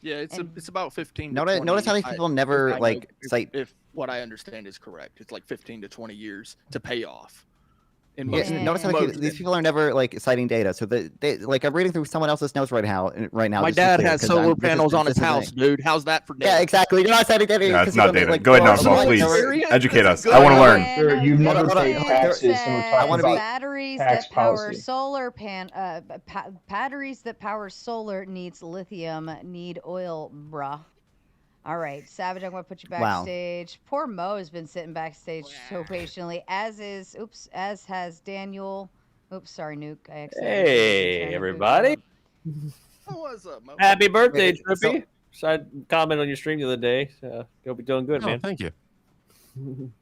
Yeah, it's about 15. Notice how these people never cite. If what I understand is correct, it's like 15 to 20 years to pay off. Notice how these people are never citing data. So I'm reading through someone else's notes right now. My dad has solar panels on his house, dude. How's that for data? Yeah, exactly. You're not citing data. Yeah, it's not data. Go ahead, Nonball, please. Educate us. I want to learn. Sure, you've never paid taxes, so we're talking about batteries tax that power policy. solar batteries that power solar needs lithium, need oil, bruh. All right, Savage, I'm going to put you backstage. Wow. Poor Mo has been sitting backstage so patiently, as has Daniel. Oops, sorry, Nuke. Hey, everybody. What's up, Mo? Happy birthday, Trippy. So I commented on your stream the other day. So you'll be doing good, man. Thank you.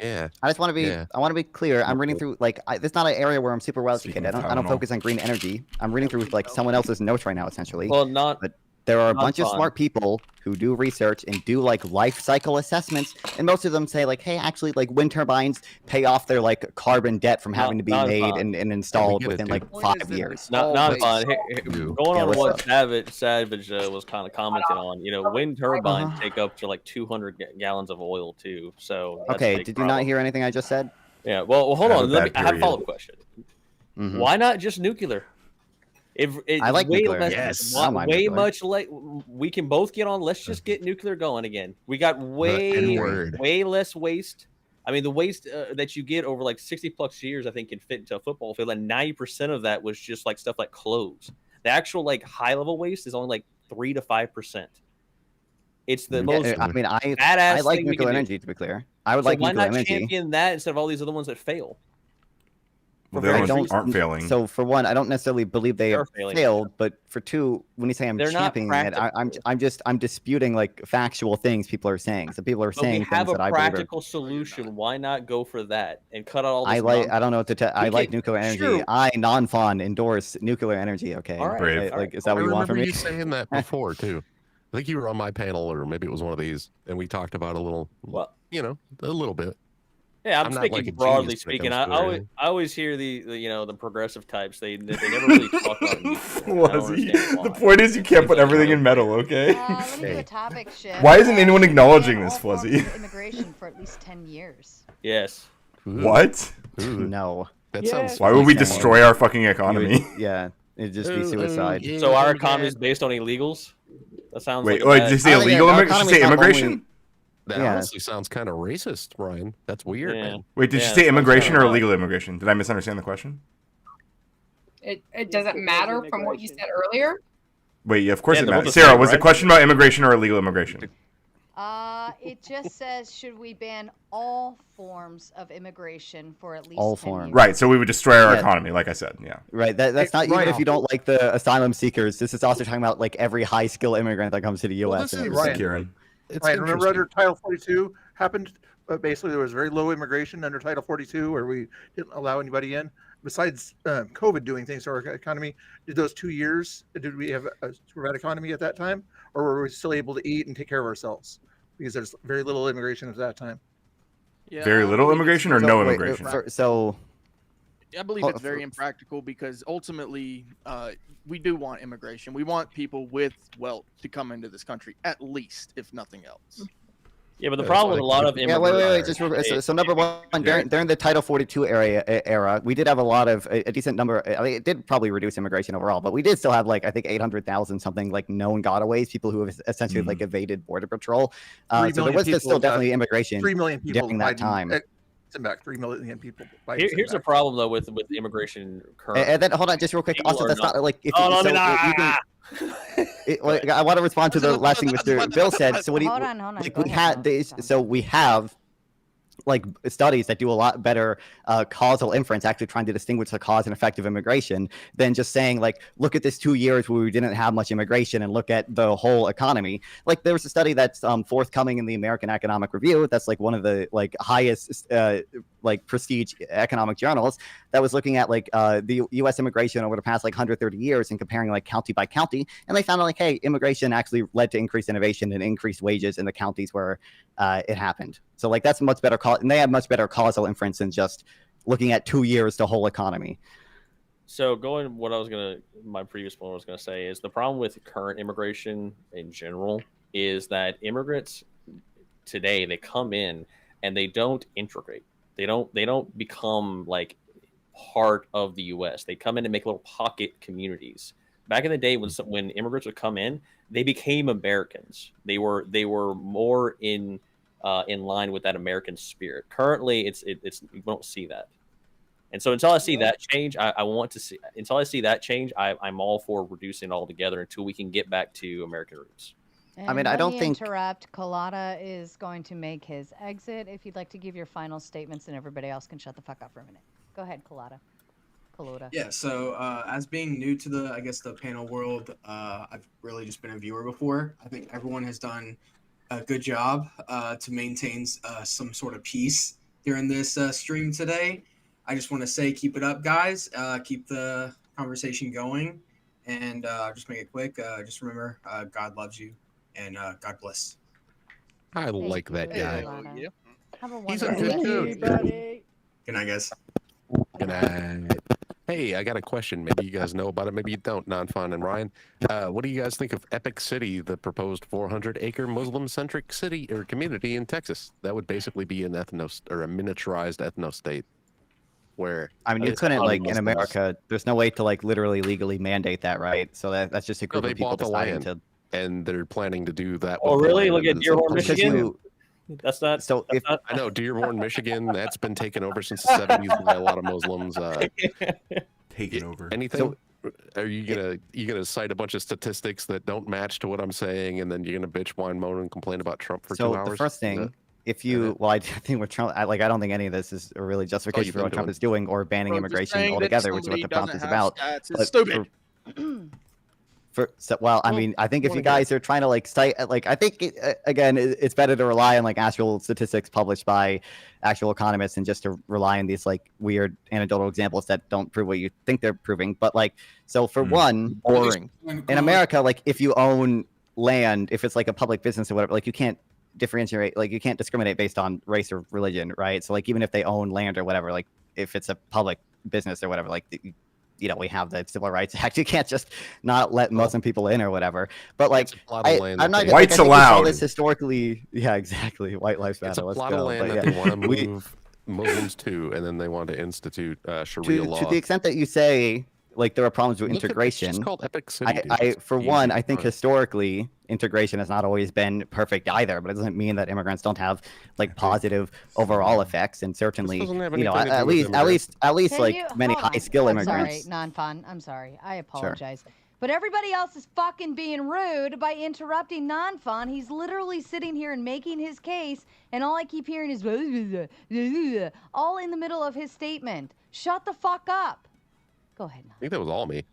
Yeah. I just want to be. Yeah. I want to be clear. I'm reading through this is not an area where I'm super well educated. I don't focus on green energy. I'm reading through someone else's notes right now, essentially. Well, not There are a Not bunch of fun. smart people who do research and do like life cycle assessments, and most of them say like, hey, actually, like wind turbines pay off their like carbon debt from having to be Not made fun. and installed get it, within dude. like The point 5 is that years. Not fun. you. Going Yeah, on what's what up? Savage was kind of commenting on, wind turbines take up to like 200 gallons of oil too. So that's a Okay, big did you problem. not hear anything I just said? Yeah. Well, hold I have on. a Let me. bad I have a period. follow-up question. Mhm. Why not just nuclear? If it's I like way nuclear. less, Yes. I don't mind way nuclear. much like we can both get on. Let's just get nuclear going again. We got N-word. way less waste. I mean, the waste that you get over like 60+ years, I think, can fit into a football field. And 90% of that was just like stuff like clothes. The actual like high level waste is only like 3 to 5%. It's the most. I mean, I badass like thing we can nuclear do. energy, to be clear. I would So like why nuclear not energy. champion that instead of all these other ones that fail? Well, the other I ones don't, aren't failing. So for one, I don't necessarily believe they They're have failing. failed, but for two, when you say I'm They're not championing it, I'm disputing like factual things people are saying. So people are But we saying have things a that I believe are. practical solution. Why not go for that and cut out all this? I don't know what to tell. I like nuclear energy. Sure. I non-fun endorse nuclear energy. Okay, All right, Brave. Like, is that what I you want remember from me? you saying that before too. I think you were on my panel, or maybe it was one of these, and we talked about a little, a little bit. Yeah, I'm not speaking like a broadly genius when it speaking. comes to I it. always hear the progressive types. They never really talk about nuclear. I don't Fuzzy. understand why. The point is you can't put everything in metal, okay? Let me do a topic shift. Why isn't anyone Should we acknowledging ban this, all forms Fuzzy? of immigration for at least 10 years. Yes. What? No. That sounds. Why would we insane. destroy our fucking economy? Yeah, it'd just be suicide. So our economy is based on illegals. That sounds Wait, like a wait, bad- did you say illegal immigration? Did you say immigration? That Yeah. honestly sounds kind of racist, Ryan. That's weird, man. Wait, did you say immigration or illegal immigration? Did I misunderstand the question? It doesn't matter from what you said earlier. Wait, yeah, of course Yeah, it they're both matters. the Sarah, same, was the right? question about immigration or illegal immigration? It just says, should we ban all forms of immigration for at least All 10 forms. years? Right, so we would destroy our Yeah. economy, like I said, yeah. Right. That's not even Ryan. if you don't like the asylum seekers. This is also talking about like every high skill immigrant that comes to the U.S. this and is everything. Ryan. Kieran. It's Right, remember interesting. under Title 42 happened? Basically, there was very low immigration under Title 42 where we didn't allow anybody in. Besides COVID doing things to our economy, did those 2 years, did we have a super bad economy at that time? Or were we still able to eat and take care of ourselves? Because there's very little immigration at that time. Yeah, Very I little believe immigration it's- or no Wait, immigration? so I believe Oh, it's very impractical because ultimately, we do want immigration. We want people with wealth to come into this country, at least, if nothing else. Yeah, but the problem with a lot of yeah, immigrants. wait. Just so number one, during the Title 42 era, we did have a lot of a decent number. I mean, it did probably reduce immigration overall, but we did still have like I think 800,000 something like known gotaways, people who have essentially like evaded border patrol. 3 So there million was still people, definitely immigration 3 million people during that Biden- time. Send back 3 million people. Biden Here's sent the back. problem though with immigration currently. And then hold on, just real quick. People Also, are that's not like if Oh, you, let so me not. you can. I want to respond to the last thing Mr. Bill said. So what do you? Hold on. Like Go we ahead, had Bill. these, so we have like studies that do a lot better causal inference, actually trying to distinguish the cause and effect of immigration than just saying like, look at this 2 years where we didn't have much immigration and look at the whole economy. Like there was a study that's forthcoming in the American Economic Review. That's like one of the like highest like prestige economic journals that was looking at like the U.S. immigration over the past like 130 years and comparing like county by county, and they found like, hey, immigration actually led to increased innovation and increased wages in the counties where it happened. So like that's much better and they have much better causal inference than just looking at 2 years the whole economy. So my previous point I was gonna say is the problem with current immigration in general is that immigrants today, they come in and they don't integrate. They don't become like part of the U.S. They come in and make little pocket communities. Back in the day when immigrants would come in, they became Americans. They were more in line with that American spirit. Currently, it's we don't see that. And so until I see that change, until I see that change, I'm all for reducing it all together until we can get back to American roots. And I mean, I don't let me think- interrupt. Colada is going to make his exit. If you'd like to give your final statements, and everybody else can shut the fuck up for a minute. Go ahead, Colada. Yeah, so as being new to the panel world, I've really just been a viewer before. I think everyone has done a good job to maintain some sort of peace during this stream today. I just want to say keep it up, guys. Keep the conversation going. And just make it quick. Just remember, God loves you, and God bless. I like that guy. He's a good dude. Good night, guys. Good night. Hey, I got a question. Maybe you guys know about it. Maybe you don't. Non-Fun and Ryan, what do you guys think of Epic City, the proposed 400-acre Muslim-centric city or community in Texas? That would basically be an or a miniaturized ethno-state. Where I mean, you couldn't like in America. There's no way to like literally legally mandate that, right? So that's just a group of people deciding to. And they're planning to do that. Oh, with the really? land, Look at and Dearborn, it's- Michigan. That's not. So that's if not, I know Dearborn, Michigan, that's been taken over since the 70s by a lot of Muslims. Taken over. Anything? Are you gonna cite a bunch of statistics that don't match to what I'm saying, and then you're gonna bitch, whine, moan, and complain about Trump for 2 hours? So the first thing, if you, well, I think with Trump, I don't think any of this is really justification you've for what been Trump doing. is doing or banning Bro, just immigration saying that altogether, which is what somebody the prompt doesn't is have about. stats is But stupid. I mean, I think if you guys are trying to like cite, like, I think again, it's better to rely on like actual statistics published by actual economists and just to rely on these like weird anecdotal examples that don't prove what you think they're proving. But like, so for one, Boring. in America, like if you own land, if it's like a public business or whatever, like you can't differentiate, like you can't discriminate based on race or religion, right? So like even if they own land or whatever, like if it's a public business or whatever, like you know, we have the Civil Rights Act. You can't just not let Muslim people in or whatever. But like, I'm not. Whites like, I think we saw allowed. this historically. Yeah, exactly. White lives matter. It's a Let's plot go. of land But, that yeah. they want to move Muslims to, and then they want to institute Sharia law. To the extent that you say like there are problems with Look at- integration. It's just called Epic City. dude. I It's for easy one, to I think find. historically integration has not always been perfect either, but it doesn't mean that immigrants don't have like positive overall effects, and certainly, doesn't have you know, anything to at do with least Can like you- many hold on. high skill I'm immigrants. sorry, non-fun. I'm sorry. I apologize. But everybody else is fucking being rude by interrupting non-fun. He's literally sitting here and making his case, and all I keep hearing is all in the middle of his statement. Shut the fuck up. Go ahead. I think that was all me.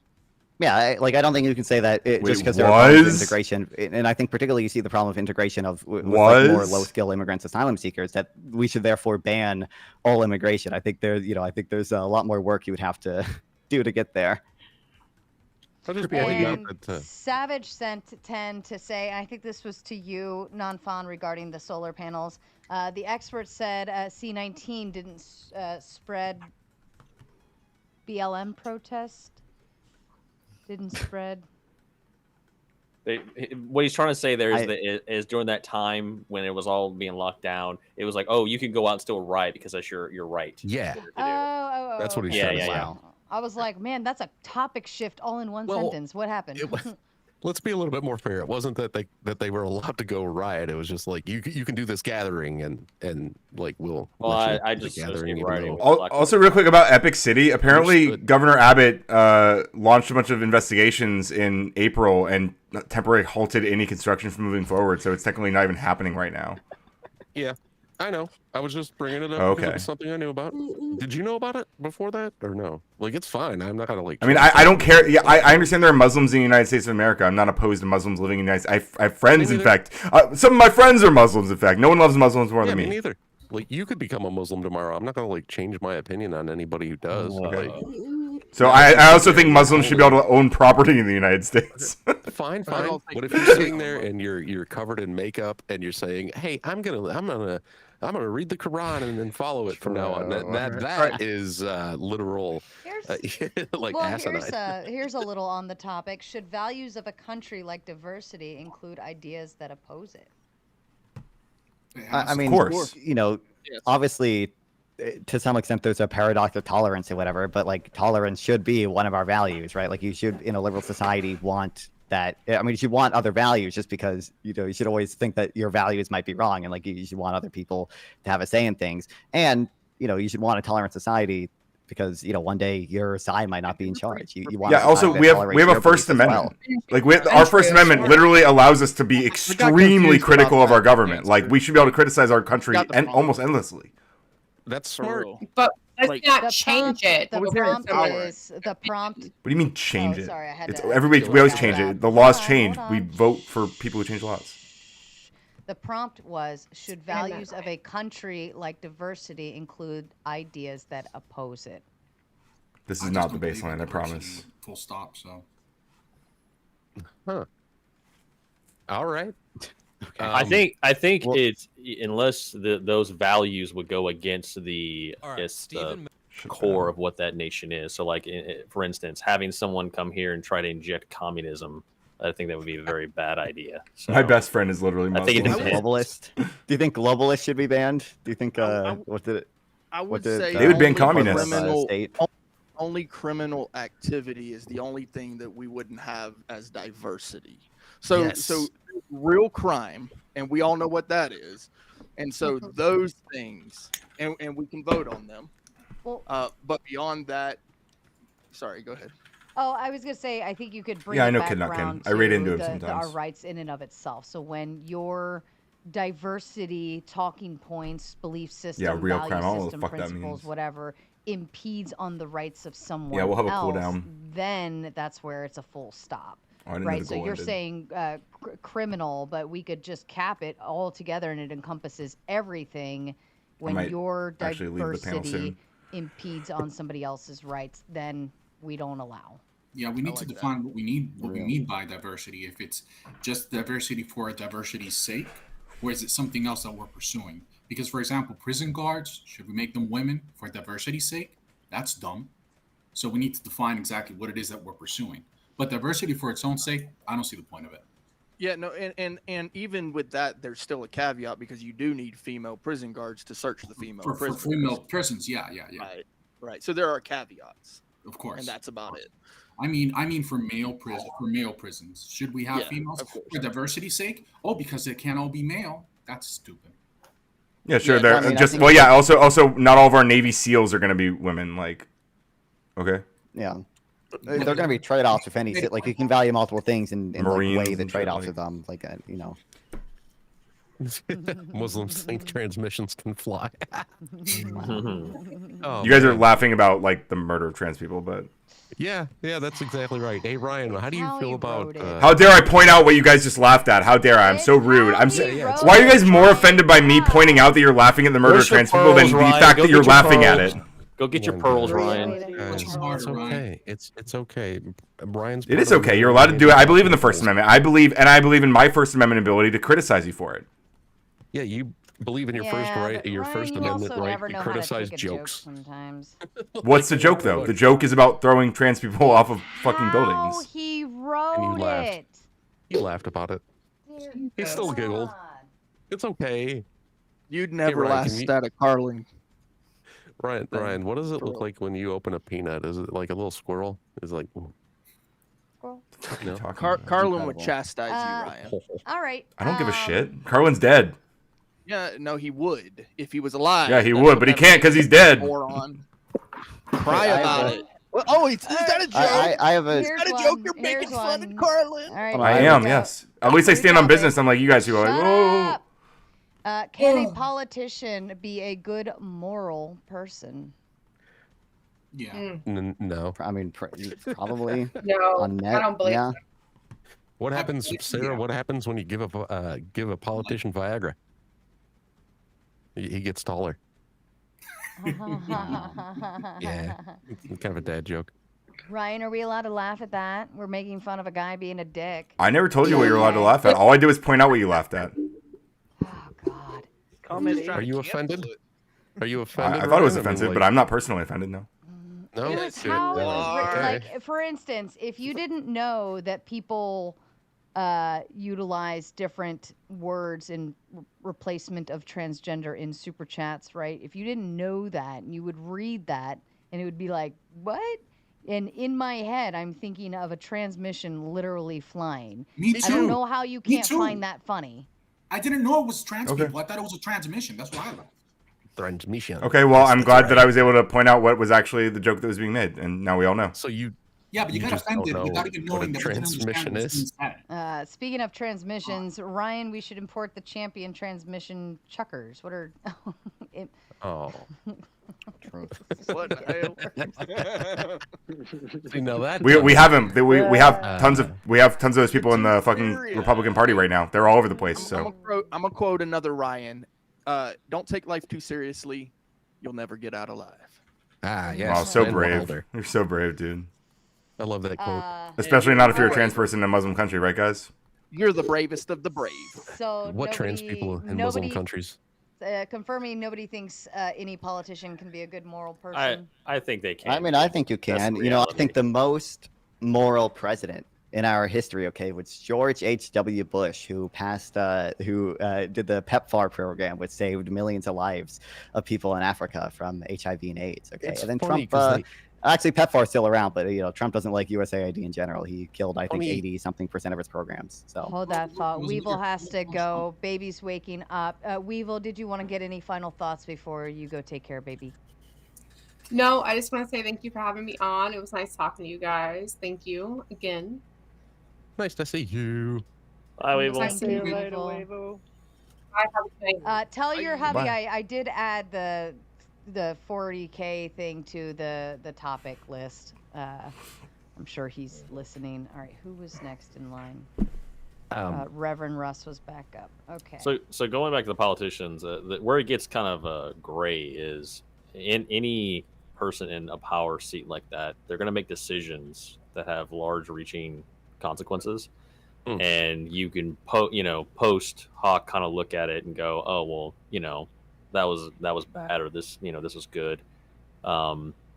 Yeah, I don't think you can say that just Wait, because there are problems with was? integration, and I think particularly you see the problem of integration of with like more Was? low-skill immigrants, asylum seekers, that we should therefore ban all immigration. I think there's a lot more work you would have to do to get there. And Savage sent 10 to say, I think this was to you, non-fon, regarding the solar panels. The expert said C-19 didn't spread BLM protest. Didn't spread. What he's trying to say there is during that time when it was all being locked down, it was like, oh, you can go out and still riot because that's your right. Yeah. That's what he's trying to say. I was like, man, that's a topic shift all in one sentence. What happened? Let's be a little bit more fair. It wasn't that they were allowed to go riot. It was just like you can do this gathering and like we'll. Well, let you I do the just gathering. even rioting though- with Also, real quick about Epic City. Apparently, Governor Abbott launched a bunch of investigations in April and temporarily halted any construction from moving forward. So it's technically not even happening right now. Yeah, I know. I was just bringing it up because Okay. it was something I knew about. Did you know about it before that or no? Like it's fine. I'm not gonna like. I mean, I don't care. Yeah, I understand there are Muslims in the United States of America. I'm not opposed to Muslims living in the United States. I have friends, Me in neither. fact. Some of my friends are Muslims, in fact. No one loves Muslims more Yeah, than me me. neither. Like you could become a Muslim tomorrow. I'm not gonna like change my opinion on anybody who does. Like, So I also think Muslims should be able to own property in the United States. fine. But if you're sitting there and you're covered in makeup and you're saying, "Hey, I'm gonna read the Quran and then follow it from now on," that is literal, like well, asinine. here's a little on the topic. Should values of a country like diversity include ideas that oppose it? I mean, Of course. you know, obviously, to some extent, there's a paradox of tolerance or whatever, but like tolerance should be one of our values, right? Like you should, in a liberal society, want that. I mean, you should want other values just because, you know, you should always think that your values might be wrong, and like you should want other people to have a say in things. And, you know, you should want a tolerant society because, you know, one day your side might not be in charge. You want Yeah. Also, we have a First Amendment. Like our First Amendment literally allows us to be extremely critical of our government. Like we should be able to criticize our country and almost endlessly. That's smart. But let's Like- not The change it. The prompt is the prompt. What do you mean change it? sorry, I had It's to everybody. do We always that change loud. it. The laws Hold on, change. hold We on. vote for people who change laws. The prompt was, should values of a country like diversity include ideas that oppose it? This is I just not the don't believe in baseline. I diversity, promise. Full stop. So Huh. All right. I think it's unless those values would go against the core of what that nation is. So, like for instance, having someone come here and try to inject communism, I think that would be a very bad idea. So, My best friend is literally Muslim. I think it is globalist. Do you think globalists should be banned? Do you think what did it? I would say they would ban communists. Only criminal activity is the only thing that we wouldn't have as diversity. So real crime, and we all know what that is. And so those things, and we can vote on them. Well, but beyond that, sorry, go ahead. Oh, I was gonna say, I think you could bring Yeah, I it know back Kid Not around Kin. I read to into him our sometimes. rights in and of itself. So when your diversity, talking points, belief system, real crime, I don't know value what the system, fuck that principles, means. whatever, impedes on the rights of someone Yeah, we'll have a else, cooldown. then that's where it's a full stop. Oh, I didn't know right? the So goal you're ended. saying criminal, but we could just cap it all together and it encompasses everything. When might your actually leave the panel diversity soon. impedes on somebody else's rights, then we don't allow. Yeah, we need to define what we need by diversity. If it's just diversity for diversity's sake, or is it something else that we're pursuing? Because, for example, prison guards, should we make them women for diversity's sake? That's dumb. So we need to define exactly what it is that we're pursuing. But diversity for its own sake, I don't see the point of it. Yeah, no, and even with that, there's still a caveat because you do need female prison guards to search the female For prisoners. female prisons, yeah. Right. So there are caveats. Of course. And that's about it. I mean, for male prisons, should we have Yeah, females of course. for diversity's sake? Oh, because they can't all be male. That's stupid. Yeah, sure. Yeah, They're I mean, I just think well, yeah. Also, not all of our Navy SEALs are going to be women. Like, okay. Yeah. They're going to be trade-offs if any. Like you can value multiple things and like Marines weigh the and shit, trade-offs like- of them. Like you know. Muslims think transmissions can fly. Oh, You guys are man. laughing about like the murder of trans people, but Yeah, that's exactly right. Hey, Ryan, how do you feel about? how dare I point out what you guys just laughed at? How dare I? I'm so rude. Why are you guys more offended by me pointing out that you're laughing at the murder of Where's your trans people than pearls, the Ryan? fact Go that get you're your laughing at pearls. it? Go get your pearls, Ryan. Guys, it's okay. It's okay. Brian's. It is okay. You're allowed to do it. I believe in the First Amendment. I believe in my First Amendment ability to criticize you for it. Yeah, you believe in your first right, your First Amendment right to criticize jokes. Sometimes. What's the joke though? The joke is about throwing trans people off of fucking How buildings. he And you wrote laughed. it. You laughed about it. He still giggled. It's okay. You'd never Ryan, laugh can you- at a Carlin. Ryan, what does it look like when you open a peanut? Is it like a little squirrel? Is it like? No. Carlin would chastise you, Ryan. All right. I don't give a shit. Carlin's dead. Yeah, no, he would if he was alive. Yeah, he That's would, what but he that can't 'cause he's dead. Moron. Cry I have about a- it. Well, oh, is that a joke? I have a. Is that a joke? You're making fun of Carlin. All right. I am, yes. At least I stand on business. I'm like you guys who are like, oh. Can a politician be a good moral person? Yeah. No. I mean, probably. No, on net, I don't believe yeah. What happens, Sarah? What happens when you give a politician Viagra? He gets taller. Yeah, it's kind of a dad joke. Ryan, are we allowed to laugh at that? We're making fun of a guy being a dick. I never told you what you're allowed to laugh at. All I do is point out what you laughed at. Are you offended? Are you offended? I thought it was Ryan? offensive, like- but I'm not personally offended. No. No. It was Good. how it was written. Okay. Like, for instance, if you didn't know that people utilize different words in replacement of transgender in super chats, right? If you didn't know that, and you would read that, and it would be like, what? And in my head, I'm thinking of a transmission literally flying. Me I don't too. know how you Me can't too. find that funny. I didn't know it was trans Okay. people. I thought it was a transmission. That's why I laughed. Transmission. Okay, well, I'm glad that I was able to point out what was actually the joke that was being made, and now we all know. So you. Yeah, but you got just don't offended know without even what a knowing that we didn't transmission understand what was is. being said. Speaking of transmissions, Ryan, we should import the champion transmission chuckers. What are... Oh. What the See, now that We haven't. We have tons of those people in the fucking Republican Party right now. They're all over the place. So I'm gonna quote another Ryan. Don't take life too seriously. You'll never get out alive. Ah, yes. wow, so Ben brave. Wilder. You're so brave, dude. I love that quote. Especially not if you're a trans person in a Muslim country, right, guys? You're the bravest of the brave. So What trans people in Muslim countries? Confirming nobody thinks any politician can be a good moral person. I think they can. I mean, I think you can. You know, I think the most moral president in our history, okay, was George H.W. Bush, who passed, who did the PEPFAR program, which saved millions of lives of people in Africa from HIV and AIDS. Okay, It's and then funny Trump. 'cause Actually, PEPFAR is still around, but you know, Trump doesn't like USAID in general. He killed, I think, Funny. 80-something% of its programs. So Hold that thought. Weevil has to go. Baby's waking up. Weevil, did you want to get any final thoughts before you go take care of baby? No, I just want to say thank you for having me on. It was nice talking to you guys. Thank you again. Nice to see you. Bye, Weevil. Thank you, later, Weevil. Weevil. Bye, have a good night. Tell your hubby Bye. I did add the 40K thing to the topic list. I'm sure he's listening. All right, who was next in line? Reverend Russ was back up. Okay. So going back to the politicians, where it gets kind of gray is in any person in a power seat like that, they're going to make decisions that have large-reaching consequences, and you can post hoc kind of look at it and go, oh well, that was bad, or this this was good.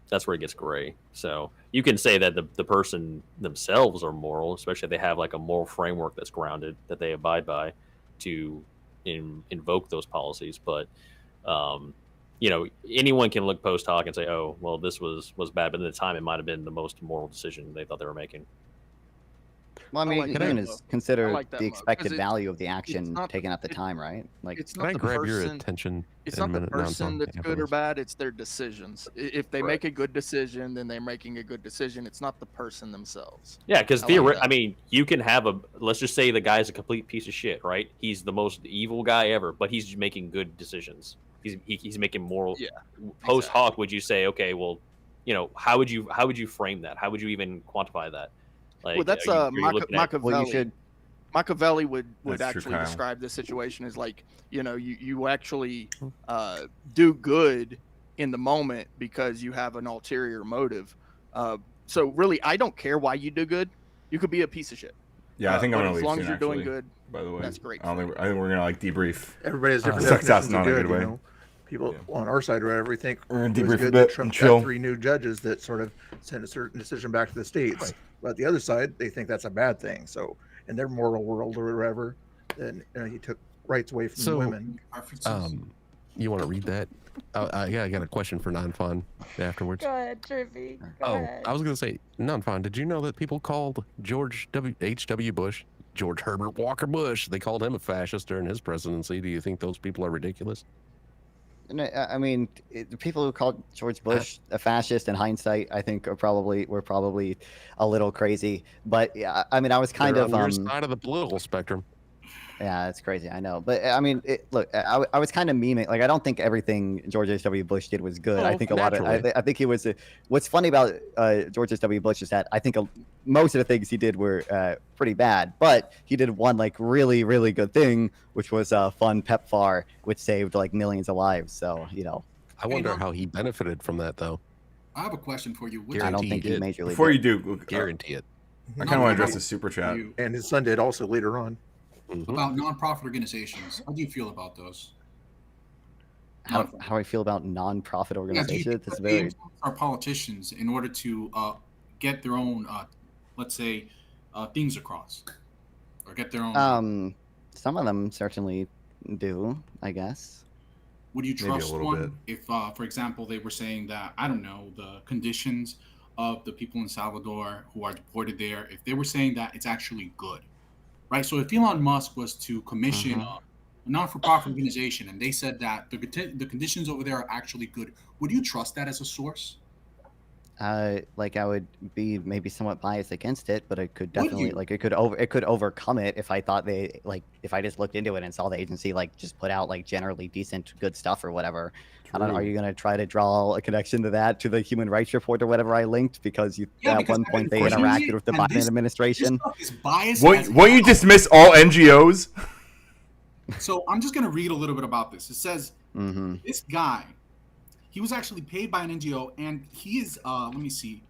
That's where it gets gray. So you can say that the person themselves are moral, especially if they have like a moral framework that's grounded, that they abide by to invoke those policies. But anyone can look post hoc and say, oh well, this was bad, but at the time it might have been the most moral decision they thought they were making. Well, I mean, you can consider like that, the Mo, expected 'cause value of the action not- taken at the time, right? Like, It's Can not I the grab your person. attention? It's in a not the minute, person non-phone that's good or afterwards? bad. It's their decisions. If they Right. make a good decision, then they're making a good decision. It's not the person themselves. Yeah, because I like that. I mean, you can have let's just say the guy's a complete piece of shit, right? He's the most evil guy ever, but he's making good decisions. He's making moral. Yeah. Post hoc, would you say, okay, well, how would you frame that? How would you even quantify that? Like, Well, that's are you looking at- Machiavelli. Machiavelli would That's true, actually Kyle. describe this situation as like, you actually do good in the moment because you have an ulterior motive. So really, I don't care why you do good. You could be a piece of shit. Yeah, I think I'm but gonna as leave long soon, as you're doing actually, good, by the way. that's great. I think we're gonna like debrief. Everybody has different success, definitions not of in a good. good way. You know? People on our side or whatever, we think We're gonna it was debrief a good bit that Trump and chill. got 3 new judges that sort of sent a certain decision back to the states. Right. But the other side, they think that's a bad thing. So in their moral world or whatever, then he took rights away from So, women. You want to read that? Yeah, I got a question for non-fun afterwards. Go ahead, Trippy. Go ahead. I was gonna say, non-fun. Did you know that people called George H.W. Bush, George Herbert Walker Bush, they called him a fascist during his presidency? Do you think those people are ridiculous? I mean, the people who called George Bush a fascist in hindsight, I think, were probably a little crazy. But yeah, I mean, I was kind They're of on your side of the political spectrum. Yeah, it's crazy. I know, but I mean, look, I was kind of memeing. Like, I don't think everything George H.W. Bush did was good. I think a lot of. I think he was. What's funny about George H.W. Bush is that I think most of the things he did were pretty bad, but he did one like really, really good thing, which was fund PEPFAR, which saved like millions of lives. So I wonder how he benefited from that, though. I have a question for you. I don't think he majorly. Before you do, guarantee it. I kind of want to address the super chat. And his son did also later on. About nonprofit organizations. How do you feel about those? How I feel about nonprofit organizations? That's They very. influence our politicians in order to get their own, let's say, things across, or get their own. Some of them certainly do, I guess. Would you Maybe a trust little one bit. if, for example, they were saying that, I don't know, the conditions of the people in Salvador who are deported there, if they were saying that it's actually good, right? So if Elon Musk was to commission a non-for-profit organization and they said that the conditions over there are actually good, would you trust that as a source? Like I would be maybe somewhat biased against it, but it could Would definitely you? like it could overcome it if I thought if I just looked into it and saw the agency like just put out like generally decent good stuff or whatever. I don't know. Are you gonna try to draw a connection to the Human Rights Report or whatever I linked because at because one point they unfortunately, interacted with the and Biden this administration? stuff is biased. Won't you dismiss all NGOs? So I'm just going to read a little bit about this. It says this guy, he was actually paid by an NGO, and he is, let me see,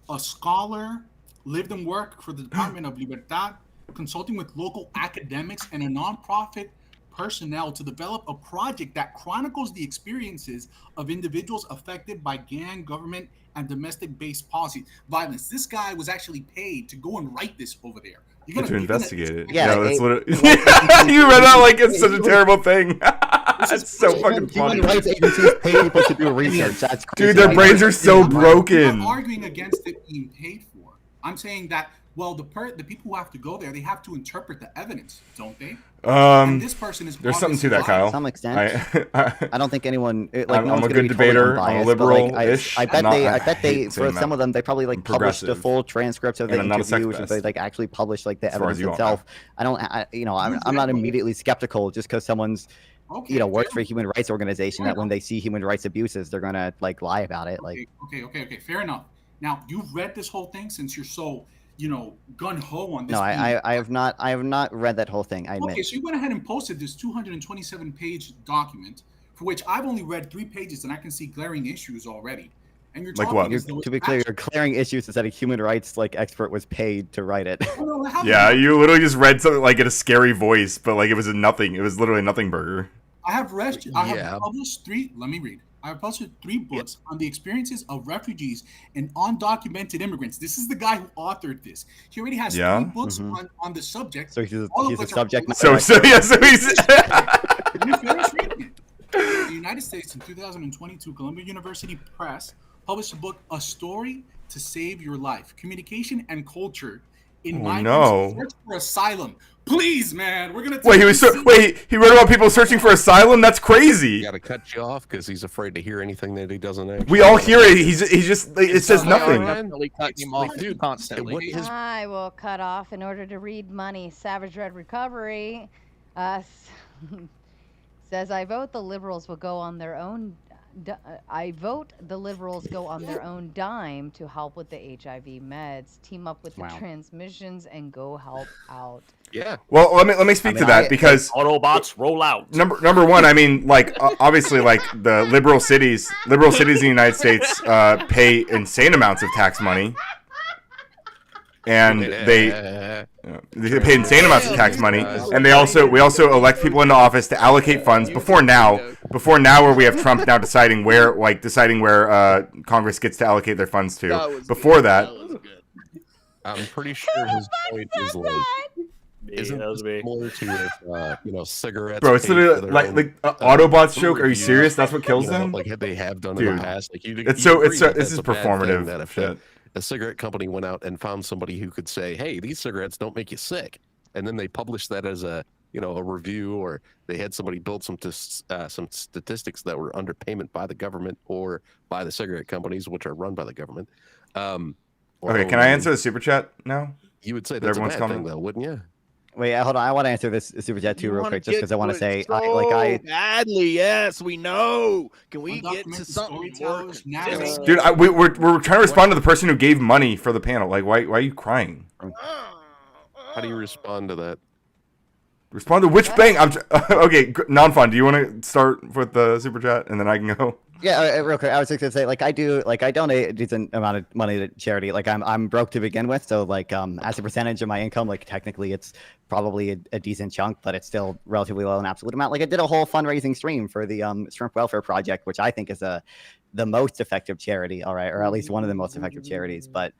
a scholar, lived and worked for the Department of Libertad, consulting with local academics and a nonprofit personnel to develop a project that chronicles the experiences of individuals affected by gang, government, and domestic-based policy violence. This guy was actually paid to go and write this over there. To investigate it. Yeah, that's literally. You read that like it's such a terrible thing. That's so fucking funny. Human rights agencies pay people to do research. That's crazy. Dude, their brains are so broken. I'm not arguing against it being paid for. I'm saying that, well, the people who have to go there, they have to interpret the evidence, don't they? And this person is there's something to that, Kyle. To some extent. I don't think anyone. Like, no I'm one's a gonna good be totally debater. I'm a unbiased, but, liberal-ish. I bet I they hate for saying some that. of them they probably like published the Progressive. full transcripts of the And I'm not a sex interview, which is pest. like actually published like the As far as evidence you all itself. I'm not immediately skeptical just because someone's works for a human rights organization that when they see human rights abuses they're gonna like lie about it. Like Okay. Fair enough. Now you've read this whole thing since you're so gun ho on this. no, I have not read that whole thing. I admit. Okay, so you went ahead and posted this 227-page document for which I've only read 3 pages and I can see glaring issues already. And you're Like talking what? as though To be clear, your clearing issues is that a human rights expert was paid to write it. Yeah, you literally just read something like in a scary voice, but like it was a nothing. It was literally a nothing burger. I have published 3. Let me read. I have published 3 books on the experiences of refugees and undocumented immigrants. This is the guy who authored this. He already has 3 books on the subject. So he's all of a which subject. are- So he's. Let me finish reading it. The United States in 2022, Columbia University Press published a book, A Story to Save Your Life, Communication and Culture in Migrants Search for Asylum. Please, man, we're gonna. He wrote about people searching for asylum. That's crazy. You got to cut you off because he's afraid to hear anything that he doesn't actually. We all hear it. He's just. It says nothing. Definitely cutting him off constantly. I will cut off in order to read money. Savage Red Recovery says, I vote the liberals will go on their own. I vote the liberals go on their own dime to help with the HIV meds, team up with the transmissions, and go help out. Yeah. Well, let me speak to that because Autobots roll out. Number one, I mean, like obviously, like the liberal cities in the United States pay insane amounts of tax money, and they pay insane amounts of tax money, and we also elect people into office to allocate funds. Before now, where we have Trump now deciding where Congress gets to allocate their funds to. Before that, I'm pretty sure his point is like. Isn't this similar to cigarettes? Bro, it's literally like Autobots joke. Are you serious? That's what kills them. Like they have done Dude, in the past. Like this is performative. That if a cigarette company went out and found somebody who could say, "Hey, these cigarettes don't make you sick," and then they published that as a review, or they had somebody build some statistics that were underpayment by the government or by the cigarette companies, which are run by the government. Okay, can I answer the super chat now? You would say that's everyone's a bad thing, though, wouldn't you? Wait, hold on. I want to answer this super chat too real quick, just because I want to say, badly. Yes, we know. Can we get to something more? Dude, we're trying to respond to the person who gave money for the panel. Like, why are you crying? How do you respond to that? Respond to which bank? Okay, non-fun. Do you want to start with the super chat and then I can go? Yeah, real quick. I was just gonna say, I donate a decent amount of money to charity. Like, I'm broke to begin with, so as a percentage of my income, technically it's probably a decent chunk, but it's still relatively low in absolute amount. Like, I did a whole fundraising stream for the Shrimp Welfare Project, which I think is the most effective charity. All right, or at least one of the most effective charities. But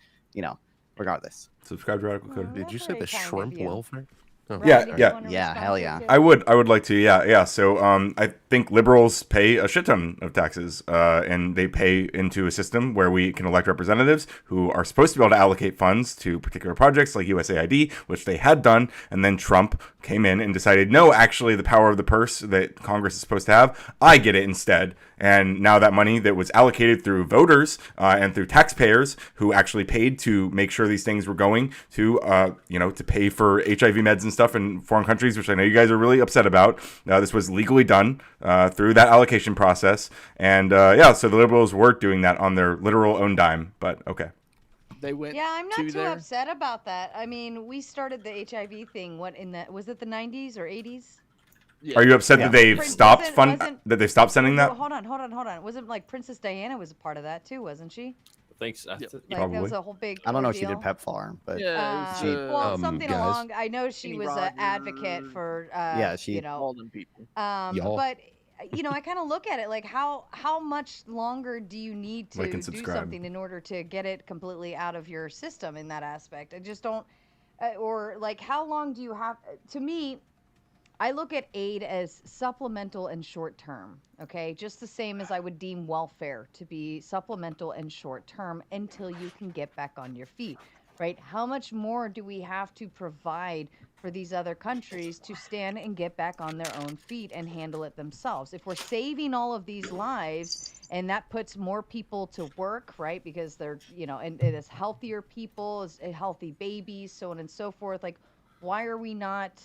regardless. Subscribe to Radical Code. Did you say the Shrimp Welfare? Oh. Yeah, hell yeah. I would like to, yeah. So I think liberals pay a shit ton of taxes, and they pay into a system where we can elect representatives who are supposed to be able to allocate funds to particular projects like USAID, which they had done, and then Trump came in and decided, no, actually the power of the purse that Congress is supposed to have, I get it instead. And now that money that was allocated through voters and through taxpayers who actually paid to make sure these things were going to, to pay for HIV meds and stuff in foreign countries, which I know you guys are really upset about. This was legally done through that allocation process. And so the liberals were doing that on their literal own dime. But okay. They went. Yeah, I'm not too upset about that. I mean, we started the HIV thing. Was it the 90s or 80s? Yeah. Are you upset that they've stopped that they stopped sending that? Hold on. Wasn't Princess Diana was a part of that too, wasn't she? thanks. Like that was a whole big. I don't know if she ordeal. did PEPFAR, but Well, something guys. along. I know she was an advocate for. Yeah, she you know. all them people. Y'all. But you know, I kind of look at it like how much longer do you need to Like and do subscribe. something in order to get it completely out of your system in that aspect? I just don't. Or like, how long do you have? To me, I look at aid as supplemental and short term, okay? Just the same as I would deem welfare to be supplemental and short term until you can get back on your feet, right? How much more do we have to provide for these other countries to stand and get back on their own feet and handle it themselves? If we're saving all of these lives and that puts more people to work, right? Because they're, you know, and it is healthier people, is healthy babies, so on and so forth. Like, why are we not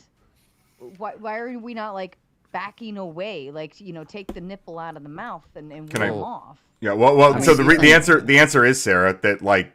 like backing away, like, you know, take the nipple out of the mouth and wean them off? Yeah, well, so the answer is, Sarah, that like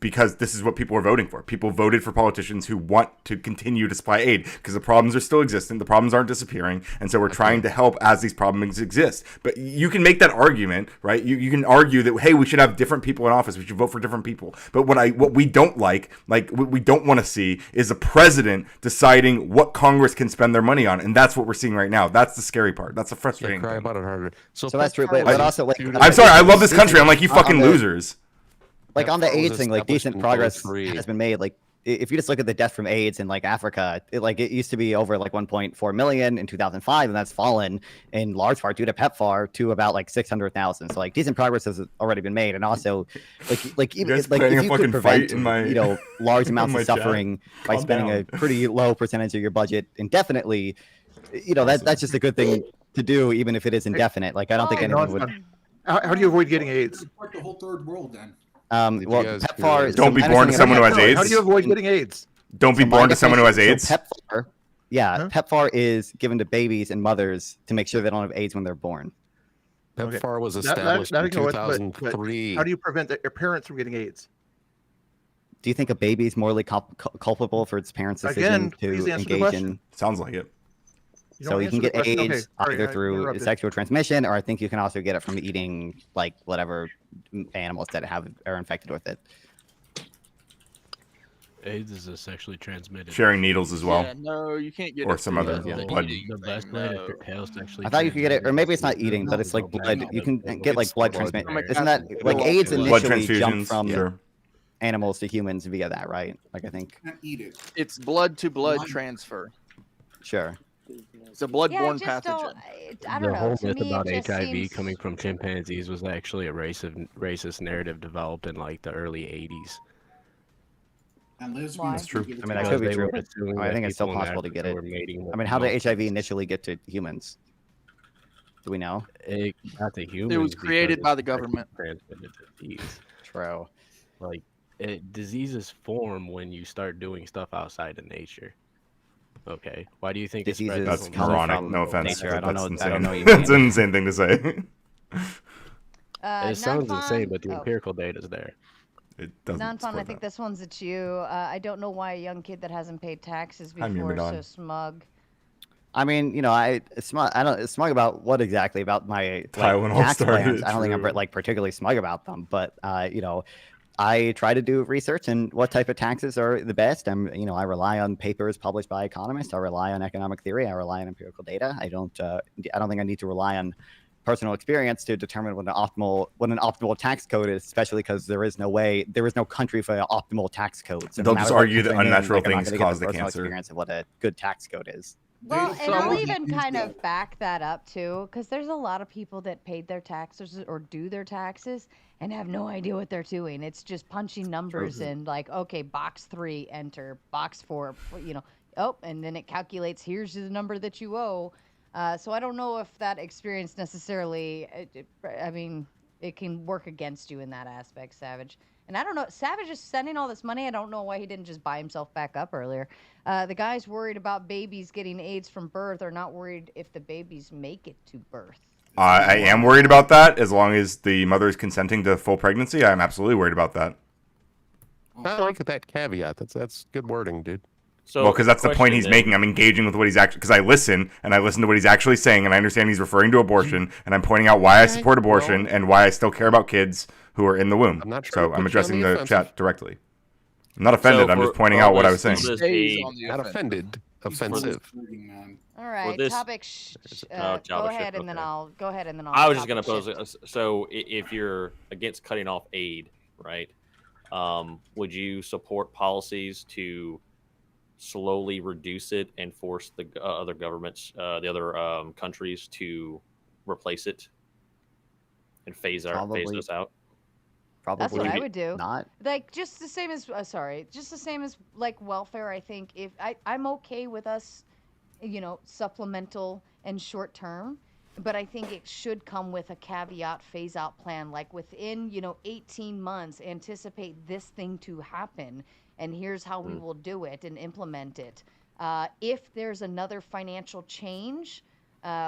because this is what people are voting for. People voted for politicians who want to continue to supply aid because the problems are still existent. The problems aren't disappearing. And so we're trying to help as these problems exist. But you can make that argument, right? You can argue that, hey, we should have different people in office. We should vote for different people. But what we don't like what we don't want to see is a president deciding what Congress can spend their money on. And that's what we're seeing right now. That's the scary part. That's the frustrating thing. About it harder. So that's true. But also, like, I'm sorry. I love this country. I'm like, you fucking losers. Like on the AIDS thing, like decent progress has been made. Like if you just look at the death from AIDS in like Africa, it used to be over like 1.4 million in 2005, and that's fallen in large part due to PEPFAR to about like 600,000. So like decent progress has already been made, and also like even like if you could prevent you know large amounts of suffering by spending a pretty low percentage of your budget indefinitely, you know that's just a good thing to do, even if it is indefinite. Like I don't think anyone would. How do you avoid getting AIDS? Support the whole third world then. Well, PEPFAR. Don't be born to someone who has AIDS. How do you avoid getting AIDS? Don't be born to someone who has AIDS. So PEPFAR is given to babies and mothers to make sure they don't have AIDS when they're born. PEPFAR was established in 2003. How do you prevent your parents from getting AIDS? Do you think a baby is morally culpable for its parents' decision to engage in? Sounds like it. So you can get AIDS either through sexual transmission, or I think you can also get it from eating like whatever animals that are infected with it. AIDS is a sexually transmitted. Sharing needles as well. Yeah, no, you can't get or it some other blood. The best way to curtail sexually. I thought you could get it, or maybe it's not eating, but it's like blood. You can get like blood transmission. Isn't that like AIDS initially jumped from animals to humans via that, right? Like I think. Can't eat it. It's blood to blood transfer. Sure. It's a bloodborne pathogen. I don't the whole know. myth To me, about it just HIV seems... coming from chimpanzees was actually a racist narrative developed in like the early 80s. And That's true. I mean, that could be true. I think it's still possible to get it. I mean, how did HIV initially get to humans? Do we know? It got to humans. It was created by the government. Transmitted disease. True. Like diseases form when you start doing stuff outside of nature. Okay. Why do you think diseases that's come moronic? from No offense. nature? I don't know. Insane. I don't know what you That's mean. an insane thing to say. It sounds insane, but the empirical data is there. It doesn't. Non-fun. I think this one's at you. I don't know why a young kid that hasn't paid taxes Hi, before is so Myrmidon. smug. I mean, you know, I don't smug about what exactly about my Tylenol tax started plans. I don't think I'm true. like particularly smug about them, but you know, I try to do research and what type of taxes are the best. You know, I rely on papers published by economists. I rely on economic theory. I rely on empirical data. I don't think I need to rely on personal experience to determine what an optimal tax code is, especially because there is no country for an optimal tax code. So They'll no just matter what argue that country I'm in, unnatural I'm not things gonna get cause the personal cancer. experience of what a good tax code is. Well, and I'll even kind of back that up too, because there's a lot of people that paid their taxes or do their taxes and have no idea what they're doing. It's just punching numbers in, like, okay, box 3, enter, box 4, you know, and then it calculates, here's the number that you owe. So I don't know if that experience necessarily, I mean, it can work against you in that aspect, Savage. And I don't know, Savage is sending all this money. I don't know why he didn't just buy himself back up earlier. The guys worried about babies getting AIDS from birth are not worried if the babies make it to birth. I am worried about that. As long as the mother is consenting to full pregnancy, I'm absolutely worried about that. I like that caveat. That's good wording, dude. So well, because that's the point question he's then- making. I'm engaging with what he's actually, because I listen to what he's actually saying, and I understand he's referring to abortion, and I'm pointing out why I support abortion and why I still care about kids who are in the womb. I'm not trying So to I'm put you on addressing the the offensive. chat directly. I'm not offended. I'm just pointing out what I was saying. Not offended. Offensive. All right, this- topic. Java Go shift, ahead, and then okay. I'll go ahead, and then I'll. I was just topic going to shift. pose. So if you're against cutting off aid, right? Would you support policies to slowly reduce it and force the other governments, the other countries, to replace it and phase us out? That's what I would do. Not. Like just the same as just the same as like welfare. I think if I'm okay with us, supplemental and short term, but I think it should come with a caveat phase out plan. Like within 18 months, anticipate this thing to happen, and here's how we will do it and implement it. If there's another financial change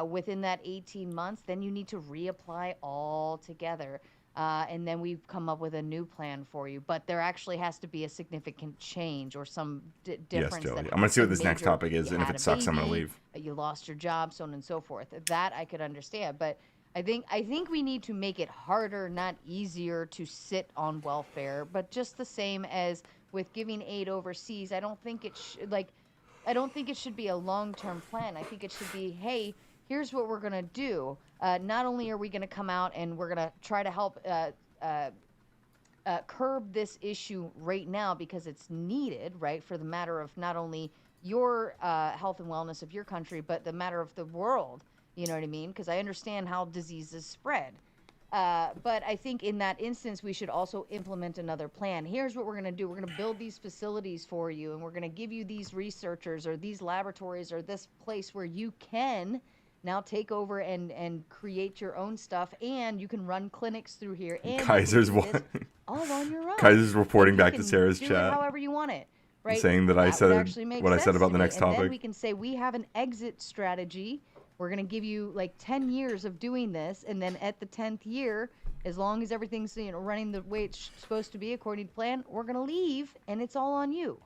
within that 18 months, then you need to reapply all together. And then we've come up with a new plan for you. But there actually has to be a significant change or some difference. Joey. that I'm gonna see what happens this next major. topic is, You and if had it a sucks, I'm gonna baby, leave. You lost your job, so on and so forth. That I could understand. But I think we need to make it harder, not easier, to sit on welfare. But just the same as with giving aid overseas, I don't think it should be a long-term plan. I think it should be, hey, here's what we're gonna do. Not only are we gonna come out and we're gonna try to help curb this issue right now because it's needed, right, for the matter of not only your health and wellness of your country, but the matter of the world. You know what I mean? Because I understand how diseases spread. But I think in that instance, we should also implement another plan. Here's what we're going to do. We're going to build these facilities for you, and we're going to give you these researchers or these laboratories or this place where you can now take over and create your own stuff, and you can run clinics through here. And you can Kaiser's do this all on your own. Kaiser's reporting And you back to can Sarah's do it chat, however you want it, right? saying that I would said actually make what I sense said about to the me. next And then topic. we can say we have an exit strategy. We're going to give you like 10 years of doing this, and then at the 10th year, as long as everything's running the way it's supposed to be according to plan, we're going to leave, and it's all on you.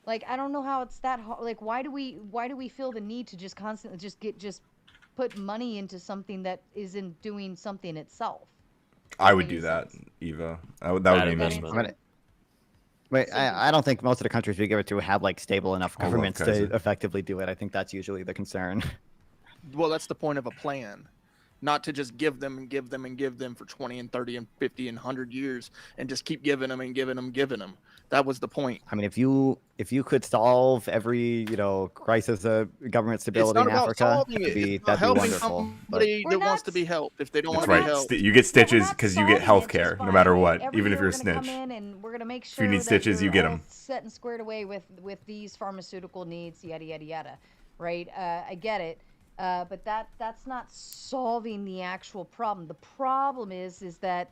Like, I don't know how it's that hard. Like, why do we feel the need to just constantly just put money into something that isn't doing something itself? I would do that, Eva. That would be me. Wait, I don't think most of the countries we give it to have like stable enough I love governments to Kaiser. effectively do it. I think that's usually the concern. Well, that's the point of a plan, not to just give them and give them and give them for 20 and 30 and 50 and 100 years and just keep giving them and giving them. That was the point. I mean, if you could solve every crisis of government stability in Africa, solving it. that'd be It's about wonderful. helping somebody that wants to be helped. If they don't That's want to be right. helped, You get stitches because you get health care, no matter what, Every even if year you're a we're gonna snitch. come in and we're gonna make If sure you need that stitches, you you're get all 'em. set and squared away with these pharmaceutical needs, yada yada yada, right? I get it, but that's not solving the actual problem. The problem is that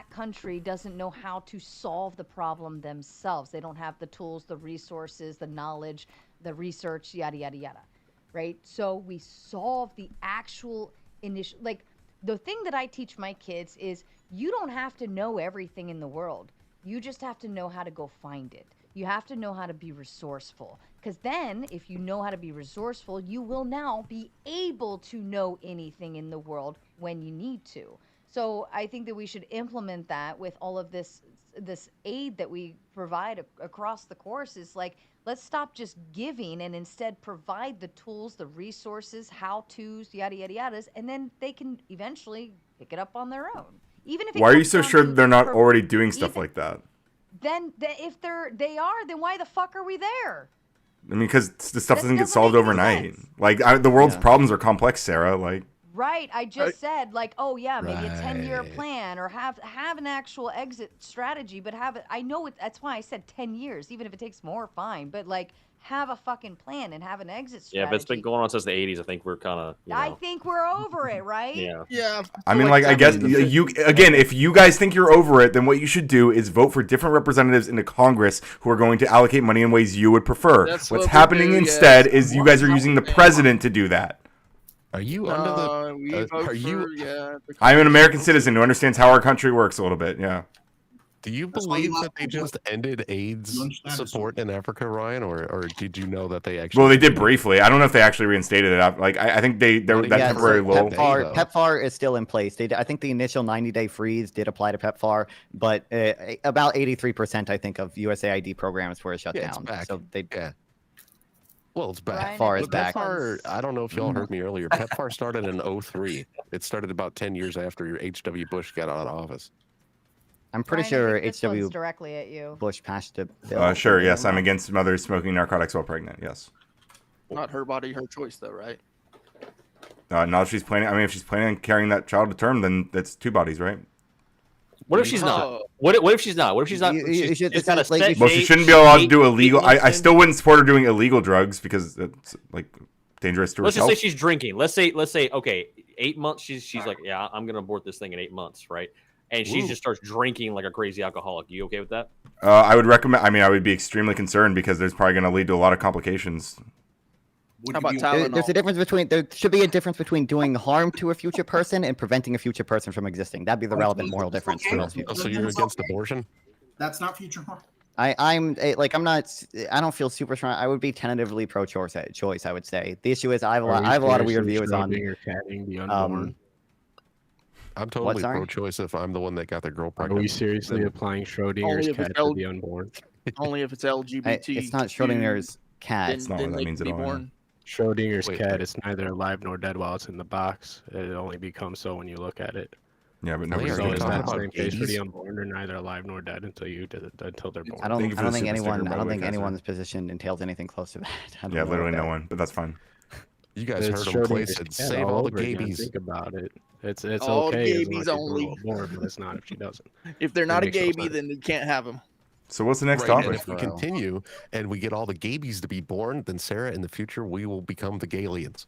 country doesn't know how to solve the problem themselves. They don't have the tools, the resources, the knowledge, the research, yada yada yada, right? So we solve the actual initial, like the thing that I teach my kids is you don't have to know everything in the world. You just have to know how to go find it. You have to know how to be resourceful. Because then, if you know how to be resourceful, you will now be able to know anything in the world when you need to. So I think that we should implement that with all of this aid that we provide across the course. Is like, let's stop just giving and instead provide the tools, the resources, how-tos, yada, yada, yadas, and then they can eventually pick it up on their own. Even if it Why are you comes so down sure to that they're not per- already doing stuff even- like that? Then if they are, then why the fuck are we there? I mean, because the stuff doesn't get doesn't solved make any overnight. Like the world's problems are complex, Sarah. Like, Right. I just said like, oh yeah, maybe a 10-year plan or have an actual exit strategy, but have it. I know it. That's why I said 10 years. Even if it takes more, fine. But like, have a fucking plan and have an exit strategy. Yeah, but it's been going on since the 80s. I think we're kind of. I think we're over it, right? Yeah. I mean, like I guess you again, if you guys think you're over it, then what you should do is vote for different representatives into Congress who are going to allocate money in ways you would prefer. That's What's what we happening do, instead yes. is you guys are using the president to do that. Are you I'm an American citizen who understands how our country works a little bit. Yeah. Do you That's why you believe lost that they your just ended AIDS understand this. support in Africa, Ryan, or did you know that they actually? Well, they did briefly. I don't know if they actually reinstated it. Like I think that Yeah, temporary so lull. PEPFAR is still in place. I think the initial 90-day freeze did apply to PEPFAR, but about 83%, I think, of USAID programs were shut Yeah, it's down. back. So they Well, it's back. PEPFAR is But back. PEPFAR, I don't know if y'all heard me earlier. PEPFAR started in 03. It started about 10 years after your H.W. Bush got out of office. I'm pretty Ryan, I sure think this one's H.W. directly at you. Bush passed a bill. Sure, yes, I'm against mothers smoking narcotics while pregnant. Yes. Not her body, her choice, though, right? Not if she's planning. I mean, if she's planning on carrying that child to term, then that's two bodies, right? What if she's not? What if she's not? What if she's not? She's got a set Well, she date, shouldn't be allowed to do 8 illegal. months I in. still wouldn't support her doing illegal drugs because it's like dangerous to Let's herself. just say she's drinking. Let's say okay, 8 months. She's like, yeah, I'm gonna abort this thing in 8 months, right? And she Ooh. just starts drinking like a crazy alcoholic. You okay with that? I would recommend. I mean, I would be extremely concerned because there's probably going to lead to a lot of complications. How about Tylenol? There's a difference between there should be a difference between doing harm to a future person and preventing a future person from existing. That'd be the relevant moral difference for most people. So you're against abortion? That's not future harm. I'm not. I don't feel super strong. I would be tentatively pro-choice. I would say the issue is I have a lot of weird views on. I'm totally pro-choice if I'm the one that got the girl pregnant. Are we seriously applying Schrodinger's cat to the unborn? Only if it's LGBT. It's not Schrodinger's cat. That's not what that means at all. Schrodinger's Wait, cat is neither alive nor dead while it's in the box. It only becomes so when you look at it. Yeah, but So nobody's is going to talk that about same case for the babies. unborn? They're neither alive nor dead until they're born. I don't Thank you for the think super sticker, anyone. by I the don't way, think Kaiser. anyone's position entails anything close to that. I don't Yeah, know literally about no that. one, but that's fine. You guys It's heard him play Schrodinger's said, cat save all the over again. gabies. Think about it. It's All okay as long gabies as the only. girl is born, but it's not if she doesn't. If they're not a makes no gaby, sense. then you can't have them. So what's the next Right, topic? and if we continue and we get all the gabies to be born, then Sarah, in the future, we will become the Galians.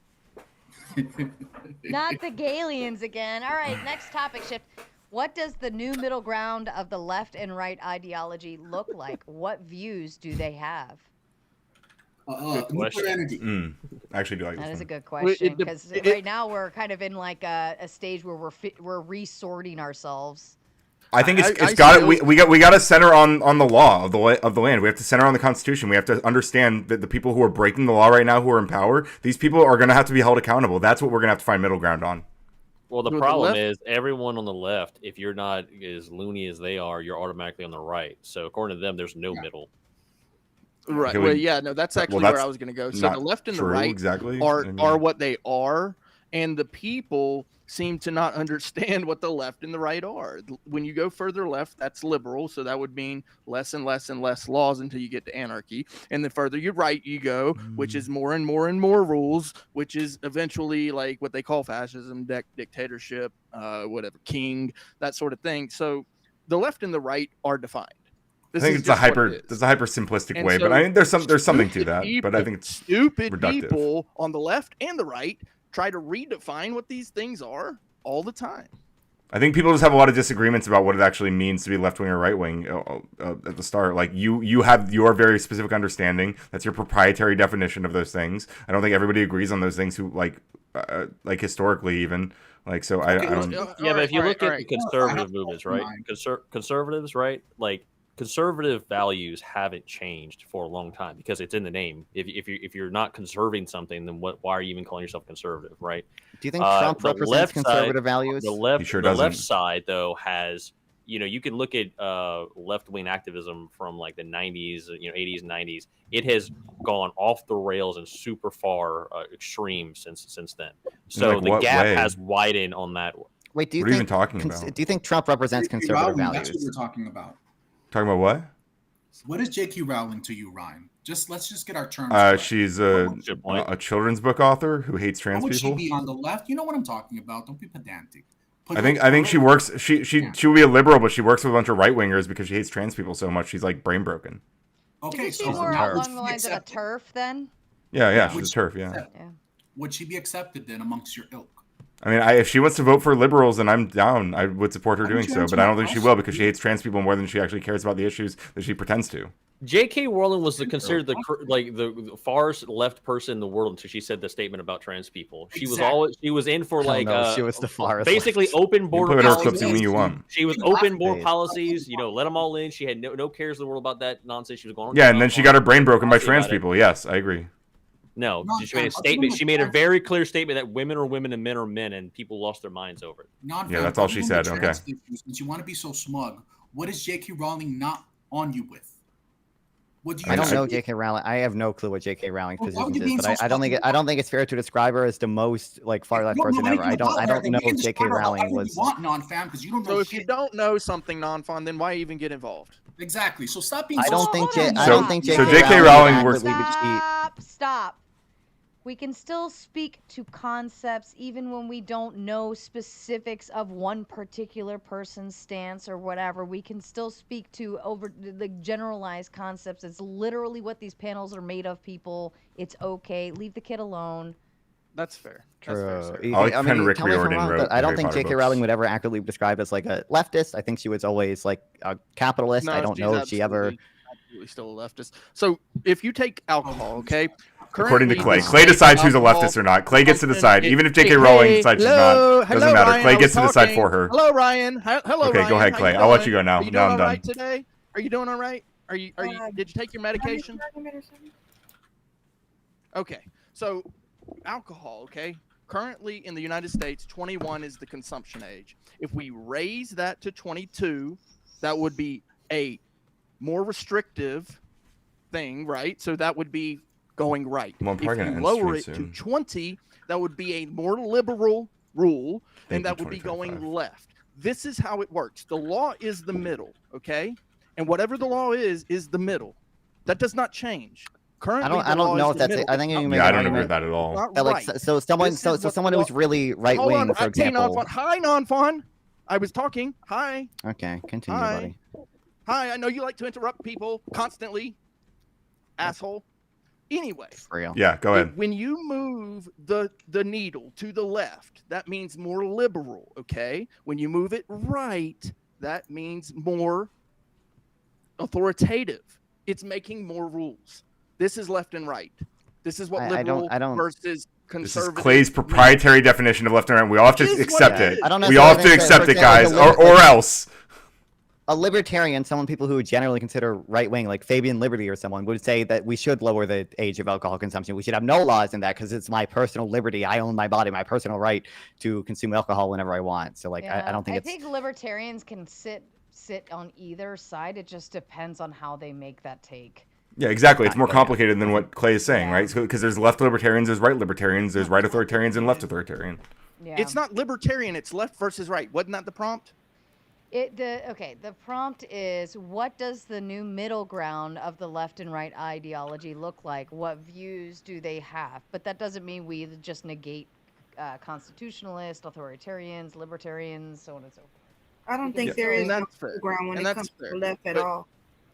Not the Galians again. All right, next topic shift. What does the new middle ground of the left and right ideology look like? What views do they have? Nuclear energy. I actually do like That this is a one. good question because right now we're kind of in like a stage where we're resorting ourselves. I think it's got it. We got to center on the law of the land. We have to center on the Constitution. We have to understand that the people who are breaking the law right now, who are in power, these people are going to have to be held accountable. That's what we're going to have to find middle ground on. Well, the With the problem left- is everyone on the left, if you're not as loony as they are, you're automatically on the right. So according to them, there's no middle. Right. Okay, Well, yeah, no, that's actually where I was going to go. So not the left and the true, right exactly. are I mean- are what they are, and the people seem to not understand what the left and the right are. When you go further left, that's liberal, so that would mean less and less and less laws until you get to anarchy. And the further you right you go, which is more and more and more rules, which is eventually like what they call fascism, dictatorship, whatever, king, that sort of thing. So the left and the right are defined. I think it's a hyper simplistic way, but I think there's something to that. But I think it's stupid reductive. people on the left and the right try to redefine what these things are all the time. I think people just have a lot of disagreements about what it actually means to be left wing or right wing at the start. Like you have your very specific understanding. That's your proprietary definition of those things. I don't think everybody agrees on those things. Who like historically even like so. I don't. Yeah, but if you look at the conservative movements, right? Conservatives, right? Like conservative values haven't changed for a long time because it's in the name. If you're not conserving something, then why are you even calling yourself conservative, right? Do you think Trump represents conservative values? The left, He sure the doesn't. left side though has, you can look at left-wing activism from like the 90s, 80s, 90s. It has gone off the rails and super far extreme since then. So like the what gap way? has widened on that. Wait, do you What are you think even talking about? Do you think Trump represents J.K. conservative Rowling, that's what values? we're talking about. Talking about what? What is J.K. Rowling to you, Ryan? Let's just get our terms. She's a children's book author who hates trans Would people. she be on the left? You know what I'm talking about. Don't be pedantic. I think she works. She will be a liberal, but she works with a bunch of right wingers because she hates trans people so much. She's like brain broken. Okay, Isn't she more along the lines of a turf then? Yeah, she's a turf. Yeah. Would she be accepted then amongst your ilk? I mean, if she wants to vote for liberals, then I'm down. I would support her doing so, but I don't think she will because she hates trans people more than she actually cares about the issues that she pretends to. J.K. Rowling was considered the farthest left person in the world until she said the statement about trans people. She was in for she was the farthest basically left. open border put her clips policies. in when you want. She was open border policies. Let them all in. She had no cares in the world about that nonsense. She was going. Yeah, and then she got her brain broken by trans people. Yes, I agree. No, she made a statement. She made a very clear statement that women are women and men are men, and people lost their minds over it. Yeah, that's all she said. Okay. Since you want to be so smug, what is J.K. Rowling not on you with? I don't know J.K. Rowling. I have no clue what J.K. Rowling's position is, but I don't think it's fair to describe her as the most far left person ever. I don't know if J.K. Rowling was. Non-fam, because you don't know. So if you don't know something non-fun, then why even get involved? Exactly. So stop being. I don't think So J.K. Rowling works. Stop. We can still speak to concepts even when we don't know specifics of one particular person's stance or whatever. We can still speak to generalized concepts. It's literally what these panels are made of, people. It's okay. Leave the kid alone. That's fair. True. I mean, Rick Riordan wrote I don't Harry think Potter J.K. books. Rowling would ever accurately describe as like a leftist. I think she was always like a capitalist. I don't know if she ever. Absolutely still a leftist. So if you take alcohol, okay. According to Clay. Clay decides who's a leftist or not. Clay gets to decide. Even if J.K. Rowling decides she's not, doesn't matter. Clay gets to decide for her. Hello, Ryan. Hello, okay, Ryan. go ahead, Clay. I'll let you go now. Are you Now doing I'm all done. right today? Are you doing all right? Did you take your medication? Okay. So alcohol, okay? Currently in the United States, 21 is the consumption age. If we raise that to 22, that would be a more restrictive thing, right? So that would be going right. Well, if you lower it to 20, that would be a more liberal rule, and that would be going left. This is how it works. The law is the middle, okay? And whatever the law is the middle. That does not change. Currently, I don't know if that's. I think you make. I don't agree with that at all. That, like, so someone who's really right wing, for example. Hi, non-fun. I was talking. Hi. Okay, continue, Hi. buddy. Hi. I know you like to interrupt people constantly, asshole. Anyway. Real. Yeah, go ahead. When you move the needle to the left, that means more liberal, okay? When you move it right, that means more authoritative. It's making more rules. This is left and right. This is what liberal versus conservative. This is Clay's proprietary definition of left and right. We all have to accept it. I don't know We all have to accept it, guys, or else. A libertarian, people who generally consider right wing, like Fabian Liberty or someone, would say that we should lower the age of alcohol consumption. We should have no laws in that because it's my personal liberty. I own my body, my personal right to consume alcohol whenever I want. So, like, I don't think I think libertarians can sit on either side. It just depends on how they make that take. Yeah, exactly. It's more complicated than what Clay is saying, right? Because there's left libertarians, there's right libertarians, there's right authoritarians, and left authoritarian. Yeah. It's not libertarian. It's left versus right. Wasn't that the prompt? The prompt is, what does the new middle ground of the left and right ideology look like? What views do they have? But that doesn't mean we just negate constitutionalists, authoritarians, libertarians, so on and so forth. I don't think there is And no that's fair. middle ground when And it that's comes fair. to the left at all.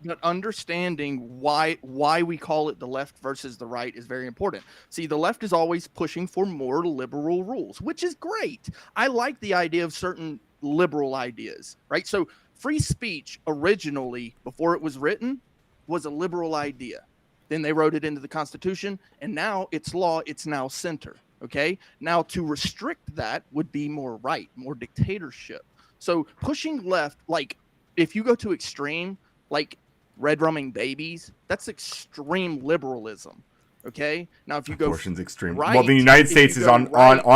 But understanding why we call it the left versus the right is very important. See, the left is always pushing for more liberal rules, which is great. I like the idea of certain liberal ideas, right? So free speech originally, before it was written, was a liberal idea. Then they wrote it into the Constitution, and now it's law. It's now center. Okay. Now to restrict that would be more right, more dictatorship. So pushing left, like if you go to extreme, like red rumming babies, that's extreme liberalism. Okay. Now if you go Abortion's extreme. right, Well, the United States is on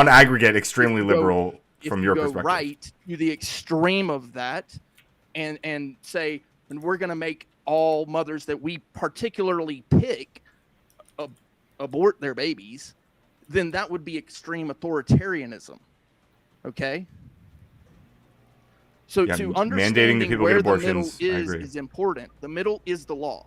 aggregate extremely if you go- liberal from your if you go perspective. right to the extreme of that, and say, and we're going to make all mothers that we particularly pick abort their babies, then that would be extreme authoritarianism. Okay. So Yeah, to mandating understanding that people where get the middle abortions, I agree. is important. The middle is the law.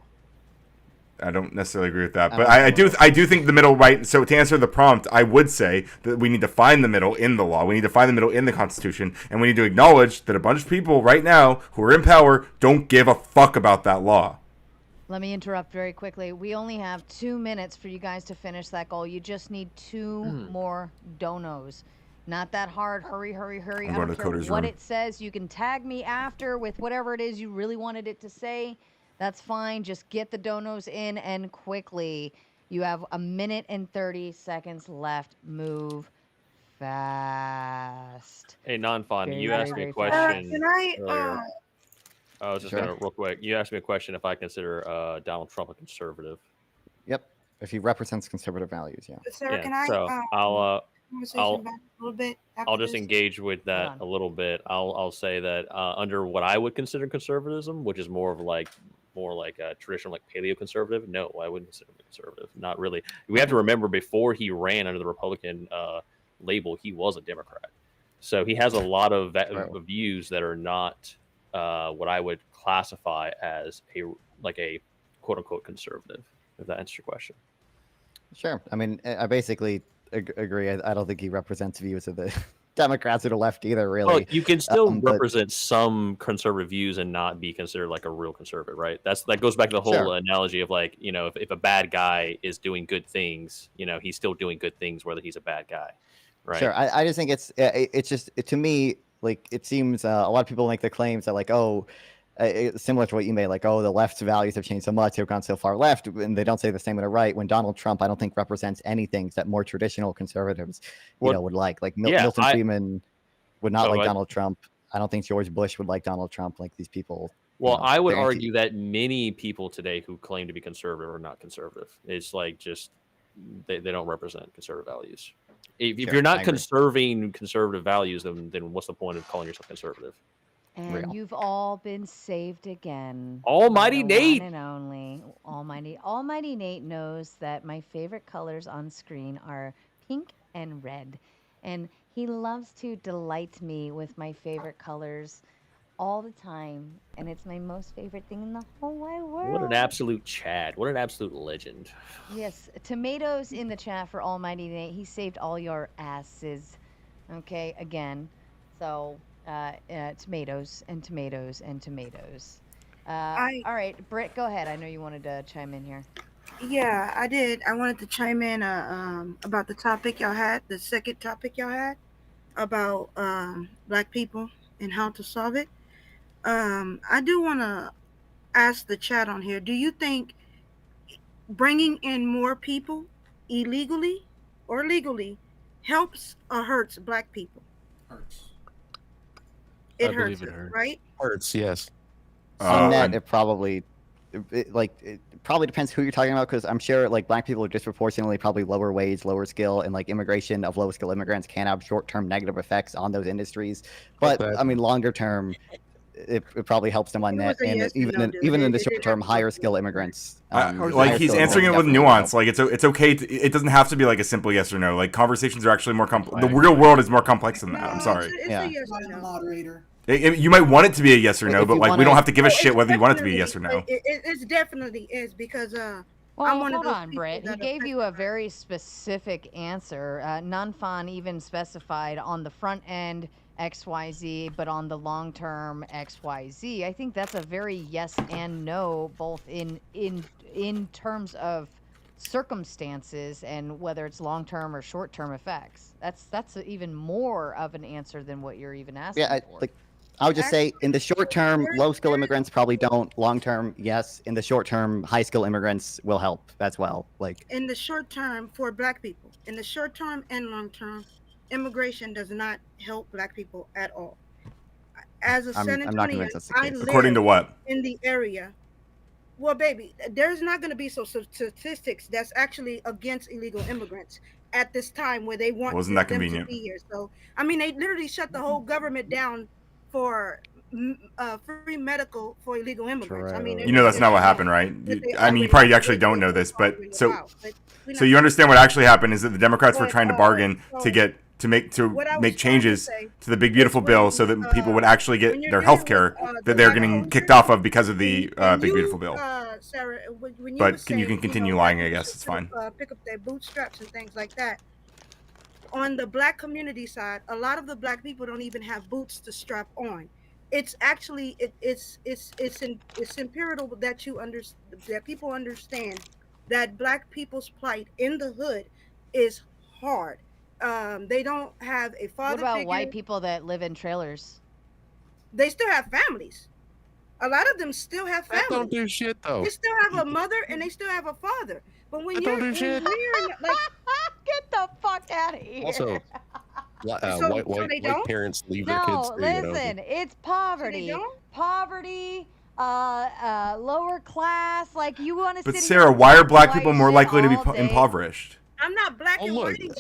I don't necessarily agree with that, but I do think the middle right. So to answer the prompt, I would say that we need to find the middle in the law. We need to find the middle in the Constitution, and we need to acknowledge that a bunch of people right now who are in power don't give a fuck about that law. Let me interrupt very quickly. We only have 2 minutes for you guys to finish that goal. You just need 2 more donos. Not that hard. Hurry, hurry, hurry. I'm I going don't to care Coder's what room. it says. You can tag me after with whatever it is you really wanted it to say. That's fine. Just get the donos in and quickly. You have 1 minute and 30 seconds left. Move fast. Hey, non-fun. Very, You very, asked me a very question Can I? earlier. I was just Sure. gonna real quick. You asked me a question if I consider Donald Trump a conservative. Yep. If he represents conservative values, yeah. Sarah, Yeah. can I? So Conversation I'll back a little bit. I'll just engage with that a little bit. I'll say that under what I would consider conservatism, which is more like a traditional like paleo conservative. No, I wouldn't consider him a conservative. Not really. We have to remember before he ran under the Republican label, he was a Democrat. So he has a lot of views that are not what I would classify as a quote unquote conservative. If that answers your question. Sure. I mean, I basically agree. I don't think he represents views of the Democrats or the left either, really. Well, you can still But- represent some conservative views and not be considered like a real conservative, right? That goes back to the whole Sure. analogy of like, if a bad guy is doing good things, he's still doing good things whether he's a bad guy, right? Sure. I just think it's just to me, like, it seems a lot of people make the claims that like, similar to what you made, like, the left's values have changed so much, they've gone so far left, and they don't say the same with the right. When Donald Trump, I don't think represents anything that more traditional conservatives, would like. Like Milton Friedman would not like Donald Trump. I don't think George Bush would like Donald Trump. Like these people. Well, I would argue that many people today who claim to be conservative are not conservative. It's like just they don't represent conservative values. If you're not conserving conservative values, then what's the point of calling yourself conservative? And you've all been saved again. Almighty The Nate! one and only. Almighty Nate knows that my favorite colors on screen are pink and red. And he loves to delight me with my favorite colors all the time. And it's my most favorite thing in the whole wide world. What an absolute Chad. What an absolute legend. Yes, tomatoes in the chat for Almighty Nate. He saved all your asses. Okay, again. So... tomatoes and tomatoes and tomatoes. All right, Britt, go ahead. I know you wanted to chime in here. Yeah, I did. I wanted to chime in about the topic y'all had, the second topic y'all had about Black people and how to solve it. I do want to ask the chat on here, do you think bringing in more people illegally or legally helps or hurts Black people? Hurts. It hurts, right? Hurts, yes. On that, it probably depends who you're talking about, because I'm sure like Black people are disproportionately probably lower wage, lower skill, and like immigration of low skill immigrants can have short-term negative effects on those industries. But I mean, longer term, it probably helps them on net, and even in the short term, higher skill immigrants. Like he's answering it with nuance. Like it's okay. It doesn't have to be like a simple yes or no. Like conversations are actually more complex. The real world is more complex than that. I'm sorry. It's a yes or no. Moderator. You might want it to be a yes or no, but like we don't have to give a shit whether you want it to be a yes or no. It definitely is because Well, I'm one of hold those on, people Britt. He that gave you a very specific answer. Nanfan even specified on the front end XYZ, but on the long term XYZ. I think that's a very yes and no, both in terms of circumstances and whether it's long term or short term effects. That's even more of an answer than what you're even asking for. I would just say in the short term, low skill immigrants probably don't. Long term, yes. In the short term, high skill immigrants will help as well. Like in the short term for Black people, in the short term and long term, immigration does not help Black people at all. As a San I'm not Antonian, convinced that's the case. According to what? In the area. Well, baby, there's not going to be some statistics that's actually against illegal immigrants at this time where they want Wasn't that them convenient? to be here. So, I mean, they literally shut the whole government down for free medical for illegal immigrants. I mean, You know that's not what happened, right? I mean, you probably actually don't know this, but so you understand what actually happened is that the Democrats were trying to bargain to make changes to the big beautiful bill so that people would actually get their health care that they're getting kicked off of because of the big beautiful bill. Sarah, when But you can continue lying, I guess it's fine. Pick up their bootstraps and things like that. On the Black community side, a lot of the Black people don't even have boots to strap on. It's actually it's imperative that people understand that Black people's plight in the hood is hard. They don't have a father. What about figure. white people that live in trailers? They still have families. A lot of them still have That family. don't do shit though. They still have a mother and they still have a father. But when That you're don't do in shit. here, like, get the fuck out of here. Also, So white they don't? parents leave their kids No, too, you know. listen, it's poverty. don't? Poverty, lower class. Like, you want to But sit Sarah, here why are and black white people more shit likely to be all day? impoverished? I'm not black Oh, and look. whiting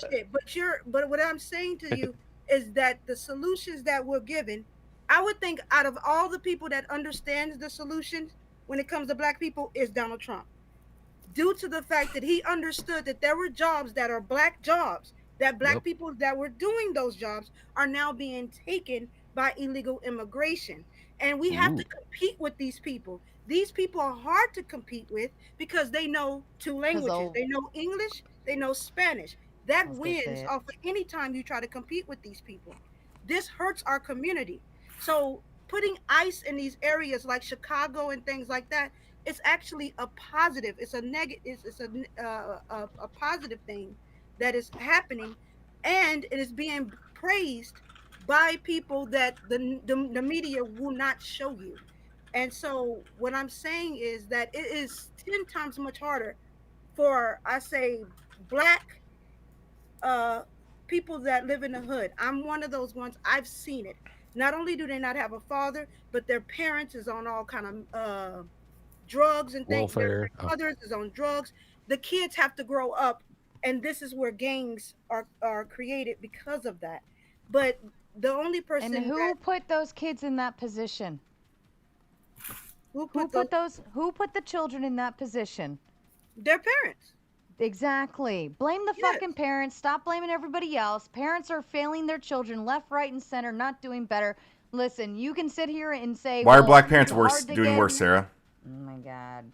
shit, but what I'm saying to you is that the solutions that we're given, I would think out of all the people that understands the solutions when it comes to black people is Donald Trump. Due to the fact that he understood that there were jobs that are black jobs, that black people that were doing those jobs are now being taken by illegal immigration. And we have to compete with these people. These people are hard to compete with because they know two languages. They know English, they know Spanish. That wins off of any time you try to compete with these people. This hurts our community. So putting ICE in these areas like Chicago and things like that, it's actually a positive. It's a negative. It's a positive thing that is happening, and it is being praised by people that the media will not show you. And so what I'm saying is that it is 10 times much harder for, I say, black people that live in the hood. I'm one of those ones. I've seen it. Not only do they not have a father, but their parents is on all kind of drugs and things. Welfare. Their mothers is on drugs. The kids have to grow up, and this is where gangs are created because of that. But the only person And who that, put those kids in that position? who Who put put who put the children in that position? their parents. Exactly. Blame the fucking parents. Stop blaming everybody else. Parents are failing their children left, right, and center, not doing better. Listen, you can sit here and say, Why are well, black parents it's worse hard to doing get- worse, Sarah? Oh my god.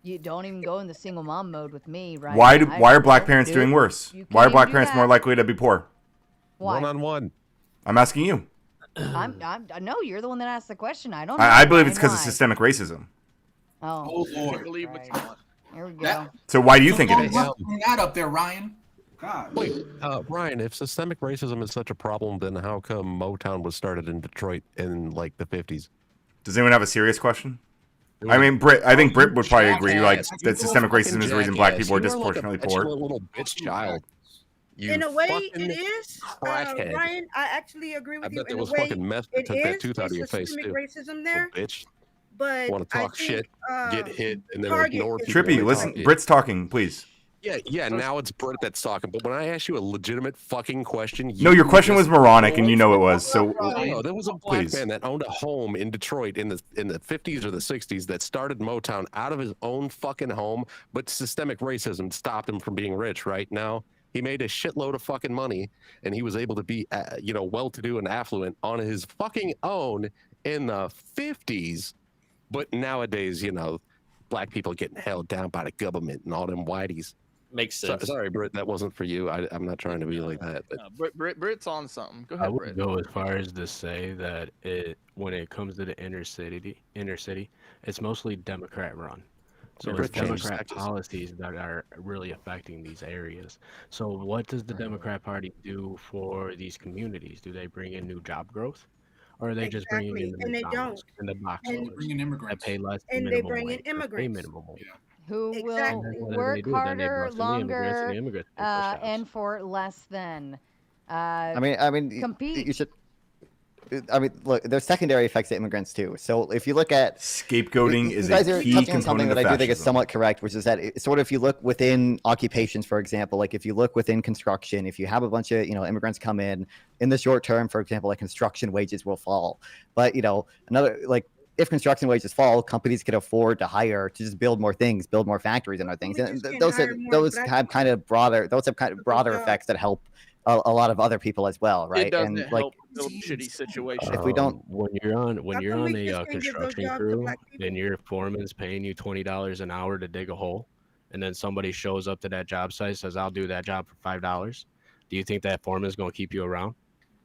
You don't even go in the single mom mode with me, right? Why are black Don't parents do doing it. worse? You Why are can't black do parents that. more likely to be poor? Why? One-on-one. I'm asking you. No, you're the one that asked the question. I don't know. I believe it's Brian, because of why? systemic racism. Oh, Lord. Believe what you want. here we go. That- So why do you think it is? Bring that up there, Ryan. God. Wait, Ryan, if systemic racism is such a problem, then how come Motown was started in Detroit in like the 50s? Does anyone have a serious question? I mean, Britt. I think Britt would probably agree, like that systemic racism is the reason black people are disproportionately poor. Little bitch child. You In a way, fucking it is. crackhead. Ryan, I actually agree I with you. bet there In a was way, fucking meth that it took that is. tooth out of It's your face systemic too. racism there. Bitch. But Want to I talk think, shit, get hit, and then Target ignore is- people. when Trippy, they listen. talk. Britt's talking, please. Yeah. Now it's Britt that's talking. But when I asked you a legitimate fucking question, No, your question was just- moronic, and you know it was. So No, there was a black please. man that owned a home in Detroit in the 50s or the 60s that started Motown out of his own fucking home, but systemic racism stopped him from being rich. Right now, he made a shitload of fucking money, and he was able to be, well-to-do and affluent on his fucking own in the 50s. But nowadays, black people getting held down by the government and all them whiteys. Makes sense. Sorry, Britt, that wasn't for you. I'm not trying to be like that. But Britt's on something. Go I ahead, would Britt. go as far as to say that when it comes to the inner city, it's mostly Democrat run. So Yeah, it's change Democrat taxes. policies that are really affecting these areas. So what does the Democrat Party do for these communities? Do they bring in new job growth? Or are they just bringing in the and they McDonald's don't. and the box And- stores Bring in immigrants. that pay less than And they minimum bring in wage or pay immigrants. minimum wage? Who Exactly. will What do they work do? Then they harder, bust in the immigrants, and longer, the immigrants get pushed out. and for less than. I mean, compete. you should. I mean, look, there's secondary effects to immigrants too. So if you look at Scapegoating you is guys a are key touching on something component that of I do think is fascism. somewhat correct, which is that sort of if you look within occupations, for example, like if you look within construction, if you have a bunch of immigrants come in the short term, for example, like construction wages will fall, but another like. If construction wages fall, companies can afford to hire to just build more things, build more factories and other things. And those have kind of broader effects that help a lot lot of other people as well, right? It doesn't And help build shitty situations. if we don't, when you're on come we a just can't give those construction jobs to crew black people? and your foreman's paying you $20 an hour to dig a hole, and then somebody shows up to that job site and says, "I'll do that job for $5," do you think that foreman is going to keep you around?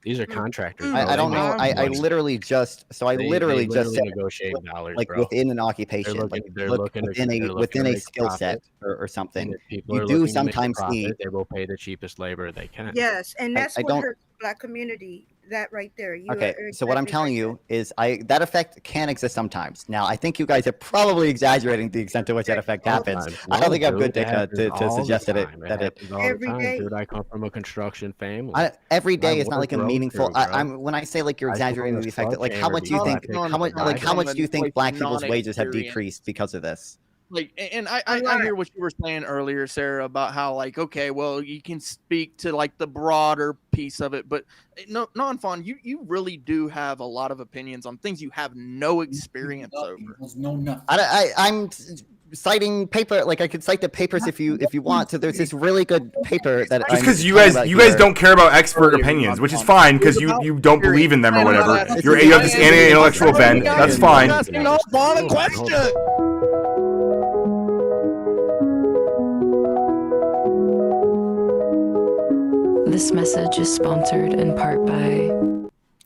These are contractors. bro. I They don't make know. I money. literally just They literally just said negotiate dollars, like bro. within an occupation, They're like looking- they're look looking to- within they're a looking within to a make skill profit. set or And something. if people You are do looking to make a sometimes see. profit, they will pay the cheapest labor they can. Yes, and I- that's I what don't- hurts the black community that right there. You Okay, are so what I'm exactly telling right you is that effect can exist sometimes. Now, I think you guys are probably exaggerating the extent to which that effect happens. I don't think I have good data to suggest that it happens all the every time, day. dude. I come from a construction family. every day I is not like a work road meaningful. crew, bro. I'm when I say like you're I used to exaggerating run a the effect. Like how sledgehammer, much do you dude. I think? picked How up much? the Like how much driveway. do you think Like black people's wages have non-experience. decreased because of this? Like, and I hear what you were saying earlier, Sarah, about how like, okay, well, you can speak to like the broader piece of it, but no, non-fun, you really do have a lot of opinions on things you have no experience over. I'm citing paper. Like I could cite the papers if you want. So there's this really good paper that Just because you guys don't care about expert opinions, which is fine because you don't believe in them or whatever. You have this intellectual bend. That's fine. Asking non-fun a question. This message is sponsored in part by.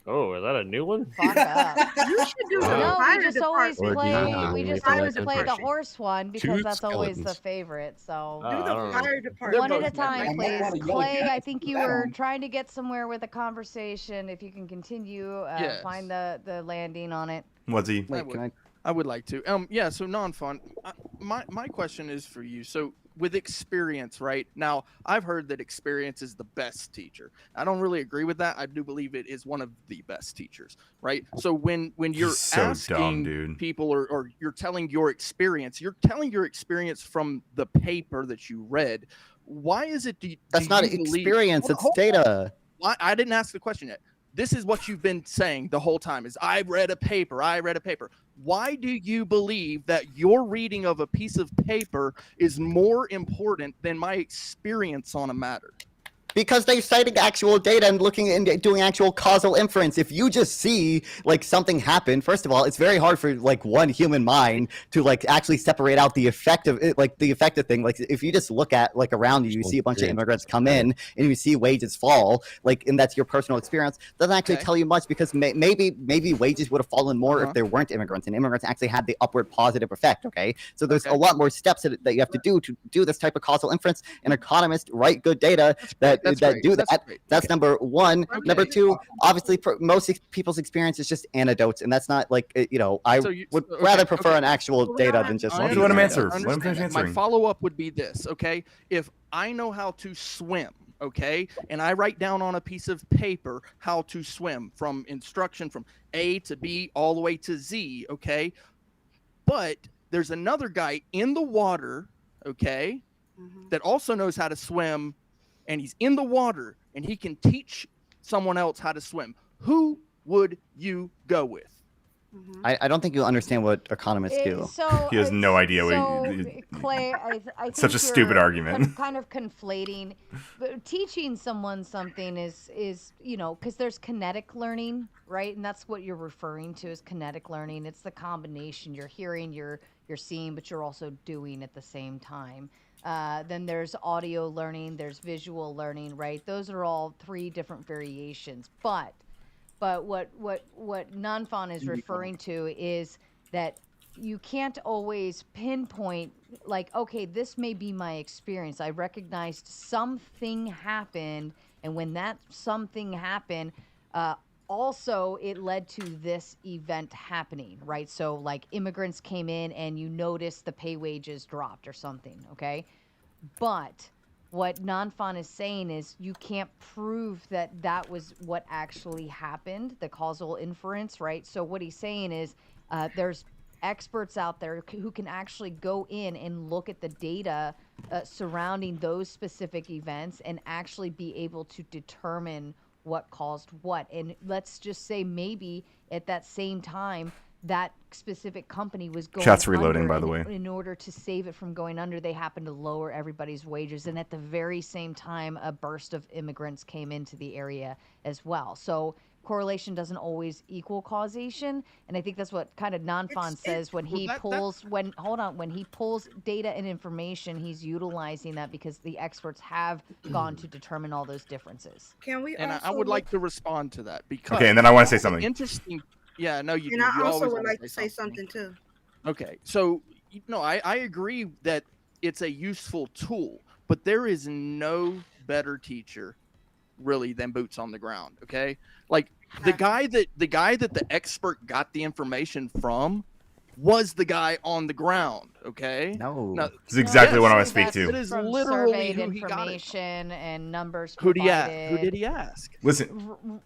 Oh, is that a new one? Fuck up. You should do the No, fire we just always department. play. We just always play the impression. horse one because Two that's always the skeletons. favorite. So Do I the don't know. fire department. one at a time, I might please. wanna yell Clay, again. I think you Put that were on. trying to get somewhere with the conversation. If you can continue, Yes. find the landing on it. What's he? Wait, can I? I would like to. Yeah. So non-fun. My question is for you. So with experience, right now, I've heard that experience is the best teacher. I don't really agree with that. I do believe it is one of the best teachers, right? So when you're He's so asking dumb, dude. people or you're telling your experience from the paper that you read. Why is it? That's not experience. It's data. Why I didn't ask the question yet. This is what you've been saying the whole time is I read a paper. Why do you believe that your reading of a piece of paper is more important than my experience on a matter? Because they're citing actual data and looking and doing actual causal inference. If you just see like something happen, first of all, it's very hard for like one human mind to like actually separate out the effect of it, like the effective thing. Like if you just look at like around you, you see a bunch of immigrants come in and you see wages fall, like, and that's your personal experience, doesn't actually tell you much because maybe wages would have fallen more if there weren't immigrants, and immigrants actually had the upward positive effect. Okay, so there's a lot more steps that you have to do this type of causal inference, and economists write good data that do that. That's number one. Number two, obviously, most people's experience is just anecdotes, and that's not like I would rather prefer an actual data than just. Let him answer. Let him finish answering. My follow-up would be this, okay? If I know how to swim, okay, and I write down on a piece of paper how to swim from instruction from A to B all the way to Z, okay, but there's another guy in the water, okay, that also knows how to swim, and he's in the water and he can teach someone else how to swim. Who would you go with? I don't think you'll understand what economists do. So He has no idea Clay, I think Such a stupid you're argument. Kind of conflating. But teaching someone something is because there's kinetic learning, right? And that's what you're referring to as kinetic learning. It's the combination. You're hearing, you're seeing, but you're also doing at the same time. Then there's audio learning, there's visual learning, right? Those are all three different variations. But what Nanfan is referring to is that you can't always pinpoint like, okay, this may be my experience. I recognized something happened, and when that something happened, also it led to this event happening, right? So like immigrants came in and you noticed the pay wages dropped or something, okay? But what Nanfan is saying is you can't prove that was what actually happened, the causal inference, right? So what he's saying is there's experts out there who can actually go in and look at the data surrounding those specific events and actually be able to determine what caused what. And let's just say maybe at that same time that specific company was going Chat's reloading, under, by the way. in order to save it from going under, they happened to lower everybody's wages, and at the very same time a burst of immigrants came into the area as well. So correlation doesn't always equal causation, and I think that's what kind of Nanfan says when he pulls data and information, he's utilizing that because the experts have gone to determine all those differences. Can we? And I would like to respond to that because Okay, and then I want to say something. Interesting. Yeah, no, you. And do. I You also always would wanna like to say something too. Okay, so I agree that it's a useful tool, but there is no better teacher really than boots on the ground. Okay, like the guy that the expert got the information from was the guy on the ground. Okay, no, It's exactly what I want to speak to. It is From literally surveyed who he got it. information and numbers Who did he provided. ask? Who did he ask? Listen,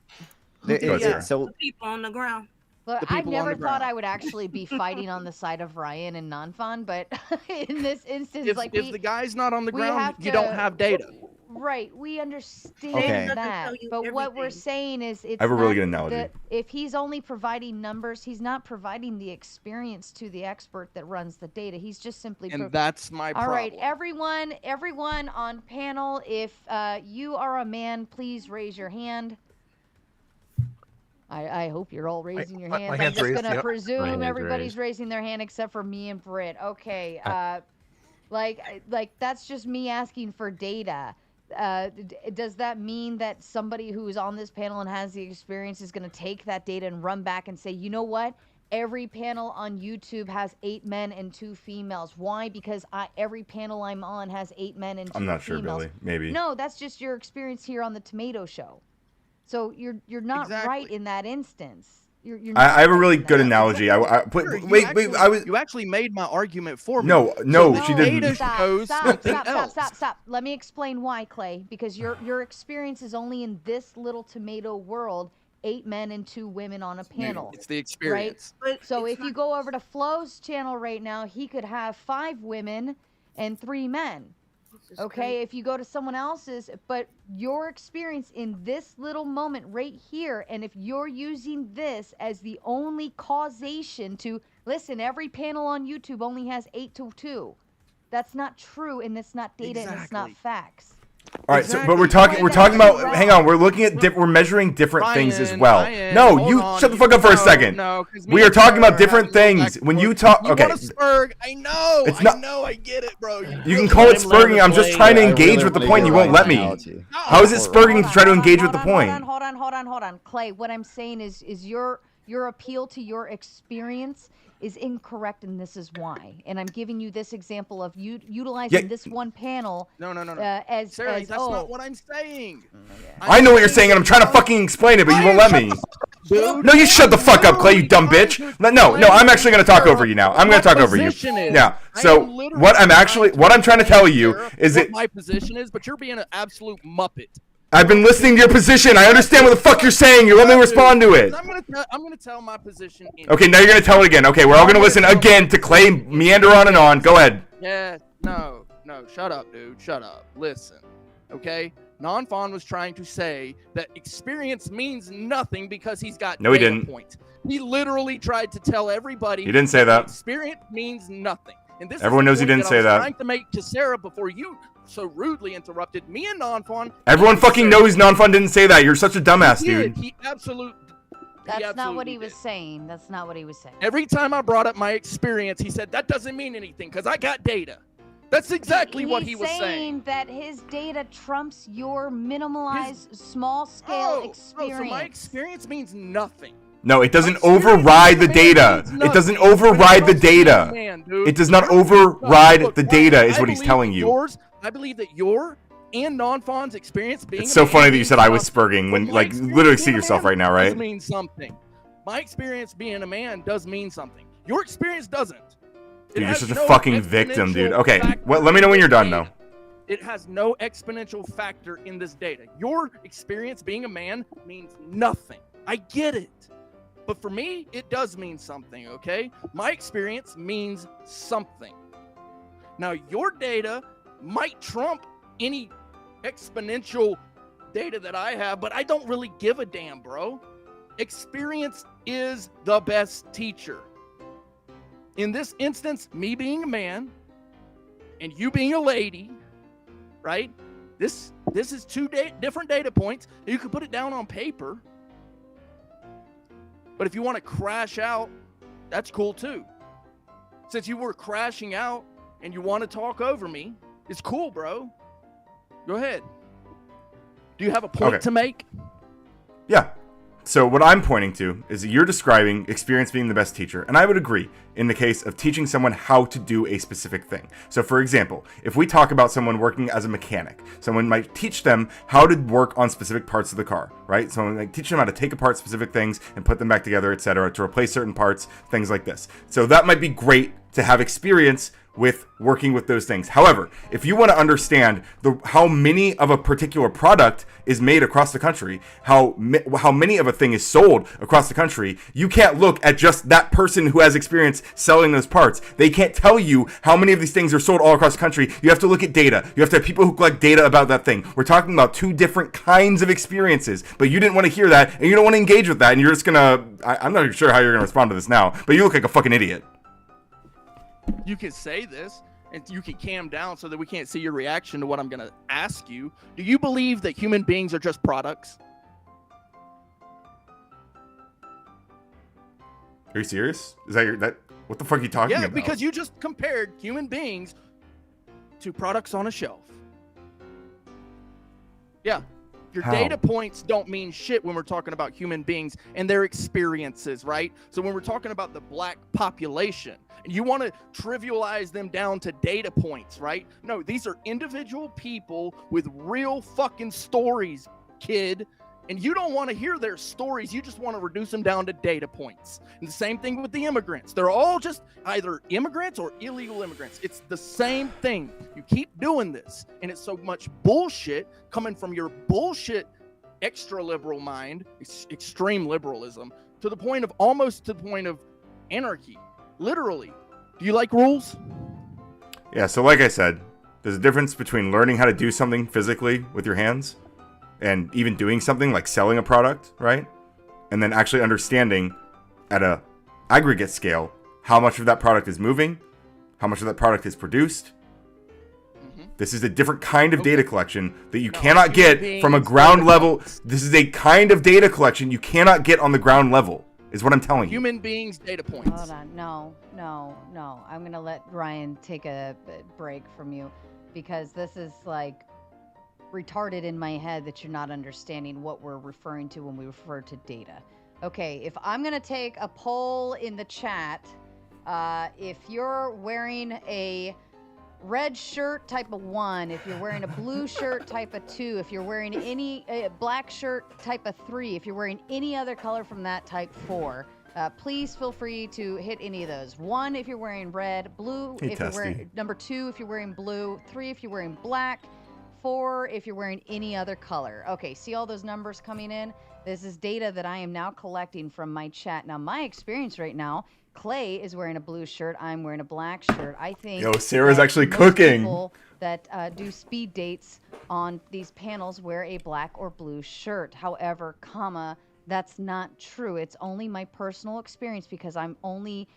so The people on the ground. Look, The I people on never the thought ground. I would actually be fighting on the side of Ryan and non-fun, but in this instance, If, like if the guy's not on the we ground, have you don't to- have data. Right, we understand Okay. that, but what we're saying is it's I have a really not good analogy. that if he's only providing numbers, he's not providing the experience to the expert that runs the data. He's just simply And that's my All right, problem. everyone on panel, if you are a man, please raise your hand. I hope you're all raising your hands. I'm hand's just raised, gonna yep. My presume hand's everybody's raised. raising their hand except for me and Britt. Okay, like that's just me asking for data. Does that mean that somebody who is on this panel and has the experience is going to take that data and run back and say, you know what? Every panel on YouTube has 8 men and 2 females. Why? Because every panel I'm on has 8 men and 2 females. I'm not sure, Billy. Maybe. No, that's just your experience here on the Tomato Show. So you're not right in that instance. You're not I have a right really in good that. analogy. You actually made my argument for me. No, she didn't. Stop. Let me explain why, Clay. Because your experience is only in this little tomato world. 8 men and 2 women on a panel. It's the experience. Right? So if you go over to Flo's channel right now, he could have 5 women and 3 men. Okay, if you go to someone else's, but your experience in this little moment right here, and if you're using this as the only causation to listen, every panel on YouTube only has 8 to 2. That's not true, and it's not data, and it's not facts. All right, so but we're talking about. Hang on, we're looking at we're measuring different things as well. No, you shut the fuck up for a second. We are talking about different things. When you talk, okay. I know. It's not. I know. I get it, bro. You can call it spurging. I'm just trying to engage with the point. You won't let me. How is it spurging to try to engage with the point? Hold on. Clay, what I'm saying is your appeal to your experience is incorrect, and this is why. And I'm giving you this example of utilizing this one panel. No. As Sarah, that's not what I'm saying. I know what you're saying, and I'm trying to fucking explain it, but you won't let me. No, you shut the fuck up, Clay, you dumb bitch. No, I'm actually gonna talk over you now. I'm gonna talk over you. Yeah. So what I'm trying to tell you is that my position is, but you're being an absolute muppet. I've been listening to your position. I understand what the fuck you're saying. You let me respond to it. I'm gonna tell my position. Okay, now you're gonna tell it again. Okay, we're all gonna listen again to Clay meander on and on. Go ahead. Yeah, no, shut up, dude. Shut up. Listen, okay? Non-Fawn was trying to say that experience means nothing because he's got No, he data didn't. points. He literally tried to tell everybody. He didn't say that. Experience means nothing. And this Everyone is knows the he point didn't say I was that. trying to make to Sarah before you so rudely interrupted me and Non-Fawn. Everyone fucking knows Non-Fun didn't say that. You're such a dumbass, He dude. did. That's not what he was saying. That's not what he was saying. Every time I brought up my experience, he said, that doesn't mean anything because I got data. That's exactly what he was saying. That his data trumps your minimalized, small-scale experience. So my experience means nothing. No, it doesn't override the data. It doesn't override the data. It does not override the data, is what he's telling you. I believe that your and Non-Fawn's experience being It's so funny that you said I was spurging when, like, literally see yourself right now, right? Does mean something. My experience being a man does mean something. Your experience doesn't. Dude, you're such a fucking victim, dude. Okay, well, let me know when you're done, though. It has no exponential factor in this data. Your experience being a man means nothing. I get it. But for me, it does mean something, okay? My experience means something. Now, your data might trump any exponential data that I have, but I don't really give a damn, bro. Experience is the best teacher. In this instance, me being a man and you being a lady, right? This is two different data points. You can put it down on paper. But if you want to crash out, that's cool too. Since you were crashing out and you want to talk over me, it's cool, bro. Go ahead. Do you have a point to make? Yeah. So what I'm pointing to is that you're describing experience being the best teacher, and I would agree in the case of teaching someone how to do a specific thing. So for example, if we talk about someone working as a mechanic, someone might teach them how to work on specific parts of the car, right? Someone might teach them how to take apart specific things and put them back together, etc., to replace certain parts, things like this. So that might be great to have experience with working with those things. However, if you want to understand how many of a particular product is made across the country, how many of a thing is sold across the country, you can't look at just that person who has experience selling those parts. They can't tell you how many of these things are sold all across the country. You have to look at data. You have to have people who collect data about that thing. We're talking about two different kinds of experiences, but you didn't want to hear that, and you don't want to engage with that, and you're just gonna, I'm not even sure how you're gonna respond to this now, but you look like a fucking idiot. You can say this, and you can calm down so that we can't see your reaction to what I'm going to ask you. Do you believe that human beings are just products? Are you serious? Is that what the fuck are you talking about? Yeah, because you just compared human beings to products on a shelf. Yeah. Your How? data points don't mean shit when we're talking about human beings and their experiences, right? So when we're talking about the black population, and you want to trivialize them down to data points, right? No, these are individual people with real fucking stories, kid. And you don't want to hear their stories. You just want to reduce them down to data points. And the same thing with the immigrants. They're all just either immigrants or illegal immigrants. It's the same thing. You keep doing this. And it's so much bullshit coming from your bullshit extra liberal mind, extreme liberalism, to the point of almost to the point of anarchy. Literally. Do you like rules? Yeah, so like I said, there's a difference between learning how to do something physically with your hands and even doing something like selling a product, right? And then actually understanding at a aggregate scale how much of that product is moving, how much of that product is produced. This is a different kind of data collection that you cannot get from a ground level. This is a kind of data collection you cannot get on the ground level, is what I'm telling you. Human beings, data points. Hold on. No. I'm going to let Ryan take a break from you because this is like retarded in my head that you're not understanding what we're referring to when we refer to data. Okay, if I'm going to take a poll in the chat, if you're wearing a red shirt type of 1, if you're wearing a blue shirt type of 2, if you're wearing any black shirt type of 3, if you're wearing any other color from that type 4, please feel free to hit any of those. 1 if you're wearing red, blue if you're wearing, number 2 if you're wearing blue, 3 if you're wearing black, 4 if you're wearing any other color. Okay, see all those numbers coming in? This is data that I am now collecting from my chat. Now, my experience right now, Clay is wearing a blue shirt. I'm wearing a black shirt. I think Yo, Sarah's actually most cooking. People that do speed dates on these panels wear a black or blue shirt. However, that's not true. It's only my personal experience because I'm only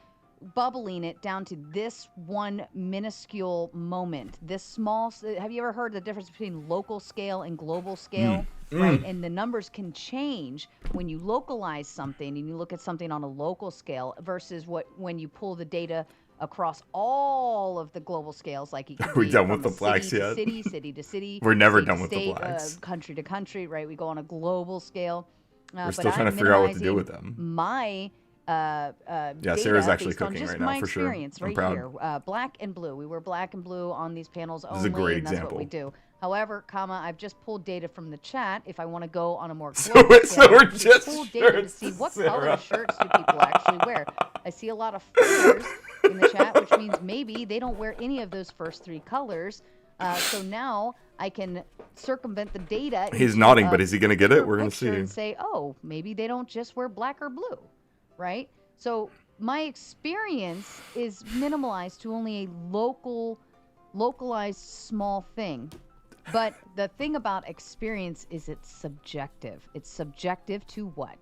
bubbling it down to this one minuscule moment, this small. Have you ever heard the difference between local scale and global scale? Right, and the numbers can change when you localize something and you look at something on a local scale versus when you pull the data across all of the global scales. Like Are we done with the blacks yet? City to city. We're never state done to with the state, blacks. Country to country. Right, we go on a global scale. We're still trying to figure out what to do with them. My yeah, Sarah's actually cooking right now for sure. Experience right here, black and blue. We wear black and blue on these panels only. This is a great and that's example. What we do. However, I've just pulled data from the chat. If I want to go on a more So scale, we're just pull data to see what color shirts do people actually wear. I see a lot of furs in the chat, which means maybe they don't wear any of those first 3 colors. So now I can circumvent the data. He's nodding, but is he going to get it? We're going to see. And say, oh, maybe they don't just wear black or blue, right? So my experience is minimalized to only a localized small thing. But the thing about experience is it's subjective. It's subjective to what?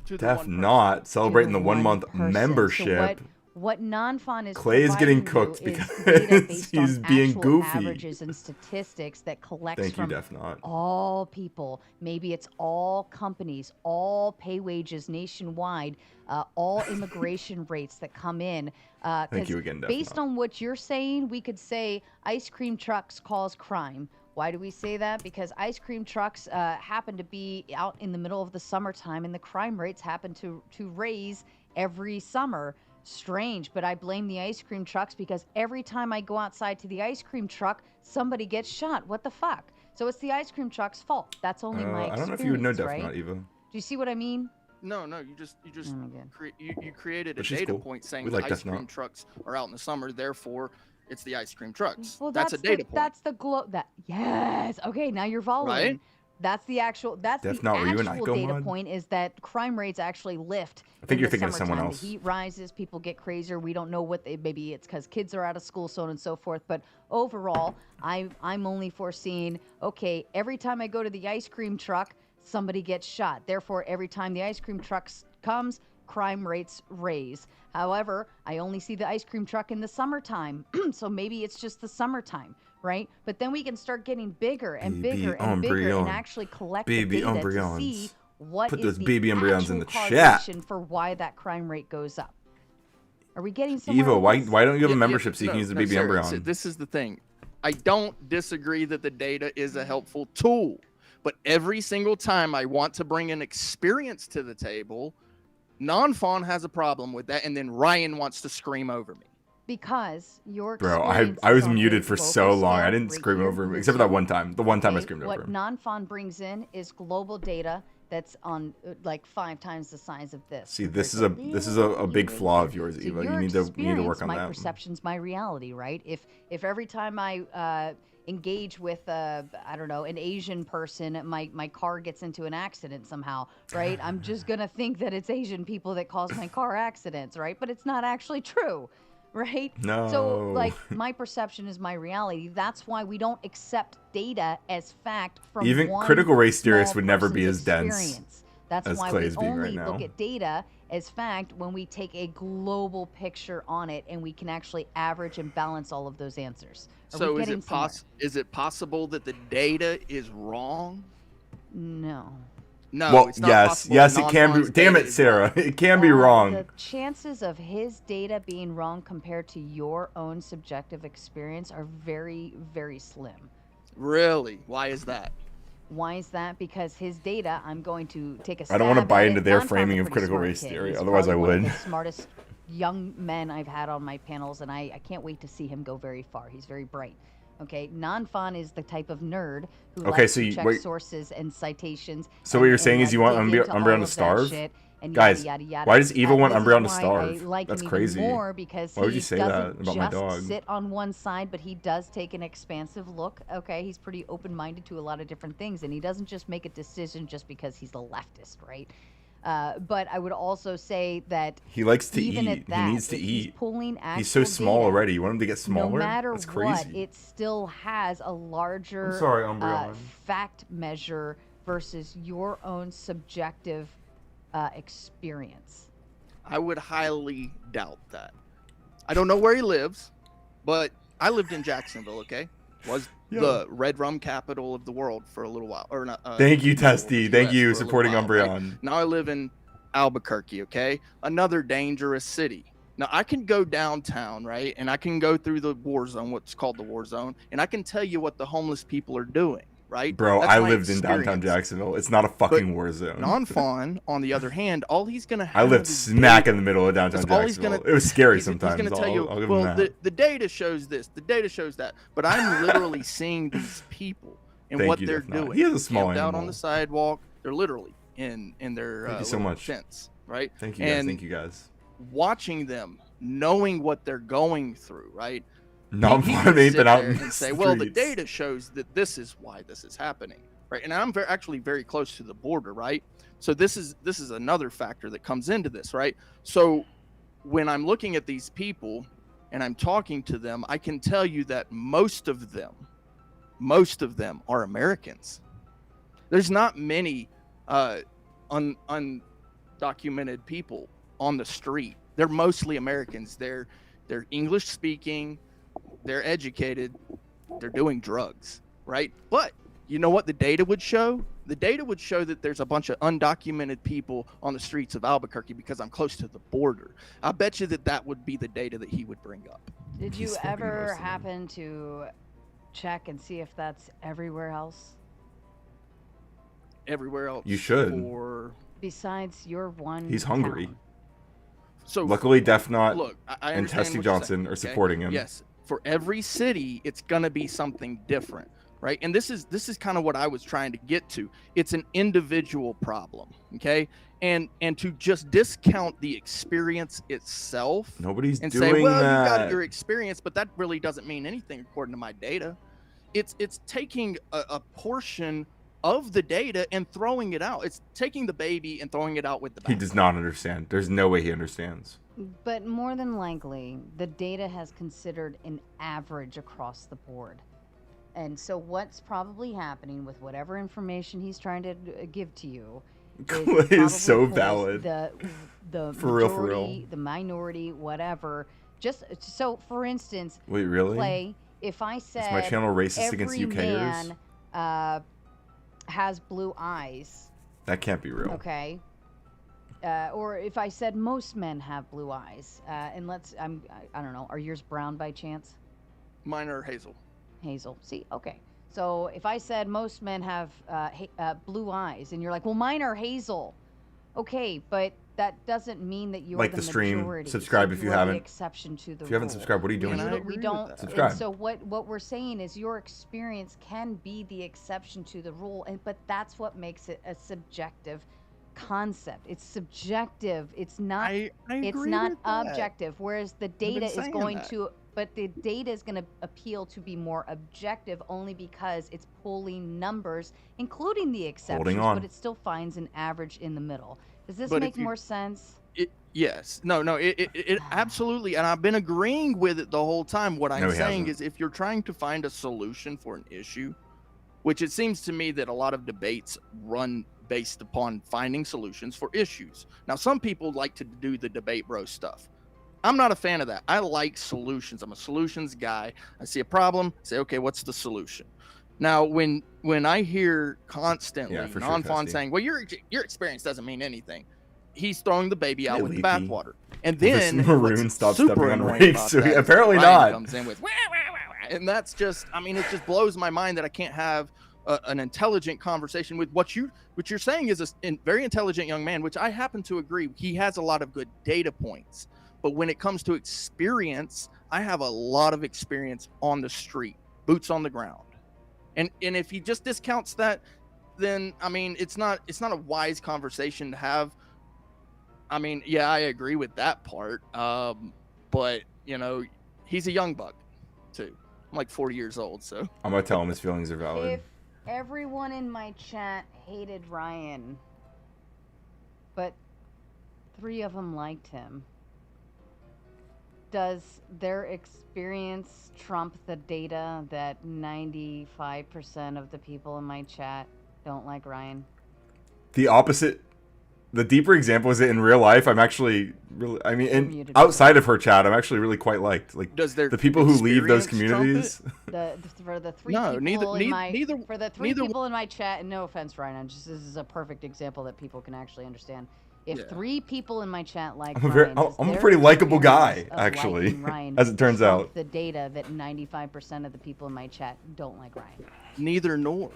Def not celebrating the 1 month membership. So what non-fun is Clay is getting cooked because he's being goofy. Averages and statistics that collects Thank you, from Def not. all people. Maybe it's all companies, all pay wages nationwide, all immigration rates that come in. Thank you again, Def based not. on what you're saying, we could say ice cream trucks cause crime, Why do we say that? Because ice cream trucks happen to be out in the middle of the summertime, and the crime rates happen to raise every summer. Strange, but I blame the ice cream trucks because every time I go outside to the ice cream truck, somebody gets shot. What the fuck? So it's the ice cream truck's fault. That's only my experience, I don't know if you would know Death right? Knot, Eva. Do you see what I mean? No, you just you created a But she's data cool. point saying We the like ice Death Knot. cream trucks are out in the summer, therefore it's the ice cream trucks. Well, that's a data point. That's the yes. Okay, now you're following. Right? That's the actual. That's Death the Knot, were you an actual Ico data mod? point is that crime rates actually lift. I think in you're the thinking of someone summertime. else. The heat rises, people get crazier. We don't know what they. Maybe it's because kids are out of school, so on and so forth. But overall, I'm only foreseeing. Okay, every time I go to the ice cream truck, somebody gets shot. Therefore, every time the ice cream truck comes, crime rates raise. However, I only see the ice cream truck in the summertime, so maybe it's just the summertime, right? But then we can start getting bigger and bigger and bigger and actually collect the data to see what Put is those the baby embryons in actual the chat. causation for why that crime rate goes up. Are we getting somewhere? Eva, with this? why don't you have a membership so you can use the baby Sarah, embryon? This is the thing. I don't disagree that the data is a helpful tool, but every single time I want to bring an experience to the table, Non-Fawn has a problem with that, and then Ryan wants to scream over me. Because your Bro, I experience was is on muted a for local so long. I scale, didn't right scream here over in him, the except for that zone. one time. The one time I Okay, screamed over what him. Non-Fawn brings in is global data that's on like 5 times the size of this. See, this is a big flaw of yours, So Eva. your You need to work on my that. perception's my reality, right? If every time I engage with I don't know, an Asian person, my car gets into an accident somehow, right? I'm just gonna think that it's Asian people that cause my car accidents, right? But it's not actually true, right? No. So like my perception is my reality. That's why we don't accept data as fact from Even one critical race theorists small would never be person's as dense experience. That's as why Clay we is being only right look now. at data as fact when we take a global picture on it and we can actually average and balance all of those answers. Are So we is getting is it possible that the data is wrong? No. No, Well, it's not yes, possible yes, that it can be. Non-Fawn's Damn data it, is Sarah, it can be wrong. The chances of his data being wrong compared to your own subjective experience are very, very slim. Really? Why is that? Why is that? Because his data, I'm going to take a stab I don't want to buy at into it. their Non-Fawn's a framing of pretty critical smart race kid. theory. He's Otherwise, I probably one would. of the smartest young men I've had on my panels, and I can't wait to see him go very far. He's very bright. Okay, Non-Fawn is the type of nerd who Okay, likes so to you- check wait. sources and citations. So what you're and, saying is like, you want dig into Umbreon all to of that starve? shit and Guys, yada, yada, yada. why does Eva want This is Umbreon to why starve? I like That's him crazy. even more because Why would he you say doesn't that about my just dog? sit on one side, but he does take an expansive look. Okay, he's pretty open-minded to a lot of different things, and he doesn't just make a decision just because he's a leftist, right? But I would also say that He likes to even eat. at that, He needs to if he's eat. pulling He's so actual small data, already. You want him to get smaller? No matter That's what, crazy. it still has a larger I'm sorry, Umbreon. fact measure versus your own subjective experience. I would highly doubt that. I don't know where he lives, but I lived in Jacksonville, okay? Was Yeah. the red rum capital of the world for a little while. Or not, Thank you, no, Testy. the Thank US you, for a little supporting while, right? Umbreon. Now I live in Albuquerque, okay? Another dangerous city. Now I can go downtown, right? And I can go through the war zone, what's called the war zone, and I can tell you what the homeless people are doing, right? Bro, That's I my lived in downtown experience. Jacksonville. It's not a fucking war zone. Non-Fawn, on the other hand, all he's gonna have I lived is smack data. in the middle of downtown That's all he's Jacksonville. gonna- It was scary he's sometimes. gonna tell you, I'll give him well, that. the data shows this, the data shows that, but I'm literally seeing these people and Thank what you, they're Death Knot. doing. He is a small Camped out on animal. the sidewalk. They're literally in their Thank you so little much. tents, right? Thank you guys. And Thank you guys. watching them, knowing what they're going through, right? No, He I'm can ain't sit been out there in the and say, well, the streets. data shows that this is why this is happening, right? And I'm actually very close to the border, right? So this is another factor that comes into this, right? So when I'm looking at these people and I'm talking to them, I can tell you that most of them are Americans. There's not many undocumented people on the street. They're mostly Americans. They're English speaking, they're educated, they're doing drugs, right? But you know what the data would show? The data would show that there's a bunch of undocumented people on the streets of Albuquerque because I'm close to the border. I bet you that would be the data that he would bring up. Did you ever happen to check and see if that's everywhere else? Everywhere else. You should. Or Besides your one. He's hungry. town. So luckily, Defnot look, I and understand Testy what you're Johnson saying, are okay? supporting him. Yes, for every city, it's gonna be something different, right? And this is kind of what I was trying to get to. It's an individual problem, okay? And to just discount the experience itself, Nobody's and doing say, well, you that. got your experience, but that really doesn't mean anything according to my data. It's taking a portion of the data and throwing it out. It's taking the baby and throwing it out with the He bath. does not understand. There's no way he understands. But more than likely, the data has considered an average across the board. And so what's probably happening with whatever information he's trying to give to you Clay is so valid. The For real, for majority, real. the minority, whatever. Just so, for instance, Wait, really? Clay, if I said my channel racist every against UKers? man has blue eyes, That can't be real. okay, or if I said most men have blue eyes, and I don't know, are yours brown by chance? Mine are hazel. Hazel. See, okay. So if I said most men have blue eyes, and you're like, well, mine are hazel. Okay, but that doesn't mean that you're Like the the stream, majority. subscribe So if you are the haven't. exception to the If you haven't rule. subscribed, what are you doing? We don't. Subscribe. And so what we're saying is your experience can be the exception to the rule, but that's what makes it a subjective concept. It's subjective. It's not. I it's agree not with that. objective. Whereas the been data is saying going that. to. But the data is going to appeal to be more objective only because it's pulling numbers, including the exceptions, on. but it still finds an average in the middle. Does this But make if you- more sense? Yes. No, it absolutely. And I've been agreeing with it the whole time. What I'm No, he saying hasn't. is if you're trying to find a solution for an issue, which it seems to me that a lot of debates run based upon finding solutions for issues. Now, some people like to do the debate bro stuff. I'm not a fan of that. I like solutions. I'm a solutions guy. I see a problem, say, okay, what's the solution? Now, when I hear constantly for sure, non-fawn Testy. saying, well, your experience doesn't mean anything, he's throwing the baby out Hey, with the Leafy. bathwater. And This then maroon what's stopped super stepping on annoying rapes, about so that is apparently Ryan not. comes in with, wah, wah, wah, wah. And that's just, I mean, it just blows my mind that I can't have an intelligent conversation with what you're saying is a very intelligent young man, which I happen to agree. He has a lot of good data points. But when it comes to experience, I have a lot of experience on the street, boots on the ground. And if he just discounts that, then I mean it's not a wise conversation to have. I mean, yeah, I agree with that part. But you know, he's a young buck too. I'm like 40 years old, so I'm gonna tell him his feelings are valid. If everyone in my chat hated Ryan, but 3 of them liked him, does their experience trump the data that 95% of the people in my chat don't like Ryan? The opposite. The deeper example is that in real life, I'm actually really. I mean, and outside of her chat, I'm actually really quite liked. Like, does their the people who leave those experience trump communities. For the 3 No, people neither- in my neither- for the 3 neither- people in my chat, and no offense, Ryan, I'm just this is a perfect example that people can actually understand. If Yeah. 3 people in my chat like I'm Ryan, does I'm a their pretty likable guy, experience of actually, liking Ryan as it turns trump out. the data that 95% of the people in my chat don't like Ryan? neither nor.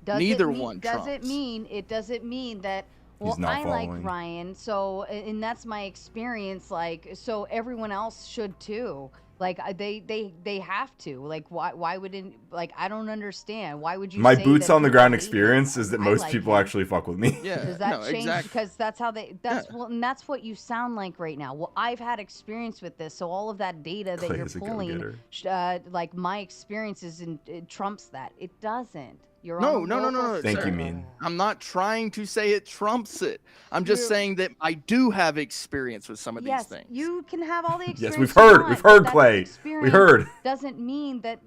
Does Neither it mean, one does trumps. it doesn't mean that well He's not I like following. Ryan, so and that's my experience, like, so everyone else should too. Like they have to. Like why wouldn't, like, I don't understand. Why would you My say boots that on the people ground hate him? experience is that I most like people him. actually fuck with me. Yeah. Does that no, change? exactly. Because that's how they. That's well, and that's what you sound like right now. Well, I've had experience with this, so all of that data that Clay you're is a pulling, go-getter. like my experiences, and it trumps that. It doesn't. You're No, on a no, no, no, local no. Thank sir. you, Mean. I'm not trying to say it trumps it. I'm just saying that I do have experience with some of Yes, these things. you can have all the experience. Yes, we've you heard. want, We've but heard, that Clay. We experience heard. Doesn't mean that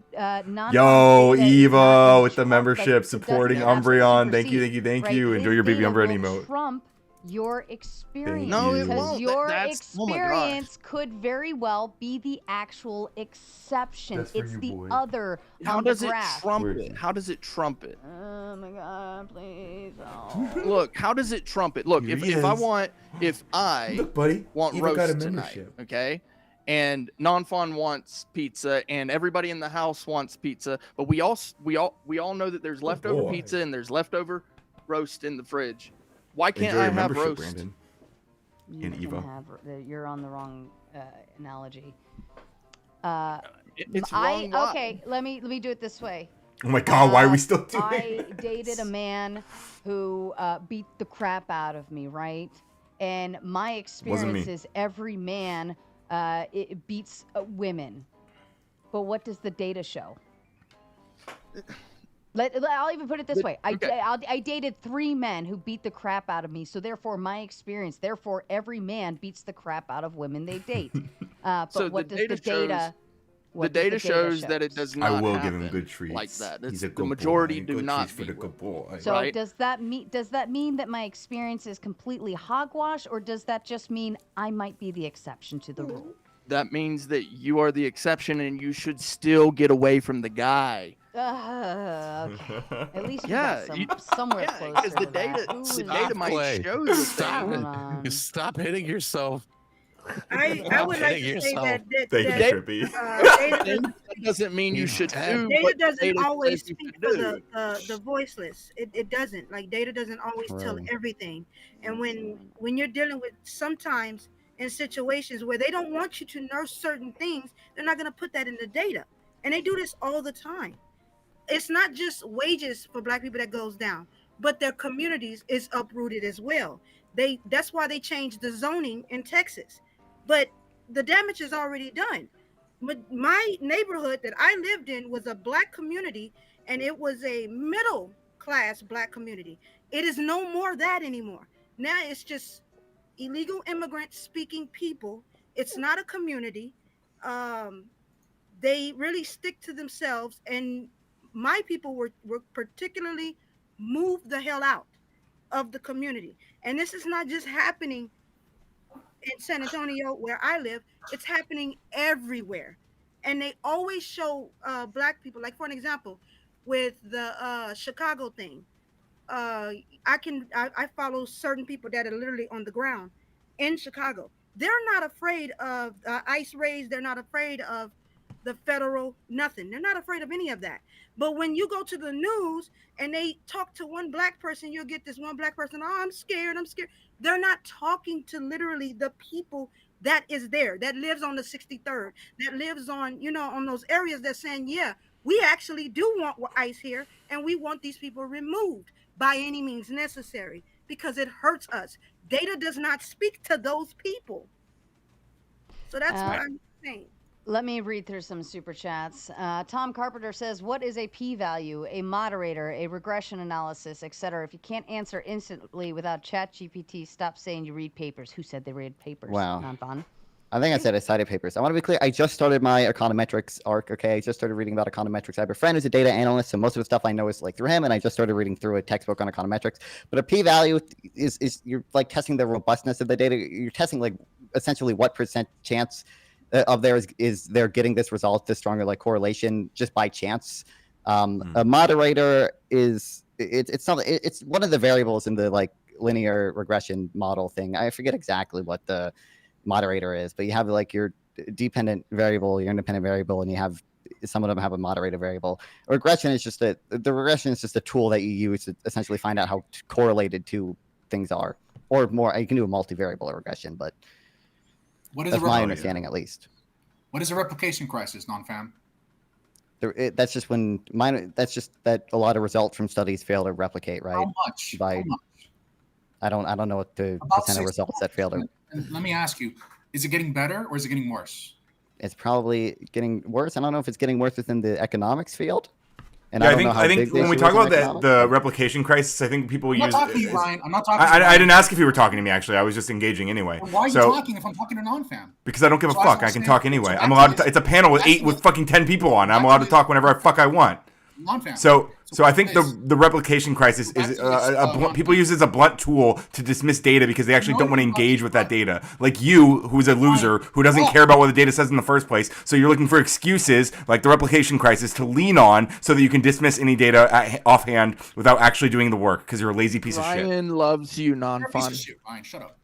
non. Yo, that is not Eva gonna with the trump, membership, like, it supporting doesn't absolutely Umbreon. Thank you, supersede, thank you, thank right? you. His Enjoy your baby data Umbreon will emote. Trump your experience. No, it because won't. your That's- oh my gosh. experience could very well be the actual exception. That's for It's you, the boy. other How on does the it graph. trump Where is it? it? How does it trump it? Oh my god, please. Oh. Look, how does it trump it? Look, Here if he I is. want, if I Look, buddy. want Eva got a roast tonight, membership. okay, and non-fawn wants pizza, and everybody in the house wants pizza, but we all know that there's leftover boy. pizza and there's leftover roast in the fridge. Why can't Enjoy I your have membership, roast? Brandon. You And can Eva. you're on the wrong analogy. It's wrong. Why? Okay, let me do it this way. Oh my God, why are we still doing I dated a man who beat the crap out of me, right? And my experience me. is every man it beats women. But what does the data show? I'll even put it this way. I dated 3 men who beat the crap out of me. So therefore, my experience, therefore, every man beats the crap out of women they date. But So what the does the data? The data shows that it does not I will give happen him good treats. like that. He's It's, a the good majority boy. do Good not treats for the good boy. So right? does that mean that my experience is completely hogwash, or does that just mean I might be the exception to the rule? That means that you are the exception and you should still get away from the guy. Okay. At least Yeah, we got somewhere yeah, closer the to that. the data might show the Stop thing. it. You stop hitting yourself. I would like to say that Thank you, that Trippy. data That doesn't mean you should do data what doesn't data always says you speak should for do. the voiceless. It doesn't. Like data doesn't always tell Right. everything. And when you're dealing with sometimes in situations where they don't want you to know certain things, they're not going to put that in the data. And they do this all the time. It's not just wages for Black people that goes down, but their communities is uprooted as well. That's why they changed the zoning in Texas. But the damage is already done. My neighborhood that I lived in was a Black community, and it was a middle class Black community. It is no more that anymore. Now it's just illegal immigrant speaking people. It's not a community. They really stick to themselves, and my people were particularly moved the hell out of the community. And this is not just happening in San Antonio where I live, it's happening everywhere. And they always show Black people, like for an example, with the Chicago thing. I follow certain people that are literally on the ground in Chicago. They're not afraid of ICE raids. They're not afraid of the federal nothing. They're not afraid of any of that. But when you go to the news and they talk to one Black person, you'll get this one Black person, oh, I'm scared. They're not talking to literally the people that is there, that lives on the 63rd, that lives on, on those areas that's saying, yeah, we actually do want ICE here, and we want these people removed by any means necessary because it hurts us. Data does not speak to those people. So that's what I'm saying. Let me read through some super chats. Tom Carpenter says, what is a p-value, a moderator, a regression analysis, etc.? If you can't answer instantly without ChatGPT, stop saying you read papers. Who said they read papers? Wow. Non-fun. I think I said I cited papers. I want to be clear. I just started my econometrics arc. Okay, I just started reading about econometrics. I have a friend who's a data analyst, so most of the stuff I know is like through him, and I just started reading through a textbook on econometrics. But a p-value is you're like testing the robustness of the data. You're testing like essentially what percent chance of there is they're getting this result, this stronger like correlation just by chance. A moderator is it's one of the variables in the like linear regression model thing. I forget exactly what the moderator is, but you have like your dependent variable, your independent variable, and you have some of them have a moderator variable. Regression is just the regression is just a tool that you use to essentially find out how correlated two things are, or more. You can do a multivariable regression, but what is that's my understanding at least. What is a replication crisis, non-fam? That's just that a lot of results from studies fail to replicate, right? How much? How much? I don't know what the percent of results that fail to. Let me ask you, is it getting better or is it getting worse? It's probably getting worse. I don't know if it's getting worse within the economics field. And yeah, I think when we talk about the replication crisis, I think people use. I'm not talking to you, Ryan. I'm not talking. I didn't ask if you were talking to me. Actually, I was just engaging anyway. Well, why are you talking if I'm talking to non-fam? Because I don't give a fuck. I can talk anyway. I'm allowed to. It's a panel with fucking 10 people on. I'm allowed to talk whenever I want. Non-fam. So I think the replication crisis is people use it as a blunt tool to dismiss data because they actually don't want to engage with that data. Like you, who's a loser, who doesn't care about what the data says in the first place. So you're looking for excuses like the replication crisis to lean on so that you can dismiss any data offhand without actually doing the work because you're a lazy piece of shit. Ryan loves you, non-fun. Ryan, shut up.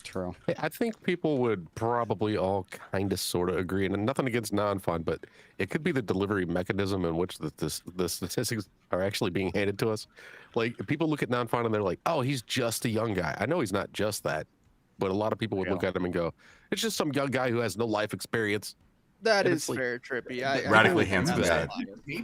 True. I think people would probably all kind of sort of agree, and nothing against non-fun, but it could be the delivery mechanism in which the statistics are actually being handed to us. Like, people look at non-fun and they're like, oh, he's just a young guy. I know he's not just that, but a lot of people would look at him and go, it's just some young guy who has no life experience. That And is it's like, fair, Trippy. radically I handsome guy.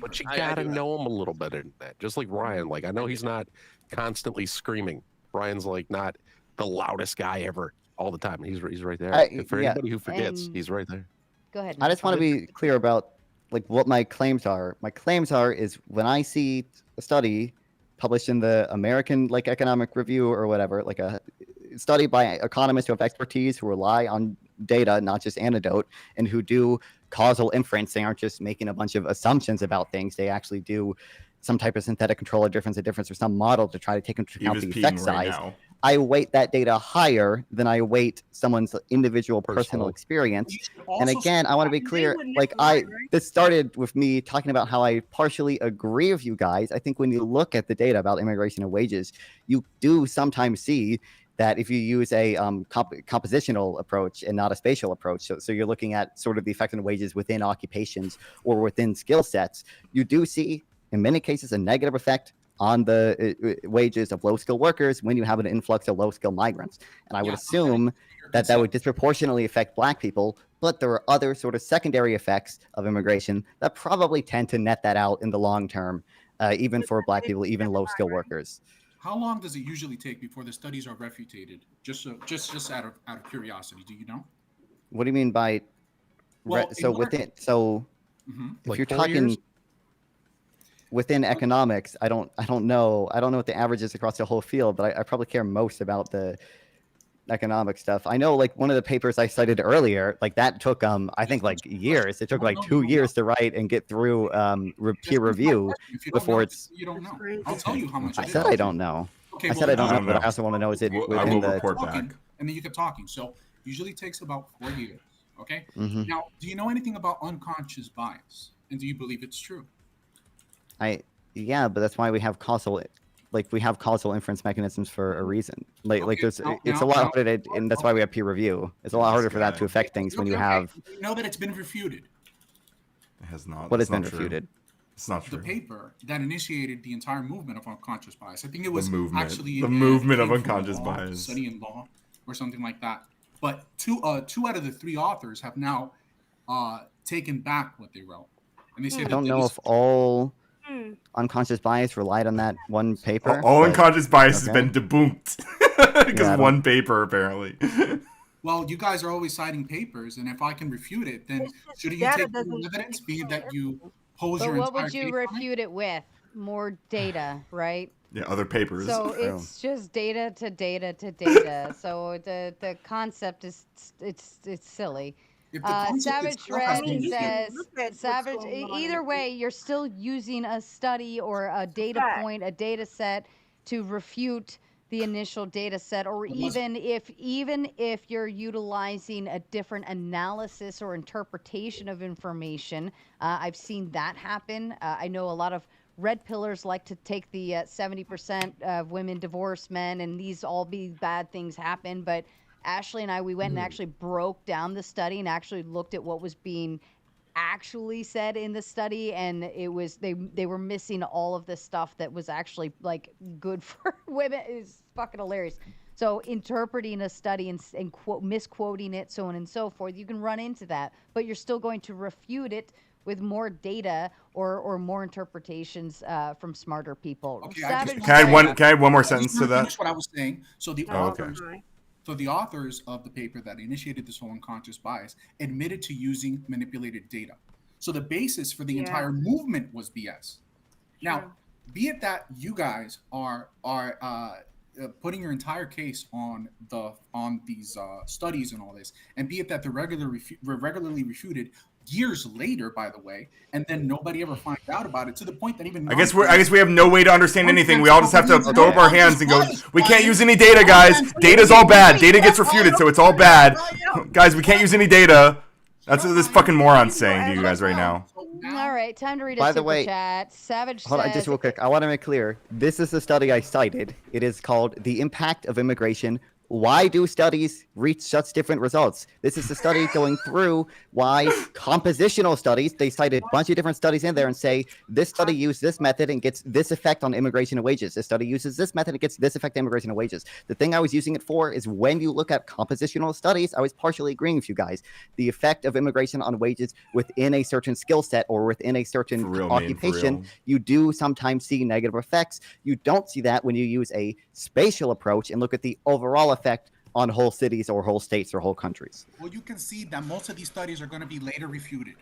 But you I gotta do that. know him a little better than that. Just like Ryan. Like, I know he's not constantly screaming. Ryan's like not the loudest guy ever all the time. He's right there. And for anybody who forgets, And- he's right there. Go ahead. I just want to be clear about like what my claims are. My claims are is when I see a study published in the American like Economic Review or whatever, like a study by economists who have expertise who rely on data, not just anecdote, and who do causal inference. They aren't just making a bunch of assumptions about things. They actually do some type of synthetic control of difference or some model to try to take into account the effect size. I weight that data higher than I weight someone's individual personal experience. And again, I want to be clear, like this started with me talking about how I partially agree with you guys. I think when you look at the data about immigration and wages, you do sometimes see that if you use a compositional approach and not a spatial approach, so you're looking at sort of the effect on wages within occupations or within skill sets, you do see in many cases a negative effect on the wages of low-skilled workers when you have an influx of low-skilled migrants. And I would assume that that would disproportionately affect Black people, but there are other sort of secondary effects of immigration that probably tend to net that out in the long term, even for Black people, even low-skilled workers. How long does it usually take before the studies are refuted? Just out of curiosity, do you know? What do you mean by Well, if you're talking years? within economics, I don't know what the average is across the whole field, but I probably care most about the economic stuff. I know like one of the papers I cited earlier, like that took I think like years. It took like 2 years to write and get through peer review before it's. You don't know. I'll tell you how much. I said I don't know. Okay, I said I don't know, but I also want to know is it within the. And then you keep talking. So usually takes about 4 years. Okay. Mhm. Now, do you know anything about unconscious bias, and do you believe it's true? Yeah, but that's why we have causal inference mechanisms for a reason. It's a lot harder to, and that's why we have peer review. It's a lot harder for that to affect things when you have. You know that it's been refuted. It has not. What has been refuted? It's not true. The paper that initiated the entire movement of unconscious bias. I think it was actually the movement of unconscious bias. Study in law or something like that. But two out of the 3 authors have now taken back what they wrote, and they say I don't know if all unconscious bias relied on that one paper. All unconscious bias has been debunked because one paper apparently. Well, you guys are always citing papers, and if I can refute it, then should you take the evidence, being that you pose But your what entire would you case on it? refute it with? More data, right? Yeah, other papers. So it's just data to data to data. So the concept is it's silly. Savage Red says Savage. Either way, you're still using a study or a data point, a data set to refute the initial data set, or even if you're utilizing a different analysis or interpretation of information. I've seen that happen. I know a lot of red pillars like to take the 70% of women divorce men, and these all be bad things happen, but Ashley and I, we went and actually broke down the study and actually looked at what was being actually said in the study, and it was they were missing all of the stuff that was actually like good for women. Is fucking hilarious. So interpreting a study and misquoting it, so on and so forth, you can run into that, but you're still going to refute it with more data or more interpretations from smarter people. Okay, Can I add one more sentence to that? Finish what I was saying. So the authors of the paper that initiated this whole unconscious bias admitted to using manipulated data. So the basis for the entire movement was BS. Now, be it that you guys are putting your entire case on these studies and all this, and be it that they're regularly refuted years later, by the way, and then nobody ever finds out about it, to the point that even I guess we have no way to understand anything. We all just have to throw up our hands and go, we can't use any data, guys. Data's all bad. Data gets refuted, so it's all bad. Guys, we can't use any data. That's what this fucking moron's saying to you guys right now. All right, time to read a By the super way, chat. Savage Hold on, says, just real quick. I want to make clear. This is the study I cited. It is called "The Impact of Immigration, why do studies reach such different results? This is a study going through why compositional studies, they cite a bunch of different studies in there and say, this study used this method and gets this effect on immigration and wages. This study uses this method and gets this effect on immigration and wages. The thing I was using it for is when you look at compositional studies, I was partially agreeing with you guys. The effect of immigration on wages within a certain skill set or within a certain occupation, you do sometimes see negative effects. You don't see that when you use a spatial approach and look at the overall effect on whole cities or whole states or whole countries. Well, you can see that most of these studies are going to be later refuted.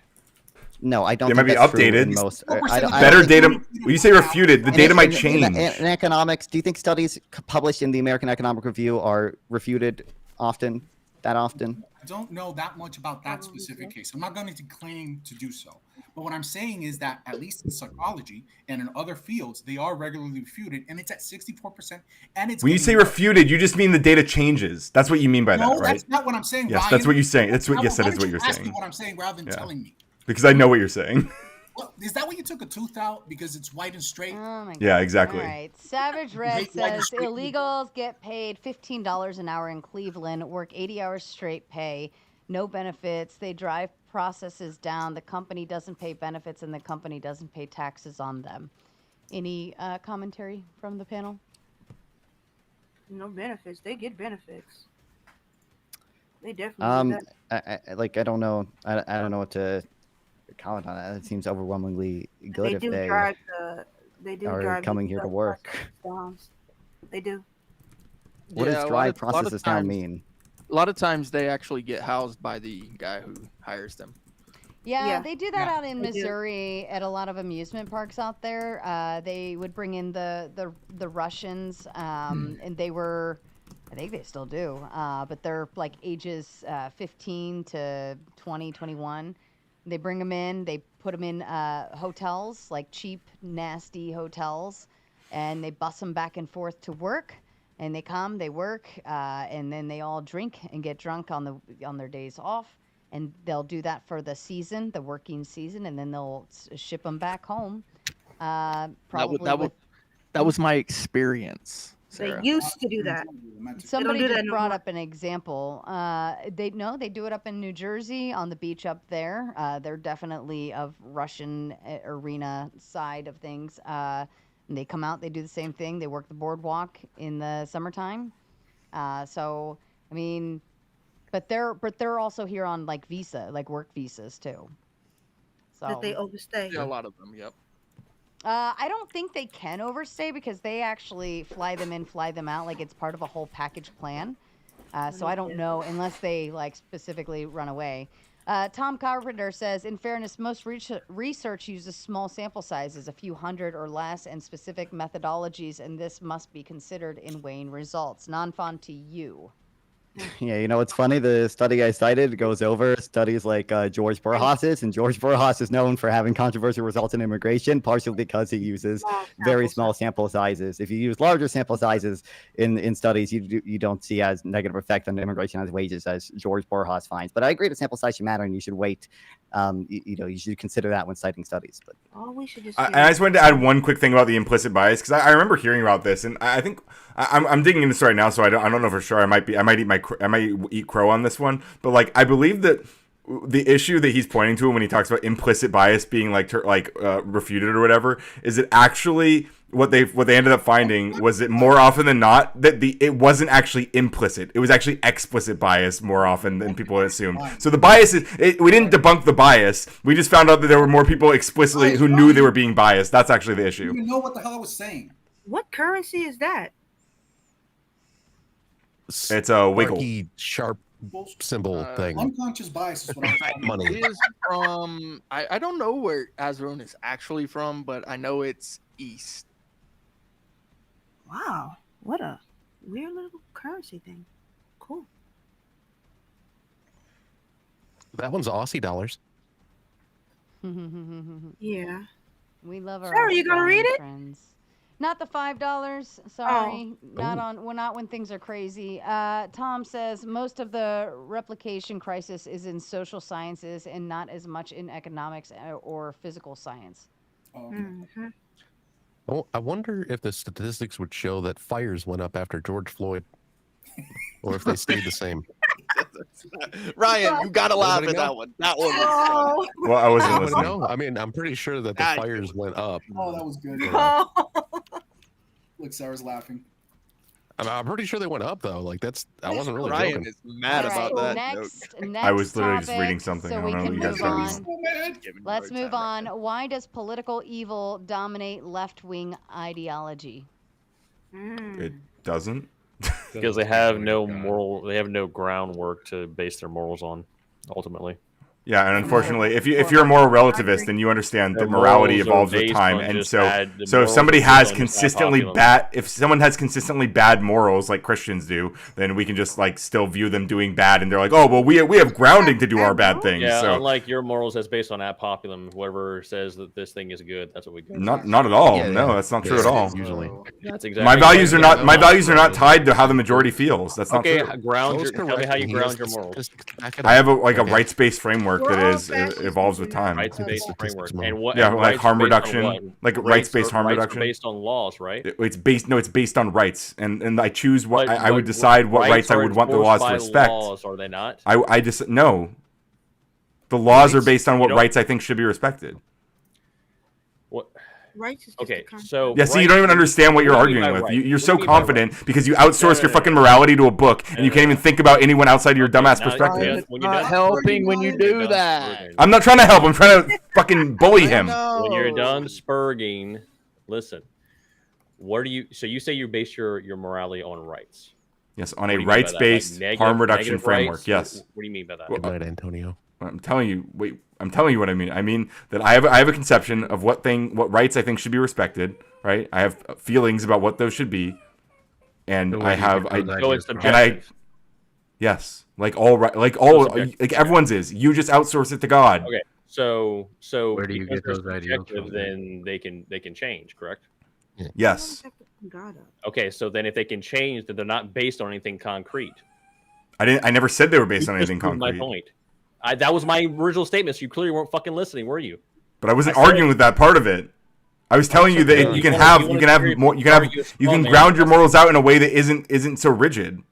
No, I don't. They might be think that's true updated. in most, Better data. When you say refuted, the data might change. In economics, do you think studies published in the American Economic Review are refuted often? That often? I don't know that much about that specific case. I'm not going to claim to do so. But what I'm saying is that at least in psychology and in other fields, they are regularly refuted, and it's at 64%. And it's when you say refuted, you just mean the data changes. That's what you mean by that, right? No, that's not what I'm saying. Yes, Ryan. that's what you're saying. That's what. Yes, that Why is don't what you're you ask saying. me what I'm saying rather than telling me. Because I know what you're saying. Well, is that when you took a tooth out because it's white and straight? Oh my God. Yeah, exactly. All right. Savage Red says illegals get paid $15 an hour in Cleveland, work 80 hours straight pay, no benefits. They drive processes down. The company doesn't pay benefits, and the company doesn't pay taxes on them. Any commentary from the panel? No benefits. They get benefits. They definitely do that. I don't know. I don't know what to comment on that. It seems overwhelmingly good if they are coming here to work. They do. What does drive processes down mean? A lot of times they actually get housed by the guy who hires them. Yeah, they do that out in Missouri at a lot of amusement parks out there. They would bring in the Russians, and they were, I think they still do, but they're like ages 15 to 20, 21. They bring them in, they put them in hotels, like cheap, nasty hotels, and they bus them back and forth to work. And they come, they work, and then they all drink and get drunk on their days off. And they'll do that for the season, the working season, and then they'll ship them back home. Probably that was my experience. Sarah. They used to do that. Somebody do that just no brought more. up an example. They do it up in New Jersey on the beach up there. They're definitely of Russian arena side of things. And they come out, they do the same thing. They work the boardwalk in the summertime. So I mean, but they're also here on like visa, like work visas too. So That they overstay. Yeah, a lot of them. Yep. I don't think they can overstay because they actually fly them in, fly them out. Like it's part of a whole package plan. So I don't know unless they like specifically run away. Tom Carpenter says, in fairness, most research uses small sample sizes, a few hundred or less, and specific methodologies, and this must be considered in weighing results. Non-fun to you. Yeah, you know what's funny? The study I cited goes over studies like George Borjas's, and George Borjas is known for having controversial results in immigration, partially because he uses very small sample sizes. If you use larger sample sizes in studies, you don't see as negative effect on immigration as wages as George Borjas finds. But I agree, the sample size should matter, and you should wait. You should consider that when citing studies. But we should just. I just wanted to add one quick thing about the implicit bias because I remember hearing about this, and I think I'm digging into this right now, so I don't know for sure. I might eat crow on this one, but like I believe that the issue that he's pointing to when he talks about implicit bias being refuted or whatever is that actually what they ended up finding was that more often than not that it wasn't actually implicit, it was actually explicit bias more often than people had assumed. So the bias we didn't debunk the bias, we just found out that there were more people explicitly who knew they were being biased. That's actually the I issue. didn't even know what the hell I was saying. What currency is that? It's a wiggle. Quirky, sharp symbol thing. Unconscious bias is what I'm talking Money. It is from. I don't know where Azrone is actually from, but I know it's east. Wow, what a weird little currency thing. Cool. That one's Aussie dollars. Yeah. We love our Sarah, you gonna read it? friends. Not the $5. Sorry, not when things are crazy. Tom says most of the replication crisis is in social sciences and not as much in economics or physical science. Oh, I wonder if the statistics would show that fires went up after George Floyd. or if they stayed the same. Ryan, you gotta laugh at that one. That one was funny. Well, I wasn't Anybody listening. know? I mean, I'm pretty sure that the God. fires went up. Oh, that was good. Look, Sarah's laughing. I'm pretty sure they went up though. Like I wasn't really Ryan joking. is mad All right, about that. next I was literally just topic, reading something. So I we don't know can what you guys move are on. Let's move on. Why does political evil dominate left-wing ideology? It doesn't. Because they have no moral, they have no groundwork to base their morals on. Ultimately, Yeah, and unfortunately, if you're a moral relativist, then you understand that Their morality morals are evolves with based time, on and just so bad- the so if morals somebody are based has on just bad consistently populism. bad, if someone has consistently bad morals like Christians do, then we can just like still view them doing bad, and they're like, oh well, we have grounding to do our bad things. yeah. So Unlike your morals, that's based on ad populum. Whoever says that this thing is good, that's what we go. not at all. Yeah, no, yeah. that's not true Yeah, at all. Usually, that's exactly. My values are not tied to how the majority feels. That's not Okay, true. ground your. Tell me how you ground your morals. I have a rights-based framework that evolves with time. Rights-based framework, and what? Yeah, and like rights harm are based on reduction, what? like Rights rights-based are- harm rights are reduction. based on laws, right? It's based on rights, and I choose what But- I would but decide what rights I are would want the enforced laws to by respect. Laws, are they not? I just no. The laws are Rights? based on You what don't- rights I think should be respected. What? Rights is Okay, so Yeah, see, you don't even understand what you're What do you mean arguing by with. right? You're What so do you mean by confident because you outsource your fucking morality to a book, and you can't even think about anyone outside of your dumbass perspective. Not helping when you do that. I'm not trying to help. I'm trying to fucking bully him. When you're done spurging, listen. What do you? So you say you base your morality on rights? Yes, on What a do you mean by that? rights-based Like harm reduction negative framework. rights? Yes. What do you mean by that? Good night, Antonio. I'm telling you. Wait, I'm telling you what I mean. I mean that I have a conception of what rights I think should be respected. Right. I have feelings about what those should be, and So I where do you have get I those and ideas from? I. Yes, like everyone's is. You just outsource it to God. Okay, so Where do you because get those they're ideas subjective, from? then they can change, correct? Yes. Okay, so then if they can change, then they're not based on anything concrete. I never said they were based You on just anything proved concrete. My point. That was my original statement. So you clearly weren't fucking listening, were you? But I wasn't I said- arguing with that part of it. I was telling you that You you can wanna- have you you wanna can have create- more you can argue have a you straw can man. ground your morals out in a way that isn't so rigid.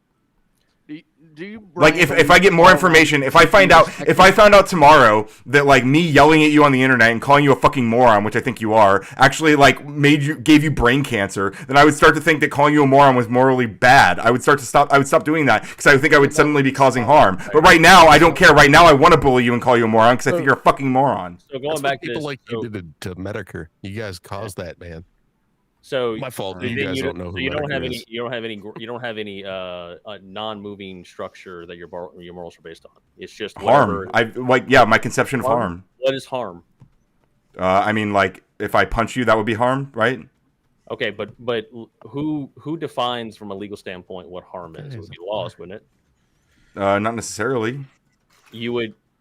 Do you, Like Brian, if I get more information, if I found out tomorrow that like me yelling at you on the internet and calling you a fucking moron, which I think you are, actually like gave you brain cancer, then I would start to think that calling you a moron was morally bad. I would stop doing that because I would think I would suddenly be causing harm. But right now I don't care. Right now I want to bully you and call you a moron because I think you're a fucking moron. So going That's back what to people this, like you did to Medicare. You guys caused that, man. So My fault. then You guys don't know who You don't have Medicare any. is. You don't have any non-moving structure that your morals are based on. It's just Harm. whatever. My conception of harm. What is harm? I mean, like if I punch you, that would be harm, right? Okay, but who defines from a legal standpoint what harm is? It would be laws, wouldn't it? Not necessarily.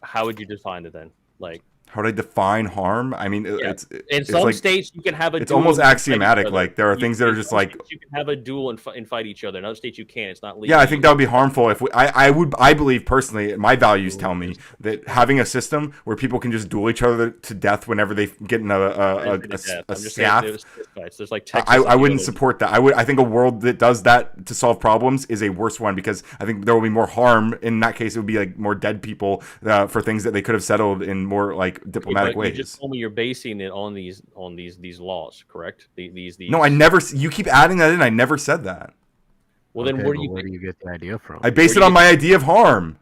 How would you define it then? Like, How would I define harm? I mean, it's in it's some like, states you can have a. It's duel almost and fight each axiomatic. other. Like there are things that are just like. You can have a duel and fight each other. In other states you can't. It's not legal. Yeah, I think that would be harmful if I believe personally, my values tell me that having a system where people can just duel each other to death whenever they get in a staff. There's like Texas I and wouldn't the other- support that. I think a world that does that to solve problems is a worse one because I think there will be more harm. In that case, it would be like more dead people for things that they could have settled in more like diplomatic But ways. You just told me you're basing it on these laws, correct? These. No, I never. You keep adding that in. I never said that. Well, then Okay, where but do where do you get the idea from? I base it on my idea of harm.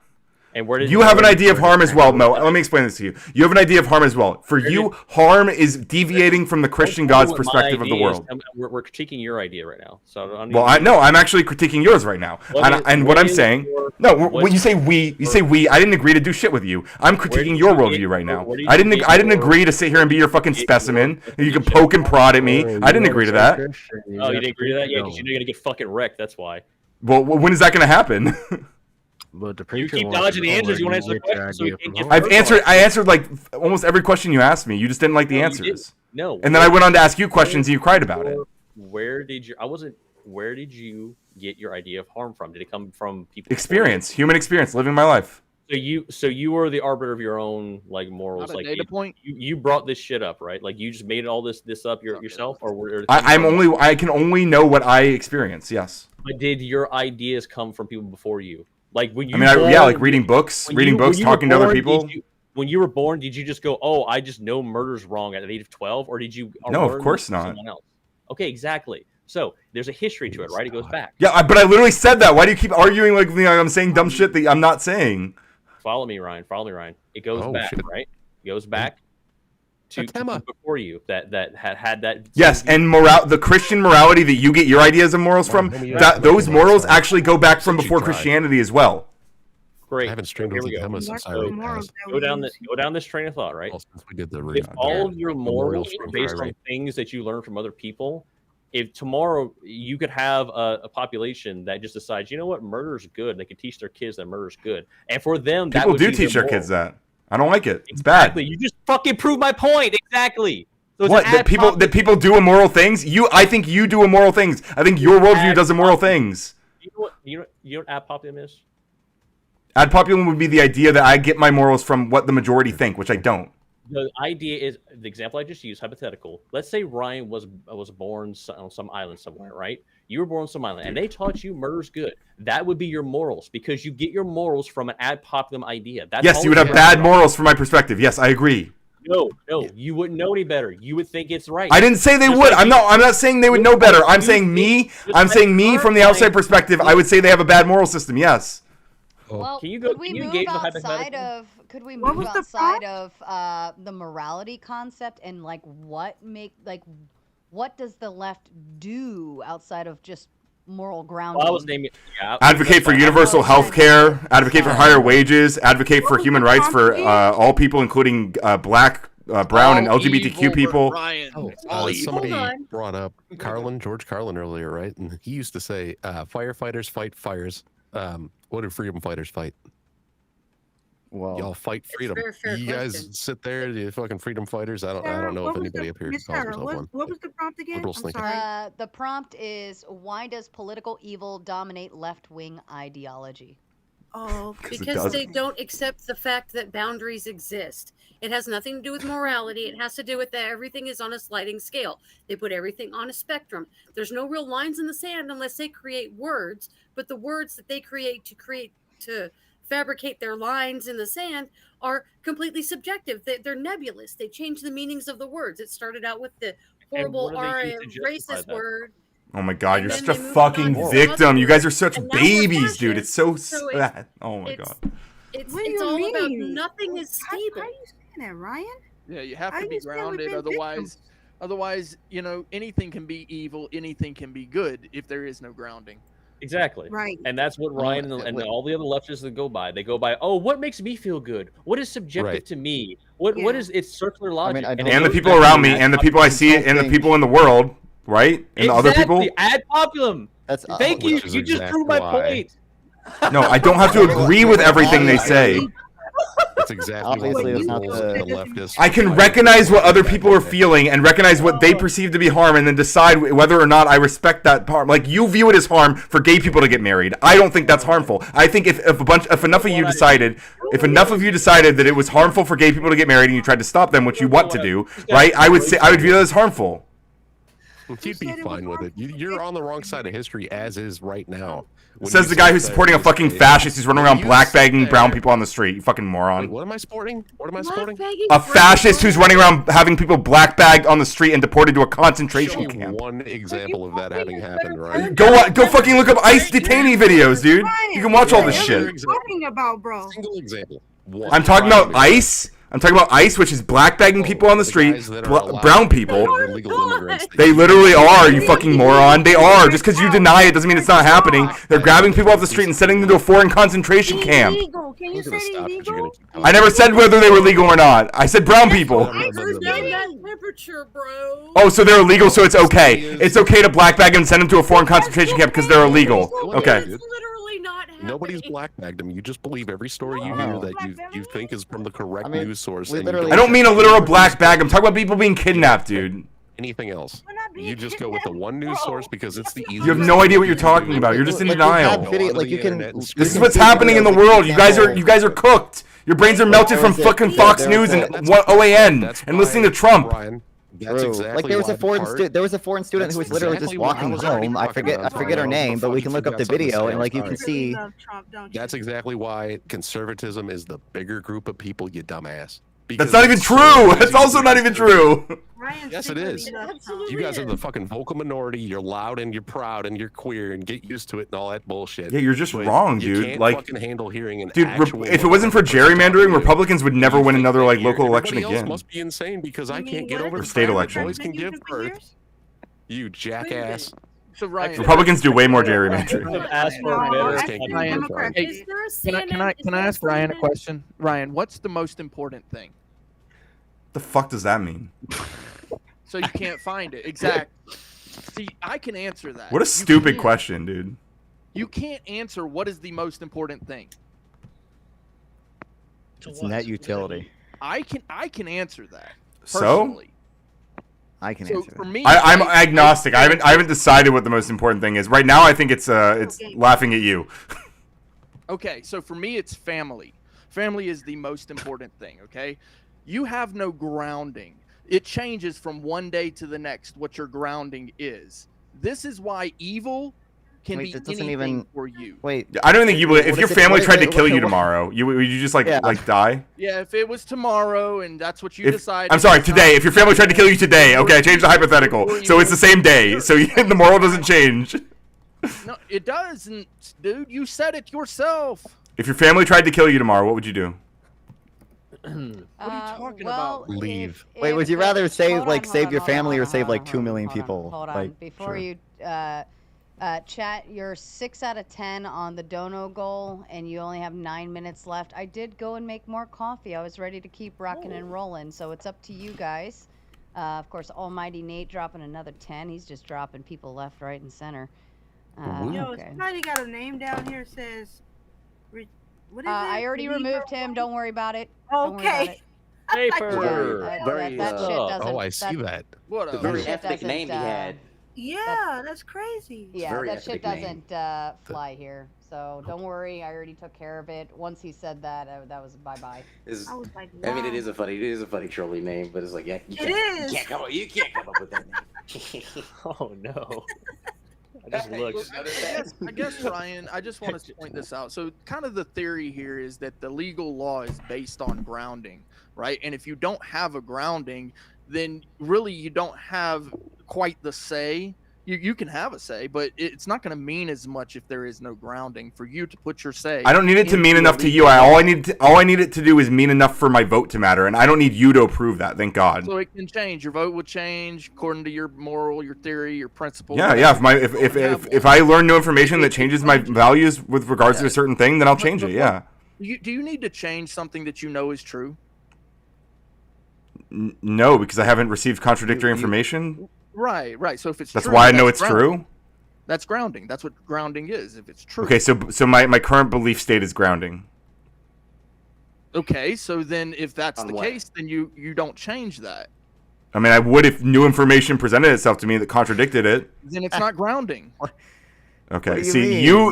And where did You have an idea of harm as well, Mo. Let me explain this to you. You have an idea of harm as well. For you, harm is deviating from the Christian God's perspective of the world. We're critiquing your idea right now. So Well, I'm actually critiquing yours right now. And what I'm saying, when you say we, I didn't agree to do shit with you. I'm critiquing your worldview right now. I didn't agree to sit here and be your fucking specimen. You can poke and prod at me. I didn't agree to that. Oh, you didn't agree to that? Yeah, because you know you're gonna get fucking wrecked. That's why. Well, when is that going to happen? But the You preacher keep wants dodging to the know answers. where You want to answer the get your question, so you idea can't from. get. I answered like almost every question you asked me. You just didn't like the No, you answers. didn't. No. And then I went on to ask you questions and you cried about it. Where did you get your idea of harm from? Did it come from people? Experience, human experience, living my life. So you are the arbiter of your own like morals. Not a Like data point. You brought this shit up, right? Like you just made all this up yourself, or were I can only know what I experience. Yes. But did your ideas come from people before you? Like when you? like reading books, talking to other people. When you were born, did you just go, "Oh, I just know murder's wrong" at the age of 12, or did you? No, of course not. Someone else? Okay, exactly. So there's a history to it, right? It goes back. Yeah, but I literally said that. Why do you keep arguing like I'm saying dumb shit that I'm not saying? Follow me, Ryan. It goes back, right? It goes back to before you that had that. Yes, and the Christian morality that you get your ideas of morals from, those morals actually go back from before Christianity as well. Great. I haven't streamed with Emma since I go down this train of thought, right? Since we did the if all of your morals are based on things that you learn from other people, if tomorrow you could have a population that just decides, you know what, murder is good, they could teach their kids that murder is good, and for them, people do teach their kids that. I don't like it. It's exactly. bad. You just fucking proved my point. Exactly. So what that people do immoral things? I think you do immoral things. I think your worldview does immoral things. You know what ad populum is? Ad populum would be the idea that I get my morals from what the majority think, which I don't. The idea is the example I just used, hypothetical. Let's say Ryan was born on some island somewhere, right? You were born on some island, and they taught you murder's good. That would be your morals because you get your morals from an ad populum idea. Yes, you would have bad morals from my perspective. Yes, I agree. No, you wouldn't know any better. You would think it's right. I didn't say they would. I'm not saying they would know better. I'm saying me from the outside perspective. I would say they have a bad moral system. Yes. Well, can you move outside of the morality concept and what does the left do outside of just moral grounding? Well, advocate for universal health care, advocate for higher wages, advocate for human rights for all people, including black, brown, and LGBTQ people. Somebody brought up George Carlin earlier, right? And he used to say, firefighters fight fires. What do freedom fighters fight? Well, y'all fight freedom. You guys sit there, you fucking freedom fighters. I don't know if anybody up here calls himself one. What was the prompt again? I'm sorry. The prompt is, why does political evil dominate left-wing ideology? Oh, because they don't accept the fact that boundaries exist. It has nothing to do with morality. It has to do with that everything is on a sliding scale. They put everything on a spectrum. There's no real lines in the sand unless they create words, but the words that they create to fabricate their lines in the sand are completely subjective. They're nebulous. They change the meanings of the words. It started out with the horrible racist word. Oh my God, you're such a fucking victim. You guys are such babies, dude. It's so sad. Oh my God. It's all about nothing is stable. How are you saying that, Ryan? Yeah, you have to be grounded. Otherwise, anything can be evil, anything can be good if there is no grounding. Exactly. Right. And that's what Ryan and all the other leftists that go by. They go by, oh, what makes me feel good? What is subjective to me? What is it's circular logic? And the people around me, and the people I see, and the people in the world, right? And the other people. Ad populum. Thank you. You just proved my point. No, I don't have to agree with everything they say. That's exactly what the leftists. I can recognize what other people are feeling and recognize what they perceive to be harm, and then decide whether or not I respect that harm. Like, you view it as harm for gay people to get married. I don't think that's harmful. I think if enough of you decided that it was harmful for gay people to get married, and you tried to stop them, which you want to do, right? I would view that as harmful. You'd be fine with it. You're on the wrong side of history as is right now. Says the guy who's supporting a fucking fascist who's running around blackbagging brown people on the street. You fucking moron. Wait, what am I supporting? A fascist who's running around having people blackbagged on the street and deported to a concentration camp. One example of that having happened, right? Go fucking look up ICE detainee videos, dude. You can watch all this shit. What are you talking about, bro? Single example. I'm talking about ICE. I'm talking about ICE, which is blackbagging people on the street, brown people. They literally are, you fucking moron. They are. Just because you deny it doesn't mean it's not happening. They're grabbing people off the street and sending them to a foreign concentration camp. Can you say illegal? I never said whether they were legal or not. I said brown people. Temperature, bro. Oh, so they're illegal, so it's okay. It's okay to blackbag them and send them to a foreign concentration camp because they're illegal. Okay. Nobody's blackbagged them. You just believe every story you hear that you think is from the correct news source. I don't mean a literal black bag. I'm talking about people being kidnapped, dude. Anything else? You just go with the one news source because it's the easiest. You have no idea what you're talking about. You're just in denial. This This is what's happening in the world. You guys are cooked. Your brains are melted from fucking Fox News and OAN and listening to Trump. That's exactly like there was a foreign student who was literally just walking home. I forget her name, but we can look up the video and like you can see. That's exactly why conservatism is the bigger group of people, you dumbass. That's not even true. That's also not even true. Yes, it is. You guys are the fucking vocal minority. You're loud and you're proud and you're queer and get used to it and all that bullshit. Yeah, you're just But wrong, you dude. can't Like, fucking handle hearing an dude, actual if it wasn't for gerrymandering, Republicans would never win another like local election Everybody else again. must be insane because I can't get over Or the state fact that election. boys can give birth. You jackass. So Ryan, Republicans do way more gerrymandering. Can I ask Ryan a question? Ryan, what's the most important thing? The fuck does that mean? So you can't find it. Exactly. See, I can answer that. What a stupid question, dude. You can't answer what is the most important thing. It's net utility. I can answer that. So? Personally. I can So answer for that. me, I'm agnostic. I haven't decided what the most important thing is. Right now, I think it's laughing at you. Okay, so for me, it's family. Family is the most important thing, okay? You have no grounding. It changes from one day to the next what your grounding is. This is why evil can be anything for you. Wait, I don't think you would. If your family tried to kill you tomorrow, would you just like die? Yeah, if it was tomorrow and that's what you decide. I'm sorry, today. If your family tried to kill you today, okay, I changed the hypothetical. So it's the same day. So the moral doesn't change. No, it doesn't, dude. You said it yourself. If your family tried to kill you tomorrow, what would you do? What are you talking about? Leave. Wait, would you rather save your family or save like 2 million people? Hold on. Like, Before you chat, you're 6 out of 10 on the dono goal, and you only have 9 minutes left. I did go and make more coffee. I was ready to keep rocking and rolling, so it's up to you guys. Of course, Almighty Nate dropping another 10. He's just dropping people left, right, and center. Yo, Okay. somebody got a name down here says. What is it? I already removed him. Don't worry about it. Don't worry about Okay. it. Paper. That shit doesn't. Oh, I see that. What that a shit ethnic doesn't, name he had. Yeah, that's crazy. Yeah, very that shit ethnic name. doesn't fly here. So don't worry. I already took care of it. Once he said that, that was bye bye. I was like, I mean, wow. it is a funny trolly name, but it's like, yeah, you is. can't come up with that name. Oh no. I just looked. I guess, Ryan, I just want to point this out. So kind of the theory here is that the legal law is based on grounding, right? And if you don't have a grounding, then really you don't have quite the say. You can have a say, but it's not going to mean as much if there is no grounding for you to put your say. I don't need it to mean enough to you. All I need it to do is mean enough for my vote to matter, and I don't need you to approve that. Thank God. So it can change. Your vote will change according to your moral, your theory, your principle. Yeah. If I learn new information that changes my values with regards to a certain thing, then I'll change it. Yeah. Do you need to change something that you know is true? No, because I haven't received contradictory information. Right. So if it's That's true, why I know it's grounding. true. That's grounding. That's what grounding is. If it's true. Okay, so my current belief state is grounding. Okay, so then if that's the what? case, then you don't change that. I mean, I would if new information presented itself to me that contradicted it. Then it's not grounding. Okay, do you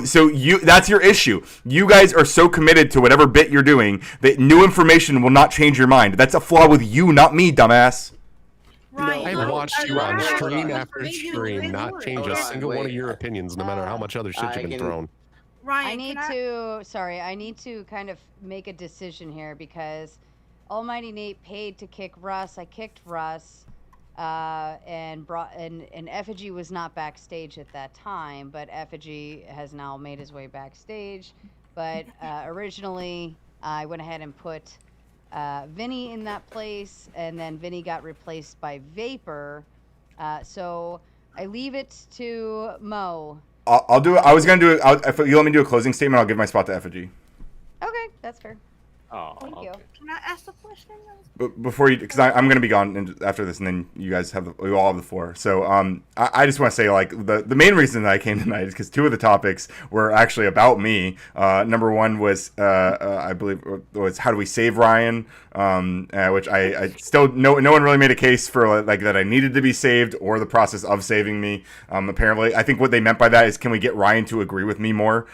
see, mean? that's your issue. You guys are so committed to whatever bit you're doing that new information will not change your mind. That's a flaw with you, not me, dumbass. Right. I've watched you on Right. stream after Maybe you stream win not more. change a single one of your opinions, no matter how much other shit you've been thrown. Ryan, I need to kind of make a decision here because Almighty Nate paid to kick Russ. I kicked Russ, and Effigy was not backstage at that time, but Effigy has now made his way backstage. But originally, I went ahead and put Vinny in that place, and then Vinny got replaced by Vapor. So I leave it to Mo. I'll do it. I was gonna do it. If you let me do a closing statement, I'll give my spot to Effigy. Okay, that's fair. Oh, Thank you. Can I ask the question? But before you, because I'm going to be gone after this, and then you guys we all have the floor. So I just want to say, like, the main reason that I came tonight is because two of the topics were actually about me. Number one was I believe was how do we save Ryan, which I still no one really made a case for like that I needed to be saved or the process of saving me. Apparently, I think what they meant by that is can we get Ryan to agree with me more?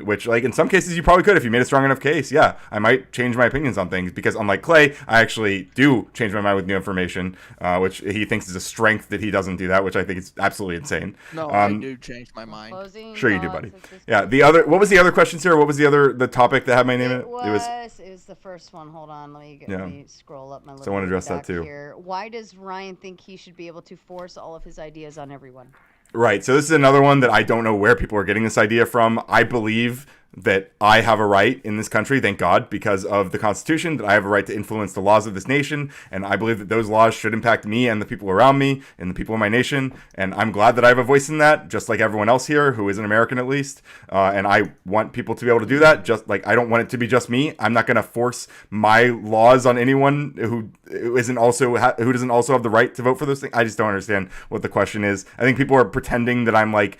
Which like in some cases you probably could if you made a strong enough case. Yeah, I might change my opinions on things because unlike Clay, I actually do change my mind with new information, which he thinks is a strength that he doesn't do that, which I think is absolutely insane. No, I do change my mind. Sure you do, buddy. Yeah. What was the other question, Sarah? What was the topic that had my name in it? It was the first one. Hold on, let me scroll up my little. So I want to address that doc too. Here. Why does Ryan think he should be able to force all of his ideas on everyone? Right. So this is another one that I don't know where people are getting this idea from. I believe that I have a right in this country, thank God, because of the Constitution, that I have a right to influence the laws of this nation. And I believe that those laws should impact me and the people around me and the people in my nation. And I'm glad that I have a voice in that, just like everyone else here who is an American at least. And I want people to be able to do that. Just like I don't want it to be just me. I'm not going to force my laws on anyone who doesn't also have the right to vote for those things. I just don't understand what the question is. I think people are pretending that I'm like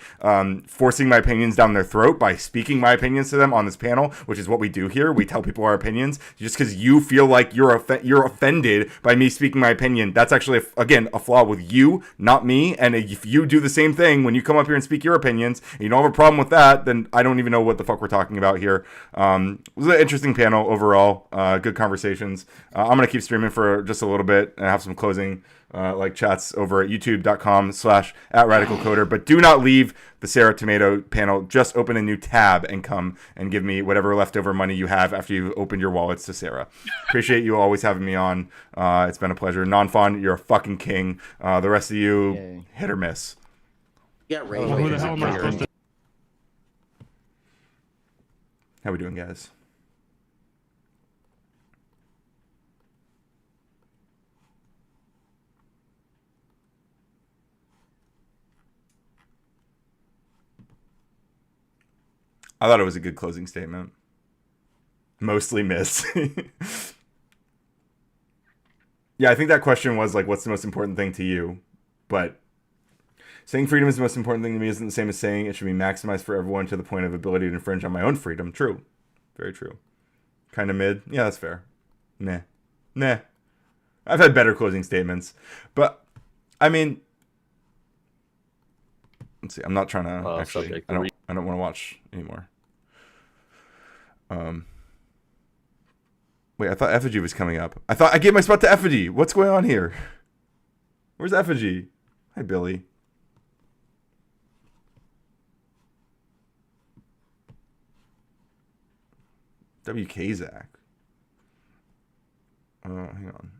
forcing my opinions down their throat by speaking my opinions to them on this panel, which is what we do here. We tell people our opinions. Just because you feel like you're offended by me speaking my opinion, that's actually again a flaw with you, not me. And if you do the same thing when you come up here and speak your opinions, and you don't have a problem with that, then I don't even know what the fuck we're talking about here. It was an interesting panel overall. Good conversations. I'm gonna keep streaming for just a little bit and have some closing like chats over at youtube.com/@radicalcoder. But do not leave the Sarah Tomato panel. Just open a new tab and come and give me whatever leftover money you have after you've opened your wallets to Sarah. Appreciate you always having me on. It's been a pleasure. Non-Fon, you're a fucking king. The rest of you, hit or miss. Yeah, Ray. Who the hell am I supposed to? How we doing, guys? I thought it was a good closing statement. Mostly miss. Yeah, I think that question was like, what's the most important thing to you? But saying freedom is the most important thing to me isn't the same as saying it should be maximized for everyone to the point of ability to infringe on my own freedom. True. Very true. Kind of mid. Yeah, that's fair. Nah. I've had better closing statements. But, I mean... Let's see. I'm not trying to actually... I don't want to watch anymore. Wait, I thought Effigy was coming up. I thought I gave my spot to Effigy. What's going on here? Where's Effigy? Hi, Billy. WK Zach. Hang on.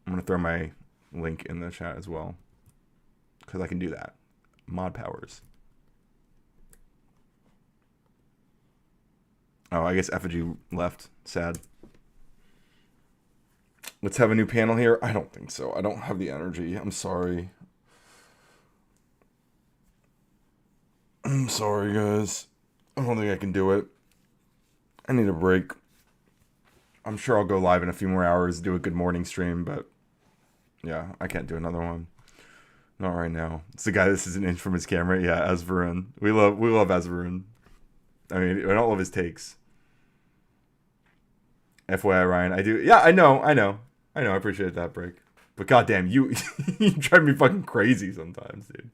I'm going to throw my link in the chat as well. Because I can do that. Mod powers. Oh, I guess Effigy left. Sad. Let's have a new panel here. I don't think so. I don't have the energy. I'm sorry. I'm sorry, guys. I don't think I can do it. I need a break. I'm sure I'll go live in a few more hours, do a good morning stream, but yeah, I can't do another one. Not right now. It's the guy, this is an inch from his camera. Yeah, Asvarun. We love Asvarun. I mean, I don't love his takes. FYI, Ryan, I do. Yeah, I know. I appreciate that break. But goddamn, you drive me fucking crazy sometimes, dude.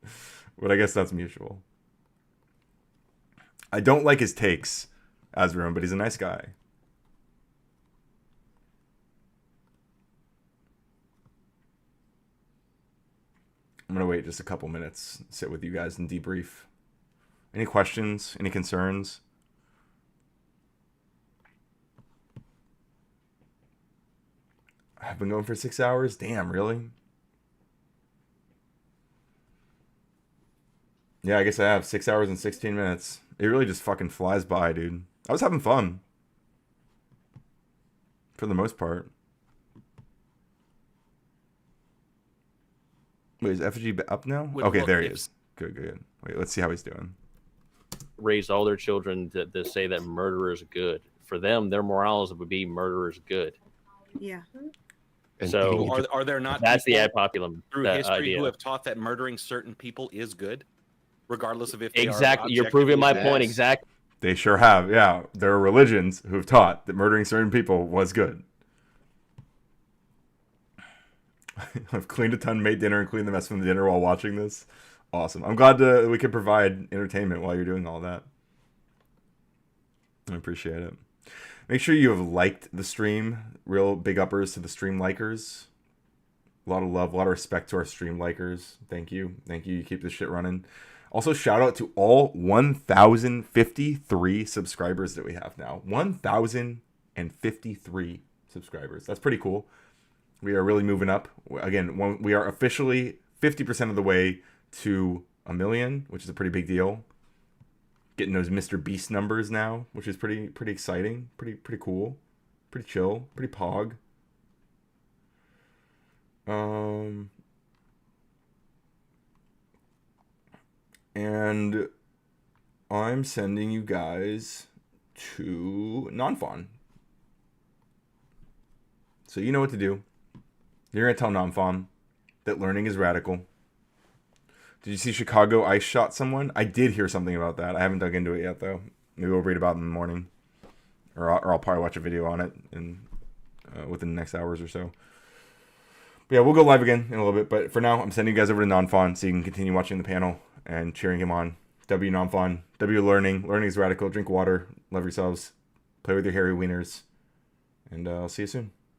But I guess that's mutual. I don't like his takes, Asvarun, but he's a nice guy. I'm going to wait just a couple minutes, sit with you guys and debrief. Any questions? Any concerns? I've been going for 6 hours? Damn, really? Yeah, I guess I have 6 hours and 16 minutes. It really just fucking flies by, dude. I was having fun. For the most part. Wait, is Effigy up now? Okay, there he is. Good. Wait, let's see how he's doing. Raise all their children to say that murder is good for them, their morals would be murder is good. Yeah. So are there not that's the people ad populum through history idea. who have taught that murdering certain people is good, regardless of if they Exactly. are You're proving my objectively point. bad? Exactly. They sure have. Yeah, there are religions who've taught that murdering certain people was good. I've cleaned a ton, made dinner, and cleaned the mess from the dinner while watching this. Awesome. I'm glad we could provide entertainment while you're doing all that. I appreciate it. Make sure you have liked the stream. Real big uppers to the stream likers. A lot of love, a lot of respect to our stream likers. Thank you. Thank you. You keep this shit running. Also, shout out to all 1,053 subscribers that we have now. 1,053 subscribers. That's pretty cool. We are really moving up. Again, we are officially 50% of the way to 1 million, which is a pretty big deal. Getting those Mr. Beast numbers now, which is pretty exciting, pretty cool, pretty chill, pretty pog. And I'm sending you guys to Nonfon. So you know what to do. You're gonna tell Nonfon that learning is radical. Did you see Chicago ice shot someone? I did hear something about that. I haven't dug into it yet, though. Maybe we'll read about it in the morning. Or I'll probably watch a video on it within the next hours or so. But yeah, we'll go live again in a little bit. But for now, I'm sending you guys over to Nonfon so you can continue watching the panel and cheering him on. W Nonfon. W Learning. Learning is radical. Drink water. Love yourselves. Play with your hairy wieners. And I'll see you soon.